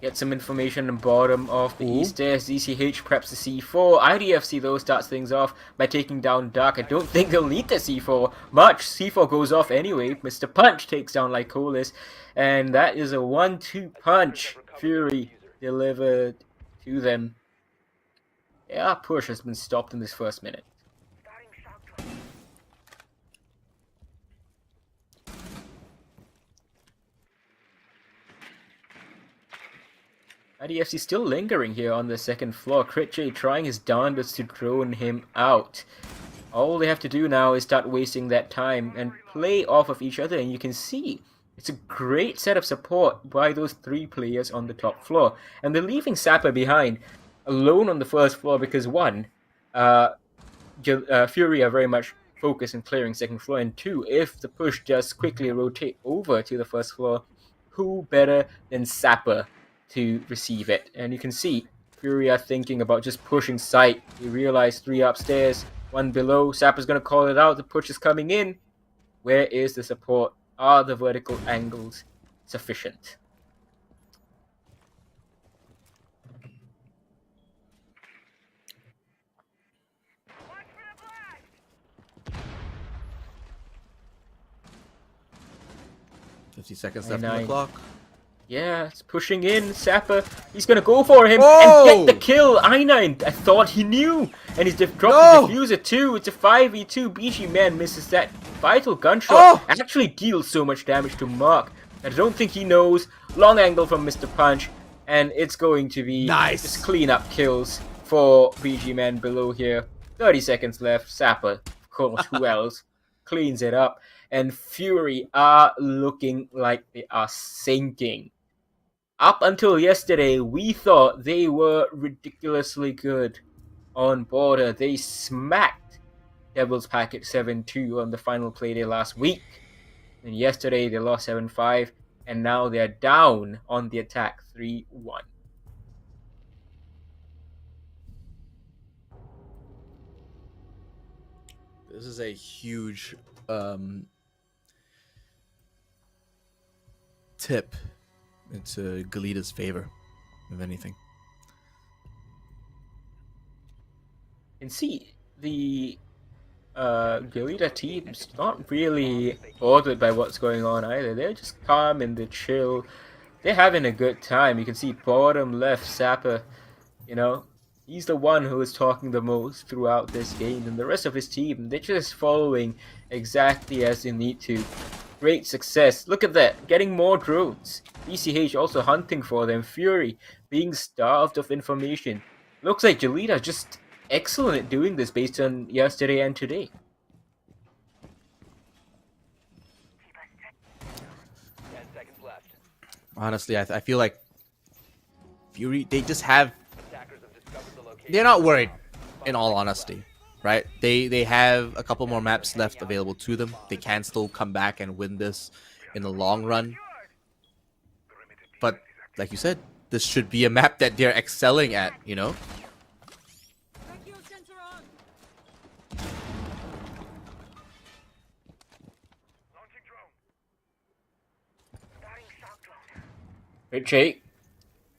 Get some information on the bottom of the Ooh. east stairs. ZCH preps the C4. IDFC though starts things off by taking down Dark. I don't think they'll need the C4 much. C4 goes off anyway. Mr. Punch takes down Lycolis. And that is a 1-2 punch. Fury delivered to them. Yeah, push has been stopped in this first minute. IDFC still lingering here on the second floor. Crit J trying his darndest to drone him out. All they have to do now is start wasting that time and play off of each other, and you can see it's a great set of support by those three players on the top floor. And they're leaving Sapper behind, alone on the first floor because one, Fury are very much focused on clearing second floor, and two, if the push does quickly rotate over to the first floor, who better than Sapper to receive it? And you can see Fury are thinking about just pushing site. You realize 3 upstairs, 1 below. Sapper's going to call it out. The push is coming in. Where is the support? Are the vertical angles sufficient? Watch for the blast! 50 seconds And left on the I- clock. Yeah, it's pushing in. Sapper, he's gonna go for him Oh! and get the kill. I9, I thought he knew. And he's dropped No! the diffuser too. It's a 5v2. BG Man misses that vital gunshot. Oh! Actually deals so much damage to Mark. I don't think he knows. Long angle from Mr. Punch. And it's going to be Nice. just clean up kills for BG Man below here. 30 seconds left. Sapper, of course, who else? Cleans it up. And Fury are looking like they are sinking. Up until yesterday, we thought they were ridiculously good on Border. They smacked Devil's Packet 7-2 on the final play day last week. And yesterday they lost 7-5, and now they're down on the attack 3-1. This is a huge tip into Galita's favor, if anything. And see, the Galita team's not really bothered by what's going on either. They're just calm and they're chill. They're having a good time. You can see bottom left Sapper, you know, he's the one who is talking the most throughout this game. And the rest of his team, they're just following exactly as they need to. Great success. Look at that. Getting more drones. ECH also hunting for them. Fury being starved of information. Looks like Galita just excellent at doing this based on yesterday and today. 10 seconds left. Honestly, I feel like Fury, they just have... Attackers have discovered the location. They're not worried, in all honesty, right? They have a couple more maps left available to them. They can still come back and win this in the long run. But, like you said, this should be a map that they're excelling at, you know? Vacuum sensor on. Richie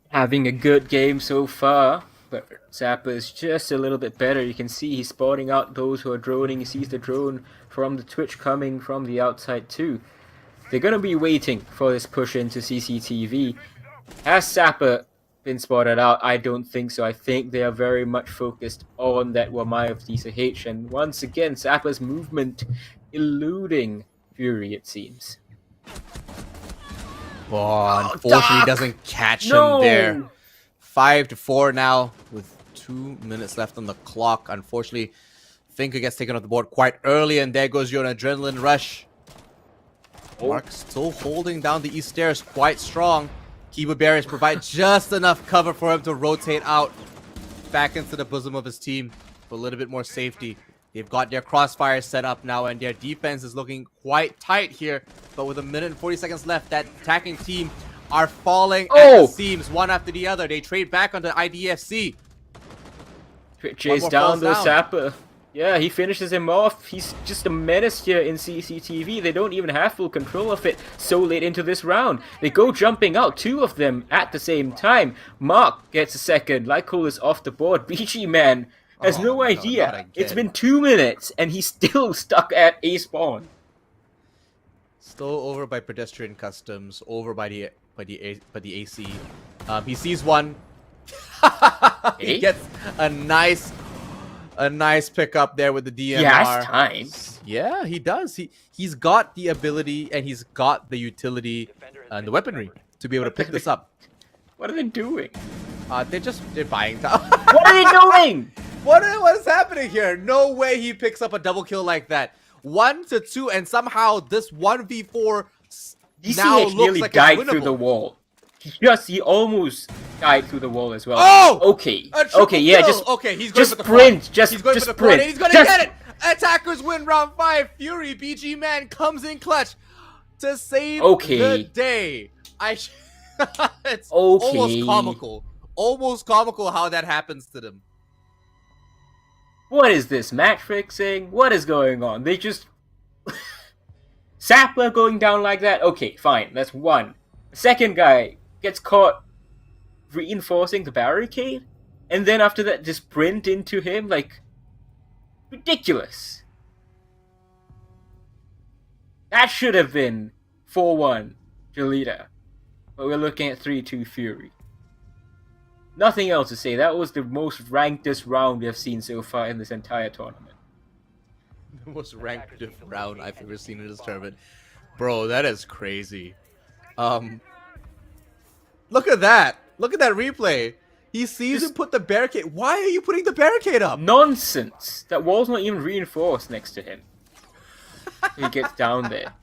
having a good game so far, but Zappa is just a little bit better. You can see he's spotting out those who are droning. He sees the drone from the Twitch coming from the outside too. They're going to be waiting for this push into CCTV. Has Zappa been spotted out? I don't think so. I think they are very much focused on that Wamai of DCH. And once again, Zappa's movement eluding Fury, it seems. Oh, unfortunately, doesn't catch him there. 5-4 now with 2 minutes left on the clock. Unfortunately, Finka gets taken off the board quite early, and there goes your adrenaline rush. Mark still holding down the east stairs quite strong. Kiba barriers provide just enough cover for him to rotate out back into the bosom of his team for a little bit more safety. They've got their crossfire set up now, and their defense is looking quite tight here. But with 1 minute and 40 seconds left, that attacking team are falling at the seams one after the other. They trade back onto IDFC. Chase down the Zappa. Yeah, he finishes him off. He's just a menace here in CCTV. They don't even have full control of it so late into this round. They go jumping out, 2 of them at the same time. Mark gets a second. Lycole is off the board. BG Man has no idea. It's been 2 minutes and he's still stuck at A spawn. Still over by pedestrian customs, over by the AC. He sees one. He gets a nice pickup there with the DMR. He has time. Yeah, he does. He's got the ability and he's got the utility and the weaponry to be able to pick this up. What are they doing? They're buying time. What are they doing? What is happening here? No way he picks up a double kill like that. 1-2, and somehow this 1v4 now DCH looks nearly like died it's through the winnable. wall. He almost died through the wall as well. Oh! Okay. A triple Okay, yeah, kill. Okay, he's going just for the sprint. quad. Just he's going just for the quad, sprint. and he's gonna Just- get it. Attackers win round 5. Fury BG Man comes in clutch to save the day. It's almost comical. Almost comical how that happens to them. What is this, match fixing? What is going on? They just... Sapler going down like that? Okay, fine, that's one. The second guy gets caught reinforcing the barricade, and then after that just sprint into him, like... Ridiculous. That should have been 4-1 Jolita, but we're looking at 3-2 Fury. Nothing else to say. That was the most rankedest round we have seen so far in this entire tournament. The most ranked round I've ever seen in this tournament. Bro, that is crazy. Look at that. Look at that replay. He sees him put the barricade. Why are you putting the barricade up? Nonsense! That wall's not even reinforced next to him. He gets down there.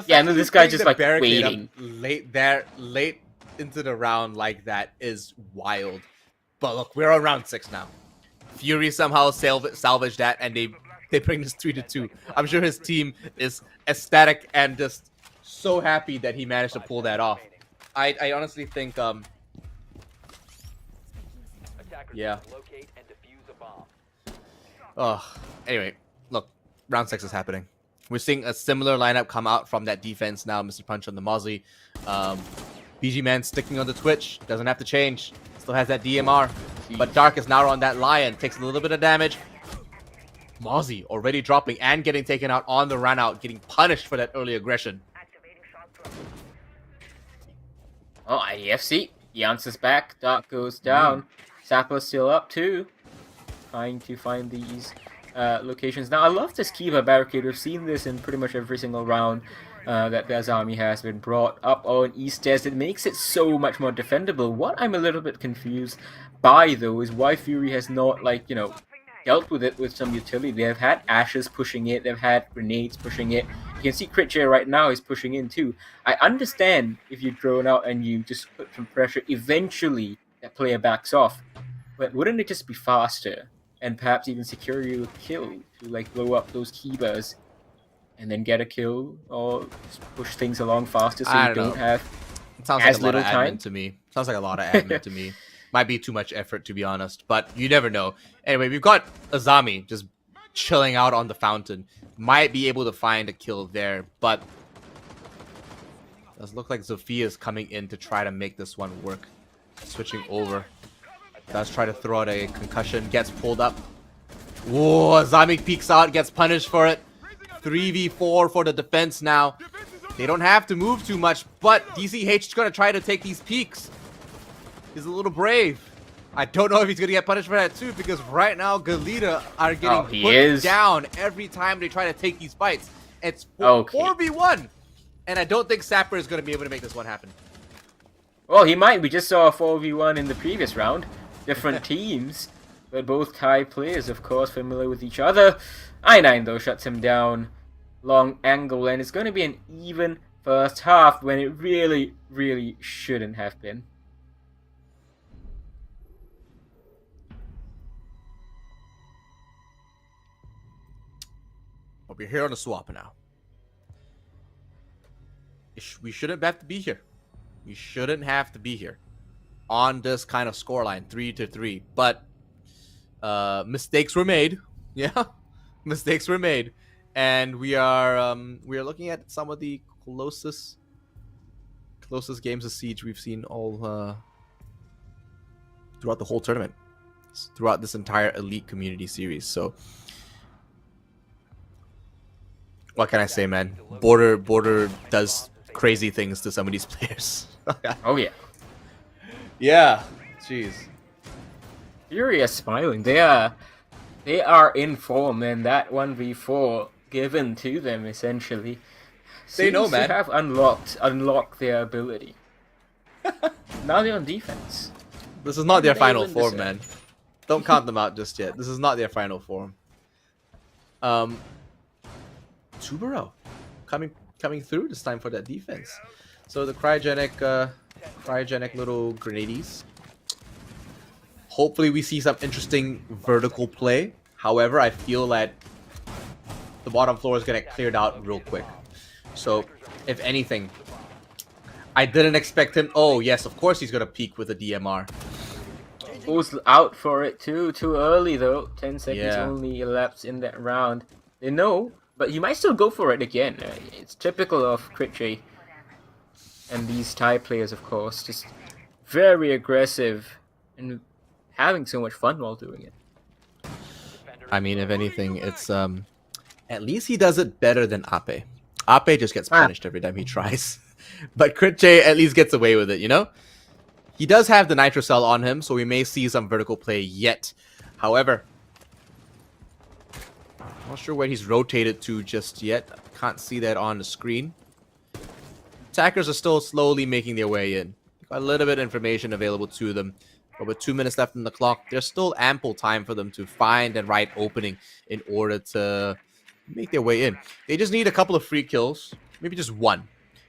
Yeah, no, this guy just like barricade waiting. Late into the round like that is wild. But look, we're on round 6 now. Fury somehow salvaged that, and they bring this 3-2. I'm sure his team is ecstatic and just so happy that he managed to pull that off. I honestly think yeah. Anyway, look, round 6 is happening. We're seeing a similar lineup come out from that defense now. Mr. Punch on the Mozzie. BG Man sticking on the Twitch. Doesn't have to change. Still has that DMR. But Dark is now on that Lion. Takes a little bit of damage. Mozzie already dropping and getting taken out on the run out. Getting punished for that early aggression. Oh, IDFC. He answers back. Dark goes down. Sapper's still up too. Trying to find these locations. Now, I love this Kiva barricade. We've seen this in pretty much every single round that the Azami has been brought up on East Stairs. It makes it so much more defendable. What I'm a little bit confused by, though, is why Fury has not, like, you know, dealt with it with some utility. They've had Ashes pushing it. They've had grenades pushing it. You can see Critcher right now is pushing in, too. I understand if you drone out and you just put some pressure, eventually that player backs off. But wouldn't it just be faster? And perhaps even secure you a kill to like blow up those Kibas and then get a kill or just push things along faster so you don't have it sounds like a lot of admin to me. Sounds like a lot of admin to me. Might be too much effort to be honest, but you never know. Anyway, we've got Azami just chilling out on the fountain. Might be able to find a kill there, but does look like Zofia is coming in to try to make this one work. Switching over. Does try to throw out a concussion. Gets pulled up. Whoa, Zamik peeks out, gets punished for it. 3v4 for the defense now. They don't have to move too much, but DCH is going to try to take these peaks. He's a little brave. I don't know if he's going to get punished for that too, because right now Galita are getting put down every time they try to take these fights. It's 4v1. And I don't think Sapper is going to be able to make this one happen. Well, he might. We just saw a 4v1 in the previous round. Different teams, but both Thai players, of course, familiar with each other. I9, though, shuts him down. Long angle, and it's going to be an even first half when it really, really shouldn't have been. But we're here on a swap now. We shouldn't have to be here. We shouldn't have to be here on this kind of scoreline, 3-3. But mistakes were made. Yeah, mistakes were made, and we are looking at some of the closest games of Siege we've seen all throughout the whole tournament, throughout this entire Elite Community Series. So, what can I say, man? Border does crazy things to some of these players. Oh yeah. Yeah. Jeez. Furia smiling. They are in form, and that 1v4 given to them essentially. They know, man. To have unlocked their ability. Now they're on defense. This is not their final form, man. Don't count them out just yet. This is not their final form. Tubero coming through this time for that defense. So the cryogenic little grenades. Hopefully we see some interesting vertical play. However, I feel that the bottom floor is gonna get cleared out real quick. So if anything, I didn't expect him. Oh yes, of course he's gonna peek with a DMR. Goes out for it too early though. 10 seconds only elapsed in that round. They know, but he might still go for it again. It's typical of Critchay and these Thai players, of course, just very aggressive and having so much fun while doing it. I mean, if anything, it's at least he does it better than Ape. Ape just gets punished every time he tries, but Critchay at least gets away with it, you know? He does have the Nitro Cell on him, so we may see some vertical play yet. However, not sure where he's rotated to just yet. Can't see that on the screen. Attackers are still slowly making their way in. Got a little bit of information available to them. But with 2 minutes left on the clock, there's still ample time for them to find the right opening in order to make their way in. They just need a couple of free kills. Maybe just one.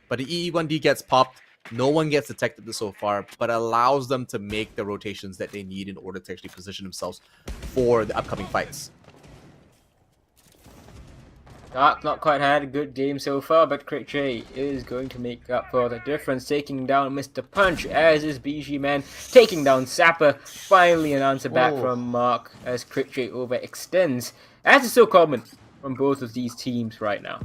But the EE1D gets popped. No one gets detected so far, but allows them to make the rotations that they need in order to actually position themselves for the upcoming fights. Dark not quite had a good game so far, but Critchay is going to make up for the difference, taking down Mr. Punch, as is BG Man, taking down Sapper. Finally an answer back from Mark as Critchay overextends, as is so common from both of these teams right now.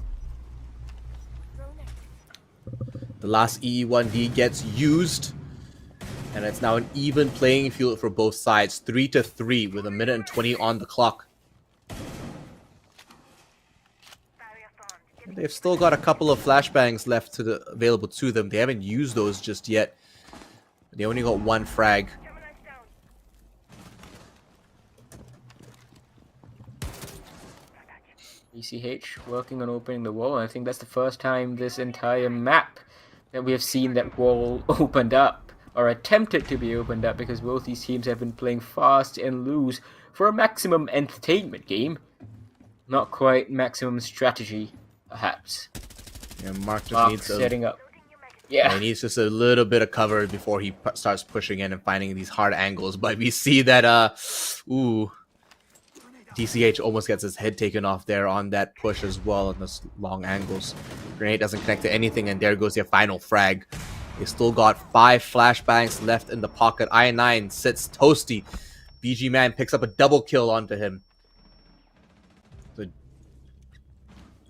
The last EE1D gets used, and it's now an even playing field for both sides, 3-3 with 1:20 on the clock. They've still got a couple of flashbangs left available to them. They haven't used those just yet. They only got one frag. ECH working on opening the wall. I think that's the first time this entire map that we have seen that wall opened up, or attempted to be opened up, because both these teams have been playing fast and loose for a maximum entertainment game. Not quite maximum strategy, perhaps. Yeah, Mark just needs setting up. Yeah, he needs just a little bit of cover before he starts pushing in and finding these hard angles. But we see that, DCH almost gets his head taken off there on that push as well on those long angles. Grenade doesn't connect to anything, and there goes their final frag. They still got 5 flashbangs left in the pocket. I9 sits toasty. BG Man picks up a double kill onto him.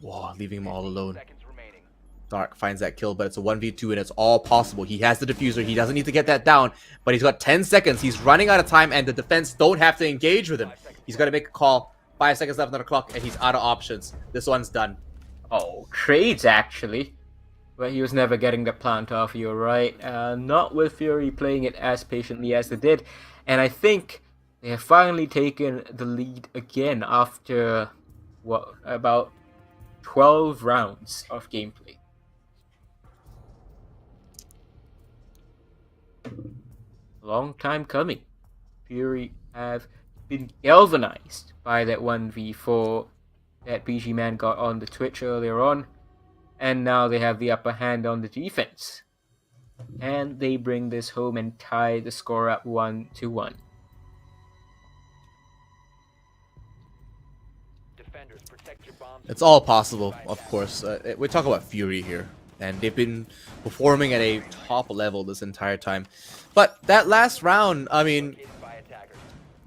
Whoa, leaving him all alone. Seconds remaining. Dark finds that kill, but it's a 1v2 and it's all possible. He has the diffuser. He doesn't need to get that down, but he's got 10 seconds. He's running out of time, and the defense don't have to engage with him. He's got to make a call. 5 seconds left on the clock, and he's out of options. This one's done. Oh, trades actually. But he was never getting the plant off, you're right. Not with Fury playing it as patiently as they did. And I think they have finally taken the lead again after, what, about 12 rounds of gameplay. Long time coming. Fury have been galvanized by that 1v4 that BG Man got on the Twitch earlier on. And now they have the upper hand on the defense. And they bring this home and tie the score up 1-1. Defenders, protect your bombs. It's all possible, of course. We talk about Fury here, and they've been performing at a top level this entire time. But that last round, I mean, Located by attackers.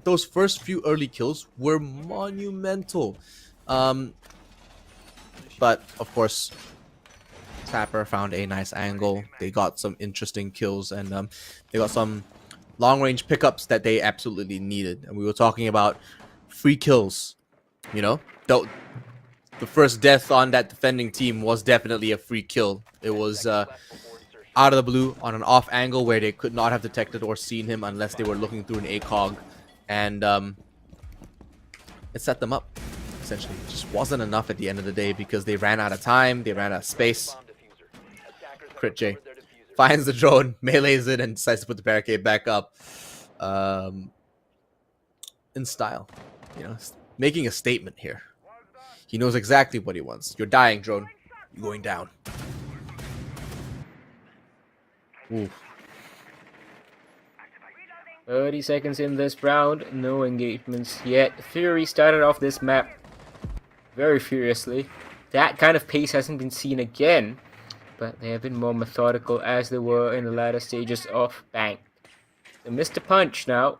those first few early kills were monumental. But of course, Tapper found a nice angle. They got some interesting kills, and they got some long-range pickups that they absolutely needed. And we were talking about free kills. You know, the first death on that defending team was definitely a free kill. It was Left before insertion. out of the blue on an off angle where they could not have detected or seen him unless they were looking through an ACOG, and it set them up. Essentially, it just wasn't enough at the end of the day because they ran out of time, they ran out of space. Bomb diffuser. Attackers have Crit J recovered their diffuser. finds the drone, melees it, and decides to put the barricade back up. In style, you know, making a statement here. He knows exactly what he wants. You're dying, drone. You're going down. Ooh. 30 seconds in this round, no engagements yet. Fury started off this map very furiously. That kind of pace hasn't been seen again, but they have been more methodical as they were in the latter stages of Bank. So Mr. Punch now,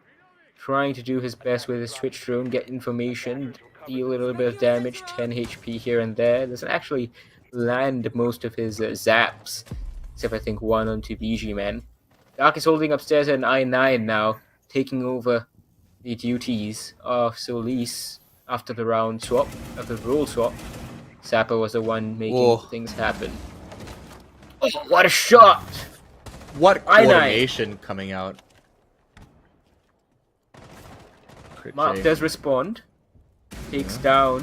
trying to do his best with his Twitch drone, get information, deal a little bit of damage, 10 HP here and there. Doesn't actually land most of his zaps, except I think one onto BG Man. Dark is holding upstairs at an I-9 now, taking over the duties of Solis after the round swap, after the role swap. Sapper was the one making Whoa. things happen. Oh, what a shot! What I9. coordination coming out. Crit Mark J. does respond. Takes down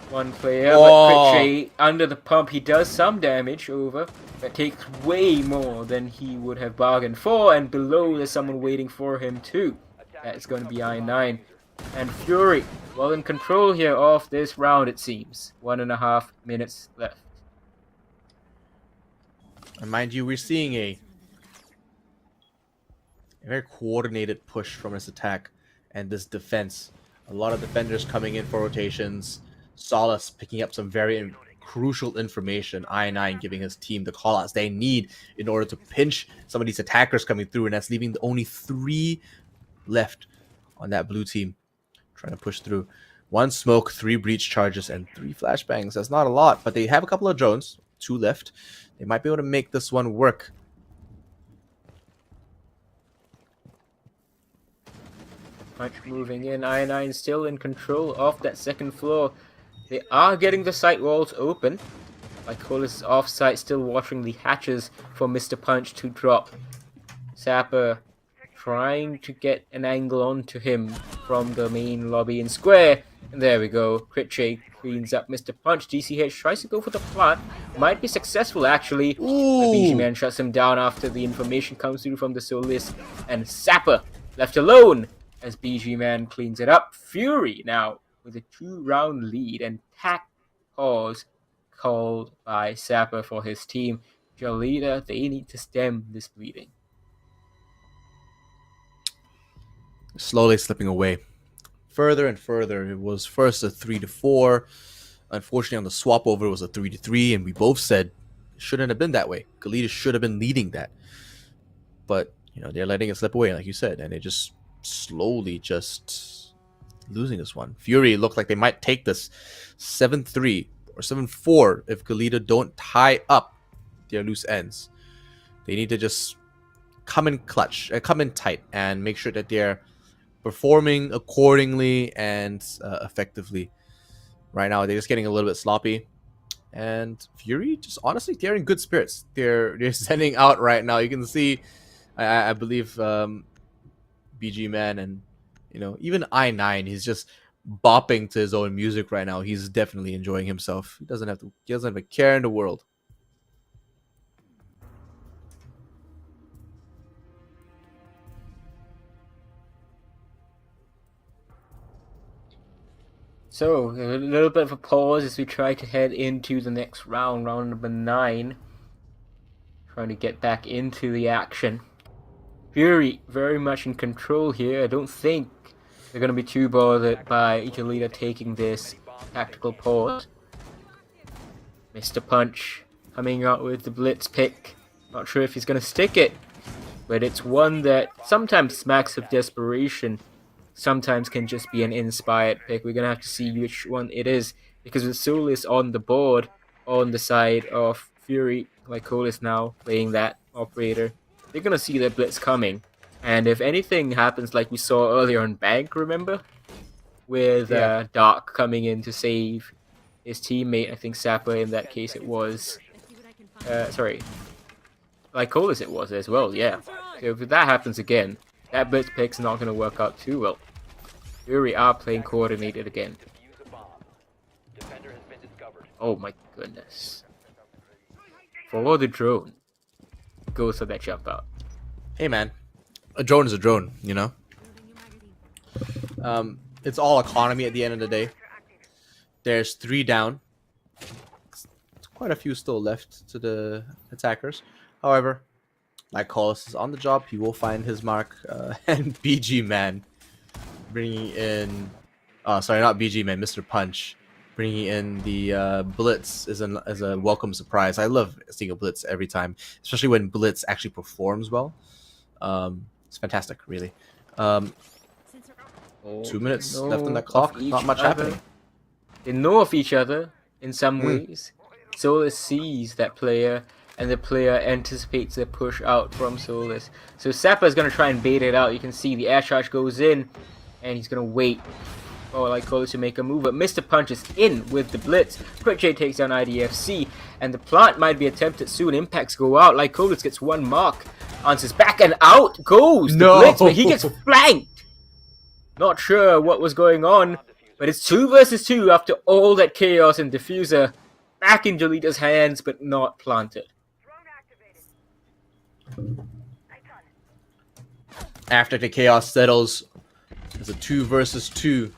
one player, Oh. but Crit J, under the pump, he does some damage over. That takes way more than he would have bargained for, and below there's someone waiting for him too. That's going to be I9. And Fury, well in control here of this round it seems. 1.5 minutes left. And mind you, we're seeing a very coordinated push from this attack and this defense. A lot of defenders coming in for rotations. Solace picking up some very crucial information. I9 giving his team the callouts they need in order to pinch some of these attackers coming through, and that's leaving only 3 left on that blue team trying to push through. 1 smoke, 3 breach charges, and 3 flashbangs. That's not a lot, but they have a couple of drones. 2 left. They might be able to make this one work. Punch moving in. I9 still in control of that second floor. They are getting the site walls open. Lycolis is off-site, still watching the hatches for Mr. Punch to drop. Sapper trying to get an angle onto him from the main lobby in square. And there we go. Crit J cleans up Mr. Punch. DCH tries to go for the plant. Might be successful actually. But BG Man shuts him down after the information comes through from the Solis. And Sapper left alone as BG Man cleans it up. Fury now with a 2-round lead, and tack pause called by Sapper for his team. Jolita, they need to stem this bleeding. Slowly slipping away. Further and further. It was first a 3-4. Unfortunately, on the swap over, it was a 3-3, and we both said it shouldn't have been that way. Galita should have been leading that. But, you know, they're letting it slip away, like you said, and it just slowly just losing this one. Fury looked like they might take this 7-3 or 7-4 if Galita don't tie up their loose ends. They need to just come in clutch, come in tight, and make sure that they're performing accordingly and effectively. Right now, they're just getting a little bit sloppy. And Fury, just honestly, they're in good spirits. They're sending out right now. You can see, I believe, BG Man and even I9. He's just bopping to his own music right now. He's definitely enjoying himself. He doesn't have a care in the world. So, a little bit of a pause as we try to head into the next round, round number 9. Trying to get back into the action. Fury very much in control here. I don't think they're going to be too bothered by Galita taking this tactical pause. Mr. Punch coming out with the blitz pick. Not sure if he's going to stick it, but it's one that sometimes smacks of desperation. Sometimes can just be an inspired pick. We're going to have to see which one it is, because with Solis on the board, on the side of Fury, Lycolis now playing that operator, they're going to see their blitz coming. And if anything happens like we saw earlier on Bank, remember? With Dark coming in to save his teammate, I think Sapper in that case it was. Sorry. Lycolis it was as well, yeah. So if that happens again, that blitz pick's not going to work out too well. Fury are playing coordinated again. Oh my goodness. For the drone. Goes for that jump out. Hey man, a drone is a drone, It's all economy at the end of the day. There's 3 down. Quite a few still left to the attackers. However, Lycolis is on the job. He will find his mark. And BG Man bringing in... sorry, not BG Man, Mr. Punch. Bringing in the Blitz is a welcome surprise. I love seeing a Blitz every time, especially when Blitz actually performs well. It's fantastic, really. 2 minutes left on that clock. Not much happening. They know of each other in some ways. Solis sees that player, and the player anticipates a push out from Solis. So Sapper is going to try and bait it out. You can see the air charge goes in, and he's going to wait for Lycolis to make a move. But Mr. Punch is in with the blitz. Quick J takes down IDFC, and the plant might be attempted soon. Impacts go out. Lycolis gets 1 mark. Answers back, and out goes the blitz, but he gets flanked. Not sure what was going on, but it's 2 versus 2 after all that chaos and Diffuser. Back in Jolita's hands, but not planted. After the chaos settles, there's a 2 versus 2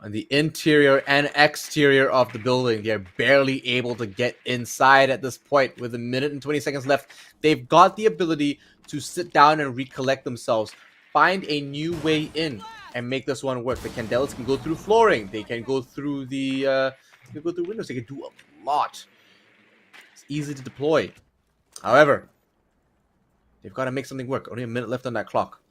on the interior and exterior of the building. They're barely able to get inside at this point with 1 minute and 20 seconds left. They've got the ability to sit down and recollect themselves, find a new way in, and make this one work. The Candelas can go through flooring. They can go through the windows. They can do a lot. It's easy to deploy. However, they've got to make something work. Only 1 minute left on that clock.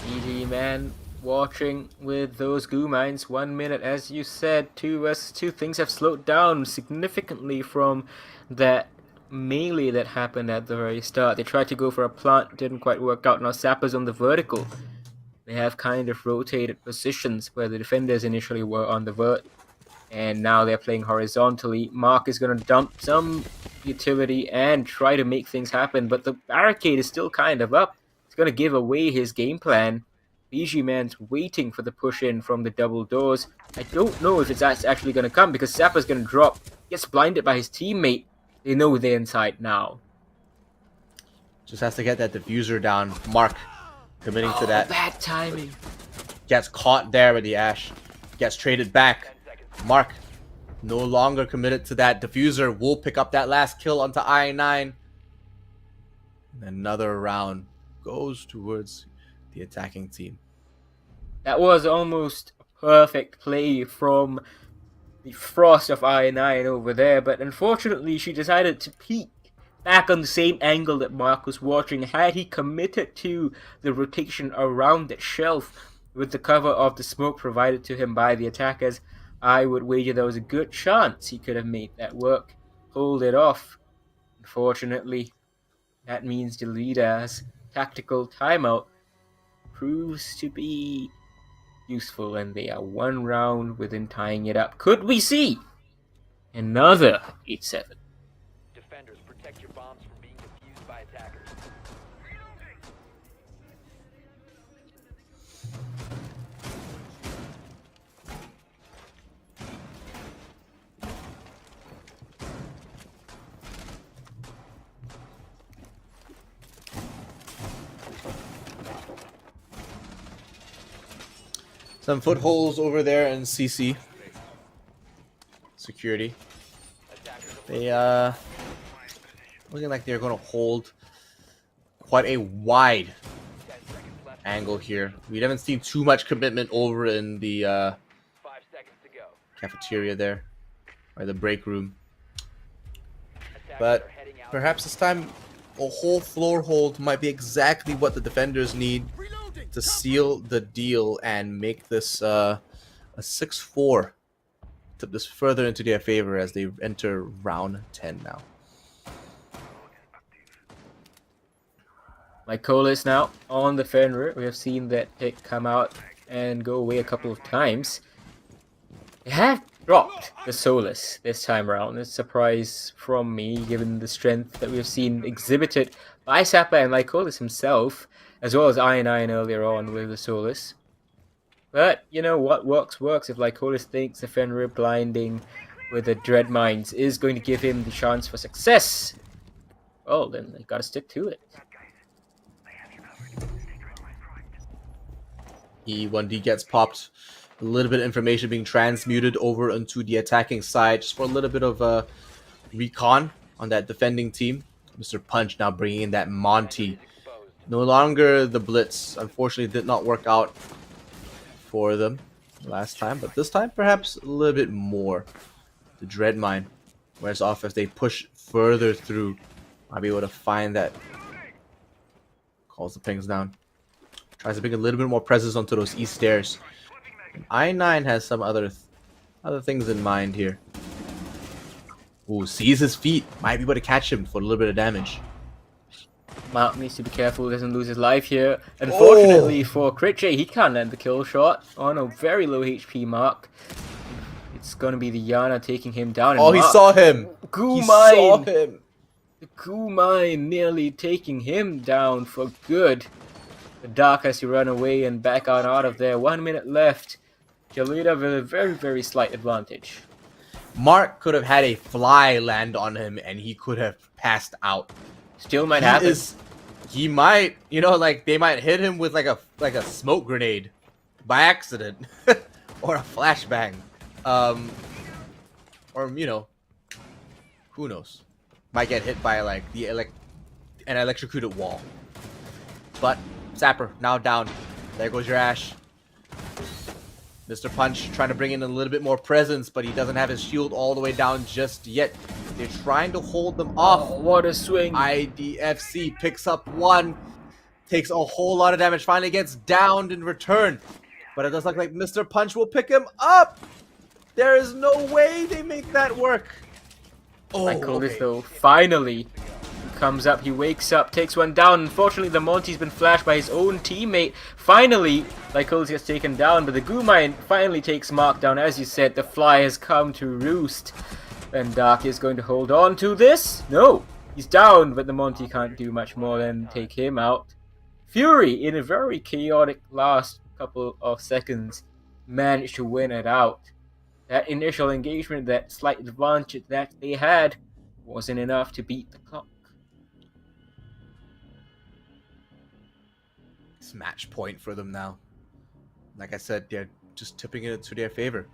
BG Man watching with those goo mines. 1 minute, as you said. 2 versus 2. Things have slowed down significantly from that melee that happened at the very start. They tried to go for a plant, didn't quite work out. Now Sapper's on the vertical. They have kind of rotated positions where the defenders initially were on the vert, and now they're playing horizontally. Mark is going to dump some utility and try to make things happen, but the barricade is still kind of up. It's going to give away his game plan. BG Man's waiting for the push in from the double doors. I don't know if it's actually going to come, because Sapper's going to drop, gets blinded by his teammate. They know they're inside now. Just has to get that diffuser down. Mark committing to that. Bad timing. Gets caught there with the Ash. Gets traded back. Mark no longer committed to that. Diffuser will pick up that last kill onto I9. Another round goes towards the attacking team. That was almost a perfect play from the Frost of I9 over there, but unfortunately she decided to peek back on the same angle that Mark was watching. Had he committed to the rotation around that shelf, with the cover of the smoke provided to him by the attackers, I would wager there was a good chance he could have made that work, pulled it off. Unfortunately, that means the leader's tactical timeout proves to be useful, and they are one round within tying it up. Could we see another 8-7? Defenders, protect your bombs from being defused by attackers. Some footholds over there in CC. Security. They looking like they're gonna hold quite a wide 10 seconds left. angle here. We haven't seen too much commitment over in the 5 seconds to go. cafeteria there, or the break room. Attackers But are heading out. perhaps this time a whole floor hold might be exactly what the defenders need to seal the deal and make this a 6-4. Tip this further into their favor as they enter round 10 now. Mykolis now on the Fenrir. We have seen that pick come out and go away a couple of times. They have dropped the Solus this time around. A surprise from me, given the strength that we have seen exhibited by Sapper and Mykolis himself, as well as I9 earlier on with the Solus. But, you know, what works. If Lycolis thinks the Fenrir blinding with the Dread Mines is going to give him the chance for success, well, then they gotta stick to it. E1D gets popped. A little bit of information being transmuted over into the attacking side just for a little bit of recon on that defending team. Mr. Punch now bringing in that Monty. No longer the Blitz. Unfortunately, did not work out for them last time, but this time perhaps a little bit more. The Dread Mine wears off as they push further through. Might be able to find that. Calls the pings down. Tries to bring a little bit more presence onto those east stairs. And I9 has some other things in mind here. Ooh, sees his feet. Might be able to catch him for a little bit of damage. Mount needs to be careful, doesn't lose his life here. Unfortunately for Critchay, he can't land the kill shot on a very low HP mark. It's gonna be the Yana taking him down. Oh, he saw him. Goo He saw Mine! him. The Goo Mine nearly taking him down for good. The Dark has to run away and back on out of there. 1 minute left. Jalita with a very, very slight advantage. Mark could have had a fly land on him and he could have passed out. Still might happen. He might, you know, like they might hit him with like a smoke grenade by accident or a flashbang, or you know, who knows? Might get hit by like an electrocuted wall. But Sapper now down. There goes your Ash. Mr. Punch trying to bring in a little bit more presence, but he doesn't have his shield all the way down just yet. They're trying to hold them off. Oh, what a swing. IDFC picks up one, takes a whole lot of damage, finally gets downed in return. But it does look like Mr. Punch will pick him up. There is no way they make that work. Oh, Mykolis though, finally comes up, he wakes up, takes one down. Unfortunately, the Monty's been flashed by his own teammate. Finally, Lycolis gets taken down, but the Goo Mine finally takes Mark down. As you said, the fly has come to roost. And Dark is going to hold on to this. No, he's down, but the Monty can't do much more than take him out. Fury, in a very chaotic last couple of seconds, managed to win it out. That initial engagement, that slight advantage that they had, wasn't enough to beat the clock. It's match point for them now. Like I said, they're just tipping it to their favor.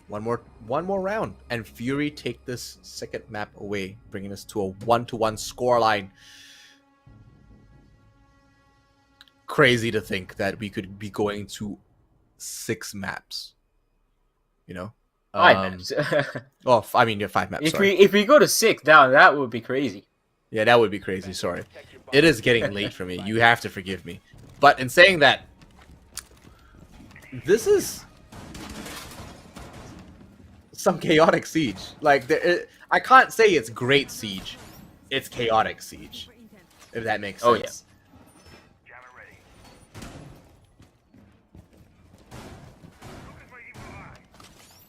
One more round, and Fury take this second map away, bringing us to a 1-1 scoreline. Crazy to think that we could be going to 6 maps. You know, 5 maps. Oh, I mean, yeah, 5 maps. If we go to 6 down, that would be crazy. Yeah, that would be crazy. Sorry, it is getting late for me. You have to forgive me. But in saying that, this is some chaotic siege. Like, I can't say it's great siege. It's chaotic siege, if that makes sense. Oh, yeah. Jammer ready. Look at my evil eye.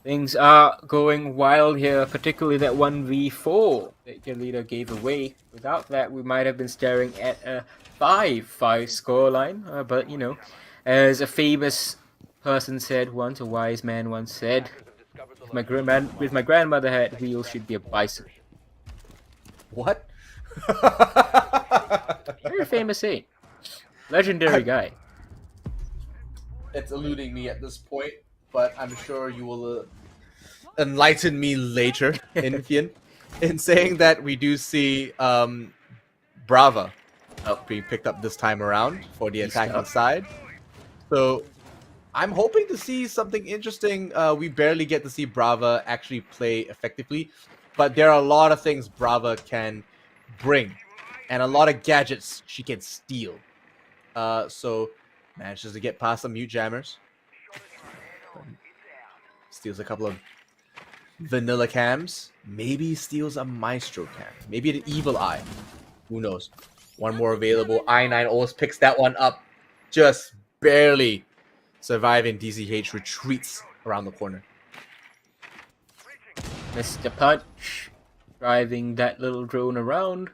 Things are going wild here, particularly that 1v4 that your leader gave away. Without that, we might have been staring at a 5-5 scoreline. But, you know, as a famous person said once, a wise man once said, if my grandmother had wheels, she'd be a bicycle. What? Very famous saying. Legendary guy. It's eluding me at this point, but I'm sure you will enlighten me later, Infian, in saying that we do see Brava being picked up this time around for the attacking side. So I'm hoping to see something interesting. We barely get to see Brava actually play effectively, but there are a lot of things Brava can bring and a lot of gadgets she can steal. So manages to get past some mute jammers. Steals a couple of vanilla cams. Maybe steals a maestro cam. Maybe an evil eye. Who knows? One more available. I9 always picks that one up. Just barely surviving. DCH retreats around the corner. Mr. Punch driving that little drone around.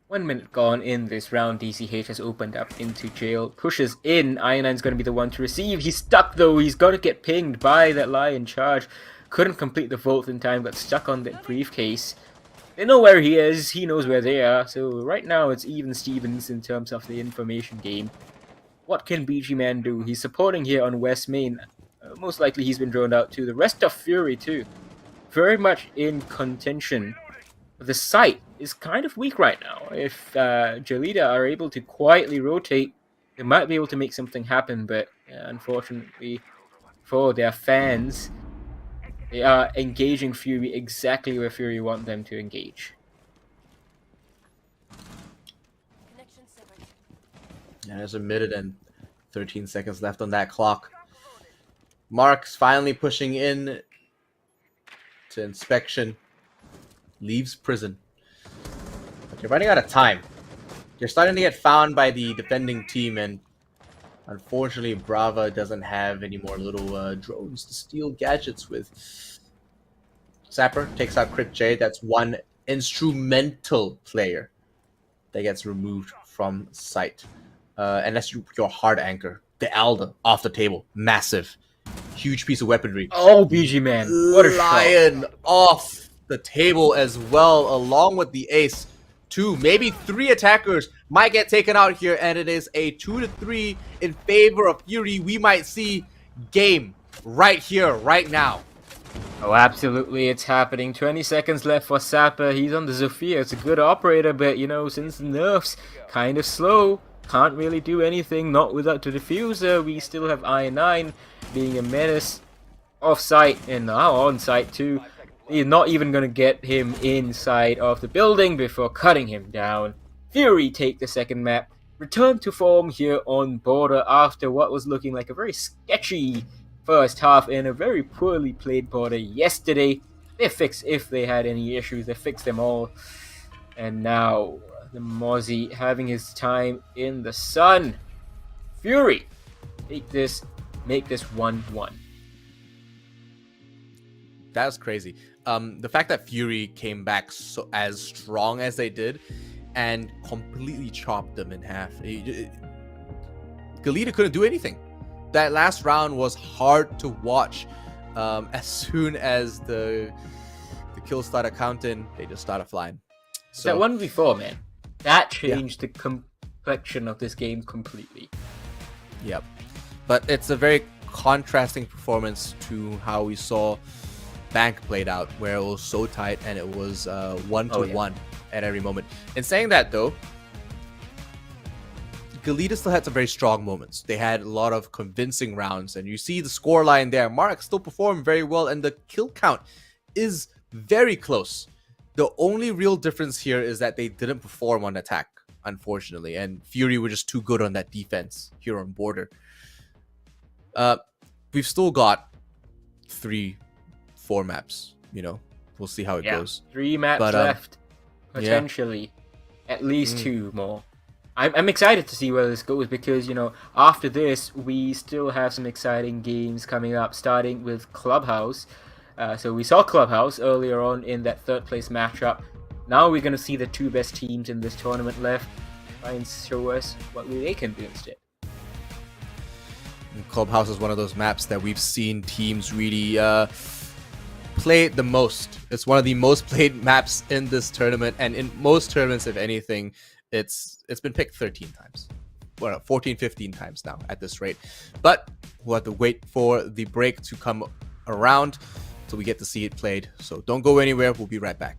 1 minute gone in this round. DCH has opened up into jail. Pushes in. I9's going to be the one to receive. He's stuck though. He's got to get pinged by that lion charge. Couldn't complete the vault in time. Got stuck on that briefcase. They know where he is. He knows where they are. So right now it's even Stevens in terms of the information game. What can BG Man do? He's supporting here on West Main. Most likely he's been drawn out too. The rest of Fury too. Very much in contention. The site is kind of weak right now. If Jelida are able to quietly rotate, they might be able to make something happen, but unfortunately for their fans, they are engaging Fury exactly where Fury want them to engage. Yeah, there's a minute and 13 seconds left on that clock. Mark's finally pushing in to inspection. Leaves prison. But you're running out of time. You're starting to get found by the defending team, and unfortunately Brava doesn't have any more little drones to steal gadgets with. Sapper takes out Crit J. That's one instrumental player that gets removed from sight. And that's your hard anchor. The Alda off the table. Massive. Huge piece of weaponry. Oh, BG Man. What a Lion off the table as well, along with the ace. 2, maybe 3 attackers might get taken out here, and it is a 2-3 in favor of Fury. We might see game right here, right now. Oh, absolutely, it's happening. 20 seconds left for Sapper. He's on the Zofia. It's a good operator, but, you know, since the nerfs kind of slow, can't really do anything, not without the diffuser. We still have I9 being a menace. Off-site, and now on-site too. He's not even going to get him inside of the building before cutting him down. Fury take the second map. Return to form here on Border after what was looking like a very sketchy first half in a very poorly played Border yesterday. They fixed, if they had any issues, they fixed them all. And now the Mozzie having his time in the sun. Fury take this, make this 1-1. That's crazy. The fact that Fury came back as strong as they did and completely chopped them in half. Galita couldn't do anything. That last round was hard to watch. As soon as the kills started counting, they just started flying. So that 1v4, man, that changed the complexion of this game completely. Yep. But it's a very contrasting performance to how we saw Bank played out, where it was so tight and it was 1-1 at every moment. In saying that though, Galita still had some very strong moments. They had a lot of convincing rounds, and you see the scoreline there. Mark still performed very well, and the kill count is very close. The only real difference here is that they didn't perform on attack. unfortunately, and Fury were just too good on that defense here on border. We've still got 3-4 maps. We'll see how it goes. 3 maps But, left, potentially, at least 2 more. I'm excited to see where this goes because after this we still have some exciting games coming up, starting with Clubhouse. So we saw Clubhouse earlier on in that 3rd place matchup. Now we're going to see the 2 best teams in this tournament left. Try and show us what they can do instead. Clubhouse is one of those maps that we've seen teams really play the most. It's one of the most played maps in this tournament, and in most tournaments, if anything, it's been picked 13 times. Well, 14, 15 times now at this rate. But we'll have to wait for the break to come around so we get to see it played. So don't go anywhere. We'll be right back.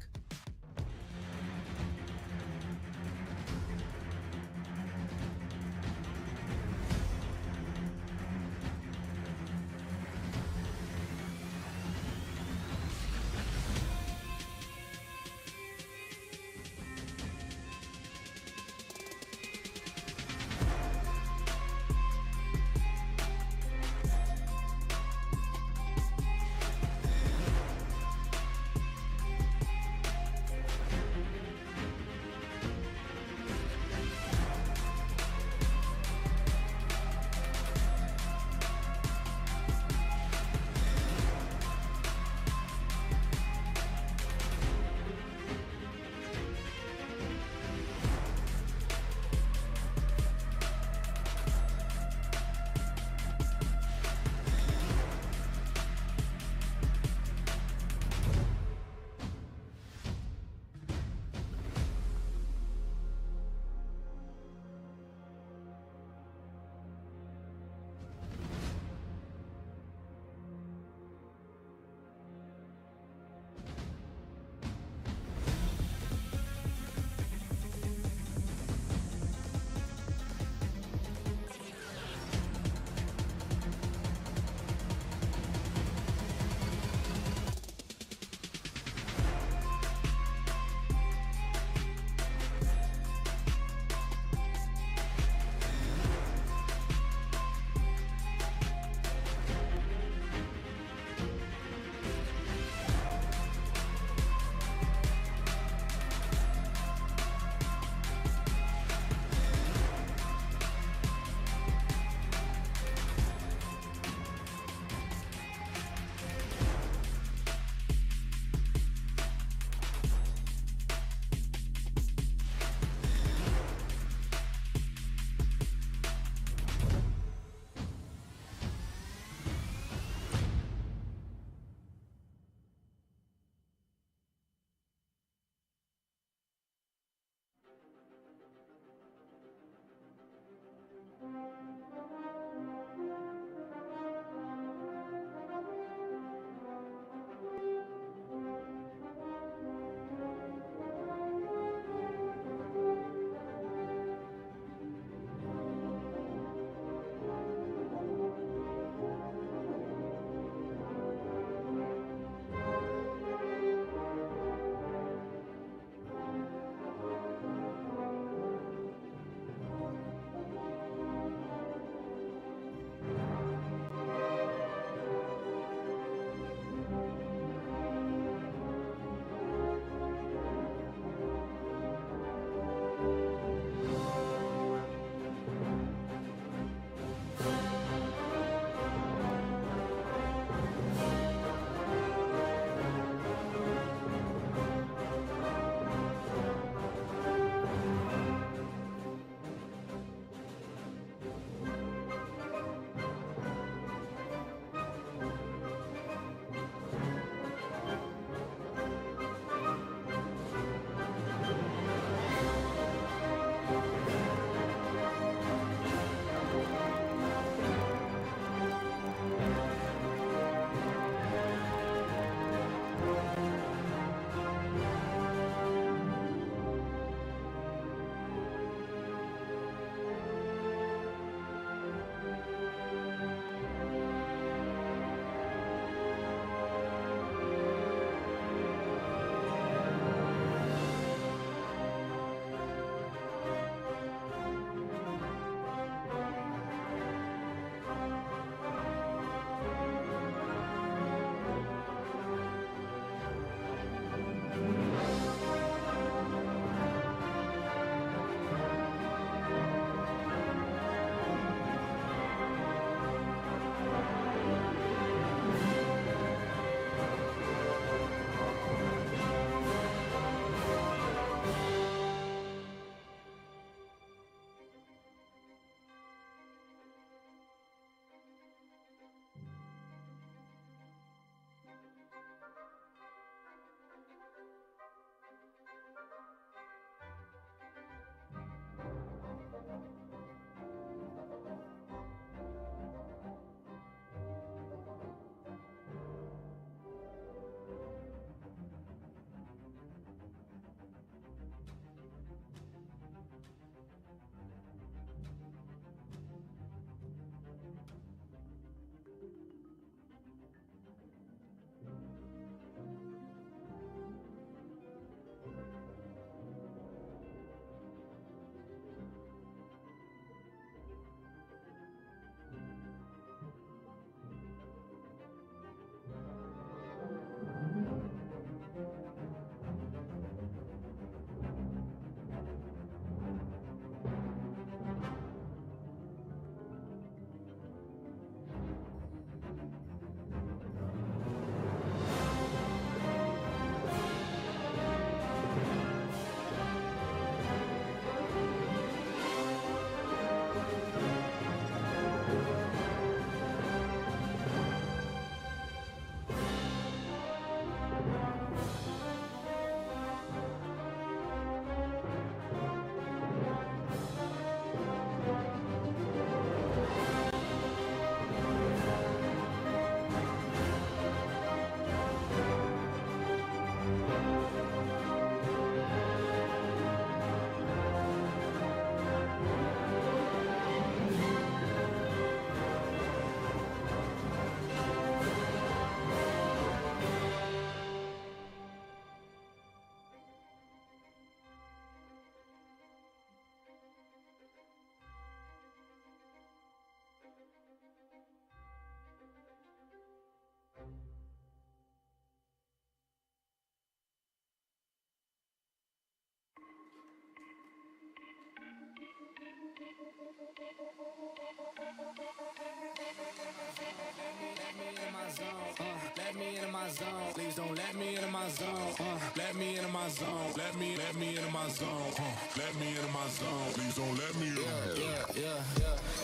Let me into my zone. Please don't let me into my zone. Let me into my zone. Let me into my zone. Let me into my zone. Please don't let me in.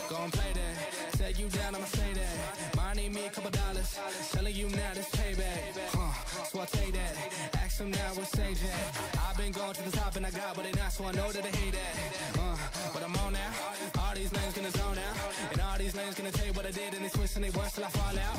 Go and play that. Take you down, I'ma say that. Mine need me a couple dollars. Telling you now this payback. So I take that. Ask them now what stage at. I've been going to the top and I got what they not, so I know that they hate that. But I'm on now. All these names gonna zone out. And all these names gonna tell you what I did and they twist and they worse till I fall out.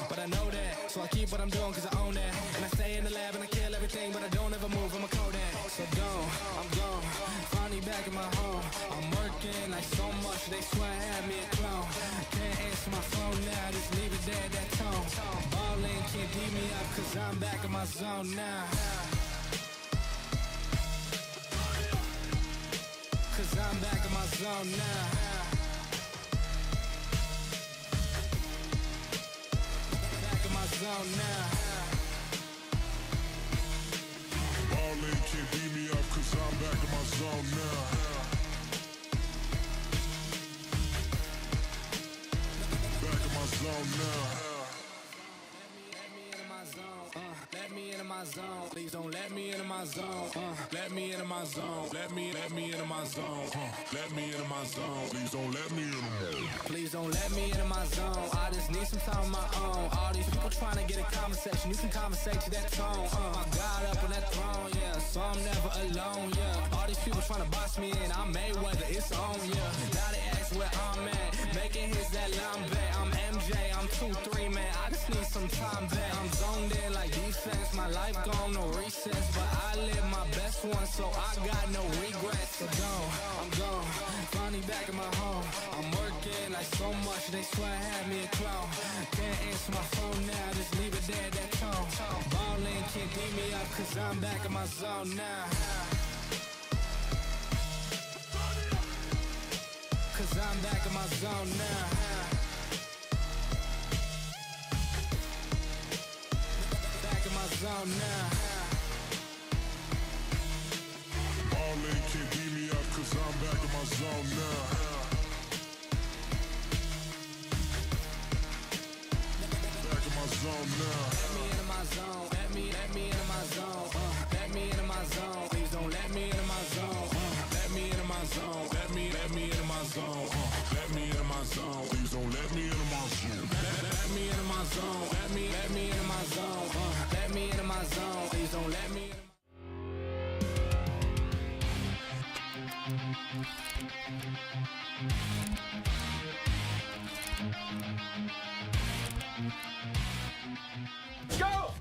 But I know that, so I keep what I'm doing cause I own that. And I stay in the lab and I kill everything, but I don't ever move, I'm a Kodak. So I'm gone, finally back in my home. I'm working like so much, they swear I had me a clone. Can't answer my phone now, just leave it there, that tone. Ballin' can't beat me up cause I'm back in my zone now. Cause I'm back in my zone now. Zone now. Ballin' can't beat me up cause I'm back in my zone now. Back in my zone now. Let me into my zone. Please don't let me into my zone. Let me into my zone. Let me into my zone. Let me into my zone. Please don't let me in. Please don't let me into my zone. I just need some time on my own. All these people trying to get a conversation. You can conversate to that tone. My God up on that throne, yeah. So I'm never alone, yeah. All these people trying to box me in. I'm Mayweather, it's on, yeah. Now they ask where I'm at. Making hits that Lambe. I'm MJ, I'm 2-3, man. I just need some time back. I'm zoned in like defense. My life gone, no recess. But I live my best one, so I got no regrets. So I'm gone. Finally back in my home. I'm working like so much, they swear I had me a clone. Can't answer my phone now, just leave it there, that tone. Ballin' can't beat me up, cause I'm back in my zone now. Cause I'm back in my zone now. Back in my zone now. Ballin' can't beat me up cause I'm back in my zone now. Zone now. Let me into my zone. Let me into my zone. Let me into my zone. Please don't let me into my zone. Let me into my zone. Let me into my zone. Let me into my zone. Please don't let me into my zone. Let me into my zone. Let me into my zone. Let me into my zone. Please don't let me into Go!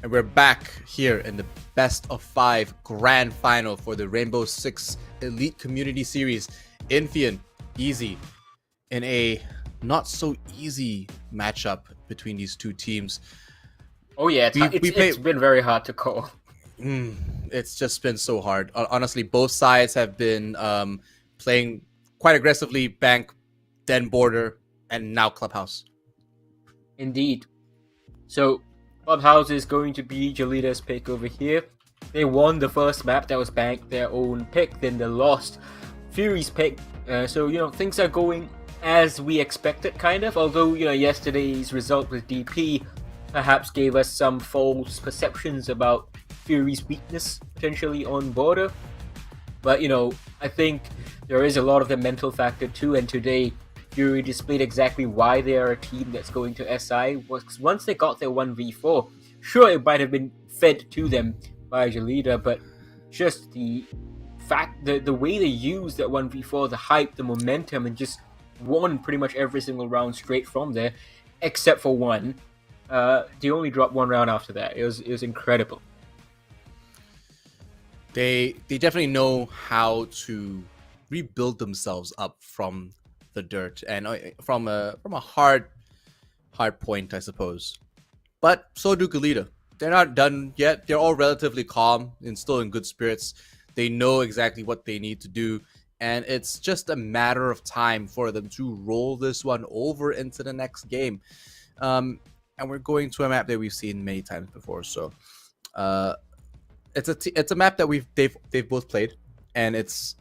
And we're back here in the best of 5 grand final for the Rainbow Six Elite Community Series. Infian, easy, in a not so easy matchup between these two teams. Oh yeah, it's been very hard to call. It's just been so hard. Honestly, both sides have been playing quite aggressively. Bank, then Border, and now Clubhouse. Indeed. So Clubhouse is going to be Jaleeda's pick over here. They won the first map, that was Bank, their own pick. Then they lost Fury's pick. So, things are going as we expected, kind of. Although, yesterday's result with DP perhaps gave us some false perceptions about Fury's weakness, potentially on Border. But, I think there is a lot of the mental factor too. And today, Fury displayed exactly why they are a team that's going to SI. Once they got their 1v4, sure, it might have been fed to them by Jaleeda, but just the fact that the way they used that 1v4, the hype, the momentum, and just won pretty much every single round straight from there, except for one. They only dropped one round after that. It was incredible. They definitely know how to rebuild themselves up from the dirt and from a hard point, I suppose. but so do Galita. They're not done yet. They're all relatively calm and still in good spirits. They know exactly what they need to do, and it's just a matter of time for them to roll this one over into the next game. And we're going to a map that we've seen many times before, so it's a map that they've both played, and it's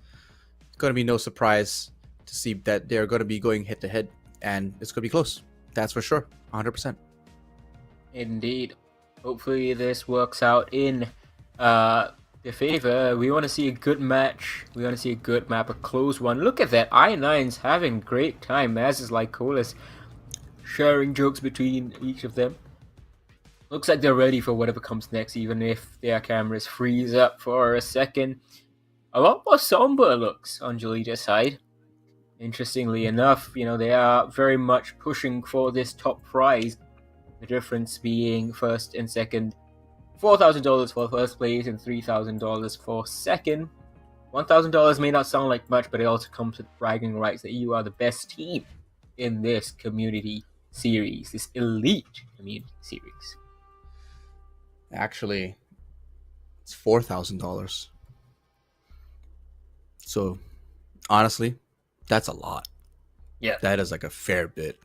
going to be no surprise to see that they're going to be going head to head, and it's going to be close. That's for sure, 100%. Indeed. Hopefully this works out in their favor. We want to see a good match. We want to see a good map, a close one. Look at that. I9's having great time, as is Lycolis, sharing jokes between each of them. Looks like they're ready for whatever comes next, even if their cameras freeze up for a second. A lot more somber looks on Jelita's side. Interestingly enough, they are very much pushing for this top prize. The difference being first and second, $4,000 for first place and $3,000 for second. $1,000 may not sound like much, but it also comes with bragging rights that you are the best team in this community series, this elite community series. Actually, it's $4,000. So, honestly, that's a lot. Yeah. That is like a fair bit.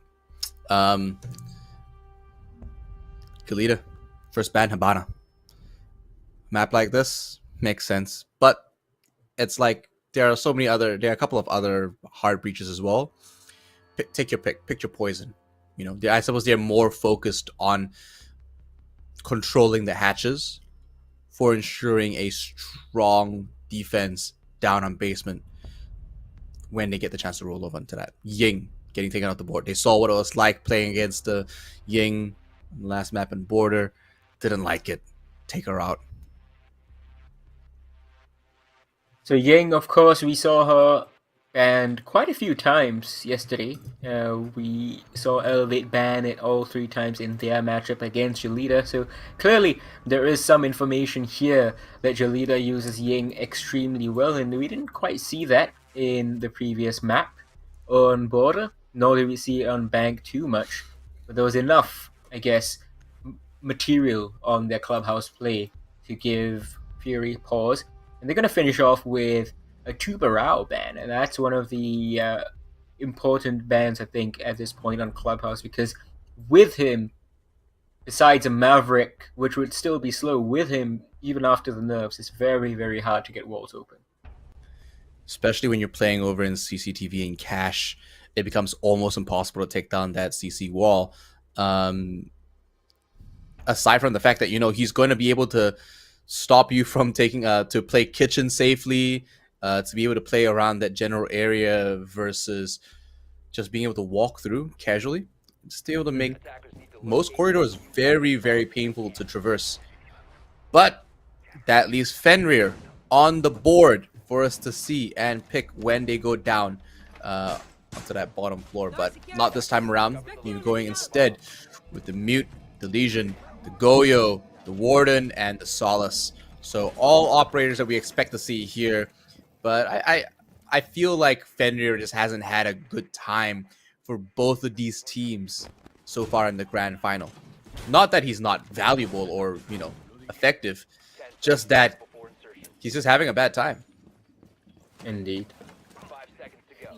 Galita, first ban Habana. Map like this makes sense, but it's like there are a couple of other hard breaches as well. Take your pick, pick your poison. I suppose they're more focused on controlling the hatches for ensuring a strong defense down on basement when they get the chance to roll over into that. Ying getting taken off the board. They saw what it was like playing against the Ying last map in Border. Didn't like it. Take her out. So Ying, of course, we saw her banned quite a few times yesterday. We saw Elevate ban it all 3 times in their matchup against Jelita. So clearly there is some information here that Jelita uses Ying extremely well, and we didn't quite see that in the previous map on Border, nor did we see it on Bank too much. But there was enough, I guess, material on their clubhouse play to give Fury pause. And they're going to finish off with a Tubarão ban, and that's one of the important bans, I think, at this point on Clubhouse, because with him, besides a Maverick, which would still be slow, with him, even after the nerfs, it's very, very hard to get walls open. Especially when you're playing over in CCTV and cash, it becomes almost impossible to take down that CC wall. Aside from the fact that, he's going to be able to stop you from taking to play kitchen safely, to be able to play around that general area versus just being able to walk through casually. Just be able to make most corridors very, very painful to traverse. But that leaves Fenrir on the board for us to see and pick when they go down onto that bottom floor. But not this time around. You're going instead with the Mute, the Legion, the Goyo, the Warden, and the Solace. So all operators that we expect to see here. But I feel like Fenrir just hasn't had a good time for both of these teams so far in the grand final. Not that he's not valuable or, effective. Just that he's just having a bad time. Indeed.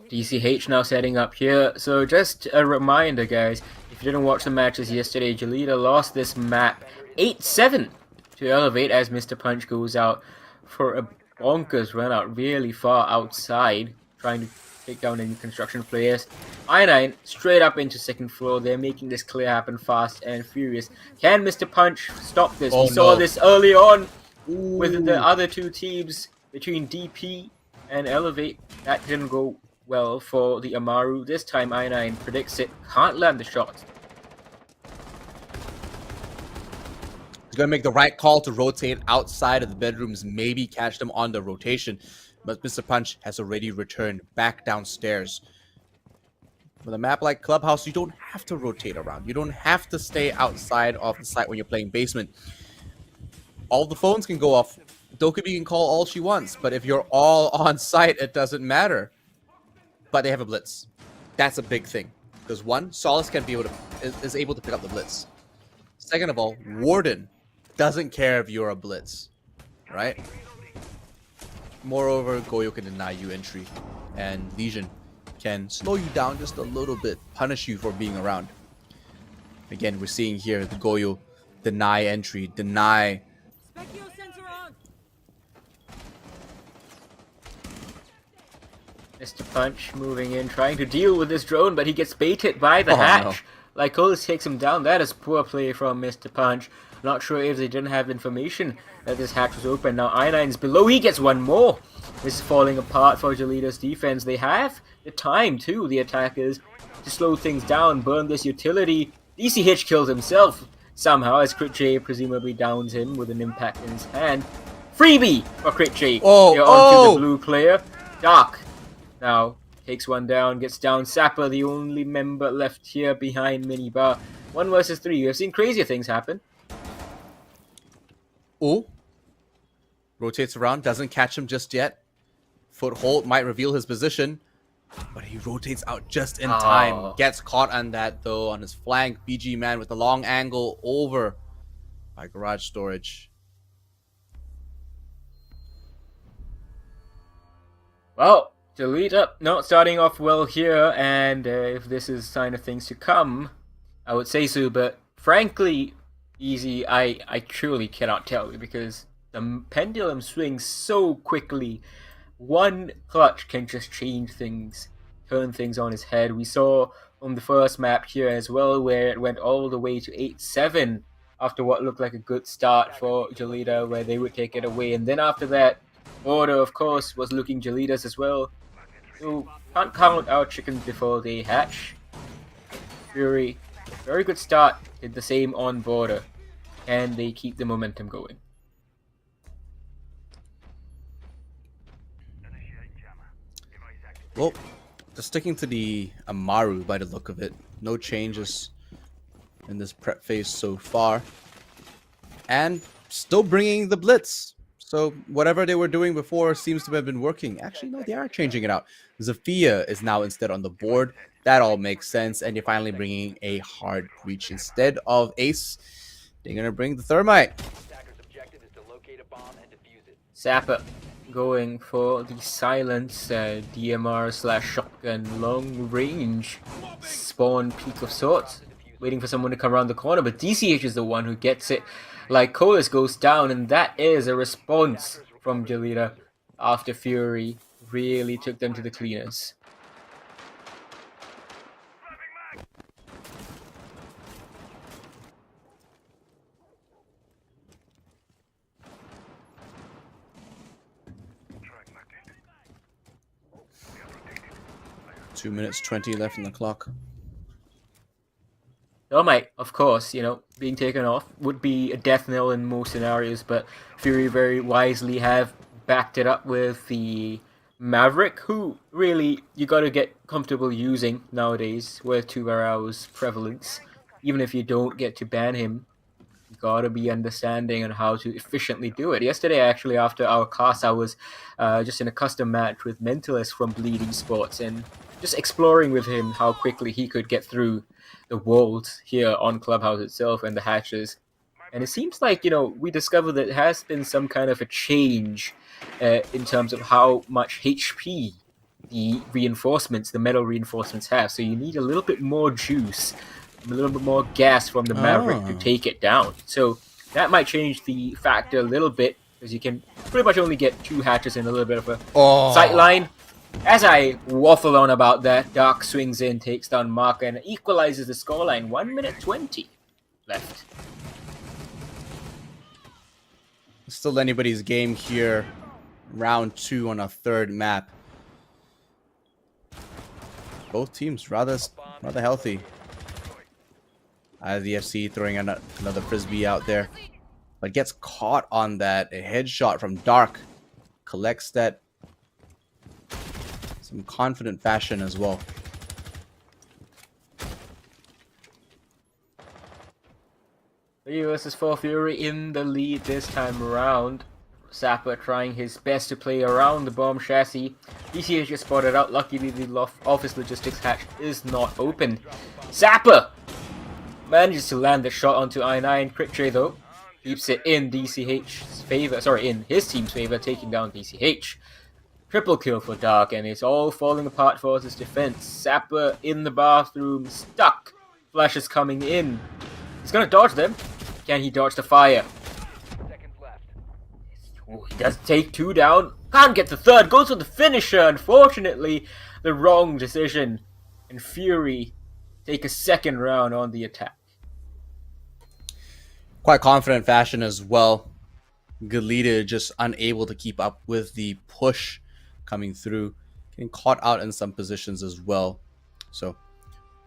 DCH now setting up here. So just a reminder, guys, if you didn't watch the matches yesterday, Jelita lost this map 8-7 to Elevate as Mr. Punch goes out for a bonkers run out really far outside, trying to take down any construction players. I9 straight up into second floor. They're making this clear happen fast and furious. Can Mr. Punch stop this? We saw this early on with the other 2 teams between DP and Elevate. That didn't go well for the Amaru. This time I9 predicts it, can't land the shot. He's going to make the right call to rotate outside of the bedrooms, maybe catch them on the rotation. But Mr. Punch has already returned back downstairs. With a map like Clubhouse, you don't have to rotate around. You don't have to stay outside of the site when you're playing basement. All the phones can go off. Dokkaebi can call all she wants, but if you're all on site, it doesn't matter. But they have a blitz. That's a big thing. Because one, Solace can be able to is able to pick up the blitz. Second of all, Warden doesn't care if you're a blitz, right? Moreover, Goyo can deny you entry, and Legion can slow you down just a little bit, punish you for being around. Again, we're seeing here the Goyo deny entry, deny. Specchio sensor on. Mr. Punch moving in, trying to deal with this drone, but he gets baited by the Oh, hatch. Lycolis takes him down. That is poor play from Mr. Punch. Not sure if they didn't have information that this hatch was open. Now I9's below. He gets one more. This is falling apart for Jolita's defense. They have the time, too, the attackers, to slow things down, burn this utility. DC Hitch kills himself somehow as Crit J presumably downs him with an impact in his hand. Freebie for Crit J. Oh, They're onto the blue player. Dark now takes one down, gets down. Sapper, the only member left here behind Minibar. 1 versus 3. We have seen crazier things happen. Oh, rotates around, doesn't catch him just yet. Foothold might reveal his position, but he rotates out just in time. Gets caught on that though, on his flank. BG Man with a long angle over by Garage Storage. Well, Jolita not starting off well here, and if this is a sign of things to come, I would say so, but frankly, Easy, I truly cannot tell you, because the pendulum swings so quickly. One clutch can just change things, turn things on its head. We saw on the first map here as well, where it went all the way to 8-7 after what looked like a good start for Jolita, where they would take it away. And then after that, Order, of course, was looking Jolita's as well. So, can't count our chickens before they hatch. Fury, very good start, did the same on Border. And they keep the momentum going. Well, just sticking to the Amaru by the look of it. No changes in this prep phase so far. And still bringing the Blitz. So whatever they were doing before seems to have been working. Actually, no, they are changing it out. Zafia is now instead on the board. That all makes sense. And you're finally bringing a hard breach instead of Ace. They're going to bring the Thermite. Attacker's objective is to locate a bomb and defuse it. Zappa going for the silence DMR/shotgun long range spawn peak of sorts, waiting for someone to come around the corner, but DCH is the one who gets it. Lycolis goes down, and that is a response from Jolita after Fury really took them to the cleaners. Two minutes 20 left on the clock. Thermite, of course, being taken off would be a death knell in most scenarios, but Fury very wisely have backed it up with the Maverick, who really you got to get comfortable using nowadays with 2 barrels prevalence. Even if you don't get to ban him, you got to be understanding on how to efficiently do it. Yesterday, actually, after our class, I was just in a custom match with Mentalist from Bleed Esports, and just exploring with him how quickly he could get through the walls here on Clubhouse itself and the hatches. And it seems like, we discovered that there has been some kind of a change in terms of how much HP the reinforcements, the metal reinforcements have. So you need a little bit more juice, a little bit more gas from the Maverick to take it down. So that might change the factor a little bit, because you can pretty much only get 2 hatches in a little bit of a sightline. As I waffle on about that, Dark swings in, takes down Marker, and equalizes the scoreline. 1 minute 20 left. Still anybody's game here. Round 2 on a third map. Both teams rather healthy. The FC throwing another frisbee out there, but gets caught on that. A headshot from Dark. Collects that. Some confident fashion as well. 3 versus 4 Fury in the lead this time around. Zappa trying his best to play around the bomb chassis. DCH just spotted out. Luckily, the office logistics hatch is not open. Zappa Manages to land the shot onto I9. Quick trade though. Keeps it in DCH's favor. Sorry, in his team's favor, taking down DCH. Triple kill for Dark, and it's all falling apart for his defense. Sapper in the bathroom, stuck. Flash is coming in. He's gonna dodge them. Can he dodge the fire? Seconds left. Oh, he does take 2 down. Can't get the third. Goes for the finisher. Unfortunately, the wrong decision. And Fury take a second round on the attack. Quite confident fashion as well. Galita just unable to keep up with the push coming through. Getting caught out in some positions as well. So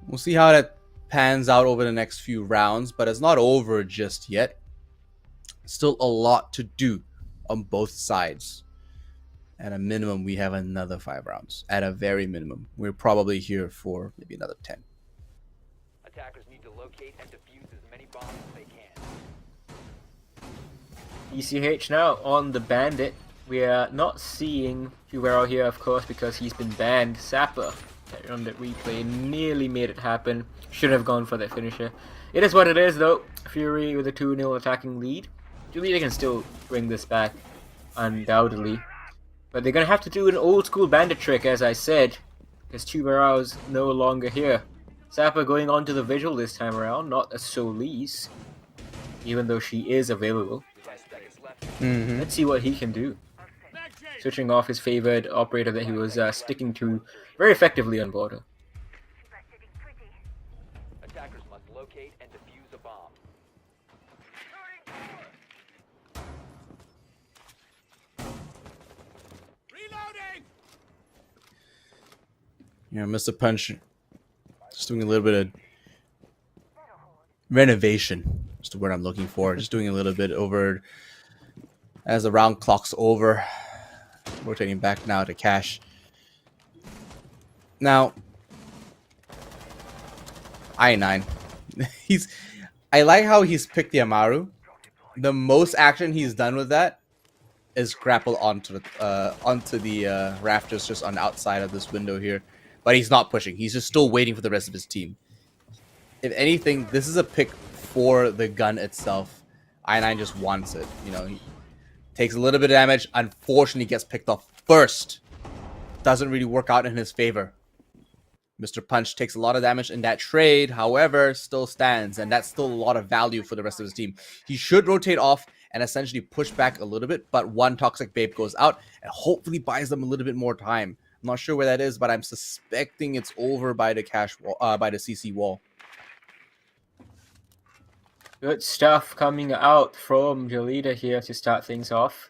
we'll see how that pans out over the next few rounds, but it's not over just yet. Still a lot to do on both sides. At a minimum, we have another 5 rounds. At a very minimum, we're probably here for maybe another 10. Attackers need to locate and defuse as many bombs as they can. ECH now on the Bandit. We are not seeing Fuvero here, of course, because he's been banned. Sapper, that run that replay, nearly made it happen. Should have gone for that finisher. It is what it is, though. Fury with a 2-0 attacking lead. Julita can still bring this back, undoubtedly. But they're going to have to do an old-school Bandit trick, as I said, because Fuvero's no longer here. Sapper going on to the Vigil this time around, not a Solis, even though she is available. 5 seconds left. Let's see what he can do. Switching off his favored operator that he was sticking to very effectively on border. Attackers must locate and defuse a bomb. Yeah, Mr. Punch just doing a little bit of renovation. That's the word I'm looking for. Just doing a little bit over as the round clock's over. Rotating back now to Cash. Now, I9. I like how he's picked the Amaru. The most action he's done with that is grapple onto the rafters just on the outside of this window here. But he's not pushing. He's just still waiting for the rest of his team. If anything, this is a pick for the gun itself. I9 just wants it. You know, he takes a little bit of damage. Unfortunately, gets picked off first. Doesn't really work out in his favor. Mr. Punch takes a lot of damage in that trade. However, still stands. And that's still a lot of value for the rest of his team. He should rotate off and essentially push back a little bit. But one Toxic Babe goes out and hopefully buys them a little bit more time. I'm not sure where that is, but I'm suspecting it's over by the cash wall, by the CC wall. Good stuff coming out from Jolita here to start things off.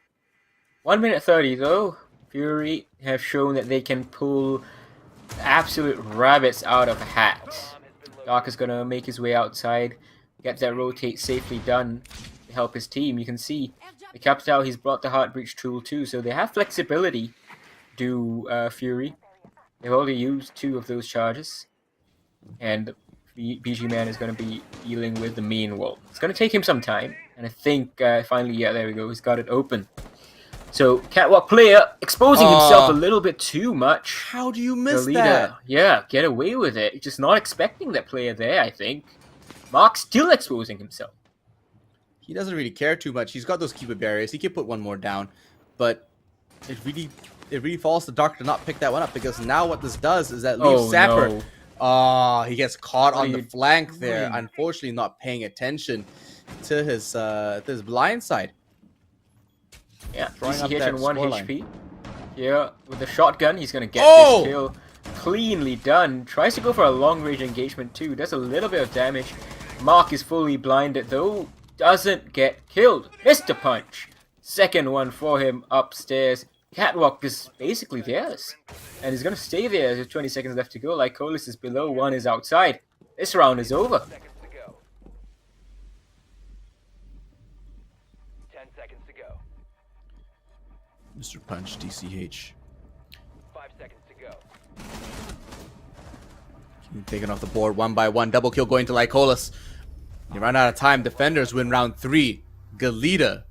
1 minute 30 though. Fury have shown that they can pull absolute rabbits out of a hat. Dark is going to make his way outside, get that rotate safely done to help his team. You can see the Capital, he's brought the Heart Breach tool too, so they have flexibility. Do Fury. They've already used 2 of those charges. And BG Man is going to be dealing with the main wall. It's going to take him some time. And I think finally, yeah, there we go. He's got it open. So, Catwalk player exposing himself a little bit too much. How do you miss Jolita, that? yeah, get away with it. Just not expecting that player there, I think. Mark still exposing himself. He doesn't really care too much. He's got those keeper barriers. He can put one more down. But it really falls to Dark to not pick that one up, because now what this does is that leaves Sapper. No. He gets caught on the flank doing? there. Unfortunately, not paying attention to his blind side. Yeah, Throwing up DCH that on 1 scoreline. HP. Yeah, with the shotgun, he's going to get Oh! this kill. Cleanly done. Tries to go for a long-range engagement too. Does a little bit of damage. Mark is fully blinded though. Doesn't get killed. Mr. Punch. Second one for him upstairs. Catwalk is basically theirs. And he's going to stay there. There's 20 seconds left to go. Lycolis is below. 1 is outside. This round is over. Seconds to go. 10 seconds to go. Mr. Punch, DCH. 5 seconds to go. Taken off the board 1 by 1. Double kill going to Lycolis. You run out of time. Defenders win round 3. Galita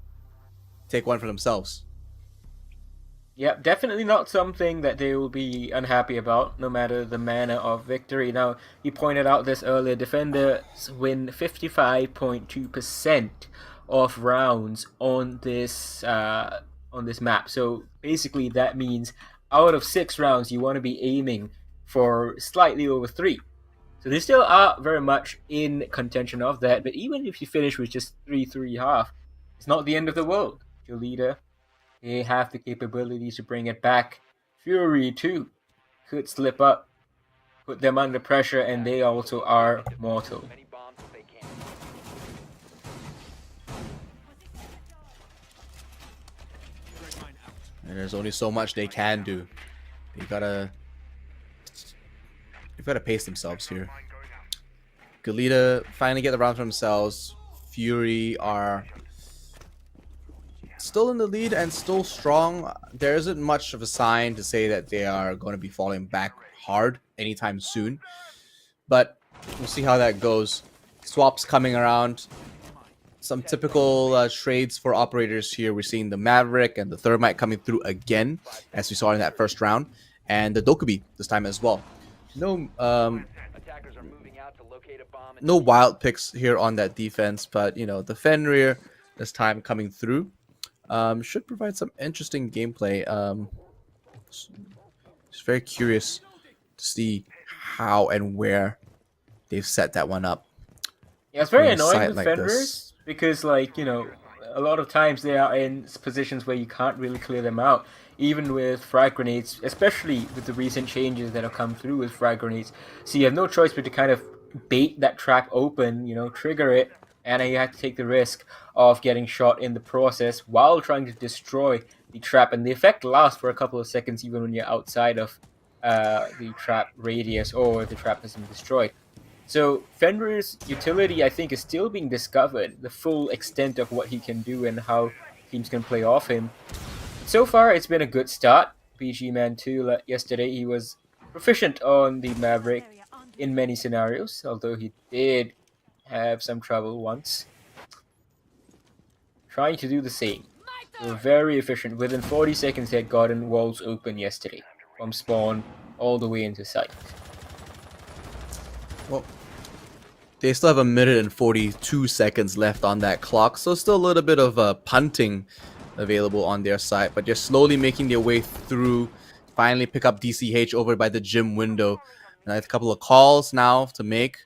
take one for themselves. Yep, definitely not something that they will be unhappy about, no matter the manner of victory. Now, you pointed out this earlier, defenders win 55.2% of rounds on this map. So basically, that means out of 6 rounds, you want to be aiming for slightly over 3. So they still are very much in contention of that. But even if you finish with just 3.5, it's not the end of the world. Your leader. They have the capabilities to bring it back. Fury too could slip up, put them under pressure, and they also are mortal. Many bombs as they can. And there's only so much they can do. They've gotta pace themselves here. Galita finally get the round for themselves. Fury are still in the lead and still strong. There isn't much of a sign to say that they are going to be falling back hard anytime soon. But we'll see how that goes. Swaps coming around. Some typical trades for operators here. We're seeing the Maverick and the Thermite coming through again, as we saw in that first round. And the Dokubi this time as well. No Attackers are moving out to locate a bomb. no wild picks here on that defense, but you know, the Fenrir this time coming through should provide some interesting gameplay. Just very curious to see how and where they've set that one up. Yeah, it's very On a annoying site with like Fenris this. because, like, you know, a lot of times they are in positions where you can't really clear them out. Even with frag grenades, especially with the recent changes that have come through with frag grenades. So you have no choice but to kind of bait that trap open, you know, trigger it, and then you have to take the risk of getting shot in the process while trying to destroy the trap. And the effect lasts for a couple of seconds even when you're outside of the trap radius or if the trap has been destroyed. So Fenrir's utility, I think, is still being discovered, the full extent of what he can do and how teams can play off him. So far, it's been a good start. BG Man 2, yesterday, he was proficient on the Maverick in many scenarios, although he did have some trouble once. Trying to do the same. They were very efficient. Within 40 seconds, they had gotten walls open yesterday, from spawn all the way into sight. Well, they still have 1 minute and 42 seconds left on that clock, so still a little bit of punting available on their side, but they're slowly making their way through. Finally pick up DCH over by the gym window. And a couple of calls now to make.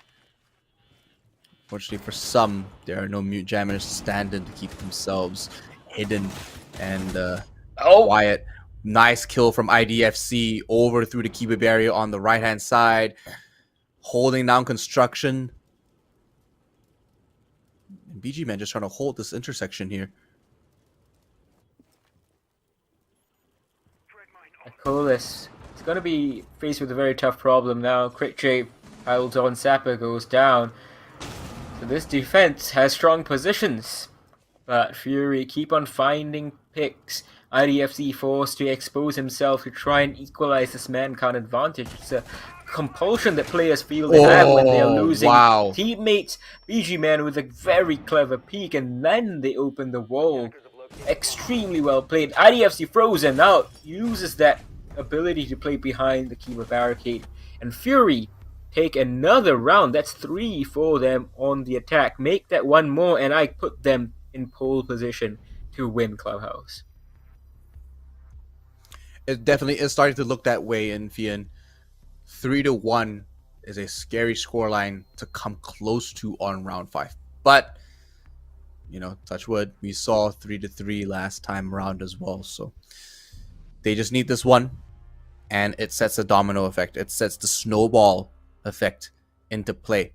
Fortunately for some, there are no mute jammers to stand in to keep themselves hidden. And Wyatt, nice kill from IDFC over through the Kiba barrier on the right hand side, holding down construction. And BG Man just trying to hold this intersection here. Colas is going to be faced with a very tough problem now. Quick J piles on, Sapper goes down. So this defense has strong positions. But Fury keep on finding picks. IDFC forced to expose himself to try and equalize this man-count advantage. It's a compulsion that players feel they have when they are losing teammates. BG Man with a very clever peek, and then they open the wall. Extremely well played. IDFC frozen out, uses that ability to play behind the Kiba barricade, and Fury take another round. That's 3 for them on the attack. Make that one more, and I put them in pole position to win Clubhouse. It definitely is starting to look that way in Fian. 3-1 is a scary scoreline to come close to on round 5, but you know, touch wood, we saw 3-3 last time around as well. So they just need this one, and it sets a domino effect. It sets the snowball effect into play.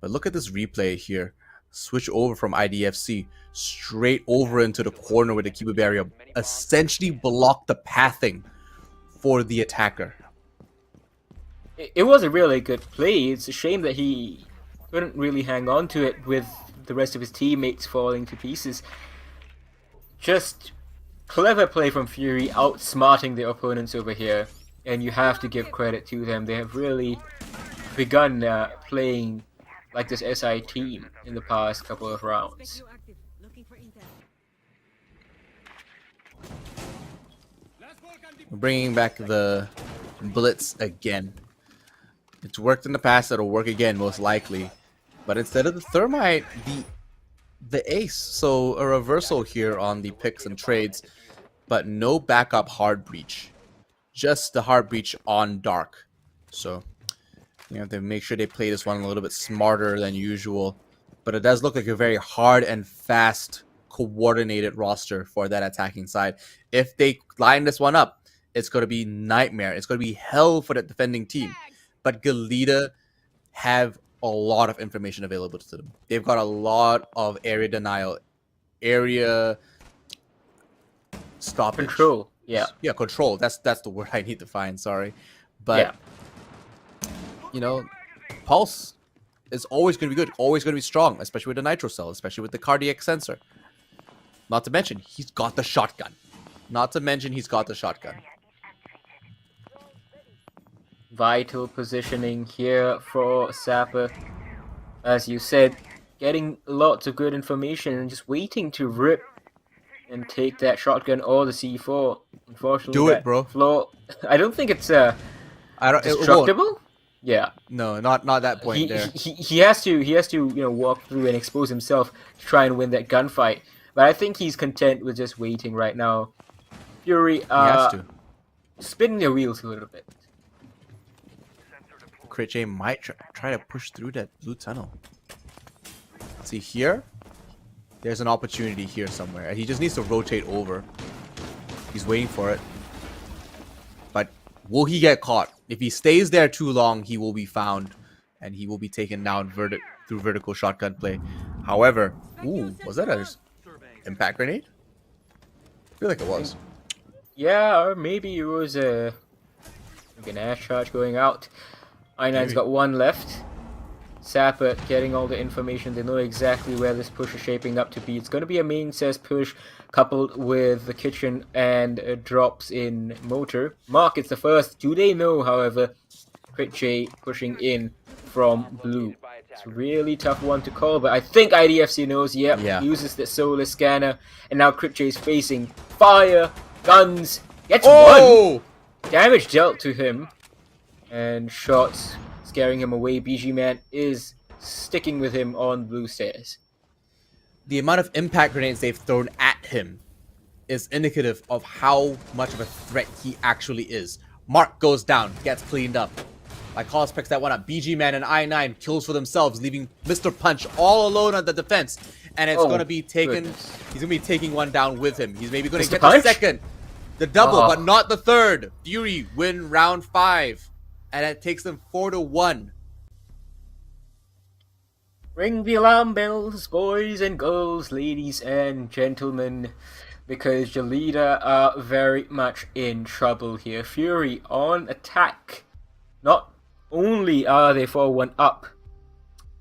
But look at this replay here. Switch over from IDFC straight over into the corner with the Kiba barrier. Essentially block the pathing for the attacker. It was a really good play. It's a shame that he couldn't really hang on to it with the rest of his teammates falling to pieces. Just clever play from Fury, outsmarting the opponents over here, and you have to give credit to them. They have really begun playing like this SI team in the past couple of rounds. We're bringing back the Blitz again. It's worked in the past, it'll work again most likely. But instead of the Thermite, the Ace. So a reversal here on the picks and trades, but no backup hard breach. Just the hard breach on Dark. So you have to make sure they play this one a little bit smarter than usual. But it does look like a very hard and fast coordinated roster for that attacking side. If they line this one up, it's going to be nightmare. It's going to be hell for the defending team. But Galita have a lot of information available to them. They've got a lot of area denial, area stoppage. Control. Yeah. Yeah, control. That's the word I need to find, sorry. But you know, Pulse is always going to be good, always going to be strong, especially with the Nitro Cell, especially with the cardiac sensor. Not to mention, he's got the shotgun. Vital positioning here for Sapper. As you said, getting lots of good information and just waiting to rip and take that shotgun or the C4. Unfortunately, Do it, that bro. Floor, I don't think it's I don't. destructible. Yeah, No, not that point there. he has to walk through and expose himself to try and win that gunfight. But I think he's content with just waiting right now. Fury, He has to. spinning their wheels a little bit. Crit J might try to push through that blue tunnel. See here? There's an opportunity here somewhere. He just needs to rotate over. He's waiting for it. But will he get caught? If he stays there too long, he will be found. And he will be taken down through vertical shotgun play. However, ooh, was that an impact grenade? I feel like it was. Yeah, or maybe it was an ash charge going out. I9's got one left. Sapper getting all the information. They know exactly where this push is shaping up to be. It's going to be a main cess push coupled with the kitchen and drops in motor. Mark, it's the first. Do they know, however? Crit J pushing in from blue. It's a really tough one to call, but I think IDFC knows. Yep, Yeah. uses the solar scanner, and now Crit J is facing fire, guns, gets Oh! one damage dealt to him, and shots scaring him away. BG Man is sticking with him on blue stairs. The amount of impact grenades they've thrown at him is indicative of how much of a threat he actually is. Mark goes down, gets cleaned up. Lycalis picks that one up. BG Man and I9 kills for themselves, leaving Mr. Punch all alone on the defense. And it's going to be taken. Goodness. He's going to be taking one down with him. He's maybe going to Mr. get Punch? the second. The double, Oh. but not the third. Fury win round 5. And it takes them 4-1. Ring the alarm bells, boys and girls, ladies and gentlemen, because Jalida are very much in trouble here. Fury on attack. Not only are they 4-1 up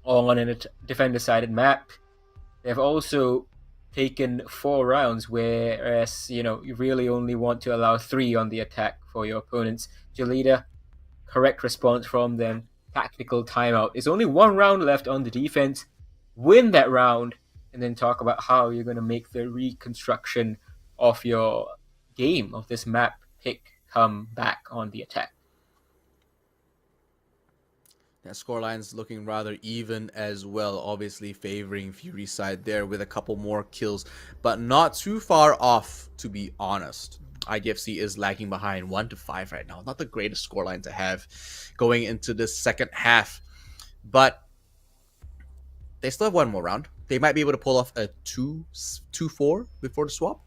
on a defender-sided map, they've also taken 4 rounds, whereas, you really only want to allow 3 on the attack for your opponents. Jalida, correct response from them. Tactical timeout. There's only 1 round left on the defense. Win that round, and then talk about how you're going to make the reconstruction of your game, of this map pick, come back on the attack. That scoreline's looking rather even as well, obviously favoring Fury's side there with a couple more kills, but not too far off, to be honest. IDFC is lagging behind 1-5 right now. Not the greatest scoreline to have going into this second half, but they still have one more round. They might be able to pull off a 2-4 before the swap.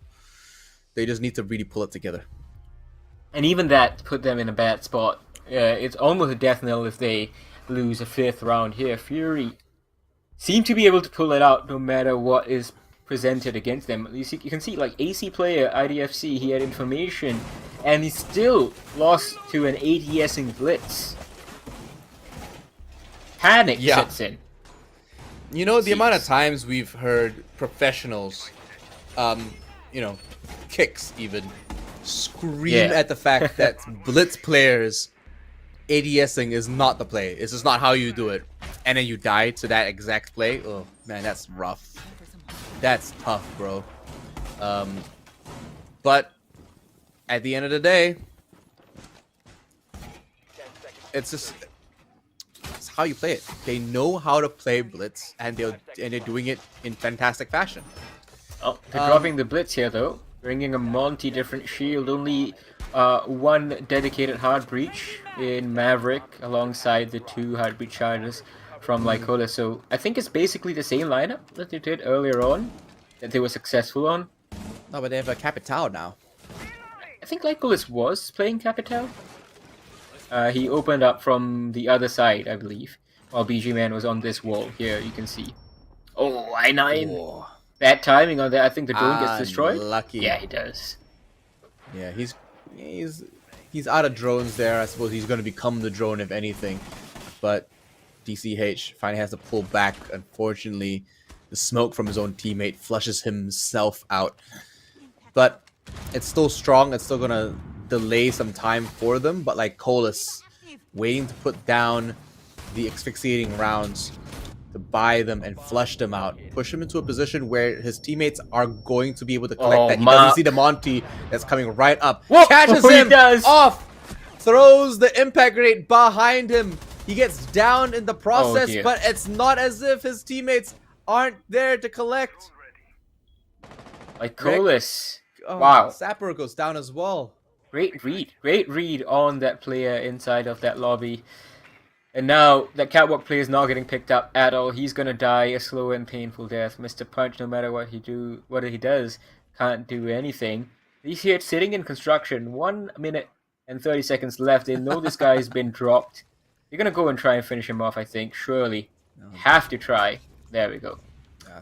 They just need to really pull it together. And even that put them in a bad spot. It's almost a death knell if they lose a 5th round here. Fury seem to be able to pull it out no matter what is presented against them. You can see, like, AC player, IDFC, he had information, and he still lost to an ADSing blitz. Panic Yeah. sets in. You know, the amount of times we've heard professionals, kicks even, scream at the fact that blitz players ADSing is not the play. This is not how you do it. And then you die to that exact play. Oh, man, that's rough. That's tough, bro. But at the end of the day, 10 seconds. it's just it's how you play it. They know how to play Blitz, and they're doing it in fantastic fashion. Oh, they're dropping the blitz here though, bringing a multi-different shield. Only one dedicated hard breach in Maverick, alongside the 2 hard breach charges from Lycola. So I think it's basically the same lineup that they did earlier on, that they were successful on. No, but they have a Capital now. I think Lycolis was playing Capital. He opened up from the other side, I believe, while BG Man was on this wall. Here you can see. Oh, I9. Oh, Bad timing on that. I think the drone gets destroyed. Lucky. Yeah, he does. Yeah, he's out of drones there. I suppose he's going to become the drone if anything. But DCH finally has to pull back. Unfortunately, the smoke from his own teammate flushes himself out. But it's still strong. It's still going to delay some time for them. But like Colas, waiting to put down the asphyxiating rounds to buy them and flush them out, push him into a position where his teammates are going to be able to collect that. He doesn't see the Monty that's coming right up. Whoa! Catches He him does. off, throws the impact grenade behind him. He gets down in the process, dear. but it's not as if his teammates aren't there to collect. Lycolis. Oh, Wow. Sapper goes down as well. Great read on that player inside of that lobby. And now that Catwalk player is not getting picked up at all. He's gonna die a slow and painful death. Mr. Punch, no matter what he does, can't do anything. He's here sitting in construction. 1 minute and 30 seconds left. They know this guy's been dropped. They're gonna go and try and finish him off, I think. Surely. Have to try. There we go.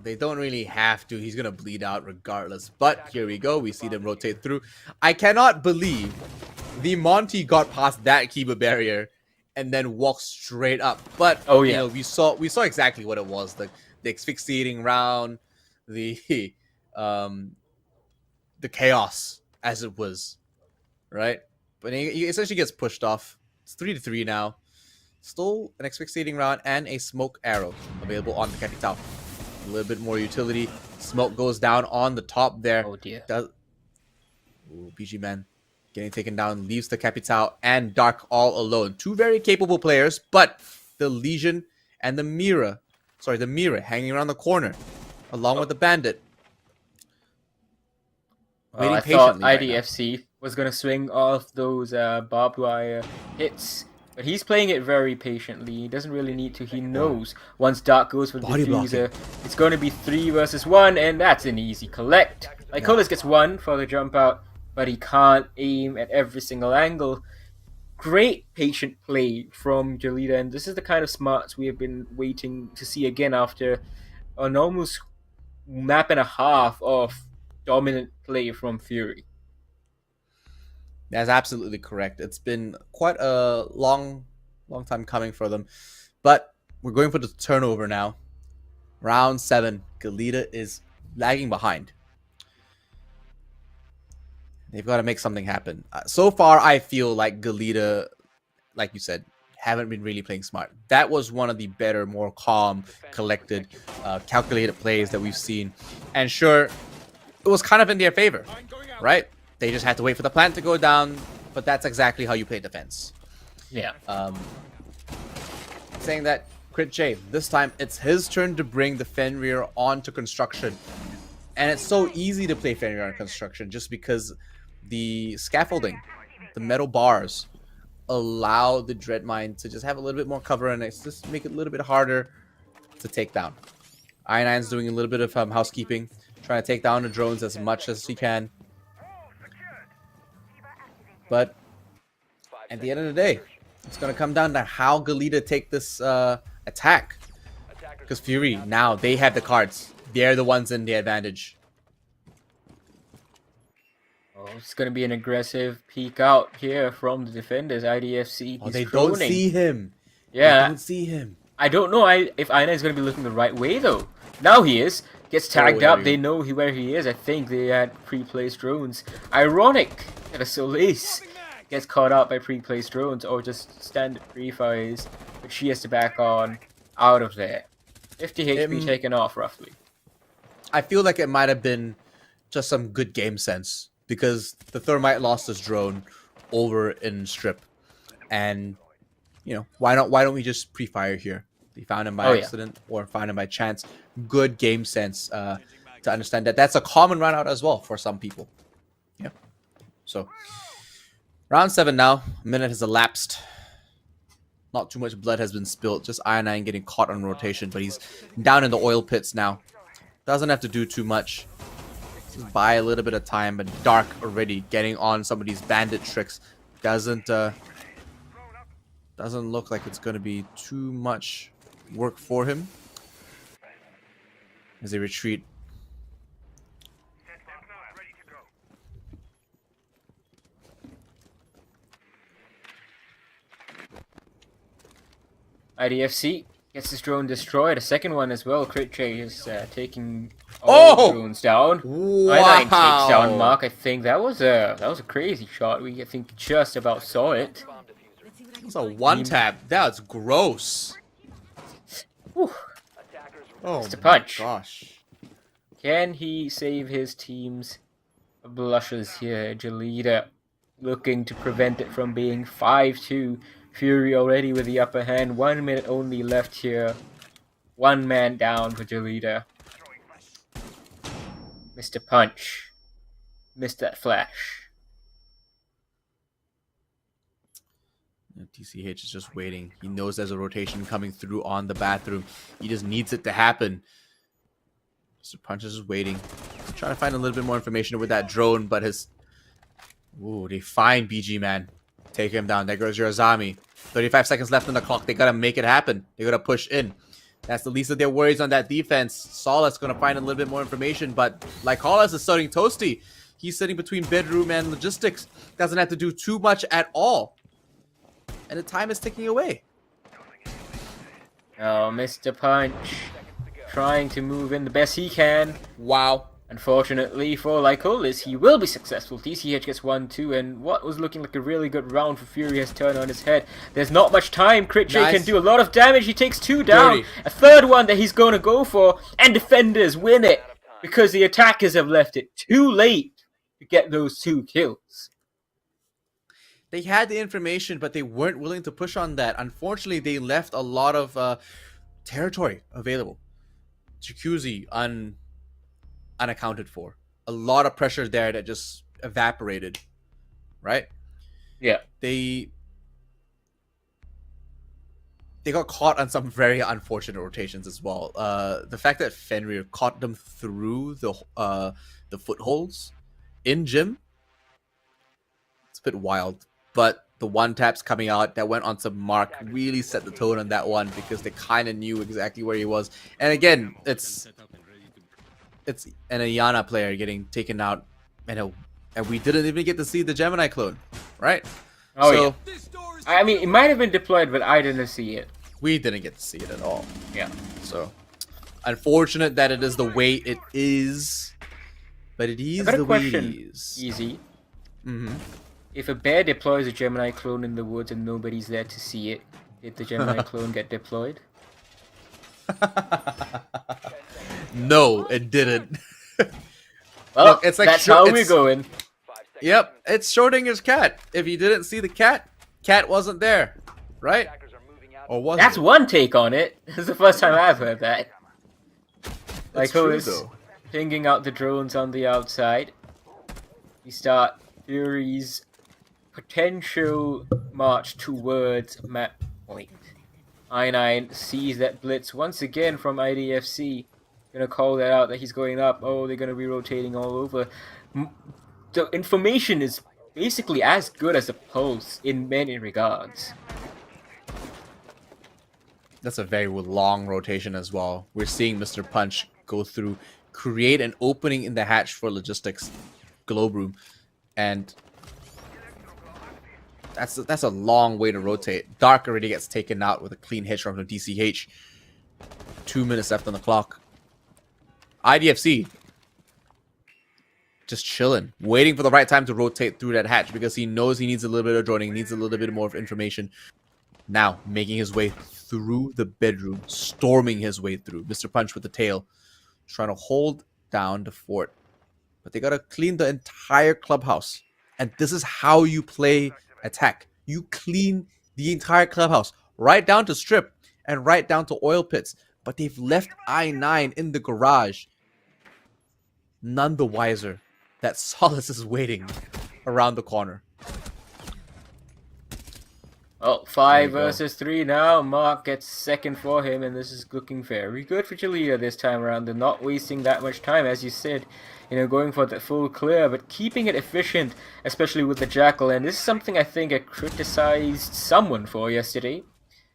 They don't really have to. He's going to bleed out regardless. But here we go. We see them rotate through. I cannot believe the Monty got past that Kiba barrier and then walked straight up. But Oh, yeah. you know, we saw exactly what it was. The asphyxiating round, the chaos as it was, right? But he essentially gets pushed off. It's 3-3 now. Still an asphyxiating round and a smoke arrow available on the Capital. A little bit more utility. Smoke goes down on the top there. Oh dear. Ooh, BG Man getting taken down, leaves the Capital and Dark all alone. 2 very capable players, but the Legion and the Mira hanging around the corner, along with the Bandit. Well, I thought IDFC was going to swing off those barbed wire hits, but he's playing it very patiently. He doesn't really need to. He knows once Dark goes for the Body diffuser, it's going to be 3 versus 1, and that's an easy collect. Like, Colas gets 1 for the jump out, but he can't aim at every single angle. Great patient play from Jolita, and this is the kind of smarts we have been waiting to see again after an almost map and a half of dominant play from Fury. That's absolutely correct. It's been quite a long time coming for them. But we're going for the turnover now. Round 7. Galita is lagging behind. They've got to make something happen. So far, I feel like Galita, like you said, haven't been really playing smart. That was one of the better, more calm, collected, calculated plays that we've seen. And sure, it was kind of in their favor, right? They just had to wait for the plant to go down, but that's exactly how you play defense. Yeah. Saying that, Crit J, this time it's his turn to bring the Fenrir onto construction. And it's so easy to play Fenrir on construction just because the scaffolding, the metal bars, allow the Dreadmine to just have a little bit more cover and it's just make it a little bit harder to take down. I9's doing a little bit of housekeeping, trying to take down the drones as much as he can. But at the end of the day, it's going to come down to how Galita take this attack. Because Fury, now they have the cards. They're the ones in the advantage. Oh, it's going to be an aggressive peek out here from the defenders. IDFC. Oh, He's they droning. don't see him. Yeah. They don't see him. I don't know if Aina is going to be looking the right way, though. Now he is. Gets tagged there up. we They go. know where he is. I think they had pre-placed drones. Ironic that a Solis gets caught up by pre-placed drones or just standard pre-fires, but she has to back on out of there. 50 HP taken off, roughly. I feel like it might have been just some good game sense because the Thermite lost his drone over in Strip, and why don't we just pre-fire here? They found him by accident or found him by chance. Good game sense to understand that that's a common run out as well for some people. Yeah. So round 7 now. A minute has elapsed. Not too much blood has been spilled. Just Ionine getting caught on rotation, but he's down in the oil pits now. Doesn't have to do too much. Just buy a little bit of time, but Dark already getting on some of these bandit tricks. Doesn't look like it's going to be too much work for him as they retreat. IDFC gets his drone destroyed. A second one as well. Critchay is taking all drones down. Wow. Takes down Mark. I think that was a crazy shot. We I think just about saw it. It's a one tap. That's gross. Whew. Oh Mr. Punch. Gosh. Can he save his team's blushes here? Jalida looking to prevent it from being 5-2. Fury already with the upper hand. 1 minute only left here. One man down for Jalida. Mr. Punch. Missed that flash. TCH is just waiting. He knows there's a rotation coming through on the bathroom. He just needs it to happen. Mr. Punch is just waiting. Trying to find a little bit more information with that drone, but his... Ooh, they find BG Man. Take him down. There goes your Azami. 35 seconds left on the clock. They gotta make it happen. They gotta push in. That's the least of their worries on that defense. Solace gonna find a little bit more information, but like Hollis is starting Toasty. He's sitting between bedroom and logistics. Doesn't have to do too much at all. And the time is ticking away. Oh, Mr. Punch. Trying to move in the best he can. Wow. Unfortunately for Lycolis, he will be successful. TCH gets 1-2, and what was looking like a really good round for Fury has turned on his head. There's not much time. Critchay can do a lot of damage. He takes 2 down. Dirty. A third one that he's going to go for, and defenders win it because the attackers have left it too late to get those 2 kills. They had the information, but they weren't willing to push on that. Unfortunately, they left a lot of territory available. Jacuzzi unaccounted for. A lot of pressure there that just evaporated. Right? Yeah. They got caught on some very unfortunate rotations as well. The fact that Fenrir caught them through the footholds in gym, it's a bit wild. But the one taps coming out that went on to Mark really set the tone on that one because they kind of knew exactly where he was. And again, it's an Ayana player getting taken out, and we didn't even get to see the Gemini clone, right? Oh, so, yeah. I mean, it might have been deployed, but I didn't see it. We didn't get to see it at all. Yeah. So, unfortunate that it is the way it is, but it is the way it is. Easy. Mm-hmm. If a bear deploys a Gemini clone in the woods and nobody's there to see it, did the Gemini clone get deployed? No, it didn't. Well, look, it's like that's how we're going. Yep, it's Schrodinger's cat. If you didn't see the cat, cat wasn't there, right? Or was That's it? one take on it. It's the first time I've heard that. Like who is pinging out the drones on the outside. We start Fury's potential march towards map point. I9 sees that blitz once again from IDFC. Gonna call that out that he's going up. Oh, they're gonna be rotating all over. The information is basically as good as a pulse in many regards. That's a very long rotation as well. We're seeing Mr. Punch go through, create an opening in the hatch for logistics globe room, and that's a long way to rotate. Dark already gets taken out with a clean hit from the DCH. 2 minutes left on the clock. IDFC just chilling, waiting for the right time to rotate through that hatch because he knows he needs a little bit of droning, needs a little bit more of information. Now making his way through the bedroom, storming his way through. Mr. Punch with the tail, trying to hold down the fort. but they gotta clean the entire clubhouse. And this is how you play attack. You clean the entire clubhouse, right down to strip and right down to oil pits. But they've left I-9 in the garage. None the wiser that Solace is waiting around the corner. Oh, 5 versus 3 now. Mark gets second for him, and this is looking very good for Jalila this time around. They're not wasting that much time, as you said, going for the full clear, but keeping it efficient, especially with the Jackal. And this is something I think I criticized someone for yesterday.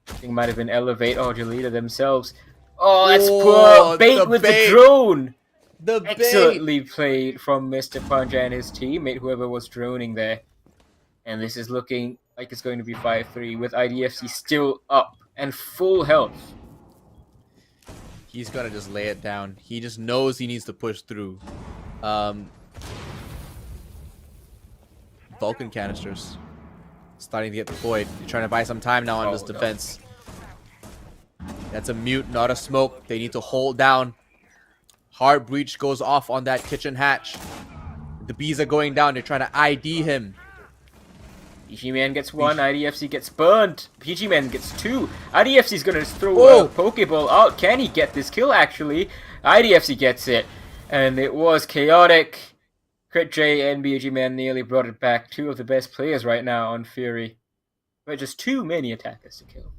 I think it might have been Elevate or Jalila themselves. Oh, that's poor bait with the drone. The bait. Excellently played from Mr. Panja and his teammate, whoever was droning there. And this is looking like it's going to be 5-3 with IDFC still up and full health. He's gonna just lay it down. He just knows he needs to push through. Vulcan canisters starting to get deployed. They're trying to buy some time now on this defense. That's a mute, not a smoke. They need to hold down. Hard breach goes off on that kitchen hatch. The bees are going down. They're trying to ID him. PG Man gets 1, IDFC gets burned. PG Man gets 2. IDFC's gonna throw a Pokeball out. Can he get this kill actually? IDFC gets it. And it was chaotic. Crit J and PG Man nearly brought it back. 2 of the best players right now on Fury. But just too many attackers to kill.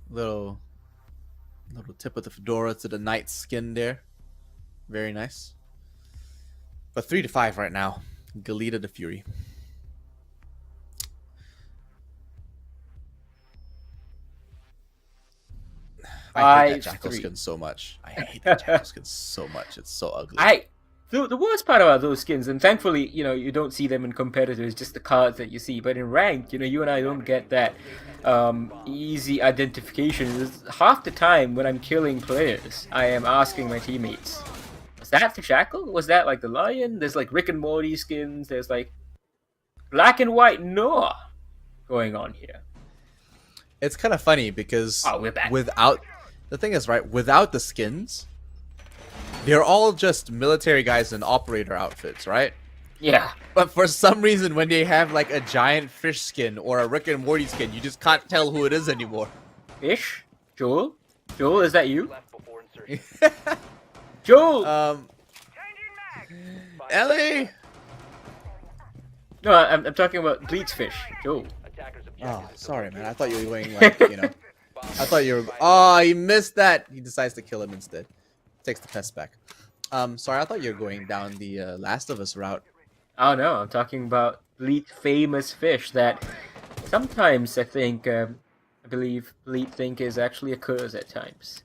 Little tip of the fedora to the Knight skin there. Very nice. But 3-5 right now. Galita the Fury. I hate that Jackal skin so much. I hate that Jackal skin so much. It's so ugly. The worst part about those skins, and thankfully, you don't see them in competitors, just the cards that you see. But in ranked, you and I don't get that easy identification. Half the time when I'm killing players, I am asking my teammates, was that the Jackal? Was that like the Lion? There's like Rick and Morty skins. There's like black and white Noah going on here. It's kind of funny because we're back. The thing is, right, without the skins, they're all just military guys in operator outfits, right? Yeah. But for some reason, when they have like a giant fish skin or a Rick and Morty skin, you just can't tell who it is anymore. Fish? Joel? Joel, is that you? Joel! Ellie! No, I'm talking about Bleach Fish. Joel. Oh, sorry, man. I thought you were going like, I thought you were... Oh, he missed that. He decides to kill him instead. Takes the pest back. Sorry, I thought you were going down the Last of Us route. Oh, no. I'm talking about Bleach famous fish that sometimes I think, I believe Bleach think is actually occurs at times.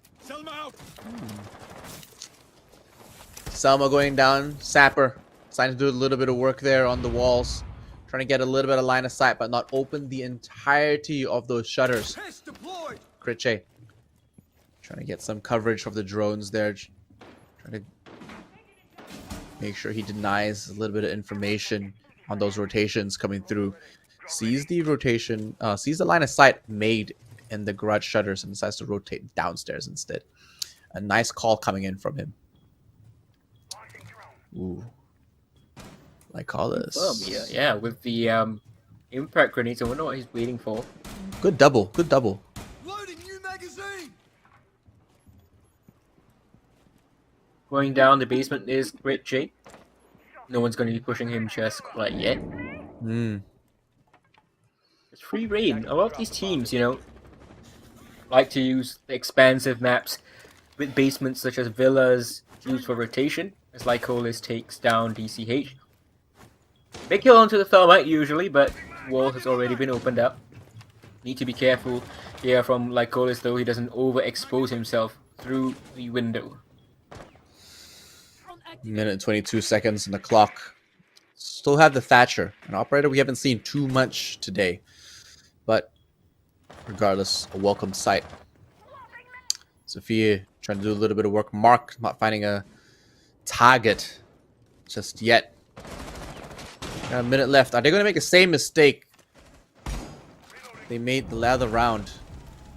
Selma going down. Sapper. Trying to do a little bit of work there on the walls. Trying to get a little bit of line of sight, but not open the entirety of those shutters. Crit J. Trying to get some coverage of the drones there. Trying to make sure he denies a little bit of information on those rotations coming through. Sees the rotation, sees the line of sight made in the garage shutters and decides to rotate downstairs instead. A nice call coming in from him. Ooh. Like all this. Yeah, with the impact grenades. I wonder what he's waiting for. Good double. Good double. Loading new magazine. Going down the basement is Crit J. No one's going to be pushing him just quite yet. It's free reign. A lot of these teams, like to use the expansive maps with basements such as villas used for rotation, as Lycolis takes down DCH. They kill onto the Thermite usually, but wall has already been opened up. Need to be careful here from Lycolis though he doesn't overexpose himself through the window. Minute and 22 seconds on the clock. Still have the Thatcher. An operator we haven't seen too much today. But regardless, a welcome sight. Sophia trying to do a little bit of work. Mark not finding a target just yet. Got a minute left. Are they going to make the same mistake they made the other round?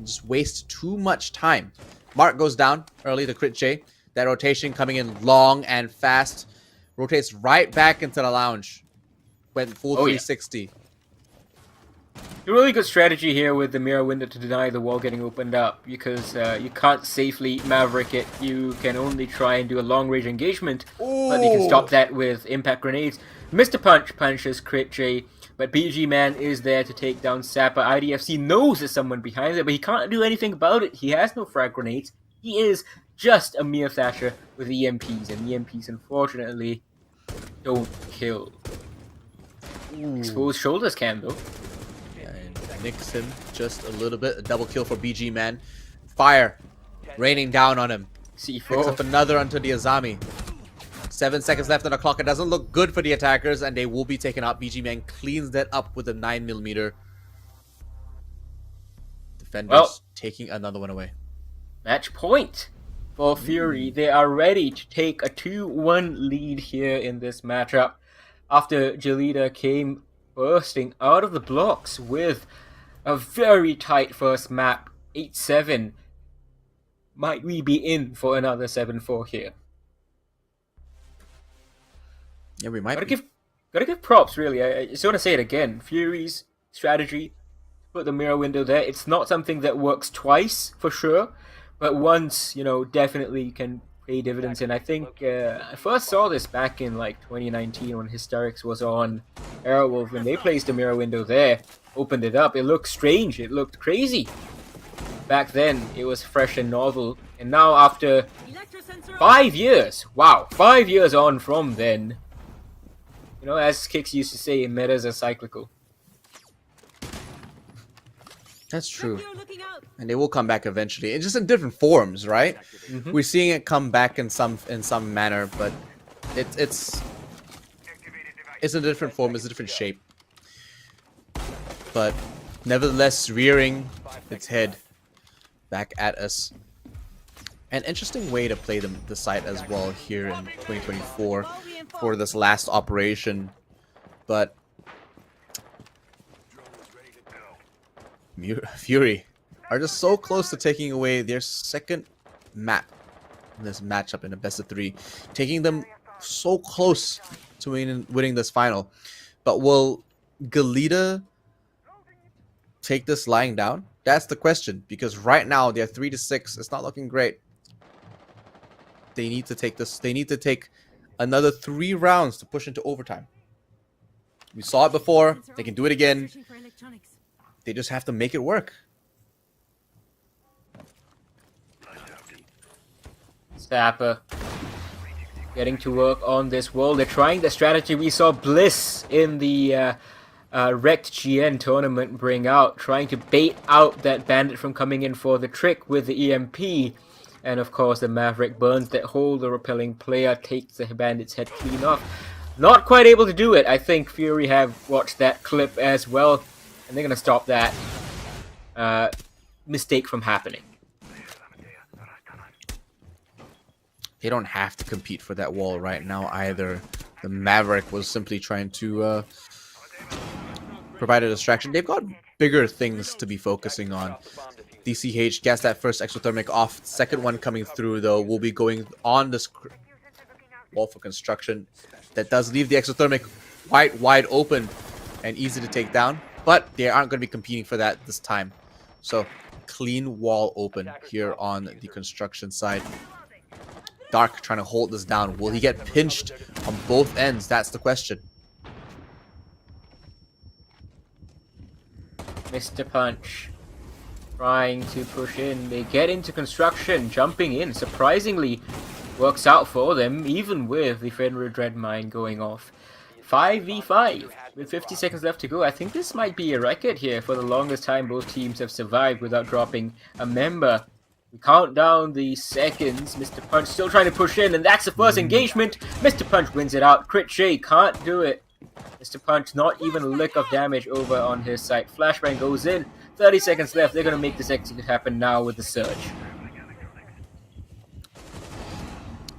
Just waste too much time. Mark goes down early to Crit J. That rotation coming in long and fast. Rotates right back into the lounge. Went full Oh, yeah. 360. A really good strategy here with the mirror window to deny the wall getting opened up, because you can't safely Maverick it. You can only try and do a long range engagement, but you can stop that with impact grenades. Mr. Punch punches Crit J, but BG Man is there to take down Sapper. IDFC knows there's someone behind it, but he can't do anything about it. He has no frag grenades. He is just a mere Thatcher with EMPs, and EMPs unfortunately don't kill. Exposed shoulders can though. And nicks him just a little bit. A double kill for BG Man. Fire raining down on him. Picks up C4. another onto the Azami. 7 seconds left on the clock. It doesn't look good for the attackers, and they will be taken out. BG Man cleans that up with a 9mm. Defenders Well, taking another one away. match point for Fury. They are ready to take a 2-1 lead here in this matchup after Jelida came bursting out of the blocks with a very tight first map, 8-7. Might we be in for another 7-4 here? Yeah, we might. Gotta give props, really. I just want to say it again. Fury's strategy, put the mirror window there. It's not something that works twice for sure, but once, definitely can pay dividends. And I think I first saw this back in like 2019 when Hysterics was on Airwolf, when they placed the mirror window there, opened it up. It looked strange. It looked crazy. Back then, it was fresh and novel. And now after Electro sensor on. 5 years, wow, 5 years on from then, as Kix used to say, metas are cyclical. That's true. Specchio looking out. And they will come back eventually. It's just in different forms, right? Mhm. We're seeing it come back in some manner, but it's a different form, it's a different shape. But nevertheless, rearing its head back at us. An interesting way to play the site as well here in 2024 for this last operation, but Fury are just so close to taking away their second map in this matchup in a best of 3, taking them so close to winning this final. But will Galita take this lying down? That's the question, because right now they're 3-6. It's not looking great. They need to take this. They need to take another 3 rounds to push into overtime. We saw it before. They can do it again. Searching for electronics. They just have to make it work. Sapper getting to work on this wall. They're trying the strategy we saw Bliss in the Rect GN tournament bring out, trying to bait out that bandit from coming in for the trick with the EMP. And of course the Maverick burns that hole, the repelling player takes the bandit's head clean off. Not quite able to do it. I think Fury have watched that clip as well, and they're going to stop that mistake from happening. They don't have to compete for that wall right now either. The Maverick was simply trying to provide a distraction. They've got bigger things to be focusing on. DCH gets that first exothermic off. Second one coming through, though, will be going on this wall for construction. That does leave the exothermic wide open and easy to take down. But they aren't going to be competing for that this time. So, clean wall open here on the construction side. Dark trying to hold this down. Will he get pinched on both ends? That's the question. Mr. Punch trying to push in. They get into construction, jumping in. Surprisingly, works out for them, even with the Fenrir Dread Mine going off. 5v5 with 50 seconds left to go. I think this might be a record here for the longest time both teams have survived without dropping a member. We count down the seconds. Mr. Punch still trying to push in, and that's the first engagement. Mr. Punch wins it out. Crit J can't do it. Mr. Punch not even a lick of damage over on his side. Flashbang goes in. 30 seconds left. They're going to make this execute happen now with the surge.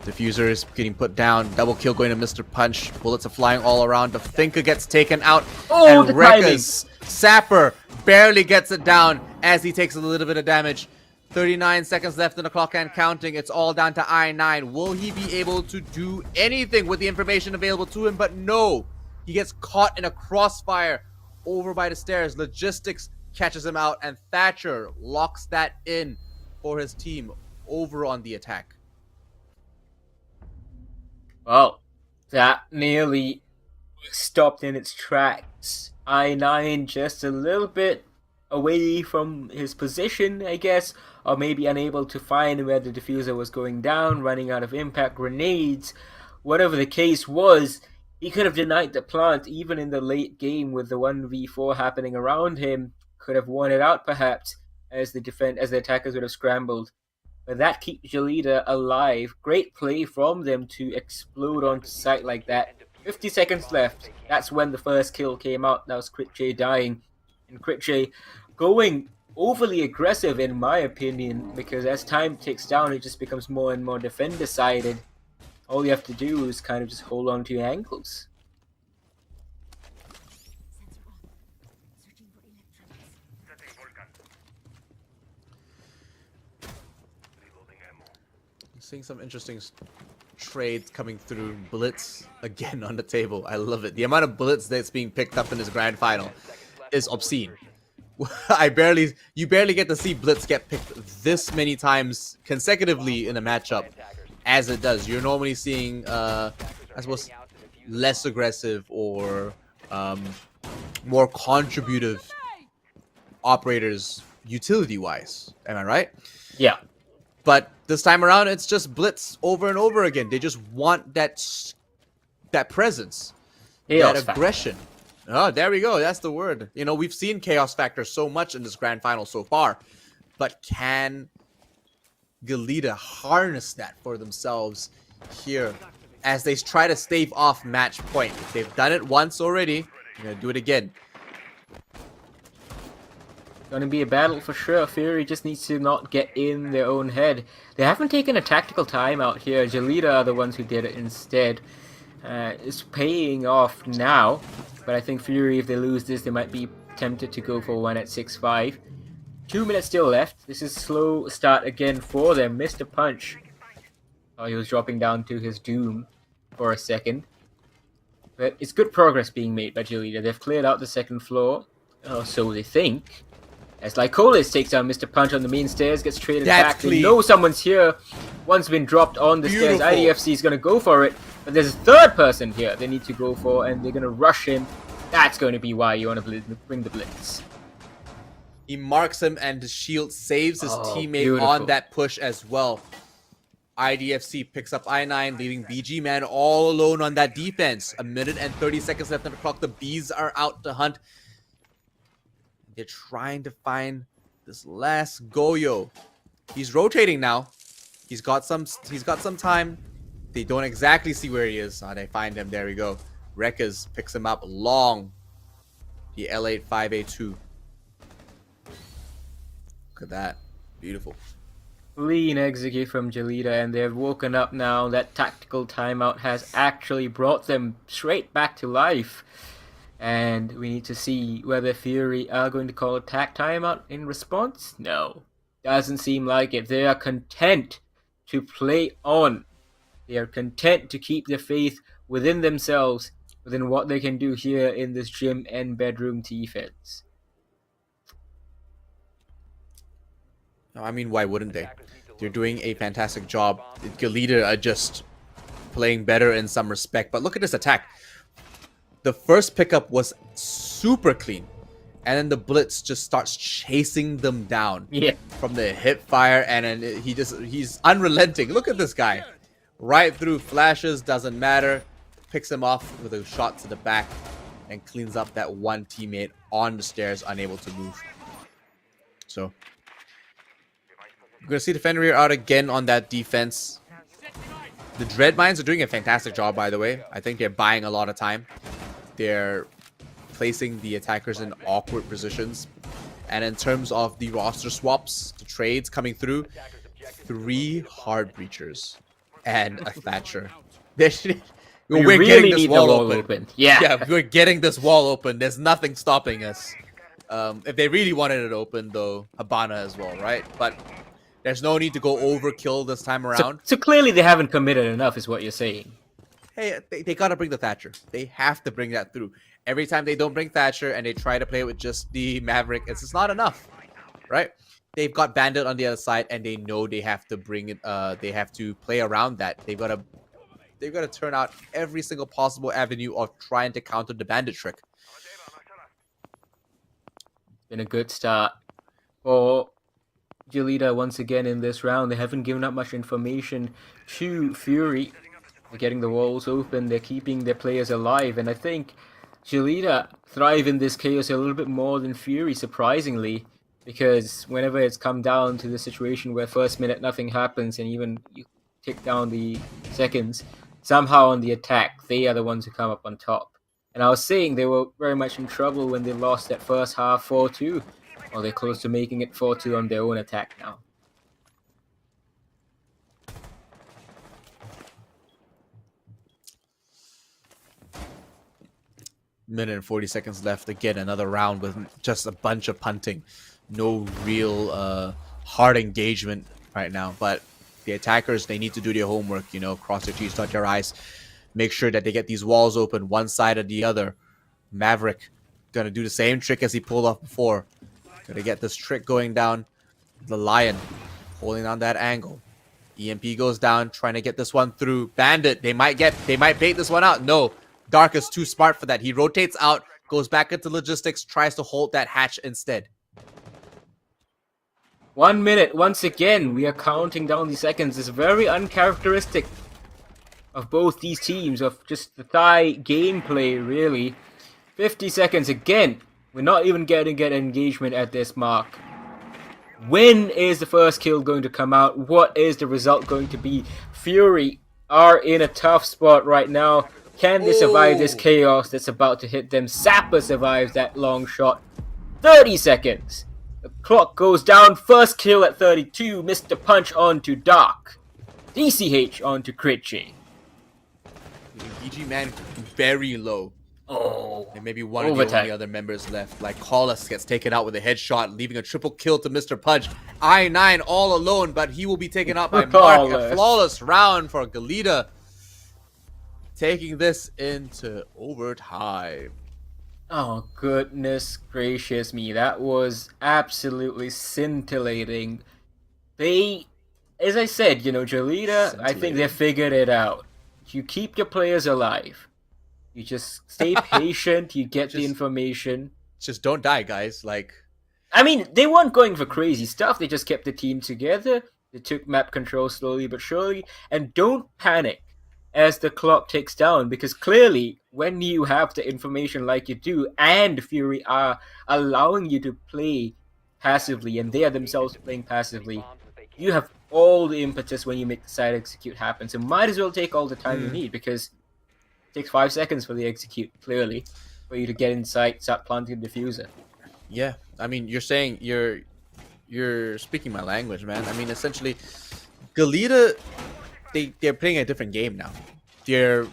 Diffuser is getting put down. Double kill going to Mr. Punch. Bullets are flying all around. The Finka gets taken out. Oh, and the Rekka's Sapper barely gets it down as he takes a little bit of damage. 39 seconds left in the clock and counting. It's all down to I9. Will he be able to do anything with the information available to him? But no, he gets caught in a crossfire over by the stairs. Logistics catches him out, and Thatcher locks that in for his team over on the attack. Well, that nearly stopped in its tracks. I9 just a little bit away from his position, I guess, or maybe unable to find where the diffuser was going down, running out of impact grenades. Whatever the case was, he could have denied the plant even in the late game with the 1v4 happening around him. Could have won it out perhaps as the attackers would have scrambled. But that keeps Jalita alive. Great play from them to explode onto site like that. 50 seconds left. That's when the first kill came out. That was Critchay dying. And Critchay going overly aggressive in my opinion, because as time ticks down it just becomes more and more defender-sided. All you have to do is kind of just hold on to your ankles. Setting Vulcan. Reloading ammo. Seeing some interesting trades coming through. Blitz again on the table. I love it. The amount of blitz that's being picked up in this grand final is obscene. You barely get to see blitz get picked this many times consecutively in a matchup as it does. You're normally seeing I suppose less aggressive or more contributive operators utility wise. Am I right? Yeah. But this time around, it's just blitz over and over again. They just want that presence, Chaos that aggression. Oh, there we go. That's the word. You know, we've seen chaos factor so much in this grand final so far, but can Galita harness that for themselves here as they try to stave off match point? They've done it once already. They're gonna do it again. Gonna be a battle for sure. Fury just needs to not get in their own head. They haven't taken a tactical timeout here. Jalita are the ones who did it instead. It's paying off now, but I think Fury, if they lose this, they might be tempted to go for one at 6-5. 2 minutes still left. This is slow start again for them. Missed a punch. Oh, he was dropping down to his doom for a second. But it's good progress being made by Jalita. They've cleared out the second floor, so they think. As Lycolis takes down Mr. Punch on the main stairs, gets traded back. They know someone's here. One's been dropped on the stairs. IDFC is going to go for it. But there's a third person here they need to go for, and they're going to rush him. That's going to be why you want to bring the blitz. He marks him, and the shield saves his teammate beautiful. on that push as well. IDFC picks up I9, leaving BG Man all alone on that defense. 1 minute and 30 seconds left on the clock. The Bees are out to hunt. They're trying to find this last Goyo. He's rotating now. He's got some time. They don't exactly see where he is. They find him. There we go. Rekas picks him up long. The L8 5A2. Look at that. Beautiful. Clean execute from Jalita, and they've woken up now. That tactical timeout has actually brought them straight back to life. And we need to see whether Fury are going to call attack timeout in response. No. Doesn't seem like it. They are content to play on. They are content to keep their faith within themselves, within what they can do here in this gym and bedroom defense. I mean, why wouldn't they? They're doing a fantastic job. Galita are just playing better in some respect. But look at this attack. The first pickup was super clean. And then the blitz just starts chasing them down. Yeah. From the hip fire. And then he's unrelenting. Look at this guy. Right through flashes. Doesn't matter. Picks him off with a shot to the back. And cleans up that one teammate on the stairs. Unable to move. So we're going to see the Fenrir out again on that defense. The Dread Mines are doing a fantastic job, by the way. I think they're buying a lot of time. They're placing the attackers in awkward positions. And in terms of the roster swaps, the trades coming through, 3 hard breachers and a Thatcher. We're really getting this need wall the wall open. Yeah. We're getting this wall open. There's nothing stopping us. If they really wanted it open, though, Habana as well, right? But There's no need to go overkill this time around. So clearly they haven't committed enough, is what you're saying. Hey, they gotta bring the Thatcher. They have to bring that through. Every time they don't bring Thatcher and they try to play with just the Maverick, it's just not enough, right? They've got Bandit on the other side, and they know they have to bring it. They have to play around that. They've got to turn out every single possible avenue of trying to counter the Bandit trick. Been a good start for Gelida once again in this round. They haven't given up much information to Fury. They're getting the walls open. They're keeping their players alive, and I think Gelida thrive in this chaos a little bit more than Fury, surprisingly, because whenever it's come down to the situation where first minute nothing happens, and even you tick down the seconds, somehow on the attack they are the ones who come up on top. And I was saying they were very much in trouble when they lost that first half 4-2. Well, they're close to making it 4-2 on their own attack now. Minute and 40 seconds left. Again, another round with just a bunch of punting. No real hard engagement right now. But the attackers, they need to do their homework, you know, cross their T's, dot their I's. Make sure that they get these walls open one side or the other. Maverick gonna do the same trick as he pulled off before. Gonna get this trick going down. The Lion holding on that angle. EMP goes down, trying to get this one through. Bandit, they might bait this one out. No, Dark is too smart for that. He rotates out, goes back into logistics, tries to hold that hatch instead. 1 minute, once again, we are counting down the seconds. It's very uncharacteristic of both these teams, of just the Thai gameplay, really. 50 seconds again. We're not even getting engagement at this mark. When is the first kill going to come out? What is the result going to be? Fury are in a tough spot right now. Can they survive this chaos that's about to hit them? Sapper survives that long shot. 30 seconds. The clock goes down. First kill at 32. Mr. Punch onto Dark. DCH onto Critchy. EG Man very low. Oh, And maybe one of the only other members left. Like Collis gets taken out with a headshot, leaving a triple kill to Mr. Punch. I9 all alone, but he will be taken out by Mark. A flawless round for Gelida. Taking this into overtime. Oh, goodness gracious me. That was absolutely scintillating. They, as I said, you know, Gelida, I think they figured it out. You keep your players alive. You just stay patient. You get the information. Just don't die, guys. Like, I mean, they weren't going for crazy stuff. They just kept the team together. They took map control slowly but surely. And don't panic as the clock ticks down, because clearly when you have the information like you do, and Fury are allowing you to play passively, and they are themselves playing passively, you have all the impetus when you make the side execute happen. So might as well take all the time you need, because it takes 5 seconds for the execute, clearly, for you to get inside, start planting the diffuser. yeah, I mean, you're saying you're speaking my language, man. I mean, essentially, Gelida, they're playing a different game now. They're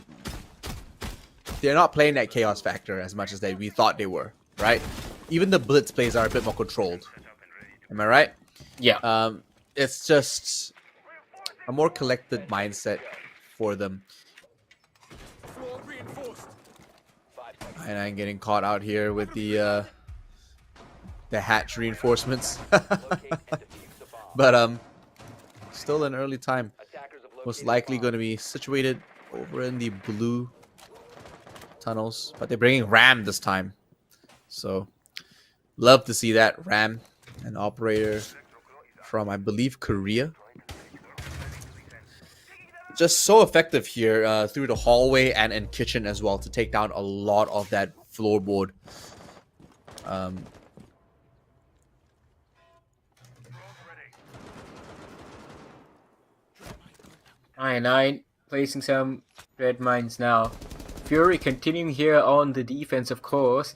not playing that chaos factor as much as we thought they were, right? Even the blitz plays are a bit more controlled. Am I right? Yeah. It's just a more collected mindset for them. And I'm getting caught out here with the hatch reinforcements. But still an early time. Most likely going to be situated over in the blue tunnels, but they're bringing Ram this time. So love to see that. Ram, an operator from, I believe, Korea. Just so effective here through the hallway and in kitchen as well to take down a lot of that floorboard. I9 placing some red mines now. Fury continuing here on the defense, of course.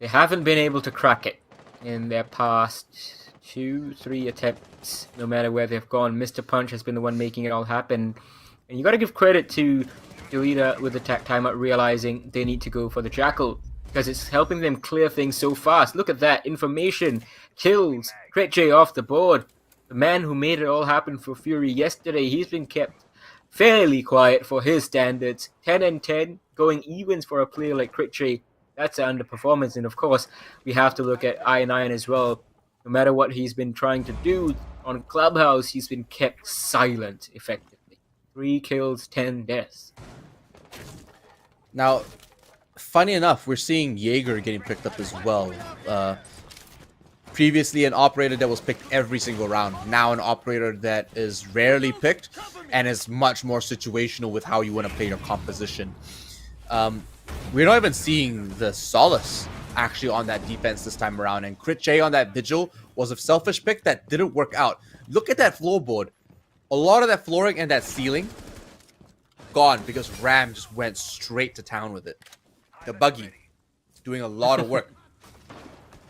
They haven't been able to crack it in their past 2-3 attempts, no matter where they've gone. Mr. Punch has been the one making it all happen. And you gotta give credit to Gelida with the tech timeout, realizing they need to go for the Jackal, because it's helping them clear things so fast. Look at that information. Kills. Crit J off the board. the man who made it all happen for Fury yesterday, he's been kept fairly quiet for his standards. 10 and 10, going evens for a player like Critchay, that's an underperformance. And of course, we have to look at I9 as well. No matter what he's been trying to do on Clubhouse, he's been kept silent effectively. 3 kills, 10 deaths. Now, funny enough, we're seeing Jaeger getting picked up as well. Previously an operator that was picked every single round. Now an operator that is rarely picked and is much more situational with how you want to play your composition. We're not even seeing the Solace actually on that defense this time around. And Critchay on that Vigil was a selfish pick that didn't work out. Look at that floorboard. A lot of that flooring and that ceiling gone because Ram just went straight to town with it. The buggy doing a lot of work.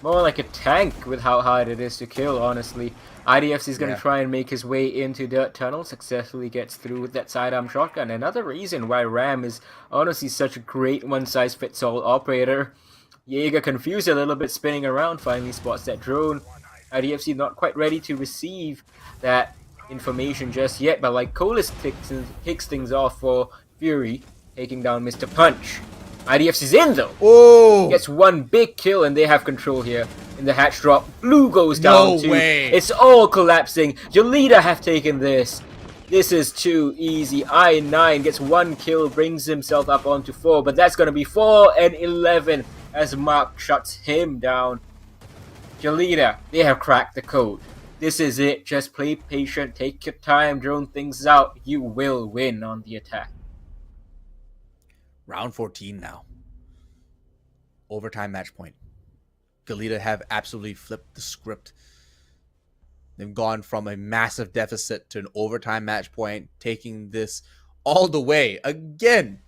More like a tank with how hard it is to kill, honestly. IDFC is going to try and make his way into Dirt Tunnel, successfully gets through with that sidearm shotgun. Another reason why Ram is honestly such a great one-size-fits-all operator. Jaeger confused a little bit, spinning around, finally spots that drone. IDFC not quite ready to receive that information just yet, but like Colas kicks things off for Fury, taking down Mr. Punch. IDFC's in though. Oh! Gets one big kill and they have control here. In the hatch drop, Blue goes down too. No way. It's all collapsing. Jolita have taken this. This is too easy. I9 gets 1 kill, brings himself up onto 4, but that's going to be 4 and 11 as Mark shuts him down. Jolita, they have cracked the code. This is it. Just play patient, take your time, drone things out. You will win on the attack. Round 14 now. Overtime match point. Galita have absolutely flipped the script. They've gone from a massive deficit to an overtime match point, taking this all the way. Again,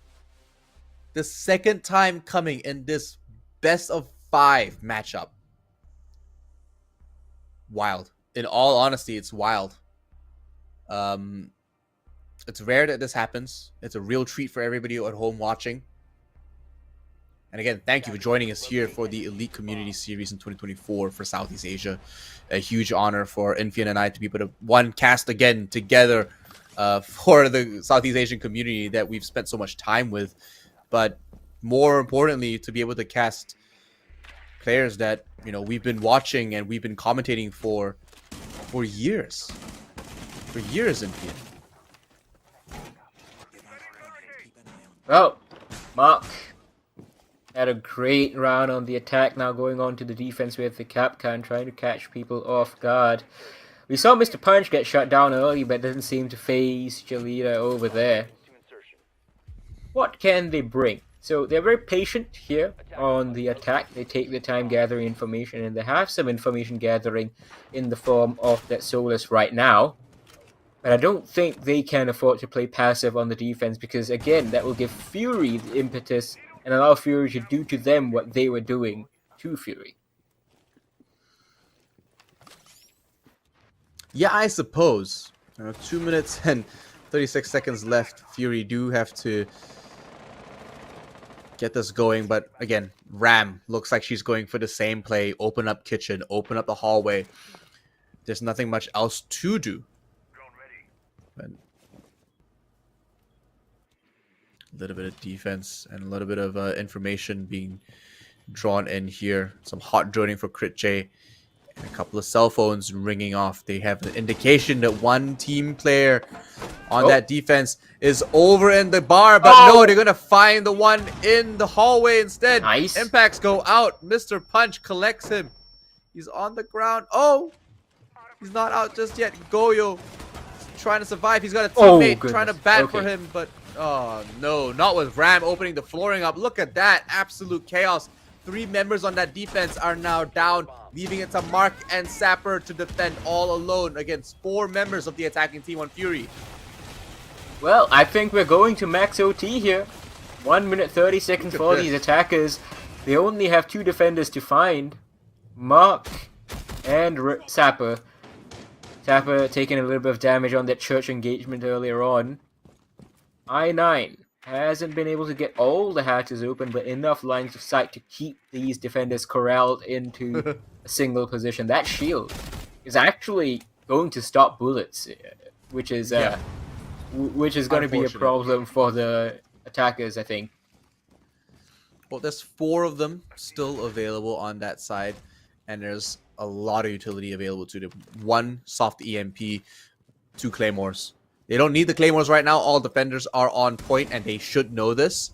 the second time coming in this best of 5 matchup. Wild. In all honesty, it's wild. It's rare that this happens. It's a real treat for everybody at home watching. And again, thank you for joining us here for the Elite Community Series in 2024 for Southeast Asia. A huge honor for Infian and I to be able to cast again together for the Southeast Asian community that we've spent so much time with. But more importantly, to be able to cast players that, you know, we've been watching and we've been commentating for years. For years, Infian. Well, Mark had a great round on the attack, now going on to the defense with the Kapkan, trying to catch people off guard. We saw Mr. Punch get shut down early, but doesn't seem to phase Jolita over there. What can they bring? So they're very patient here on the attack. They take their time gathering information, and they have some information gathering in the form of that Solus right now. But I don't think they can afford to play passive on the defense because, again, that will give Fury the impetus and allow Fury to do to them what they were doing to Fury. Yeah, I suppose. 2 minutes and 36 seconds left. Fury do have to get this going. But again, Ram looks like she's going for the same play. Open up kitchen, open up the hallway. There's nothing much else to do. But a little bit of defense and a little bit of information being drawn in here. Some hot droning for Critchay and a couple of cell phones ringing off. They have an indication that one team player on that defense is over in the bar, but no, they're gonna find the one in the hallway instead. Nice. Impacts go out. Mr. Punch collects him. He's on the ground. Oh, he's not out just yet. Goyo trying to survive. He's got a teammate trying to bat for him, but oh no, not with Ram opening the flooring up. Look at that, absolute chaos. 3 members on that defense are now down, leaving it to Mark and Sapper to defend all alone against 4 members of the attacking team on Fury. Well, I think we're going to max OT here. 1 minute 30 seconds for these attackers. They only have 2 defenders to find. Mark and Sapper. Sapper taking a little bit of damage on that church engagement earlier on. I9 hasn't been able to get all the hatches open, but enough lines of sight to keep these defenders corralled into a single position. That shield is actually going to stop bullets, which is Yeah. which is going to be a Unfortunate. problem for the attackers, I think. Well, there's 4 of them still available on that side, and there's a lot of utility available to them. 1 soft EMP, 2 claymores. They don't need the claymores right now. All defenders are on point, and they should know this.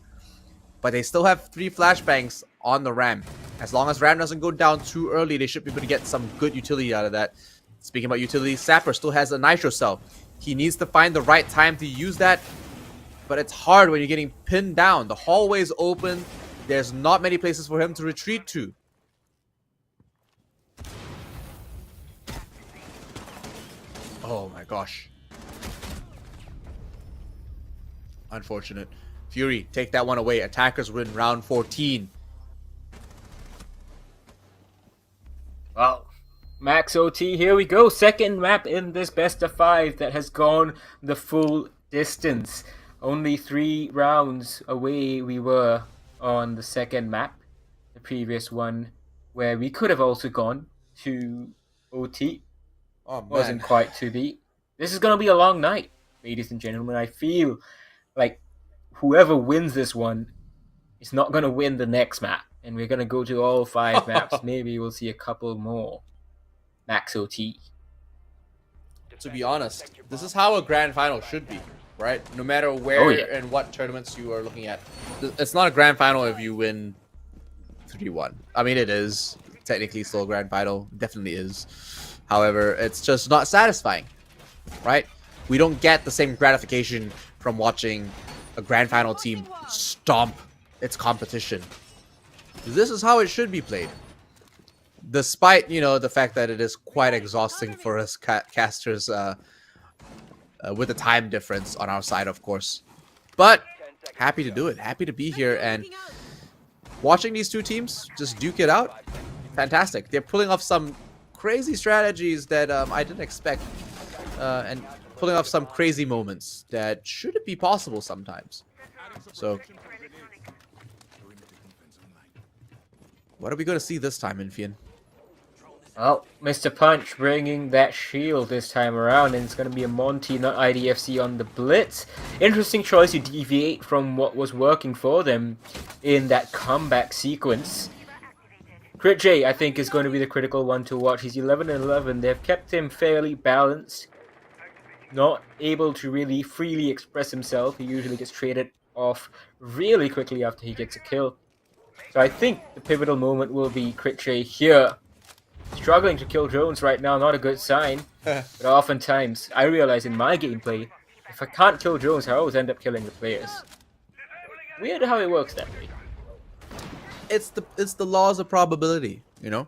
But they still have 3 flashbangs on the Ram. As long as Ram doesn't go down too early, they should be able to get some good utility out of that. Speaking about utility, Sapper still has a Nitro Cell. He needs to find the right time to use that, but it's hard when you're getting pinned down. The hallway's open. There's not many places for him to retreat to. Oh my gosh. Unfortunate. Fury, take that one away. Attackers win round 14. Well, Max OT, here we go. Second map in this best of 5 that has gone the full distance. Only 3 rounds away we were on the second map. The previous one where we could have also gone to OT. Oh man. Wasn't quite to be. This is going to be a long night, ladies and gentlemen. I feel like whoever wins this one is not going to win the next map. And we're going to go to all 5 maps. Maybe we'll see a couple more. Max OT. To be honest, this is how a grand final should be, right? No matter where Oh, yeah. and what tournaments you are looking at. It's not a grand final if you win 3-1. I mean, it is technically still a grand final. Definitely is. However, it's just not satisfying, right? We don't get the same gratification from watching a grand final team stomp its competition. This is how it should be played. Despite, you know, the fact that it is quite exhausting for us casters with the time difference on our side, of course. But happy to do it. Happy to be here and watching these 2 teams just duke it out. Fantastic. They're pulling off some crazy strategies that I didn't expect. And pulling off some crazy moments that shouldn't be possible sometimes. So, what are we going to see this time, Infian? Well, Mr. Punch bringing that shield this time around, and it's going to be a Monty, not IDFC on the Blitz. Interesting choice to deviate from what was working for them in that comeback sequence. Crit J, I think, is going to be the critical one to watch. He's 11-11. They've kept him fairly balanced. Not able to really freely express himself. He usually gets traded off really quickly after he gets a kill. So I think the pivotal moment will be Crit J here. Struggling to kill drones right now, not a good sign. But oftentimes, I realize in my gameplay, if I can't kill drones, I always end up killing the players. Weird how it works that way. It's the laws of probability, you know?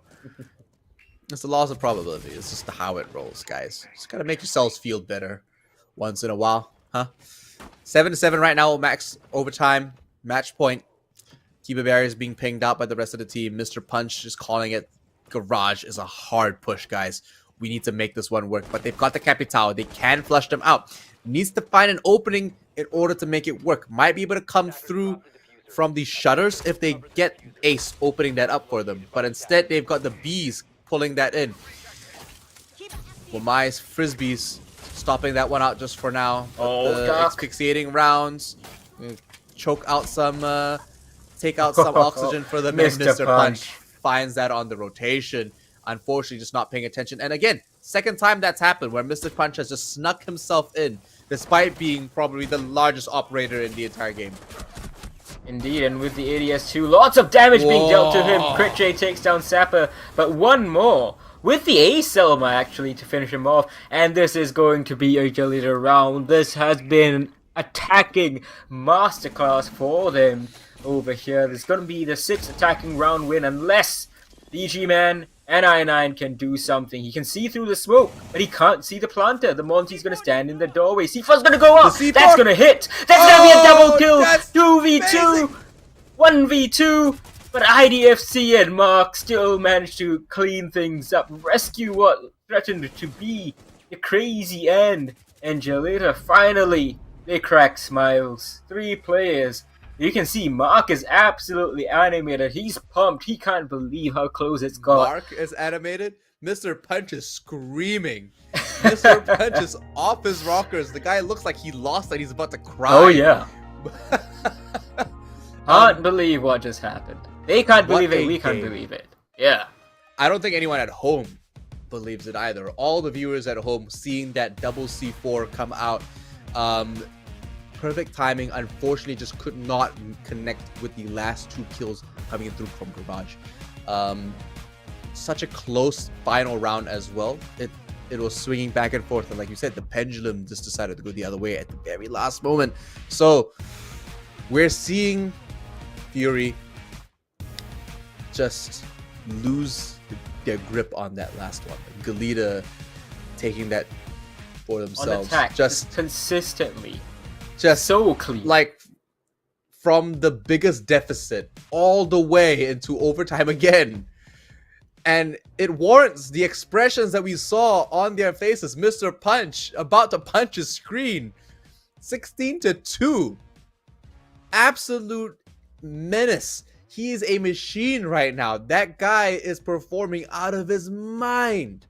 It's the laws of probability. It's just how it rolls, guys. Just gotta make yourselves feel better once in a while, huh? 7-7 right now, max overtime, match point. Kiba Berry is being pinged out by the rest of the team. Mr. Punch is calling it. Garage is a hard push, guys. We need to make this one work, but they've got the Capitao. They can flush them out. Needs to find an opening in order to make it work. Might be able to come through from the shutters if they get Ace opening that up for them. But instead, they've got the Bees pulling that in. Wamai's Frisbees stopping that one out just for now. Oh, the Doc. asphyxiating rounds. Choke out some, take out some oxygen for the Mr. Mr. Punch. Punch. Finds that on the rotation. Unfortunately, just not paying attention. And again, second time that's happened where Mr. Punch has just snuck himself in, despite being probably the largest operator in the entire game. Indeed, and with the ADS2, lots of damage being dealt to him. Whoa. Crit J takes down Sapper, but one more with the Ace Selma actually to finish him off. And this is going to be a Jelita round. This has been attacking masterclass for them over here. There's going to be the 6th attacking round win unless BG Man and I9 can do something. He can see through the smoke, but he can't see the planter. The Monty's going to stand in the doorway. C4's going to go up. The C4 That's going to hit. That's going to be a double kill. that's 2v2. 1v2. But IDFC and Mark still managed to clean things up. Rescue what threatened to be the crazy end. And Jelita finally, they crack smiles. 3 players. You can see Mark is absolutely animated. He's pumped. He can't believe how close it's got. Mark is animated. Mr. Punch is screaming. Mr. Punch is off his rockers. The guy looks like he lost and he's about to cry. Oh yeah. Can't believe what just happened. They can't What believe it. a We can't game. believe it. Yeah. I don't think anyone at home believes it either. All the viewers at home seeing that double C4 come out. Perfect timing. Unfortunately, just could not connect with the last 2 kills coming in through from Garage. Such a close final round as well. It was swinging back and forth, and like you said, the pendulum just decided to go the other way at the very last moment. So we're seeing Fury just lose their grip on that last one. Galita taking that for On themselves. attack, Just consistently, just so clean. like from the biggest deficit all the way into overtime again. And it warrants the expressions that we saw on their faces. Mr. Punch about to punch his screen. 16-2. Absolute menace. He is a machine right now. That guy is performing out of his mind.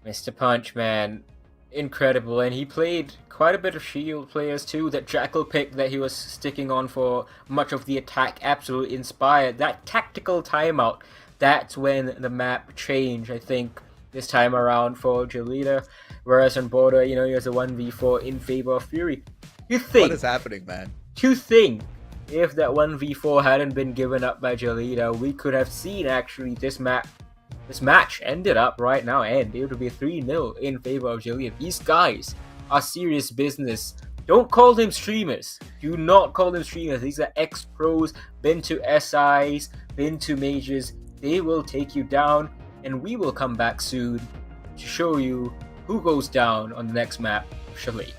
Mr. Punch, man, incredible. And he played quite a bit of shield players too. That Jackal pick that he was sticking on for much of the attack absolutely inspired. That tactical timeout, that's when the map changed, I think, this time around for Jelita. Whereas on Border, you know, he has a 1v4 in favor of Fury. You think, What is happening, man? if that 1v4 hadn't been given up by Jelita, we could have seen actually this match ended up right now, and it would be 3-0 in favor of Jelita. These guys are serious business. Don't call them streamers. Do not call them streamers. These are ex-pros, been to SIs, been to majors. They will take you down, and we will come back soon to show you who goes down on the next map, Chalet.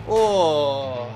Oh.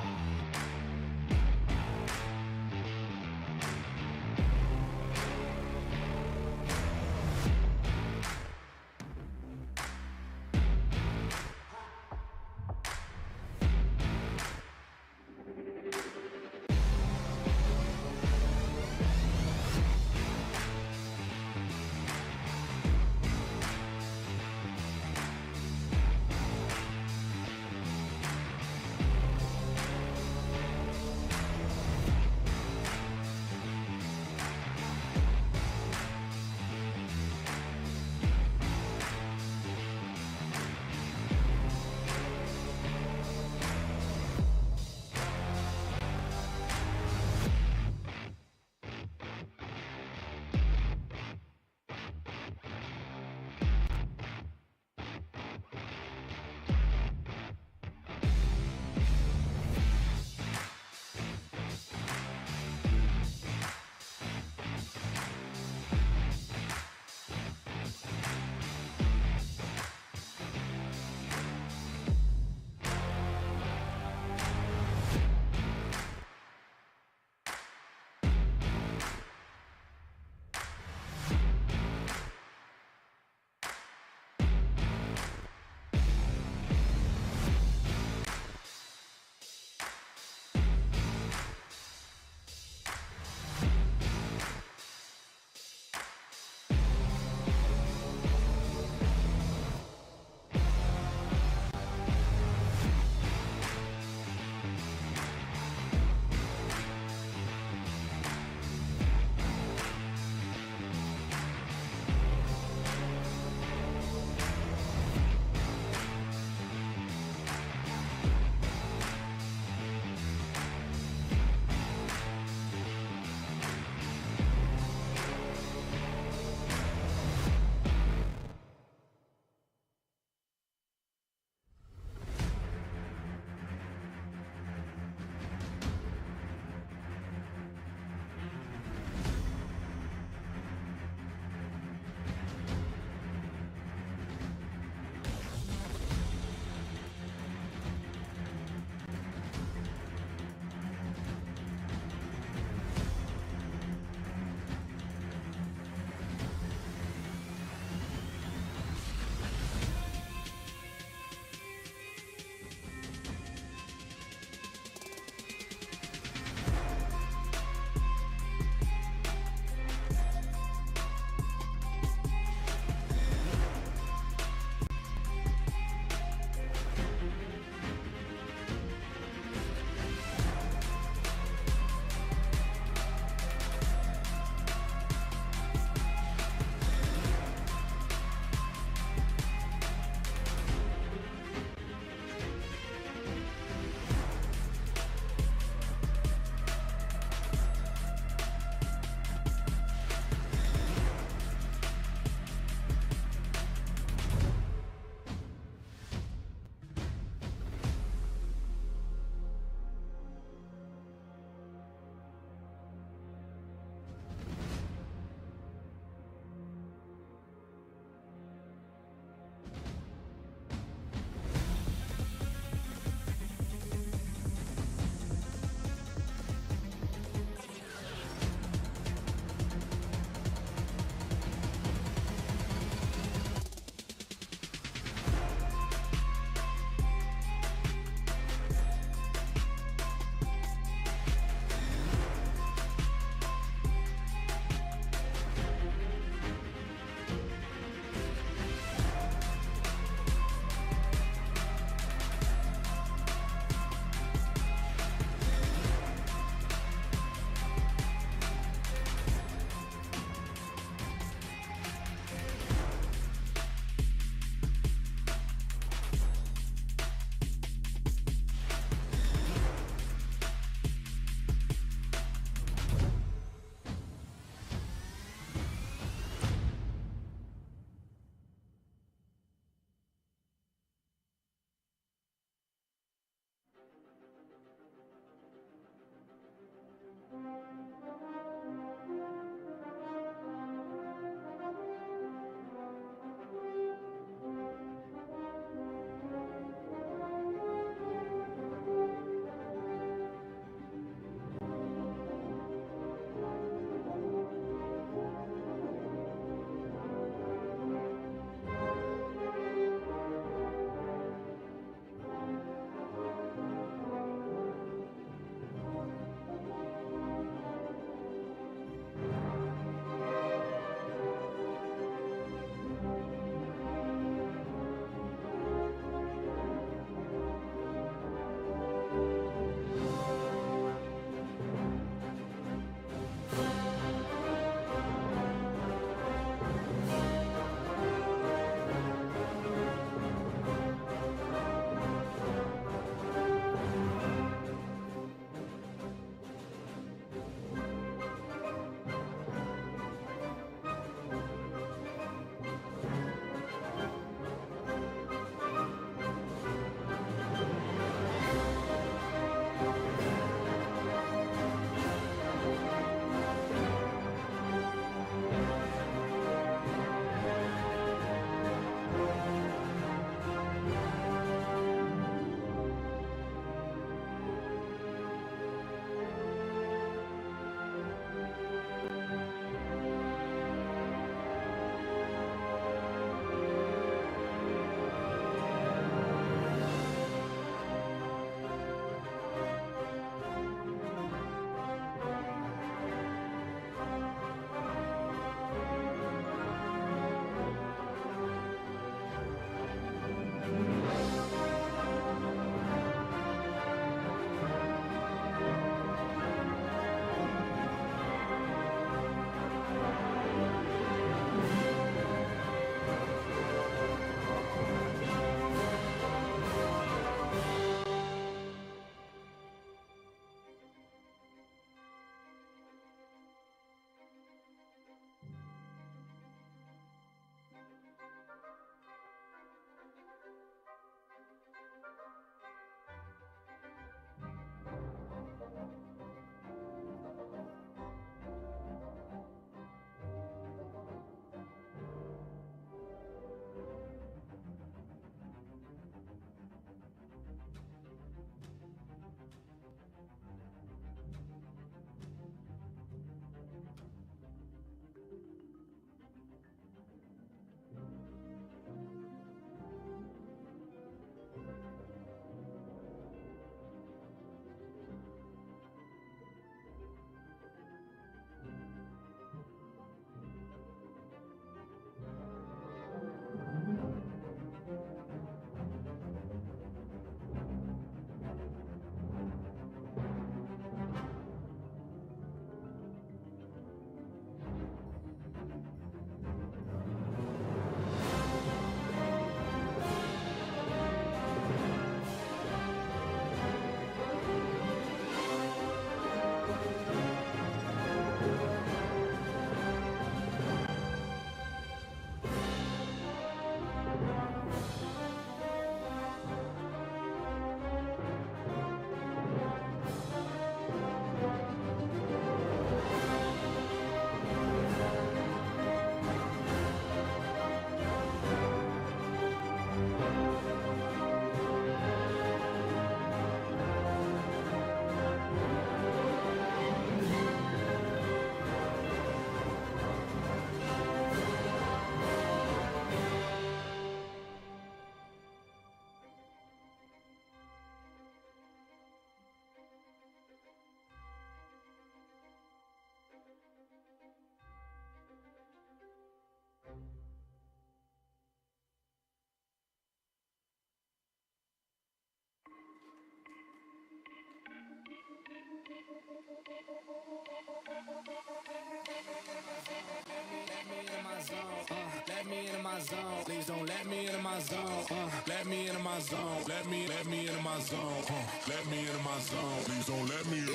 my zone. Please don't let me into my zone. Let me into my zone. Let me into my zone. Let me into my zone. Please don't let me in.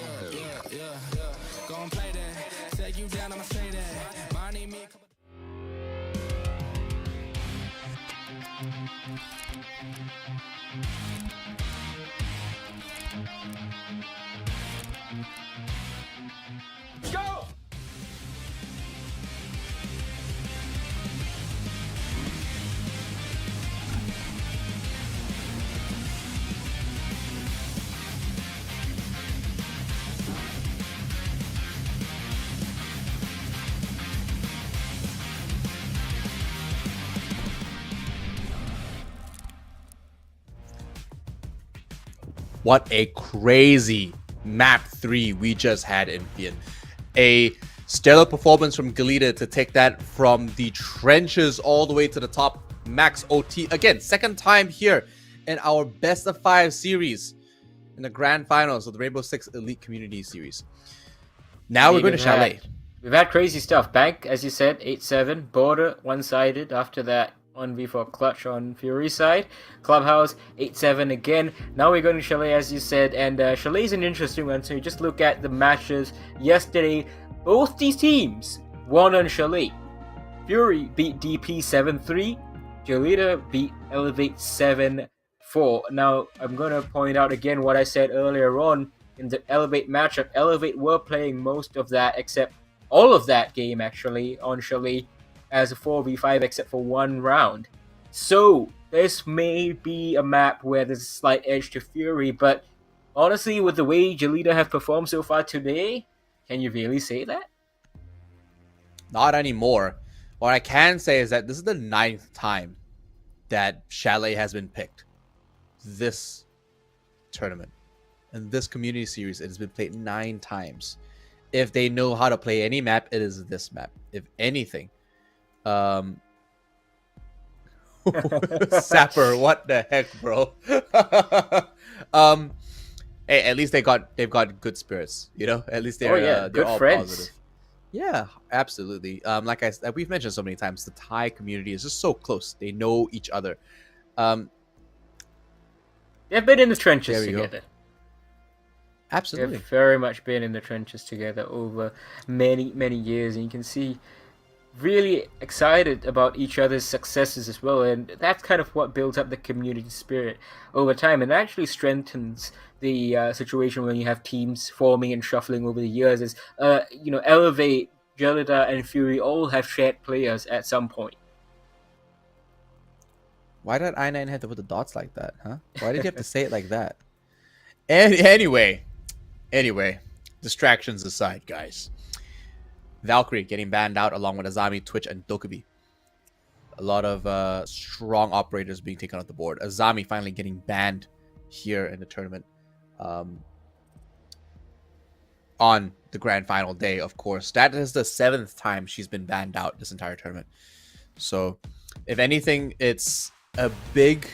Yeah. Go and play that. Take you down, I'ma say that. Mine need me a couple. Go! What a crazy map 3 we just had in Vian. A stellar performance from Galita to take that from the trenches all the way to the top. Max OT. Again, second time here in our best of 5 series in the grand finals of the Rainbow Six Elite Community Series. Now we're going to Chalet. We've had crazy stuff. Bank, as you said, 8-7. Border, one-sided. After that, 1v4 clutch on Fury side. Clubhouse 8-7 again. Now we're going to Chalet, as you said, and Chalet is an interesting one. So you just look at the matches yesterday. Both these teams won on Chalet. Fury beat DP 7-3. Galita beat Elevate 7-4. Now I'm going to point out again what I said earlier on in the Elevate matchup. Elevate were playing most of that, except all of that game actually on Chalet, as a 4v5 except for one round. So this may be a map where there's a slight edge to Fury, but honestly, with the way Galita have performed so far today, can you really say that? Not anymore. What I can say is that this is the 9th time that Chalet has been picked this tournament. In this community series, it has been played 9 times. If they know how to play any map, it is this map. If anything, Sapper, what the heck, bro? Hey, at least they've got good spirits, you know. At least they're good all friends. positive. Yeah, absolutely. Like we've mentioned so many times, the Thai community is just so close. They know each other. They've been in the trenches There we go. together. Absolutely. They've very much been in the trenches together over many, many years, and you can see really excited about each other's successes as well, and that's kind of what builds up the community spirit over time, and actually strengthens the situation when you have teams forming and shuffling over the years. Is Elevate, Galita, and Fury all have shared players at some point. Why did I9 have to put the dots like that, huh? Why did you have to say it like that? And anyway, distractions aside, guys. Valkyrie getting banned out along with Azami, Twitch, and Dokubi. A lot of strong operators being taken off the board. Azami finally getting banned here in the tournament. On the grand final day, of course. That is the 7th time she's been banned out this entire tournament. So, if anything, it's a big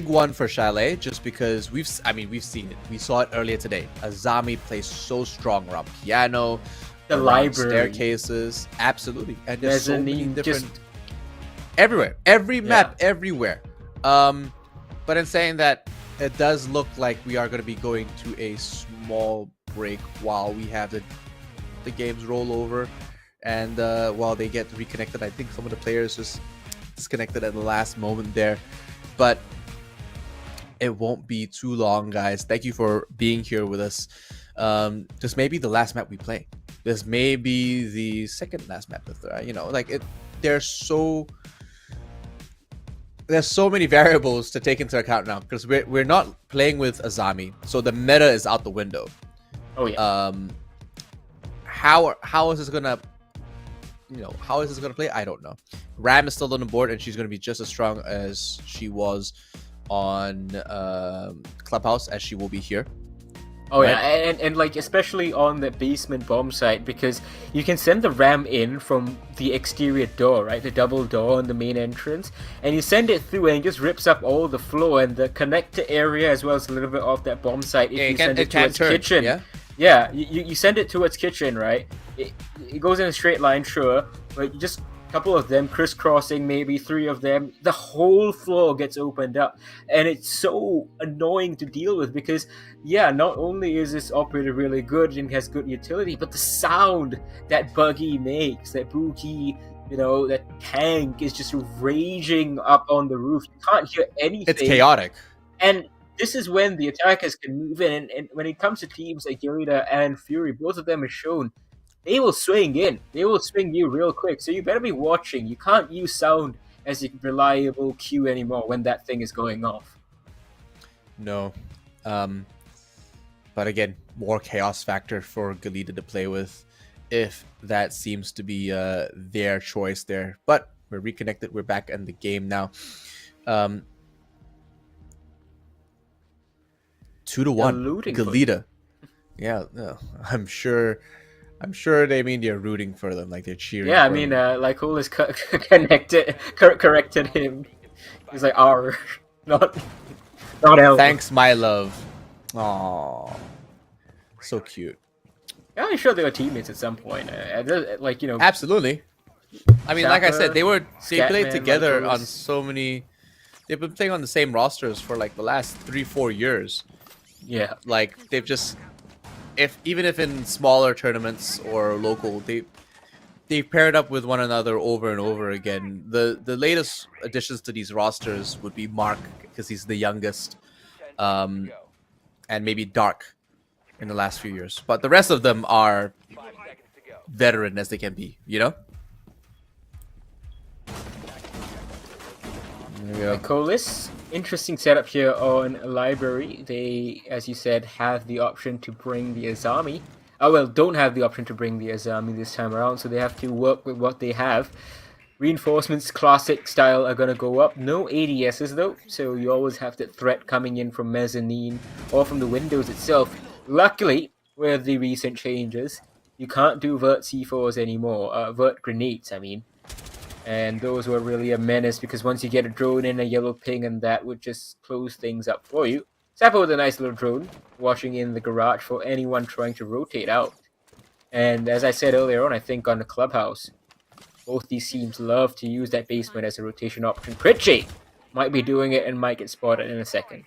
one for Chalet, just because we've seen it. We saw it earlier today. Azami plays so strong around piano, The around library, staircases, absolutely, and there's so many mezzanine, different just everywhere, every map, everywhere. But in saying that, it does look like we are going to be going to a small break while we have the games roll over, and while they get reconnected. I think some of the players just disconnected at the last moment there. But it won't be too long, guys. Thank you for being here with us. This may be the last map we play. This may be the second last map. There's so many variables to take into account now, because we're not playing with Azami, so the meta is out the window. Oh yeah. How is this gonna play? I don't know. Ram is still on the board, and she's gonna be just as strong as she was on Clubhouse as she will be here. Oh right? yeah, and like especially on the basement bomb site, because you can send the ram in from the exterior door, right, the double door on the main entrance, and you send it through, and it just rips up all the floor and the connector area as well as a little bit of that bomb site. If you send it towards kitchen, you send it towards kitchen, right? It goes in a straight line, sure, but you just couple of them crisscrossing, maybe 3 of them, the whole floor gets opened up. And it's so annoying to deal with because, yeah, not only is this operator really good and has good utility, but the sound that Buggy makes, that Buki, that tank is just raging up on the roof. You can't hear anything. It's chaotic. And this is when the attackers can move in. And when it comes to teams like Yelida and Fury, both of them have shown they will swing in. They will swing you real quick. So you better be watching. You can't use sound as a reliable cue anymore when that thing is going off. No. But again, more chaos factor for Galita to play with if that seems to be their choice there. But we're reconnected. We're back in the game now. 2-1. Galita. Yeah, no, I'm sure they mean they're rooting for them, like they're cheering. Yeah, I for mean, them. Lycolis corrected him. He's like, R, not L. Thanks, my love. Aww, so cute. Yeah, I'm sure they were teammates at some point. Absolutely. I mean, like I said, they played Scatman, together Lycolis. on so many. They've been playing on the same rosters for like the last 3-4 years. Yeah. Like they've just, even if in smaller tournaments or local, they've paired up with one another over and over again. The latest additions to these rosters would be Mark, because he's the youngest, and maybe Dark in the last few years. But the rest of them are veteran as they can be, There we go. Lycolis, interesting setup here on Library. They, as you said, have the option to bring the Azami. Don't have the option to bring the Azami this time around, so they have to work with what they have. Reinforcements, classic style, are going to go up. No ADSs though, so you always have that threat coming in from mezzanine or from the windows itself. Luckily, with the recent changes, you can't do Vert C4s anymore. Vert grenades, I mean. And those were really a menace because once you get a drone in, a yellow ping, and that would just close things up for you. Zappa with a nice little drone, watching in the garage for anyone trying to rotate out. And as I said earlier on, I think on the clubhouse, both these teams love to use that basement as a rotation option. Critchy might be doing it and might get spotted in a second.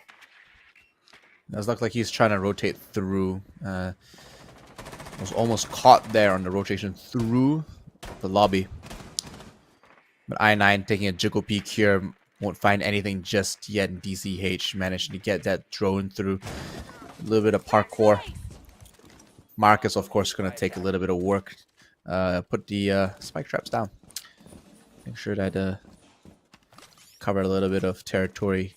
Does look like he's trying to rotate through. Was almost caught there on the rotation through the lobby. But I9 taking a jiggle peek here. Won't find anything just yet. And DCH managed to get that drone through. A little bit of parkour. Marcus, of course, going to take a little bit of work. Put the spike traps down. Make sure that cover a little bit of territory.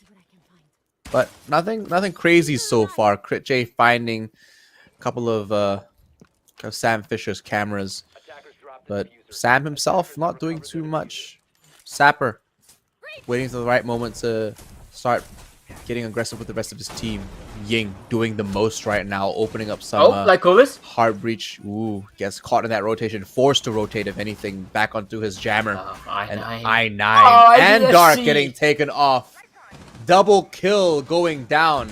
But nothing crazy so far. Crit J finding a couple of Sam Fisher's cameras. But Sam himself not doing too much. Sapper waiting for the right moment to start getting aggressive with the rest of his team. Ying doing the most right now, opening up some Lycolis? hard breach. Ooh, gets caught in that rotation, forced to rotate, if anything, back onto his jammer. And I9. I9 and IDSC. Dark getting taken off. Double kill going down.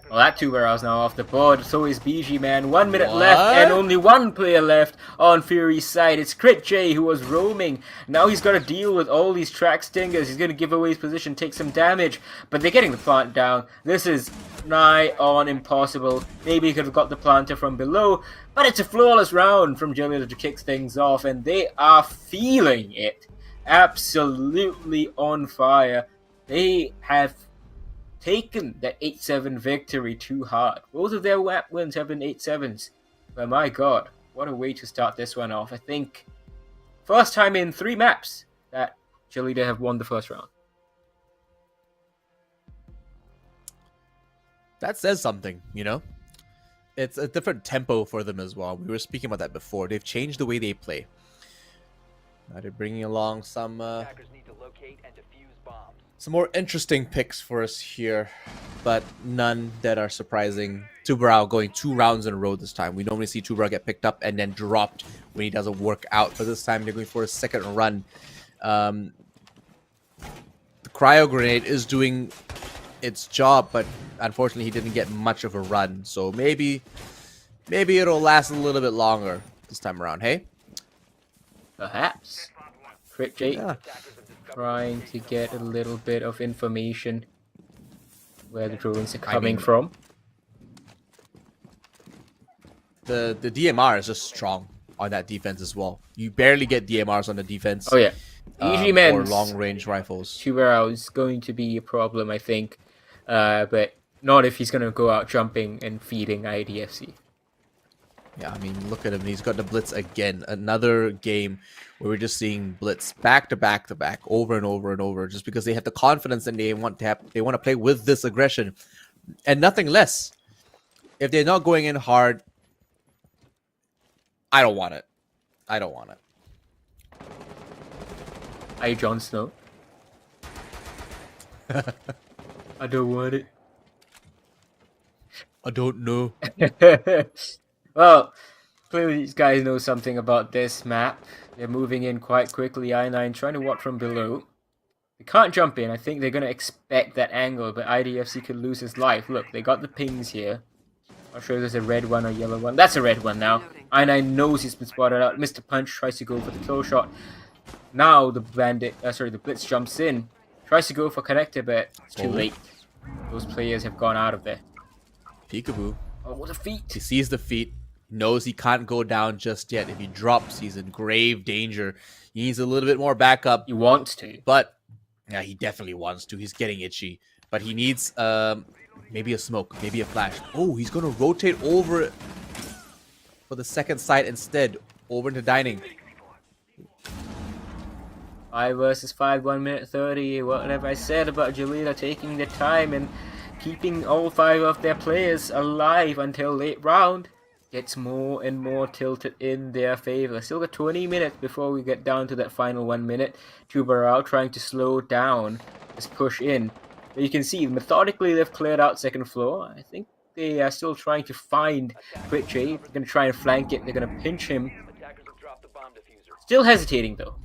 Well, that 2 barrels now off the board. So is BG, man. 1 minute left and only one player left on Fury's side. It's Crit J who was roaming. Now he's got to deal with all these track stingers. He's going to give away his position, take some damage. But they're getting the plant down. This is nigh on impossible. Maybe he could have got the planter from below. But it's a flawless round from Jelly to kick things off. And they are feeling it. Absolutely on fire. They have taken that 8-7 victory too hard. Both of their WAP wins have been 8-7s. But my god, what a way to start this one off. I think first time in 3 maps that Jelida have won the first round. That says something, It's a different tempo for them as well. We were speaking about that before. They've changed the way they play. Now they're bringing along some Attackers need to locate and defuse bombs. some more interesting picks for us here, but none that are surprising. Tubarao going 2 rounds in a row this time. We normally see Tubarao get picked up and then dropped when he doesn't work out, but this time they're going for a second run. The cryo grenade is doing its job, but unfortunately he didn't get much of a run, so maybe it'll last a little bit longer this time around. Hey, Perhaps. Crit J Yeah. trying to get a little bit of information where the drones are I coming mean- from. The DMR is just strong on that defense as well. You barely get DMRs on the defense. Oh yeah. EG or Men's long range rifles. Tubarao is going to be a problem, I think. But not if he's going to go out jumping and feeding IDFC. Yeah, I mean, look at him. He's got the blitz again. Another game where we're just seeing blitz back to back to back, over and over and over, just because they have the confidence and they want to play with this aggression, and nothing less. If they're not going in hard, I don't want it. I don't want it. Hi, Jon Snow. I don't want it. I don't know. Well, clearly these guys know something about this map. They're moving in quite quickly. I9 trying to watch from below. They can't jump in. I think they're going to expect that angle, but IDFC could lose his life. Look, they got the pings here. Not sure if there's a red one or yellow one. That's a red one now. I9 knows he's been spotted out. Mr. Punch tries to go for the kill shot. Now the the Blitz jumps in. Tries to go for connector, but it's too late. Those players have gone out of there. Peekaboo. Oh, what a feat! He sees the feet, knows he can't go down just yet. If he drops, he's in grave danger. He needs a little bit more backup, He wants to. but yeah, he definitely wants to. He's getting itchy, but he needs maybe a smoke, maybe a flash. Oh, he's gonna rotate over for the second side instead, over into dining. 5 versus 5, 1 minute 30. Whatever I said about Jalila taking their time and keeping all 5 of their players alive until late round gets more and more tilted in their favor. Still got 20 minutes before we get down to that final 1 minute. Tubarao trying to slow down this push in. But you can see methodically they've cleared out second floor. I think they are still trying to find Crit J. They're going to try and flank it. They're going to pinch him. Attackers have dropped the bomb diffuser. Still hesitating though.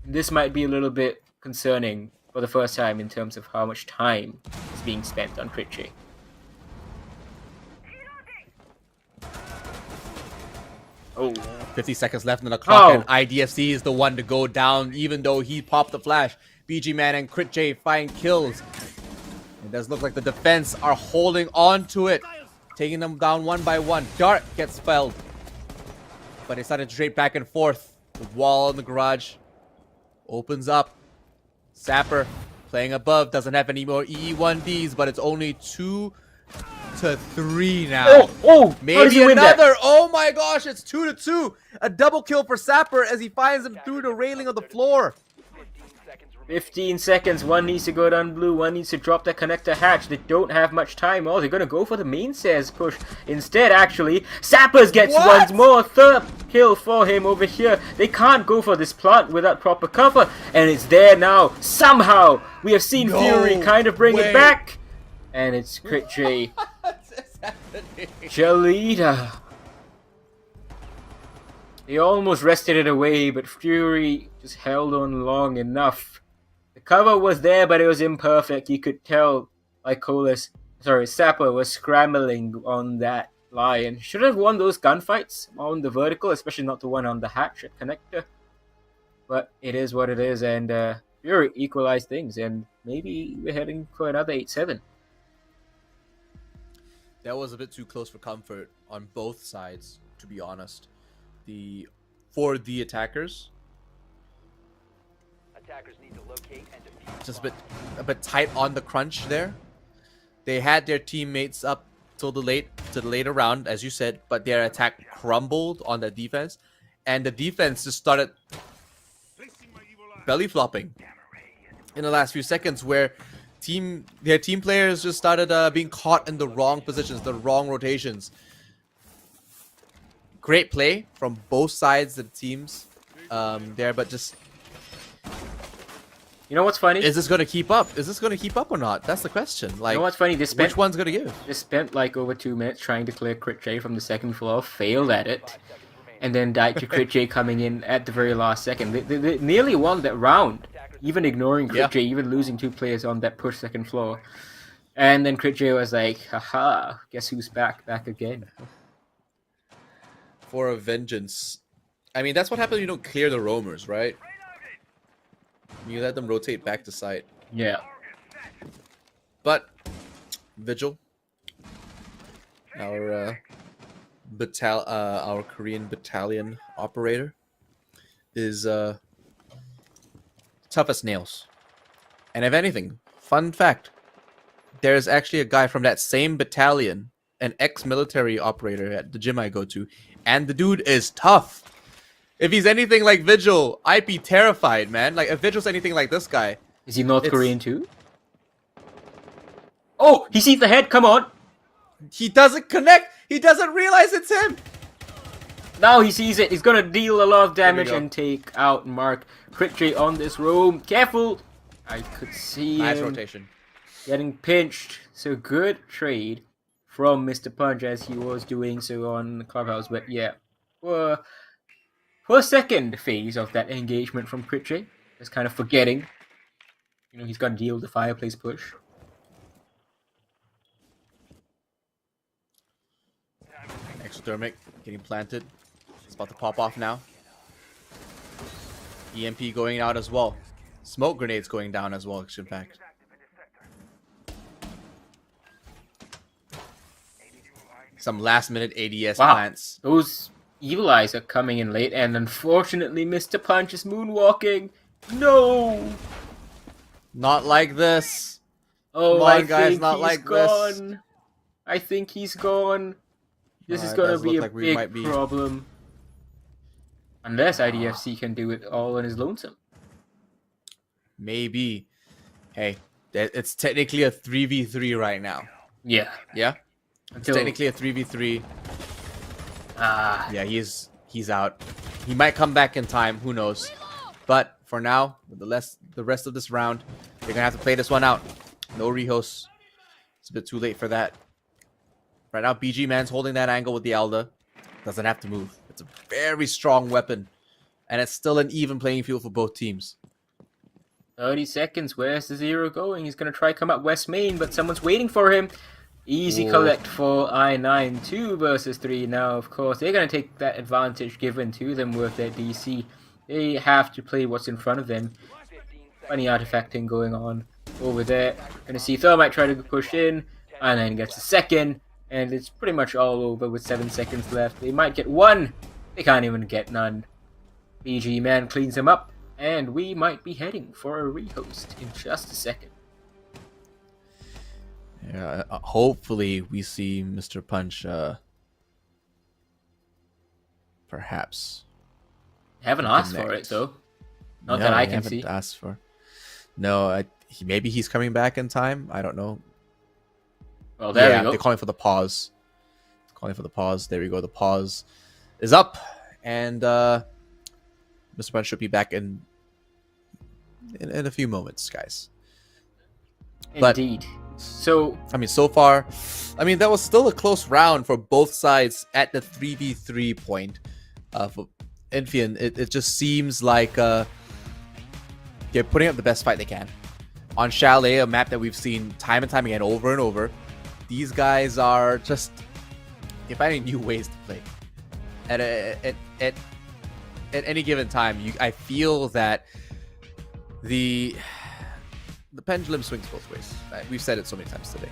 This might be a little bit concerning for the first time in terms of how much time is being spent on Crit J. Oh, 50 seconds left on the clock, Oh. and IDFC is the one to go down, even though he popped the flash. BG Man and Crit J find kills. It does look like the defense are holding on to it, taking them down one by one. Dart gets felled, but they started to trade back and forth. The wall in the garage opens up. Sapper playing above, doesn't have any more EE1Ds, but it's only 2 to 3 now. oh, how does Maybe he win that? another. Oh my gosh, it's 2 to 2. A double kill for Sapper as he finds him through the railing of the floor. 15 seconds. One needs to go down blue. One needs to drop that connector hatch. They don't have much time. Oh, they're going to go for the main stairs push. Instead, actually, Sappers gets What? one more. Third kill for him over here. They can't go for this plant without proper cover. And it's there now. Somehow, we have seen No Fury kind of bring way. it back. And it's Crit J. Jalita. They almost wrested it away, but Fury just held on long enough. The cover was there, but it was imperfect. You could tell, Sapper was scrambling on that line. Should have won those gunfights on the vertical, especially not the one on the hatch at connector. But it is what it is, and Fury equalized things, and maybe we're heading for another 8-7. That was a bit too close for comfort on both sides, to be honest. For the attackers, Attackers need to locate and defuse. just a bit tight on the crunch there. They had their teammates up till the later round, as you said, but their attack crumbled on the defense, and the defense just started belly flopping in the last few seconds, where their team players just started being caught in the wrong positions, the wrong rotations. Great play from both sides of the teams there, but just, You know what's funny? is this going to keep up? Is this going to keep up or not? That's the question. Like, You know what's funny? They spent which one's going to give? They spent like over 2 minutes trying to clear Crit J from the second floor, failed at it, and then died to Crit J coming in at the very last second. They nearly won that round, even ignoring Crit Yeah. J, even losing 2 players on that push second floor. And then Crit J was like, haha, guess who's back again. For a vengeance. I mean, that's what happens when you don't clear the roamers, right? You let them rotate back to site. Yeah. But Vigil, our our Korean battalion operator, is tough as nails. And if anything, fun fact, there's actually a guy from that same battalion, an ex-military operator at the gym I go to, and the dude is tough. If he's anything like Vigil, I'd be terrified, man. Like, if Vigil's anything like this guy. Is he North It's- Korean too? Oh, he sees the head. Come on. He doesn't connect. He doesn't realize it's him. Now he sees it. He's gonna deal a lot of damage go. and take out Mark Pritchard on this roam. Careful. I could see Nice him rotation. getting pinched. So good trade from Mr. Punch as he was doing so on Clubhouse. But yeah, for a second phase of that engagement from Pritchard, just kind of forgetting. You know, he's gonna deal the fireplace push. Exothermic getting planted. It's about to pop off now. EMP going out as well. Smoke grenades going down as well, in fact. Some last minute ADS Wow. plants. Those evil eyes are coming in late, and unfortunately, Mr. Punch is moonwalking. No! Not like this. Oh, Come on, I guys, think not he's like this. gone. I think he's gone. This is It gonna does be look a like we big might be- problem. Unless IDFC can do it all on his lonesome. Maybe. Hey, it's technically a 3v3 right now. Yeah. Yeah? It's Until, technically a 3v3. ah, Yeah, he's out. He might come back in time. Who knows? But for now, with the rest of this round, they're gonna have to play this one out. No rehosts. It's a bit too late for that. Right now, BG Man's holding that angle with the Elda. Doesn't have to move. It's a very strong weapon, and it's still an even playing field for both teams. 30 seconds. Where's the zero going? He's gonna try come up West Main, but someone's waiting for him. Easy Whoa. collect for I9. 2 versus 3 now, of course. They're gonna take that advantage given to them with their DC. They have to play what's in front of them. Funny artifacting going on over there. Gonna see Thermite try to push in. I9 gets a second. And it's pretty much all over with 7 seconds left. They might get one. They can't even get none. BG Man cleans them up. And we might be heading for a rehost in just a second. Yeah, hopefully we see Mr. Punch. Perhaps. Haven't asked for it though. Not that I can haven't see. asked for. No, maybe he's coming back in time. I don't know. Well, there Yeah, we go. they're calling for the pause. Calling for the pause. There we go. The pause is up, and Mr. Punch should be back in a few moments, guys. but- Indeed. So I mean, so far, that was still a close round for both sides at the 3v3 point. For Infian, it just seems like they're putting up the best fight they can. On Chalet, a map that we've seen time and time again, over and over, these guys are just finding new ways to play. At any given time, I feel that the pendulum swings both ways. We've said it so many times today.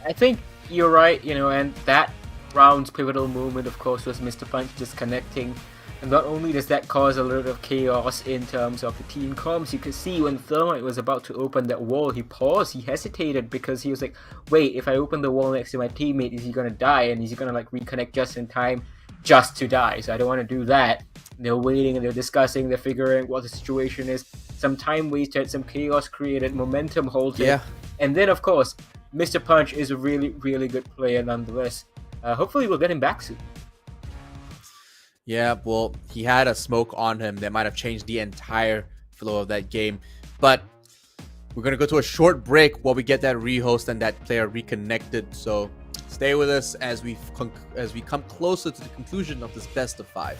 I think you're right, and that round's pivotal moment, of course, was Mr. Punch disconnecting. And not only does that cause a lot of chaos in terms of the team comms, you could see when Thermite was about to open that wall, he paused, he hesitated because he was like, wait, if I open the wall next to my teammate, is he gonna die? And is he gonna reconnect just in time just to die? So I don't want to do that. They're waiting and they're discussing, they're figuring what the situation is. Some time wasted, some chaos created, momentum halted. Yeah. And then, of course, Mr. Punch is a really, really good player nonetheless. Hopefully we'll get him back soon. Yeah, well, he had a smoke on him that might have changed the entire flow of that game. But we're going to go to a short break while we get that rehost and that player reconnected. So stay with us as we come closer to the conclusion of this best of 5.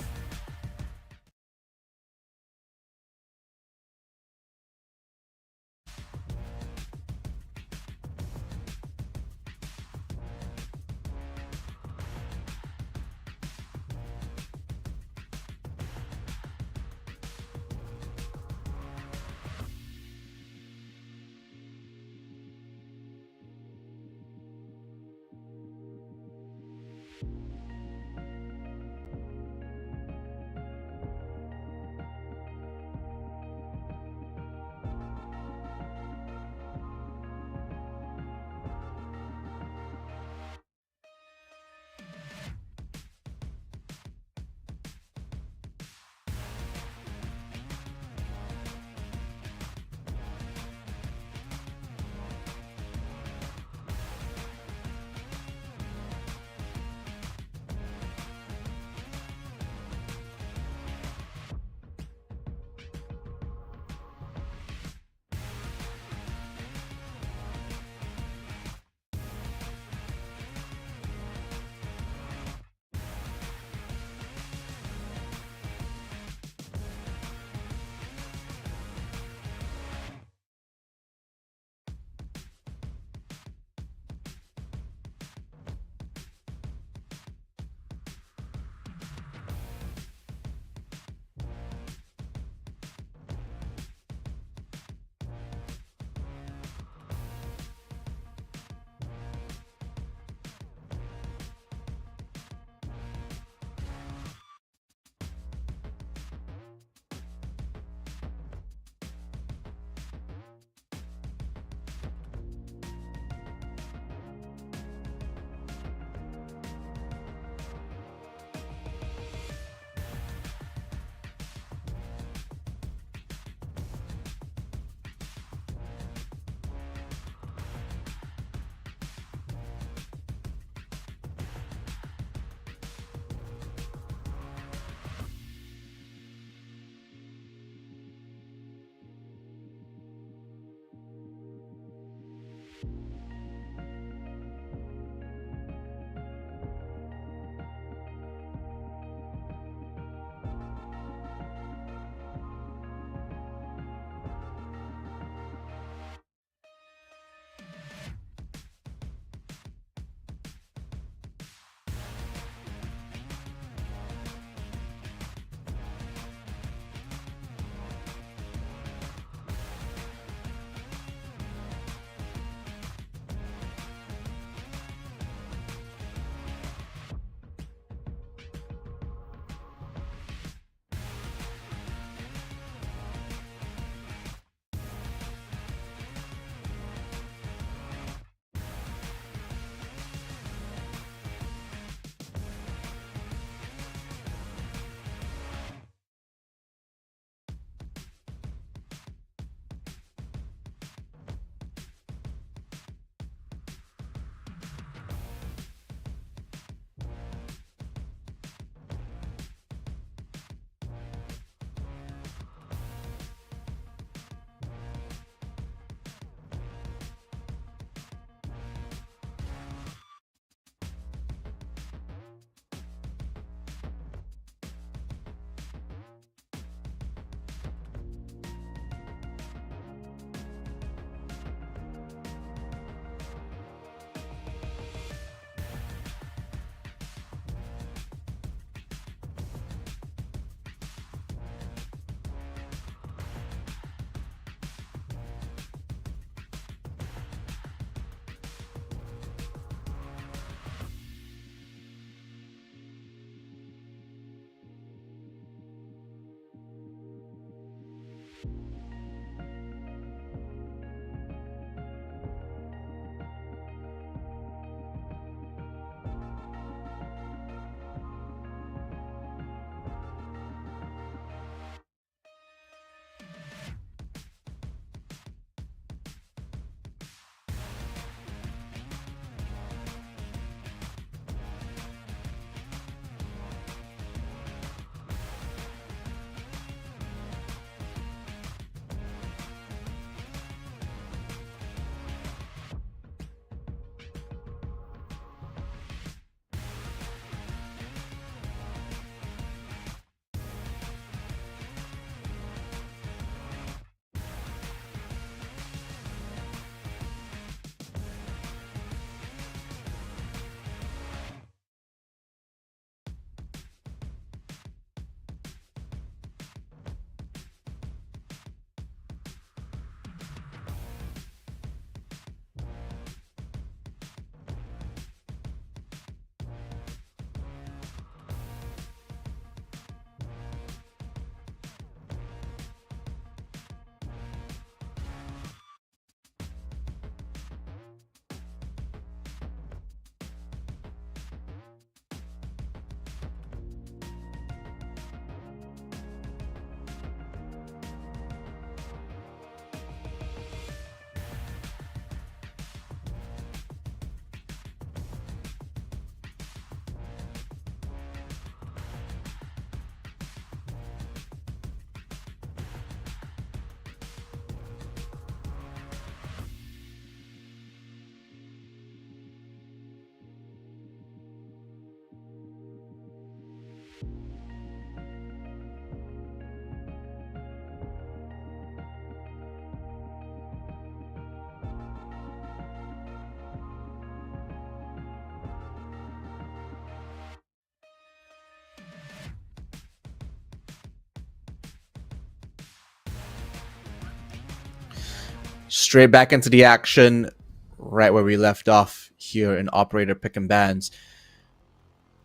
Straight back into the action, right where we left off here in Operator Pick and Bans.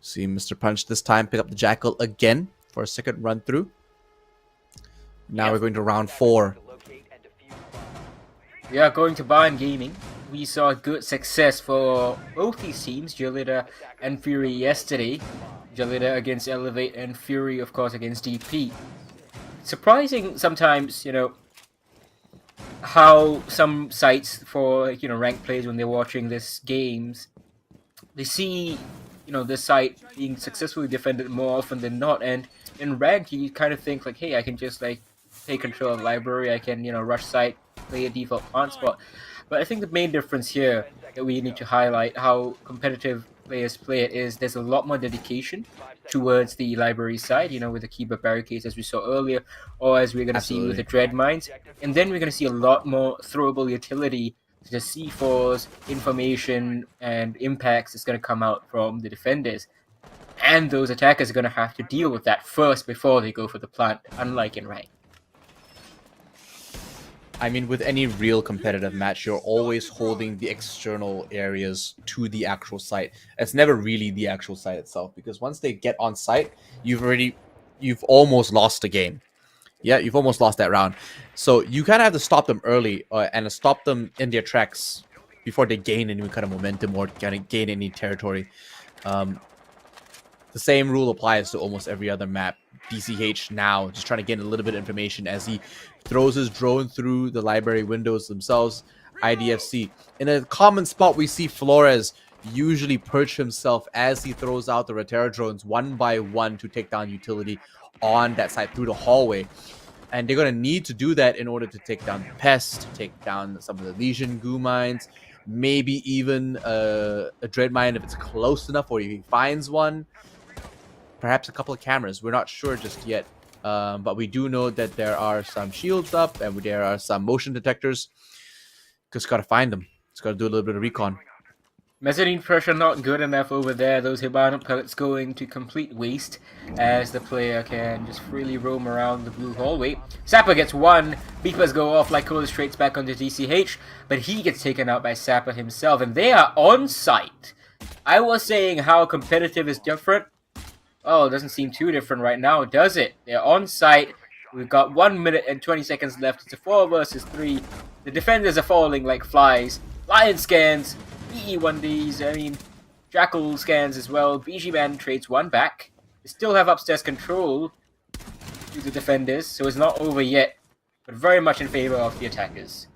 See Mr. Punch this time pick up the Jackal again for a second run through. Now we're going to round 4. We are going to Bayern Gaming. We saw good success for both these teams, Gelida and Fury yesterday. Gelida against Elevate and Fury, of course, against DP. Surprising sometimes, how some sites for, ranked players when they're watching these games, they see, the site being successfully defended more often than not. And in ranked, you kind of think like, hey, I can just take control of the library, I can, rush site, play a default plant spot. But I think the main difference here that we need to highlight how competitive players play it is there's a lot more dedication towards the library side, with the Kiba barricades as we saw earlier, or as we're going to see with the Dread Mines. And then we're going to see a lot more throwable utility to the C4s, information, and impacts that's going to come out from the defenders. And those attackers are going to have to deal with that first before they go for the plant, unlike in rank. I mean, with any real competitive match, you're always holding the external areas to the actual site. It's never really the actual site itself, because once they get on site, you've almost lost the game. Yeah, you've almost lost that round. So you kind of have to stop them early and stop them in their tracks before they gain any kind of momentum or kind of gain any territory. The same rule applies to almost every other map. DCH now just trying to get a little bit of information as he throws his drone through the library windows themselves. IDFC. In a common spot, we see Flores usually perch himself as he throws out the Rotera drones one by one to take down utility on that side through the hallway. And they're going to need to do that in order to take down the Pest, take down some of the Legion goo mines, maybe even a Dread Mine if it's close enough or if he finds one. Perhaps a couple of cameras. We're not sure just yet. But we do know that there are some shields up and there are some motion detectors. Just got to find them. Just got to do a little bit of recon. Mezzanine pressure not good enough over there. Those Hibana pellets going to complete waste as the player can just freely roam around the blue hallway. Sapper gets one. Beepers go off like Cola straight back onto DCH, but he gets taken out by Sapper himself, and they are on site. I was saying how competitive is different. Oh, it doesn't seem too different right now, does it? They're on site. We've got 1 minute and 20 seconds left. It's a 4 versus 3. The defenders are falling like flies. Lion scans. BE1Ds. Jackal scans as well. BG Man trades one back. They still have upstairs control to the defenders, so it's not over yet. But very much in favor of the attackers.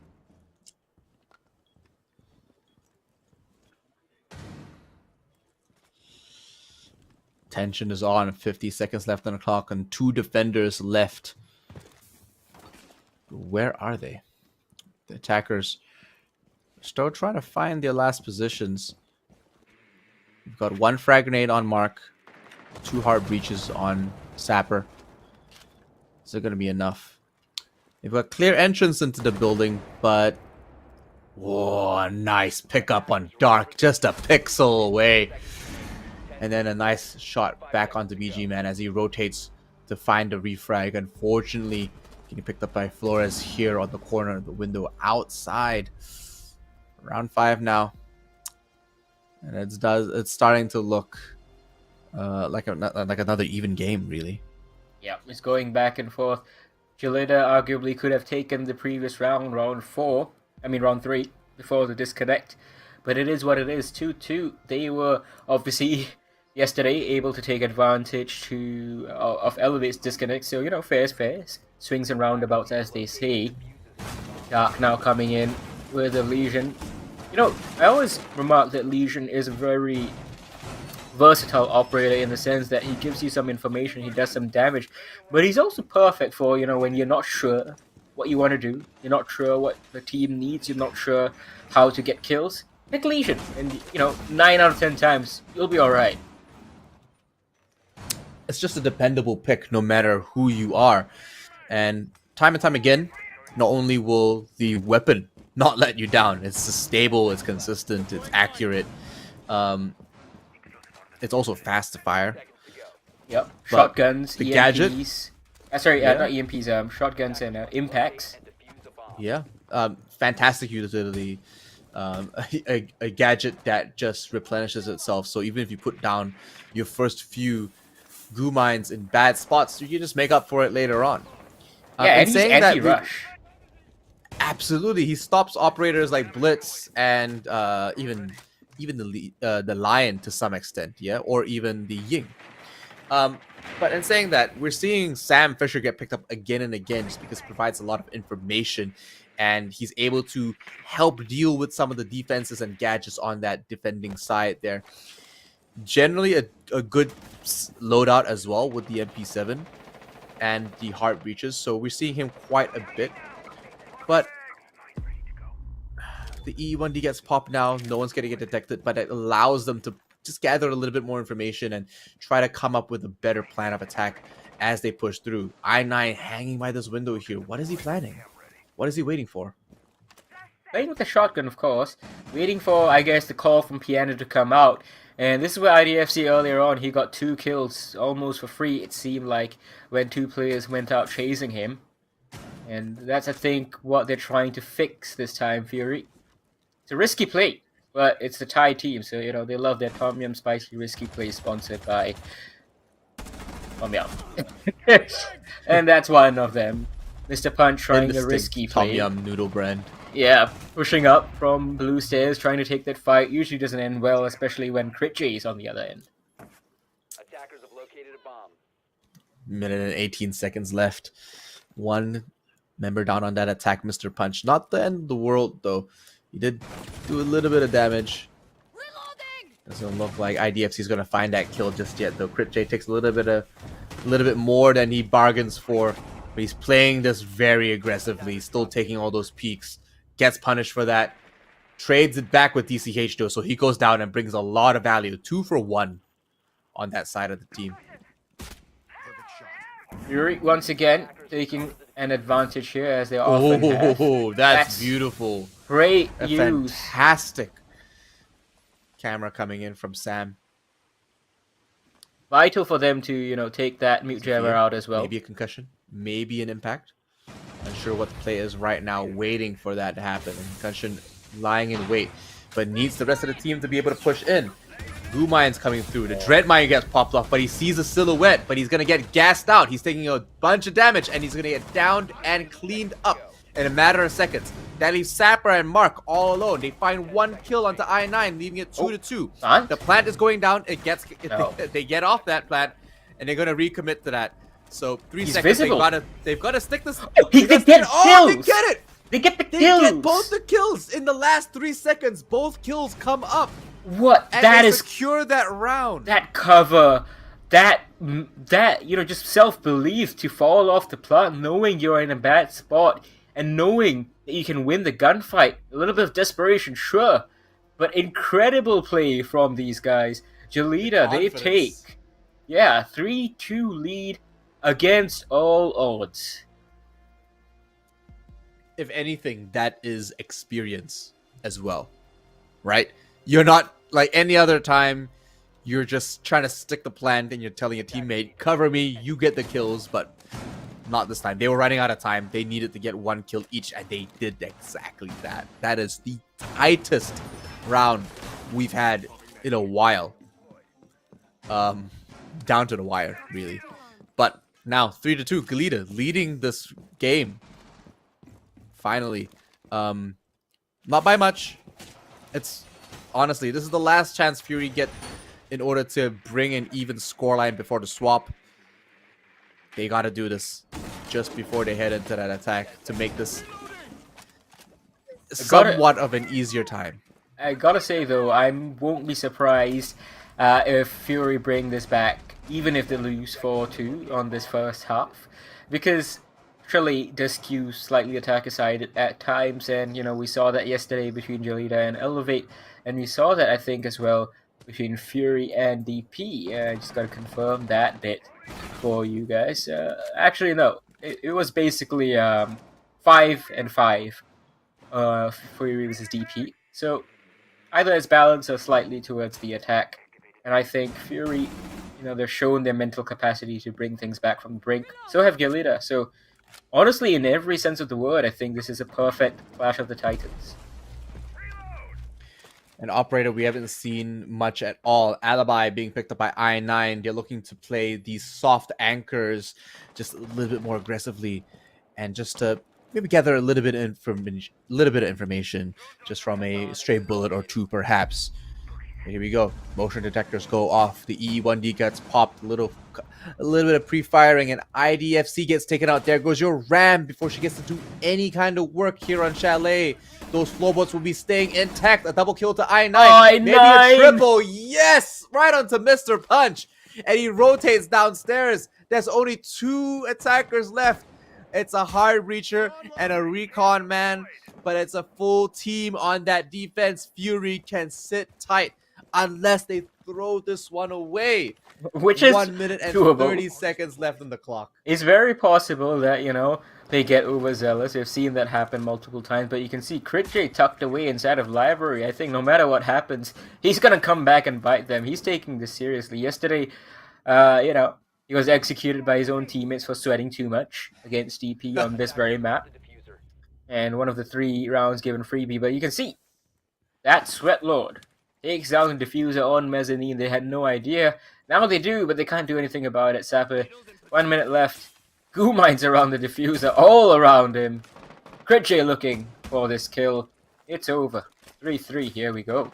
Tension is on. 50 seconds left on the clock and 2 defenders left. Where are they? The attackers are still trying to find their last positions. We've got 1 frag grenade on Mark, 2 hard breaches on Sapper. Is it going to be enough? They've got clear entrance into the building, but... Whoa, nice pickup on Dark. Just a pixel away. And then a nice shot back onto BG Man as he rotates to find the refrag. Unfortunately, getting picked up by Flores here on the corner of the window outside. Round 5 now. And it's starting to look like another even game, really. Yeah, it's going back and forth. Gelida arguably could have taken the previous round, round 3, before the disconnect. But it is what it is, 2-2. They were obviously... yesterday, able to take advantage of Elevate's disconnect. So, fair is fair. Swings and roundabouts, as they say. Dark now coming in with a Legion. I always remark that Legion is a very versatile operator in the sense that he gives you some information, he does some damage. But he's also perfect for, when you're not sure what you want to do. You're not sure what the team needs. You're not sure how to get kills. Pick Legion. And, 9 out of 10 times, you'll be alright. It's just a dependable pick no matter who you are. And time again, not only will the weapon not let you down, it's stable, it's consistent, it's accurate. It's also fast to fire. Yep. Shotguns, the EMPs. gadget? Not EMPs, shotguns and impacts. Yeah. Fantastic utility. A gadget that just replenishes itself. So even if you put down your first few goo mines in bad spots, you can just make up for it later on. Yeah, and he's saying that anti-rush. absolutely, he stops operators like Blitz and even the Lion to some extent, yeah, or even the Ying. But in saying that, we're seeing Sam Fisher get picked up again and again just because it provides a lot of information, and he's able to help deal with some of the defenses and gadgets on that defending side there. Generally, a good loadout as well with the MP7 and the heart breaches, so we're seeing him quite a bit. But the E1D gets popped now, no one's gonna get detected, but it allows them to just gather a little bit more information and try to come up with a better plan of attack as they push through. I9 hanging by this window here. What is he planning? What is he waiting for? Playing with the shotgun, of course. Waiting for, I guess, the call from Piano to come out. And this is where IDFC earlier on, he got 2 kills almost for free, it seemed like, when 2 players went out chasing him. And that's, I think, what they're trying to fix this time, Fury. It's a risky play, but it's the Thai team, so, you know, they love their Tom Yum Spicy Risky Play sponsored by Tom Yum. And that's one of them. Mr. Punch trying a risky Tom play. Yum noodle brand. Yeah, pushing up from blue stairs, trying to take that fight. Usually doesn't end well, especially when Crit J is on the other end. Attackers have located a bomb. Minute and 18 seconds left. One member down on that attack, Mr. Punch. Not the end of the world, though. He did do a little bit of damage. Doesn't look like IDFC is going to find that kill just yet, though. Crit J takes a little bit more than he bargains for. But he's playing this very aggressively, still taking all those peaks. Gets punished for that. Trades it back with DCH, though, so he goes down and brings a lot of value. 2 for 1 on that side of the team. Fury, once again, taking an advantage here, as they often have. Oh, that's beautiful. Great A use. fantastic camera coming in from Sam. Vital for them to, you know, take that mute jammer out as well. Maybe a concussion, maybe an impact. Unsure what the play is right now, waiting for that to happen. And concussion lying in wait, but needs the rest of the team to be able to push in. Blue Mine's coming through. The Dread Mine gets popped off, but he sees a silhouette, but he's going to get gassed out. He's taking a bunch of damage, and he's going to get downed and cleaned up in a matter of seconds. That leaves Sapper and Mark all alone. They find 1 kill onto I9, leaving it 2-2. Huh? The plant is going down. No. They get off that plant, and they're going to recommit to that. So 3 He's seconds. visible. They've got to stick this. They get kills. Oh, they get it. They get the They kills. get both the kills in the last 3 seconds. Both kills come up. What? And That they is secure that round. that cover, that you know, just self-belief to fall off the plant, knowing you're in a bad spot and knowing that you can win the gunfight. A little bit of desperation, sure, but incredible play from these guys. Jalita, they Confidence. take 3-2 lead against all odds. If anything, that is experience as well, right? You're not like any other time. You're just trying to stick the plant and you're telling a teammate, cover me, you get the kills, but not this time. They were running out of time. They needed to get 1 kill each, and they did exactly that. That is the tightest round we've had in a while. Down to the wire, really. But now, 3-2, Galita leading this game. Finally. Not by much. It's honestly, this is the last chance Fury get in order to bring an even scoreline before the swap. They gotta do this just before they head into that attack to make this somewhat of an easier time. I gotta say though, I won't be surprised if Fury bring this back, even if they lose 4-2 on this first half, because Trelly does skew slightly attacker side at times, and you know, we saw that yesterday between Jolita and Elevate, and we saw that I think as well between Fury and DP. I just gotta confirm that bit for you guys. Actually, no, it was basically 5-5 Fury versus DP. So either it's balanced or slightly towards the attack, and I think Fury, you know, they're shown their mental capacity to bring things back from the brink. So have Galita. So honestly, in every sense of the word, I think this is a perfect Clash of the Titans. And Operator, we haven't seen much at all. Alibi being picked up by I9. They're looking to play these soft anchors just a little bit more aggressively, and just to maybe gather a little bit of information just from a stray bullet or two, perhaps. Here we go. Motion detectors go off. The EE1D gets popped. A little bit of pre-firing, and IDFC gets taken out. There goes your Ram before she gets to do any kind of work here on Chalet. Those floorboards will be staying intact. A double kill to I9. Maybe a triple. Yes! Right onto Mr. Punch. And he rotates downstairs. There's only 2 attackers left. It's a hard breacher and a recon man, but it's a full team on that defense. Fury can sit tight unless they throw this one away. Which is 1 minute and doable. 30 seconds left on the clock. It's very possible that, they get overzealous. We've seen that happen multiple times, but you can see CritJ tucked away inside of Library. I think no matter what happens, he's going to come back and bite them. He's taking this seriously. Yesterday, he was executed by his own teammates for sweating too much against DP on this very map. And one of the 3 rounds given freebie, but you can see that Sweat Lord takes down the diffuser on Mezzanine. They had no idea. Now they do, but they can't do anything about it. Sapper, 1 minute left. Goo mines around the diffuser, all around him. CritJ looking for this kill. It's over. 3-3, here we go.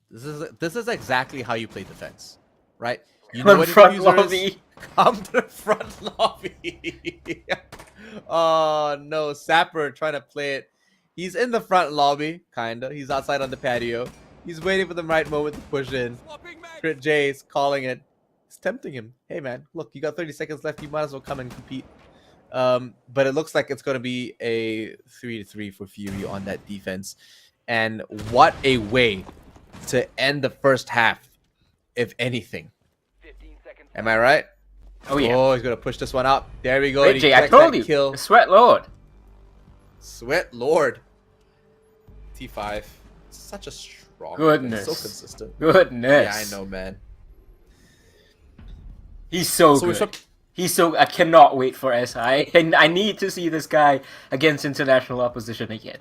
This is exactly how you play defense, right? You Come what front diffuser is? lobby. Come to the front lobby. Oh no, Sapper trying to play it. He's in the front lobby, kinda. He's outside on the patio. He's waiting for the right moment to push in. CritJ is calling it. It's tempting him. Hey man, look, you got 30 seconds left. You might as well come and compete. But it looks like it's going to be a 3-3 for Fury on that defense. And what a way to end the first half, if anything. 15 seconds. Am I right? Oh yeah. Oh, he's going to push this one up. There we go. And he CritJ, I collects told that you. Kill. The Sweat Lord. Sweat Lord. T5. Such a strong. Goodness. So consistent. Goodness. Yeah, I know, man. He's so So we good. should- He's so. I cannot wait for SI. And I need to see this guy against international opposition again.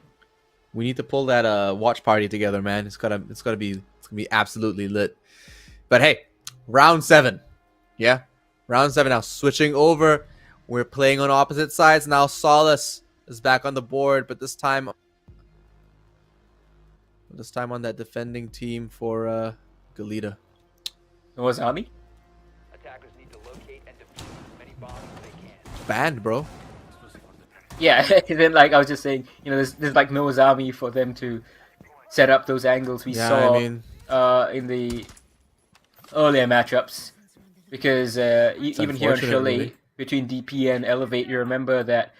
We need to pull that watch party together, man. It's gonna be absolutely lit. But hey, round 7. Yeah. Round 7 now. Switching over. We're playing on opposite sides now. Solace is back on the board, but this time on that defending team for Galita. Nozami? Attackers need to locate and defuse as many bombs as they can. Banned, bro. Yeah, and then I was just saying, there's like Nozami for them to set up those angles we Yeah, saw I mean, in the earlier matchups. Because even here on unfortunate, Chalet, really. between DP and Elevate, you remember that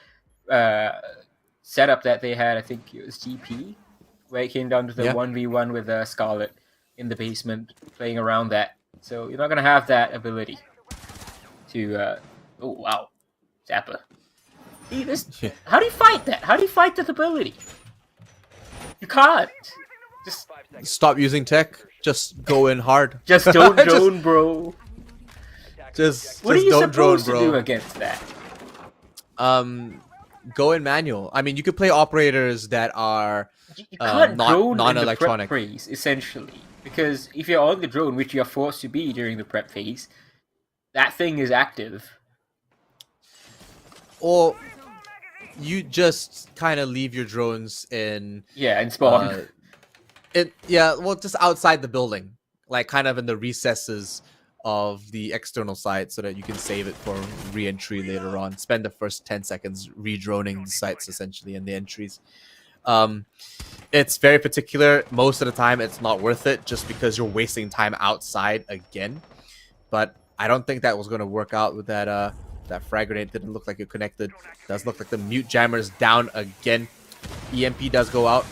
setup that they had, I think it was GP, where it came down to the Yeah. 1v1 with Scarlet in the basement, playing around that. So you're not going to have that ability to... oh, wow. Zappa. Yeah. How do you fight that? How do you fight that ability? You can't. Just 5 seconds. stop using tech. Just go in hard. don't drone, Just- bro. Just What are you don't drone, supposed to do bro. against that? Go in manual. I mean, you could play operators that are You can't drone non-electronic. in the prep phase, essentially. Because if you're on the drone, which you're forced to be during the prep phase, that thing is active. Or you just kind of leave your drones in Yeah, and spawn. just outside the building, like kind of in the recesses of the external site, so that you can save it for re-entry later on. Spend the first 10 seconds re-droning the sites essentially and the entries. It's very particular. Most of the time, it's not worth it just because you're wasting time outside again. But I don't think that was going to work out with that. That frag grenade didn't look like it connected. Does look like the mute jammer's down again. EMP does go out.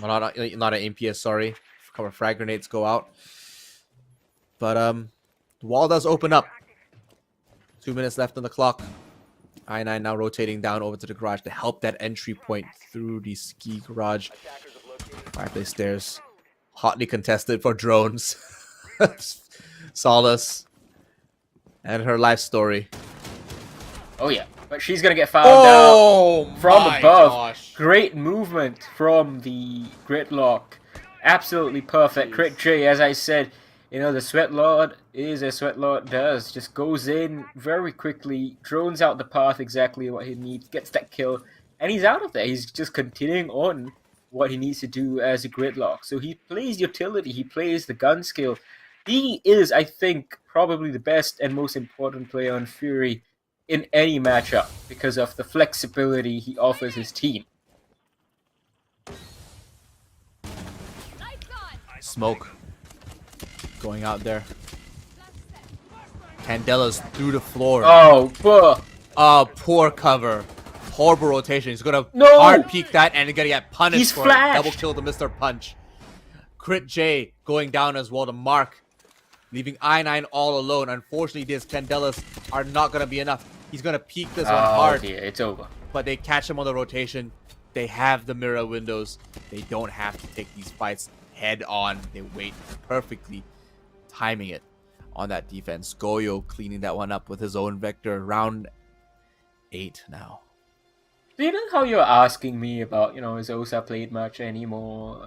Well, not an MPS, sorry. A couple of frag grenades go out. But the wall does open up. 2 minutes left on the clock. I9 now rotating down over to the garage to help that entry point through the ski garage. Attackers have located Fireplace stairs. Hotly contested for drones. Solace. And her life story. Oh yeah, but she's gonna get found out Oh from my above. gosh. Great movement from the Gridlock. Absolutely perfect. Jeez. Crit J, as I said, the Sweat Lord is as Sweat Lord does. Just goes in very quickly, drones out the path exactly what he needs, gets that kill, and he's out of there. He's just continuing on what he needs to do as a Gridlock. So he plays utility, he plays the gun skill. He is, I think, probably the best and most important player on Fury in any matchup because of the flexibility he offers his team. Smoke going out there. Candela's through the floor. Poor cover. Horrible rotation. He's gonna No! hard peek that and gonna get punished He's for flashed. it. Double kill to Mr. Punch. Crit J going down as well to Mark, leaving I9 all alone. Unfortunately, these Candelas are not gonna be enough. He's gonna peek this one hard, Dear, it's over. but they catch him on the rotation. They have the mirror windows. They don't have to take these fights head on. They wait perfectly, timing it on that defense. Goyo cleaning that one up with his own vector. Round 8 now. Do you know how you're asking me about, is Osa played much anymore,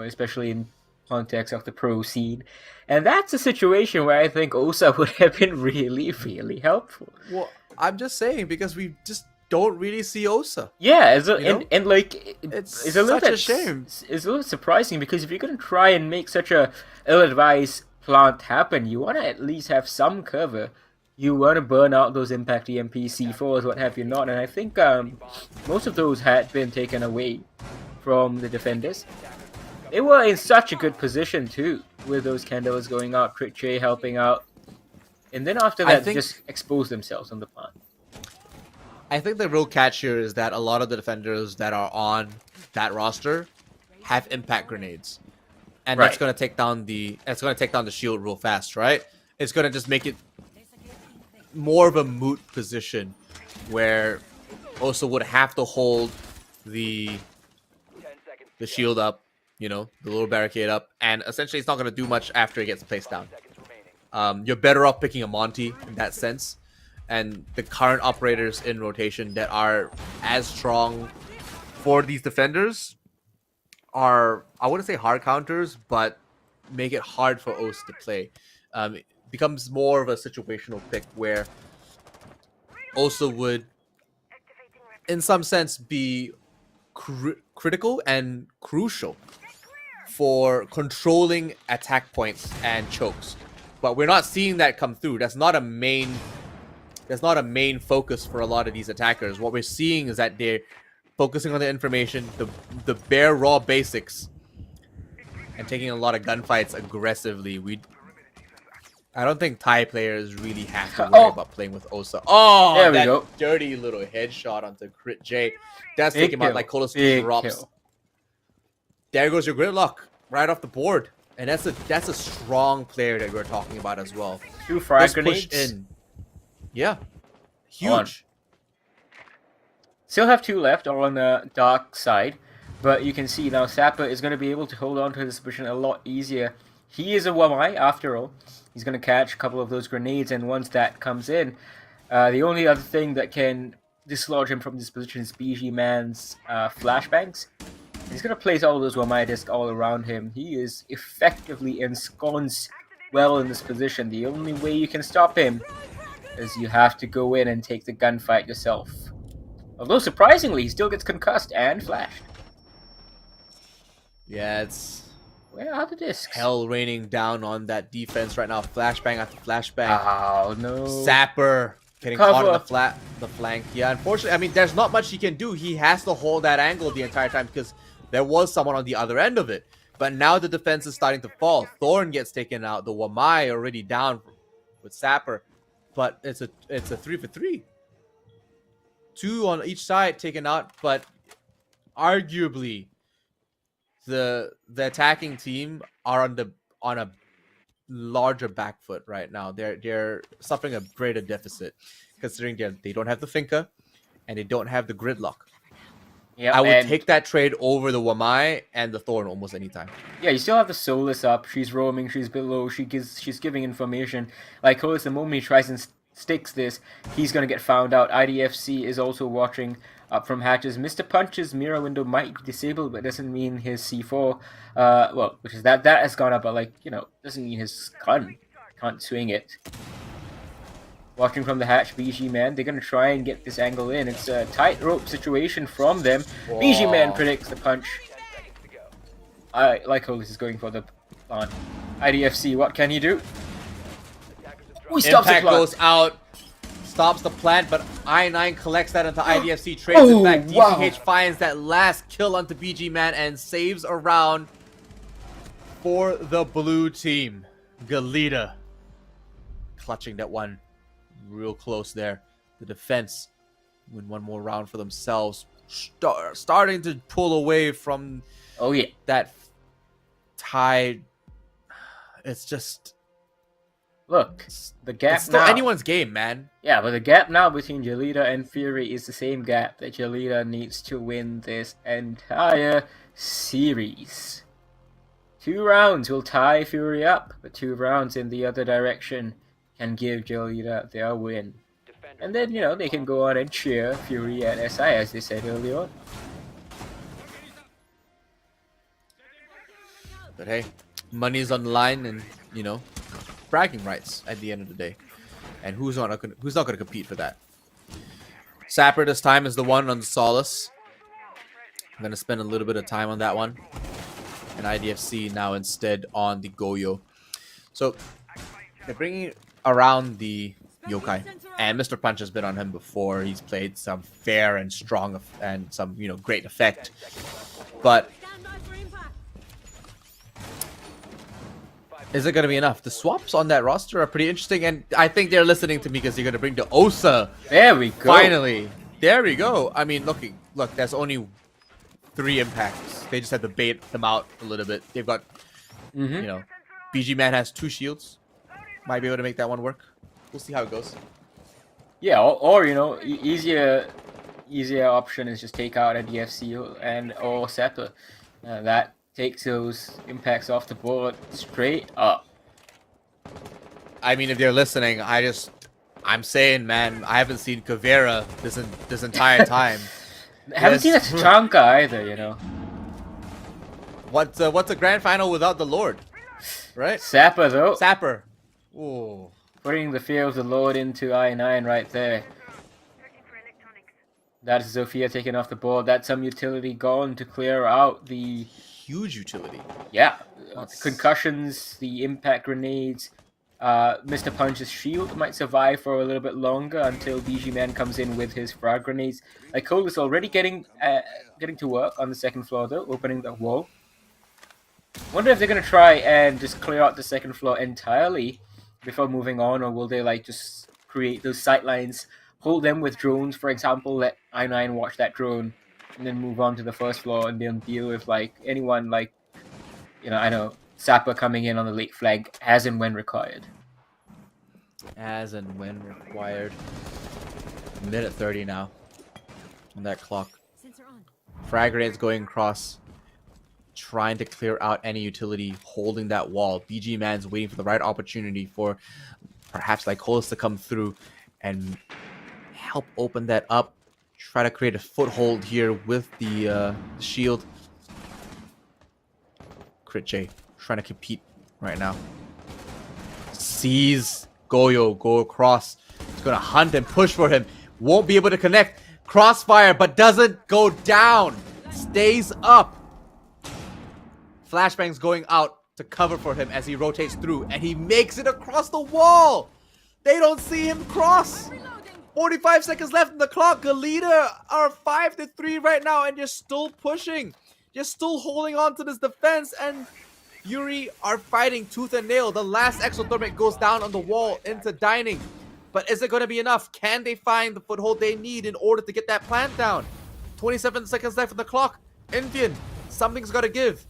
especially in context of the pro scene? And that's a situation where I think Osa would have been really, really helpful. Well, I'm just saying because we just don't really see Osa. Yeah, You know? and like It's a little such a bit shame. It's a little surprising because if you're gonna try and make such a ill-advised plant happen, you want to at least have some cover. You want to burn out those impact EMP C4s, what have you not, and I think most of those had been taken away from the defenders. They were in such a good position too, with those candles going out, Crit J helping out, and then after I that, think- just expose themselves on the plant. I think the real catch here is that a lot of the defenders that are on that roster have impact grenades, and that's Right. gonna take down the shield real fast, right? It's gonna just make it more of a moot position where Osa would have to hold the 10 seconds. shield up, the little barricade up, and essentially it's not gonna do much after it gets placed down. Seconds remaining. You're better off picking a Monty in that sense. And the current operators in rotation that are as strong for these defenders are, I wouldn't say hard counters, but make it hard for Osa to play. It becomes more of a situational pick where Osa would, in some sense, be critical and crucial for controlling attack points and chokes. But we're not seeing that come through. That's not a main focus for a lot of these attackers. What we're seeing is that they're focusing on the information, the bare raw basics, and taking a lot of gunfights aggressively. I don't think Thai players really have to worry about playing with Osa. Oh, There we that go. dirty little headshot onto Crit J. That's Big taking him out kill. like Colos Big drops. kill. There goes your Gridlock right off the board. And that's a strong player that we're talking about as well. 2 frag Just grenades. push in. Yeah. On. Huge. Still have 2 left on the dark side, but you can see now Sapper is going to be able to hold on to this position a lot easier. He is a Wamai after all. He's going to catch a couple of those grenades, and once that comes in, the only other thing that can dislodge him from this position is BG Man's flashbangs. He's going to place all of those Wamai discs all around him. He is effectively ensconced well in this position. The only way you can stop him is you have to go in and take the gunfight yourself. Although surprisingly, he still gets concussed and flashed. Yeah, it's Where are the discs? hell raining down on that defense right now. Flashbang after flashbang. Oh no. Sapper getting caught on Cover. the flank. Yeah, unfortunately, I mean, there's not much he can do. He has to hold that angle the entire time because there was someone on the other end of it. But now the defense is starting to fall. Thorn gets taken out. The Wamai already down with Sapper. But it's a 3-for-3. 2 on each side taken out, but arguably the attacking team are on a larger back foot right now. They're suffering a greater deficit considering they don't have the Finka and they don't have the Gridlock. Yeah, I would and take that trade over the Wamai and the Thorn almost anytime. yeah, you still have the Solus up. She's roaming. She's below. She's giving information. Like Colas, the moment he tries and sticks this, he's going to get found out. IDFC is also watching up from hatches. Mr. Punch's mirror window might be disabled, but doesn't mean his C4, well, which is that has gone up, but like, you know, doesn't mean his gun can't swing it. Watching from the hatch, BG Man, they're going to try and get this angle in. It's a tightrope situation from them. Whoa. BG Man predicts the punch. I like how this is going for the plant. IDFC, what can he do? Oh, he stops the Impact plant. goes out, stops the plant, but I9 collects that into IDFC, trades it back. DCH wow. finds that last kill onto BG Man and saves a round for the blue team. Galita clutching that one real close there. The defense win one more round for themselves. Starting to pull away from Oh yeah. that tie. It's just... Look, the gap It's still now. anyone's game, man. Yeah, but the gap now between Jelita and Fury is the same gap that Jelita needs to win this entire series. 2 rounds will tie Fury up, but 2 rounds in the other direction can give Jelita their win. And then, you know, they can go on and cheer Fury and SI as they said earlier on. But hey, money's on the line, and you know, bragging rights at the end of the day. And who's not gonna compete for that? Sapper this time is the one on the Solace. I'm gonna spend a little bit of time on that one. And IDFC now instead on the Goyo. So they're bringing around the Yokai, and Mr. Punch has been on him before. He's played some fair and strong and some, you know, great effect. But Stand by for impact. is it going to be enough? The swaps on that roster are pretty interesting, and I think they're listening to me because they're going to bring the Osa. There we go. Finally. There we go. I mean, look, there's only 3 impacts. They just had to bait them out a little bit. They've got, you know, BG Man has 2 shields. Might be able to make that one work. We'll see how it goes. Yeah, or you know, easier option is just take out a DFC and or Sepper. That takes those impacts off the board straight up. I mean, if they're listening, I'm saying, man, I haven't seen Kavera this entire time. Haven't seen a Tachanka either, you know. What's a grand final without the Lord, right? Sapper though, Sapper. Ooh. putting the fear of the Lord into I9 right there. That's Zofia taking off the board. That's some utility gone to clear out the Huge utility. yeah concussions, the impact grenades. Mr. Punch's shield might survive for a little bit longer until BG Man comes in with his frag grenades. Like Cole is already getting to work on the second floor though, opening the wall. Wonder if they're gonna try and just clear out the second floor entirely before moving on, or will they like just create those sight lines, hold them with drones, for example, let I9 watch that drone, and then move on to the first floor and then deal with like anyone like, you know, I know Sapper coming in on the late flank as and when required. As and when required. Minute 30 now on that clock. Sensor on. Frag grenades going across, trying to clear out any utility holding that wall. BG Man's waiting for the right opportunity for perhaps Lycolis to come through and help open that up. Try to create a foothold here with the shield. Crit J trying to compete right now. Sees Goyo go across. He's going to hunt and push for him. Won't be able to connect. Crossfire, but doesn't go down. Stays up. Flashbang's going out to cover for him as he rotates through, and he makes it across the wall. They don't see him cross. 45 seconds left in the clock. Galita are 5-3 right now, and you're still pushing. You're still holding on to this defense, and Yuri are fighting tooth and nail. The last exothermic goes down on the wall into dining. But is it going to be enough? Can they find the foothold they need in order to get that plant down? 27 seconds left on the clock. Indian, something's got to give.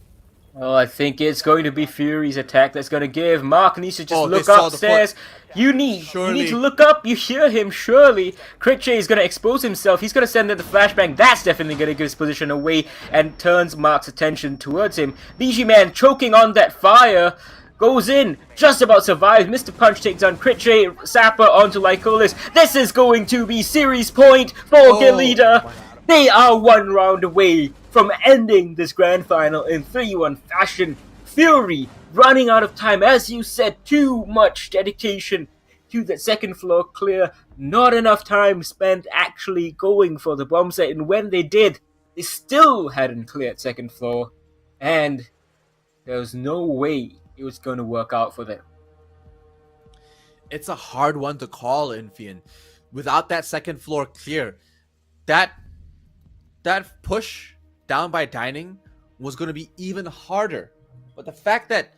Well, I think it's going to be Fury's attack that's going to give. Mark needs to just Oh, they look saw the upstairs. foot. You need Surely. to look up. You hear him, surely. Critche is going to expose himself. He's going to send in the flashbang. That's definitely going to give his position away and turns Mark's attention towards him. BG Man choking on that fire. goes in, just about survives. Mr. Punch takes on Crit J, Sapper onto Lycolis. This is going to be series point for Galita. They are one round away from ending this grand final in 3-1 fashion. Fury running out of time, as you said, too much dedication to the second floor clear. Not enough time spent actually going for the bomb set, and when they did, they still hadn't cleared second floor, and there was no way it was going to work out for them. It's a hard one to call, Infian. Without that second floor clear, that push down by Dining was going to be even harder. But the fact that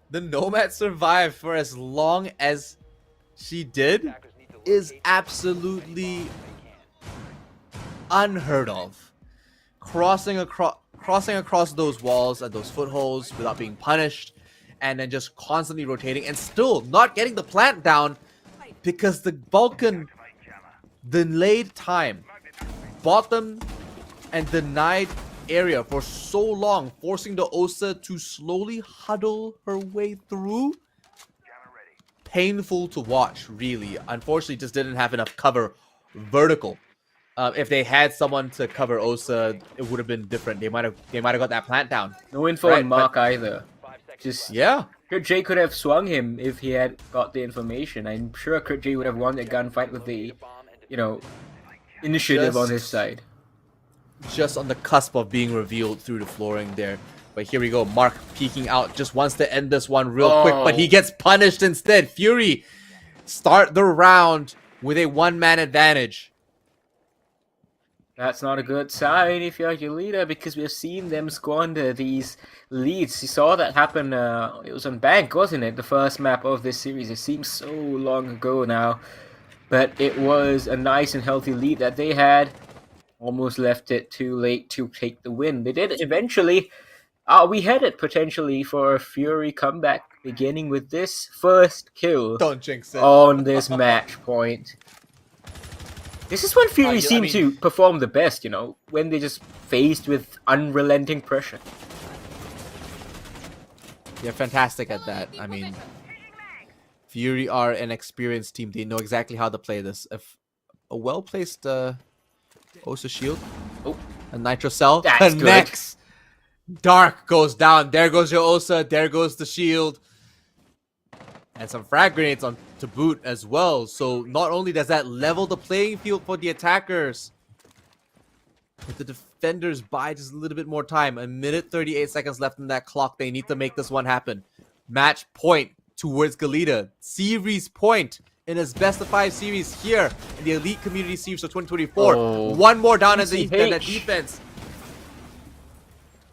the Nomad survived for as long as she did is absolutely unheard of. Crossing across those walls and those footholds without being punished, and then just constantly rotating and still not getting the plant down because the Vulcan delayed time, bottom and denied area for so long, forcing the Osa to slowly huddle her way through. Painful to watch, really. Unfortunately, just didn't have enough cover vertical. If they had someone to cover Osa, it would have been different. They might have got that plant down. No info on Mark either. Just Yeah. Crit J could have swung him if he had got the information. I'm sure Crit J would have won the gunfight with the, initiative on his side. Just on the cusp of being revealed through the flooring there. But here we go. Mark peeking out, just wants to end this one real quick, but he gets punished instead. Fury start the round with a one-man advantage. That's not a good sign if you're Galita, because we've seen them squander these leads. You saw that happen, it was on Bank, wasn't it? The first map of this series. It seems so long ago now. But it was a nice and healthy lead that they had. Almost left it too late to take the win. They did eventually. We headed potentially for a Fury comeback, beginning with this first kill. Don't jinx it. On this match point. This is when Fury seem to perform the best, when they're just faced with unrelenting pressure. They're fantastic at that. I mean, Fury are an experienced team. They know exactly how to play this. If a well-placed Osa shield, a Nitro Cell connects. Dark goes down. There goes your Osa. There goes the shield. And some frag grenades on to boot as well. So not only does that level the playing field for the attackers, but the defenders buy just a little bit more time. 1:38 seconds left in that clock. They need to make this one happen. Match point towards Galita. Series point in his best of 5 series here in the Elite Community Series of 2024. One more down at the defense.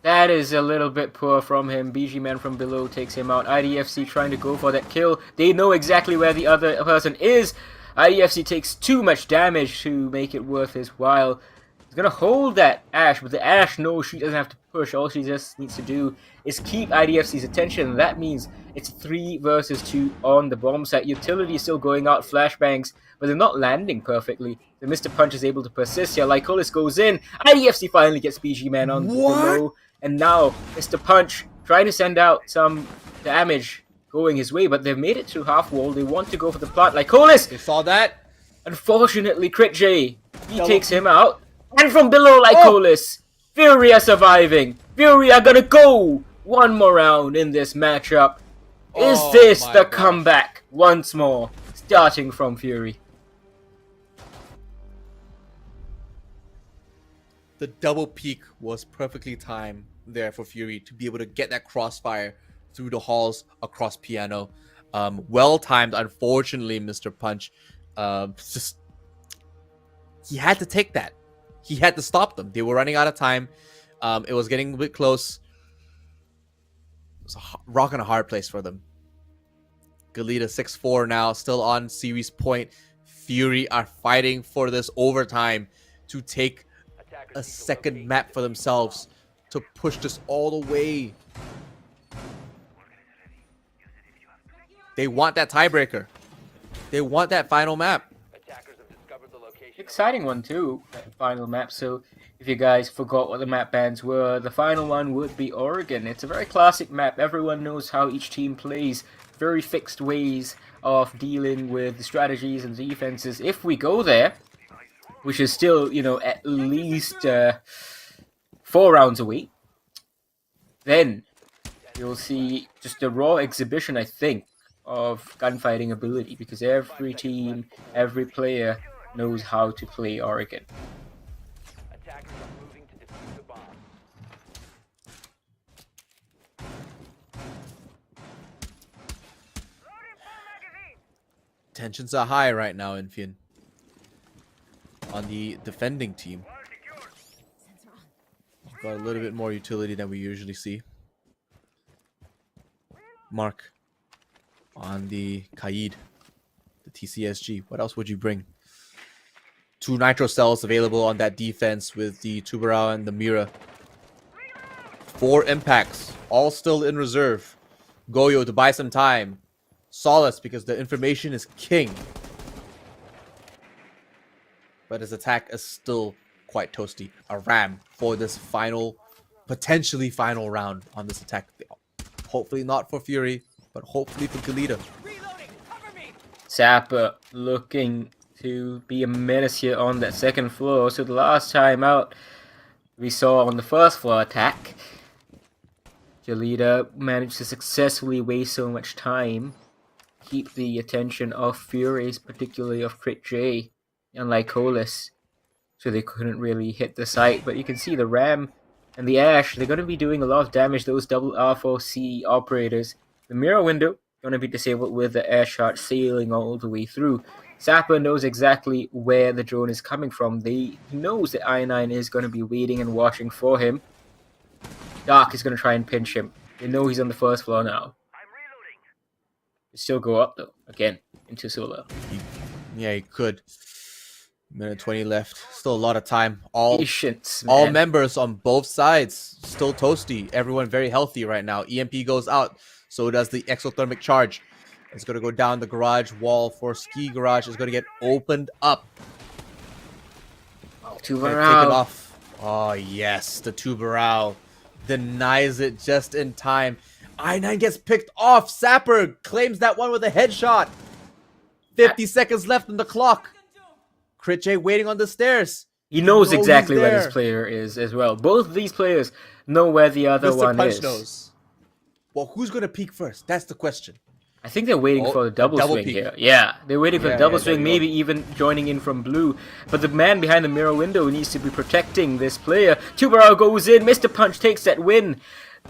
That is a little bit poor from him. BG Man from below takes him out. IDFC trying to go for that kill. They know exactly where the other person is. IDFC takes too much damage to make it worth his while. He's gonna hold that Ashe, but the Ashe knows she doesn't have to push. All she just needs to do is keep IDFC's attention. That means it's 3 versus 2 on the bomb site. Utility is still going out, flashbangs, but they're not landing perfectly. The Mr. Punch is able to persist here. Lycolis goes in. IDFC finally gets BG Man on below. And now, Mr. Punch trying to send out some damage going his way, but they've made it to half wall. They want to go for the plant. Lycolis! They saw that. Unfortunately, Crit J, he takes him out. And from below, Lycolis, Fury are surviving. Fury are gonna go one more round in this matchup. Is this the comeback once more, starting from Fury? The double peak was perfectly timed there for Fury to be able to get that crossfire through the halls across Piano. Well timed, unfortunately, Mr. Punch. He had to take that. He had to stop them. They were running out of time. It was getting a bit close. It was a rock and a hard place for them. Galita 6-4 now, still on series point. Fury are fighting for this overtime to take a second map for themselves to push this all the way. They want that tiebreaker. They want that final map. Attackers have discovered the location. Exciting one too, that final map. So If you guys forgot what the map bans were, the final one would be Oregon. It's a very classic map. Everyone knows how each team plays. Very fixed ways of dealing with the strategies and defenses. If we go there, which is still, at least 4 rounds away, then you'll see just a raw exhibition, I think, of gunfighting ability, because every team, every player knows how to play Oregon. Attackers are moving to defuse the bomb. Tensions are high right now, Infian. On the defending team. We've got a little bit more utility than we usually see. Mark. On the Kaid. The TCSG. What else would you bring? 2 nitro cells available on that defense with the Tubarão and the Mira. 4 impacts. All still in reserve. Goyo to buy some time. Solace because the information is king. But his attack is still quite toasty. A ram for this potentially final round on this attack. Hopefully not for Fury, but hopefully for Galita. Zappa looking to be a menace here on that second floor. So the last time out we saw on the first floor attack, Galita managed to successfully waste so much time, keep the attention of Furies, particularly of Crit J and Lycolis, so they couldn't really hit the site. But you can see the Ram and the Ash, they're going to be doing a lot of damage, those double R4C operators. The mirror window going to be disabled with the air shot sailing all the way through. Zappa knows exactly where the drone is coming from. He knows that I9 is going to be waiting and watching for him. Dark is going to try and pinch him. They know he's on the first floor now. Still go up though, again, into Solar. Yeah, he could. Minute 20 left. Still a lot of time. All Patience, all man. members on both sides still toasty. Everyone very healthy right now. EMP goes out. So does the exothermic charge. It's going to go down the garage wall for Ski Garage. It's going to get opened up. Tubarão. Take it off. Oh, yes. The Tubarão denies it just in time. I9 gets picked off. Sapper claims that one with a headshot. 50 seconds left on the clock. Crit J waiting on the stairs. He knows exactly where there. this player is as well. Both of these players know where the other Mr. one Punch is. knows. Well, who's going to peek first? That's the question. I think they're waiting for the double swing peek. here. Yeah, they're waiting for the double swing, there you maybe even joining in from blue. But the man behind the mirror window needs to be protecting this player. Tubarão goes in. Mr. Punch takes that win.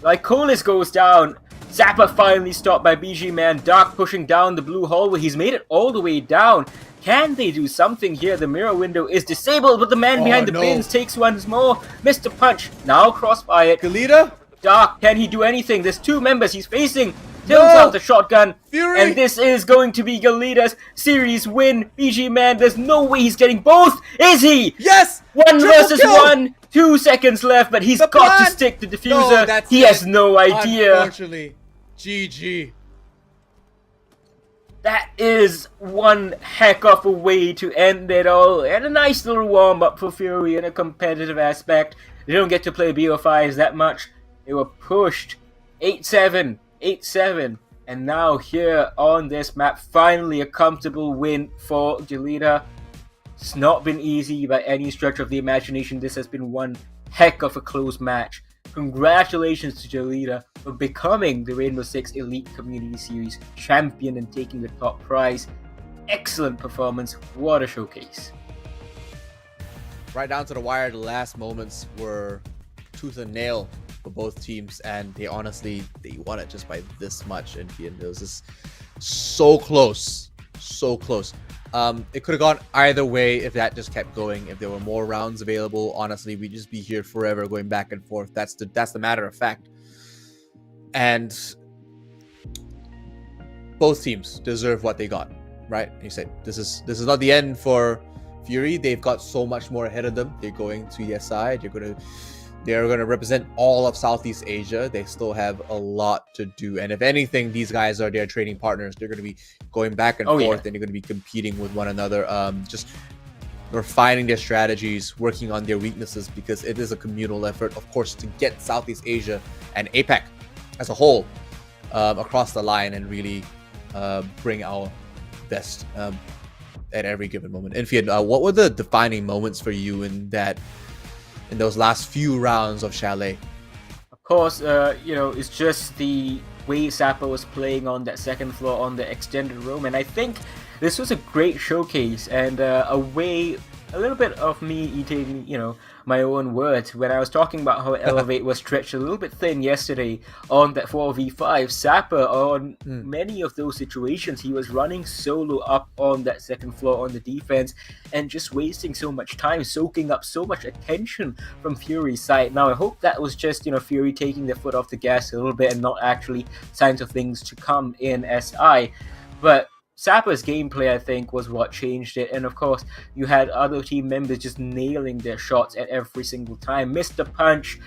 Lycolis goes down. Zappa finally stopped by BG Man. Dark pushing down the blue hallway. He's made it all the way down. Can they do something here? The mirror window is disabled, but the man behind the bins takes once more. Mr. Punch now crossfired. Galita? Dark, can he do anything? There's 2 members he's facing. Tilts out the shotgun. Fury! And this is going to be Galita's series win. BG Man, there's no way he's getting both. Is he? Yes! 1 Triple versus kill! 1. 2 seconds left, but he's The got plan! to stick the No, diffuser. that's He it. has no idea. Unfortunately. GG. That is one heck of a way to end it all. And a nice little warm-up for Fury in a competitive aspect. They don't get to play BO5s that much. They were pushed 8-7, 8-7. And now here on this map, finally a comfortable win for Galita. It's not been easy by any stretch of the imagination. This has been one heck of a close match. Congratulations to Galita for becoming the Rainbow Six Elite Community Series champion and taking the top prize. Excellent performance. What a showcase. Right down to the wire, the last moments were tooth and nail for both teams, and they honestly, they won it just by this much. And it was just so close. So close. It could have gone either way if that just kept going. If there were more rounds available, honestly, we'd just be here forever going back and forth. That's the matter of fact. And both teams deserve what they got, right? You said this is not the end for Fury. They've got so much more ahead of them. They're going to ESI. They're gonna represent all of Southeast Asia. They still have a lot to do. And if anything, these guys are their training partners. They're gonna be going back and forth, and they're gonna be competing with one another. Just refining their strategies, working on their weaknesses, because it is a communal effort, of course, to get Southeast Asia and APAC as a whole across the line and really bring our best at every given moment. Infian, what were the defining moments for you in those last few rounds of Chalet? Of course, it's just the way Sapper was playing on that second floor on the extended room, and I think this was a great showcase and a little bit of me eating, my own words when I was talking about how Elevate was stretched a little bit thin yesterday on that 4v5. Sapper, on many of those situations, he was running solo up on that second floor on the defense and just wasting so much time, soaking up so much attention from Fury's side. Now, I hope that was just, Fury taking their foot off the gas a little bit and not actually signs of things to come in SI. But Sapper's gameplay, I think, was what changed it. And of course, you had other team members just nailing their shots at every single time. Mr. Punch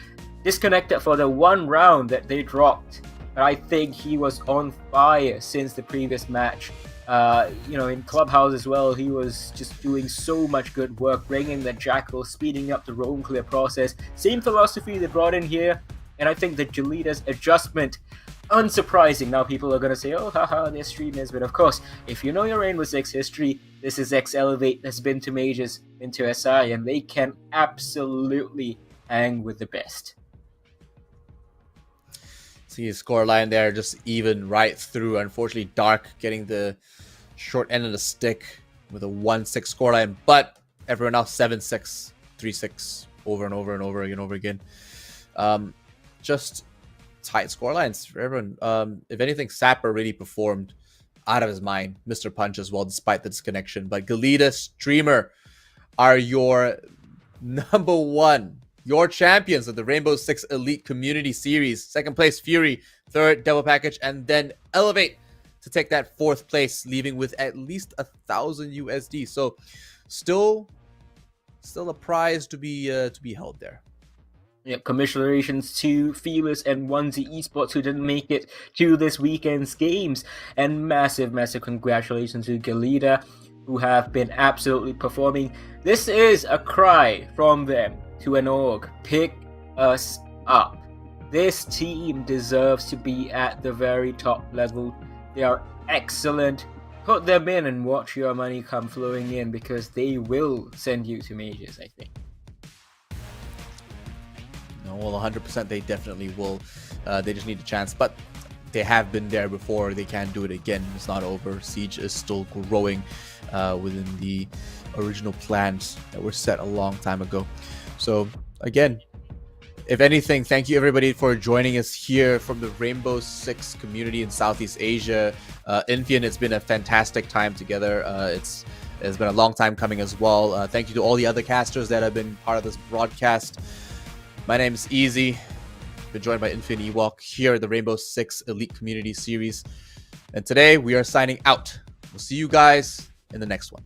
disconnected for the one round that they dropped. But I think he was on fire since the previous match. In Clubhouse as well, he was just doing so much good work, bringing the Jackal, speeding up the roam clear process. Same philosophy they brought in here. And I think that Jaleeda's adjustment, unsurprising. Now people are going to say, oh, haha, they're streamers. But of course, if you know your Rainbow Six history, this is X-Elevate that's been to Majors, into SI, and they can absolutely hang with the best. See his scoreline there, just even right through. Unfortunately, Dark getting the short end of the stick with a 1-6 scoreline, but everyone else 7-6, 3-6, over and over and over again. Just tight scorelines for everyone. If anything, Sapper really performed out of his mind. Mr. Punch as well, despite the disconnection. But Galita, Streamer are your number one, your champions of the Rainbow Six Elite Community Series. Second place, Fury. Third, Devil Package. And then Elevate to take that fourth place, leaving with at least 1,000 USD. So still a prize to be held there. Yeah, commiserations to Fearless and Onesie Esports who didn't make it to this weekend's games. And massive congratulations to Galita, who have been absolutely performing. This is a cry from them to an org. Pick us up. This team deserves to be at the very top level. They are excellent. Put them in and watch your money come flowing in, because they will send you to Majors, I think. Well, 100% they definitely will. They just need a chance, but they have been there before. They can do it again. It's not over. Siege is still growing within the original plans that were set a long time ago. So again, if anything, thank you everybody for joining us here from the Rainbow Six community in Southeast Asia. Infian, it's been a fantastic time together. It's been a long time coming as well. Thank you to all the other casters that have been part of this broadcast. My name is Easy. Been joined by Infinity Walk here at the Rainbow Six Elite Community Series. And today we are signing out. We'll see you guys in the next one.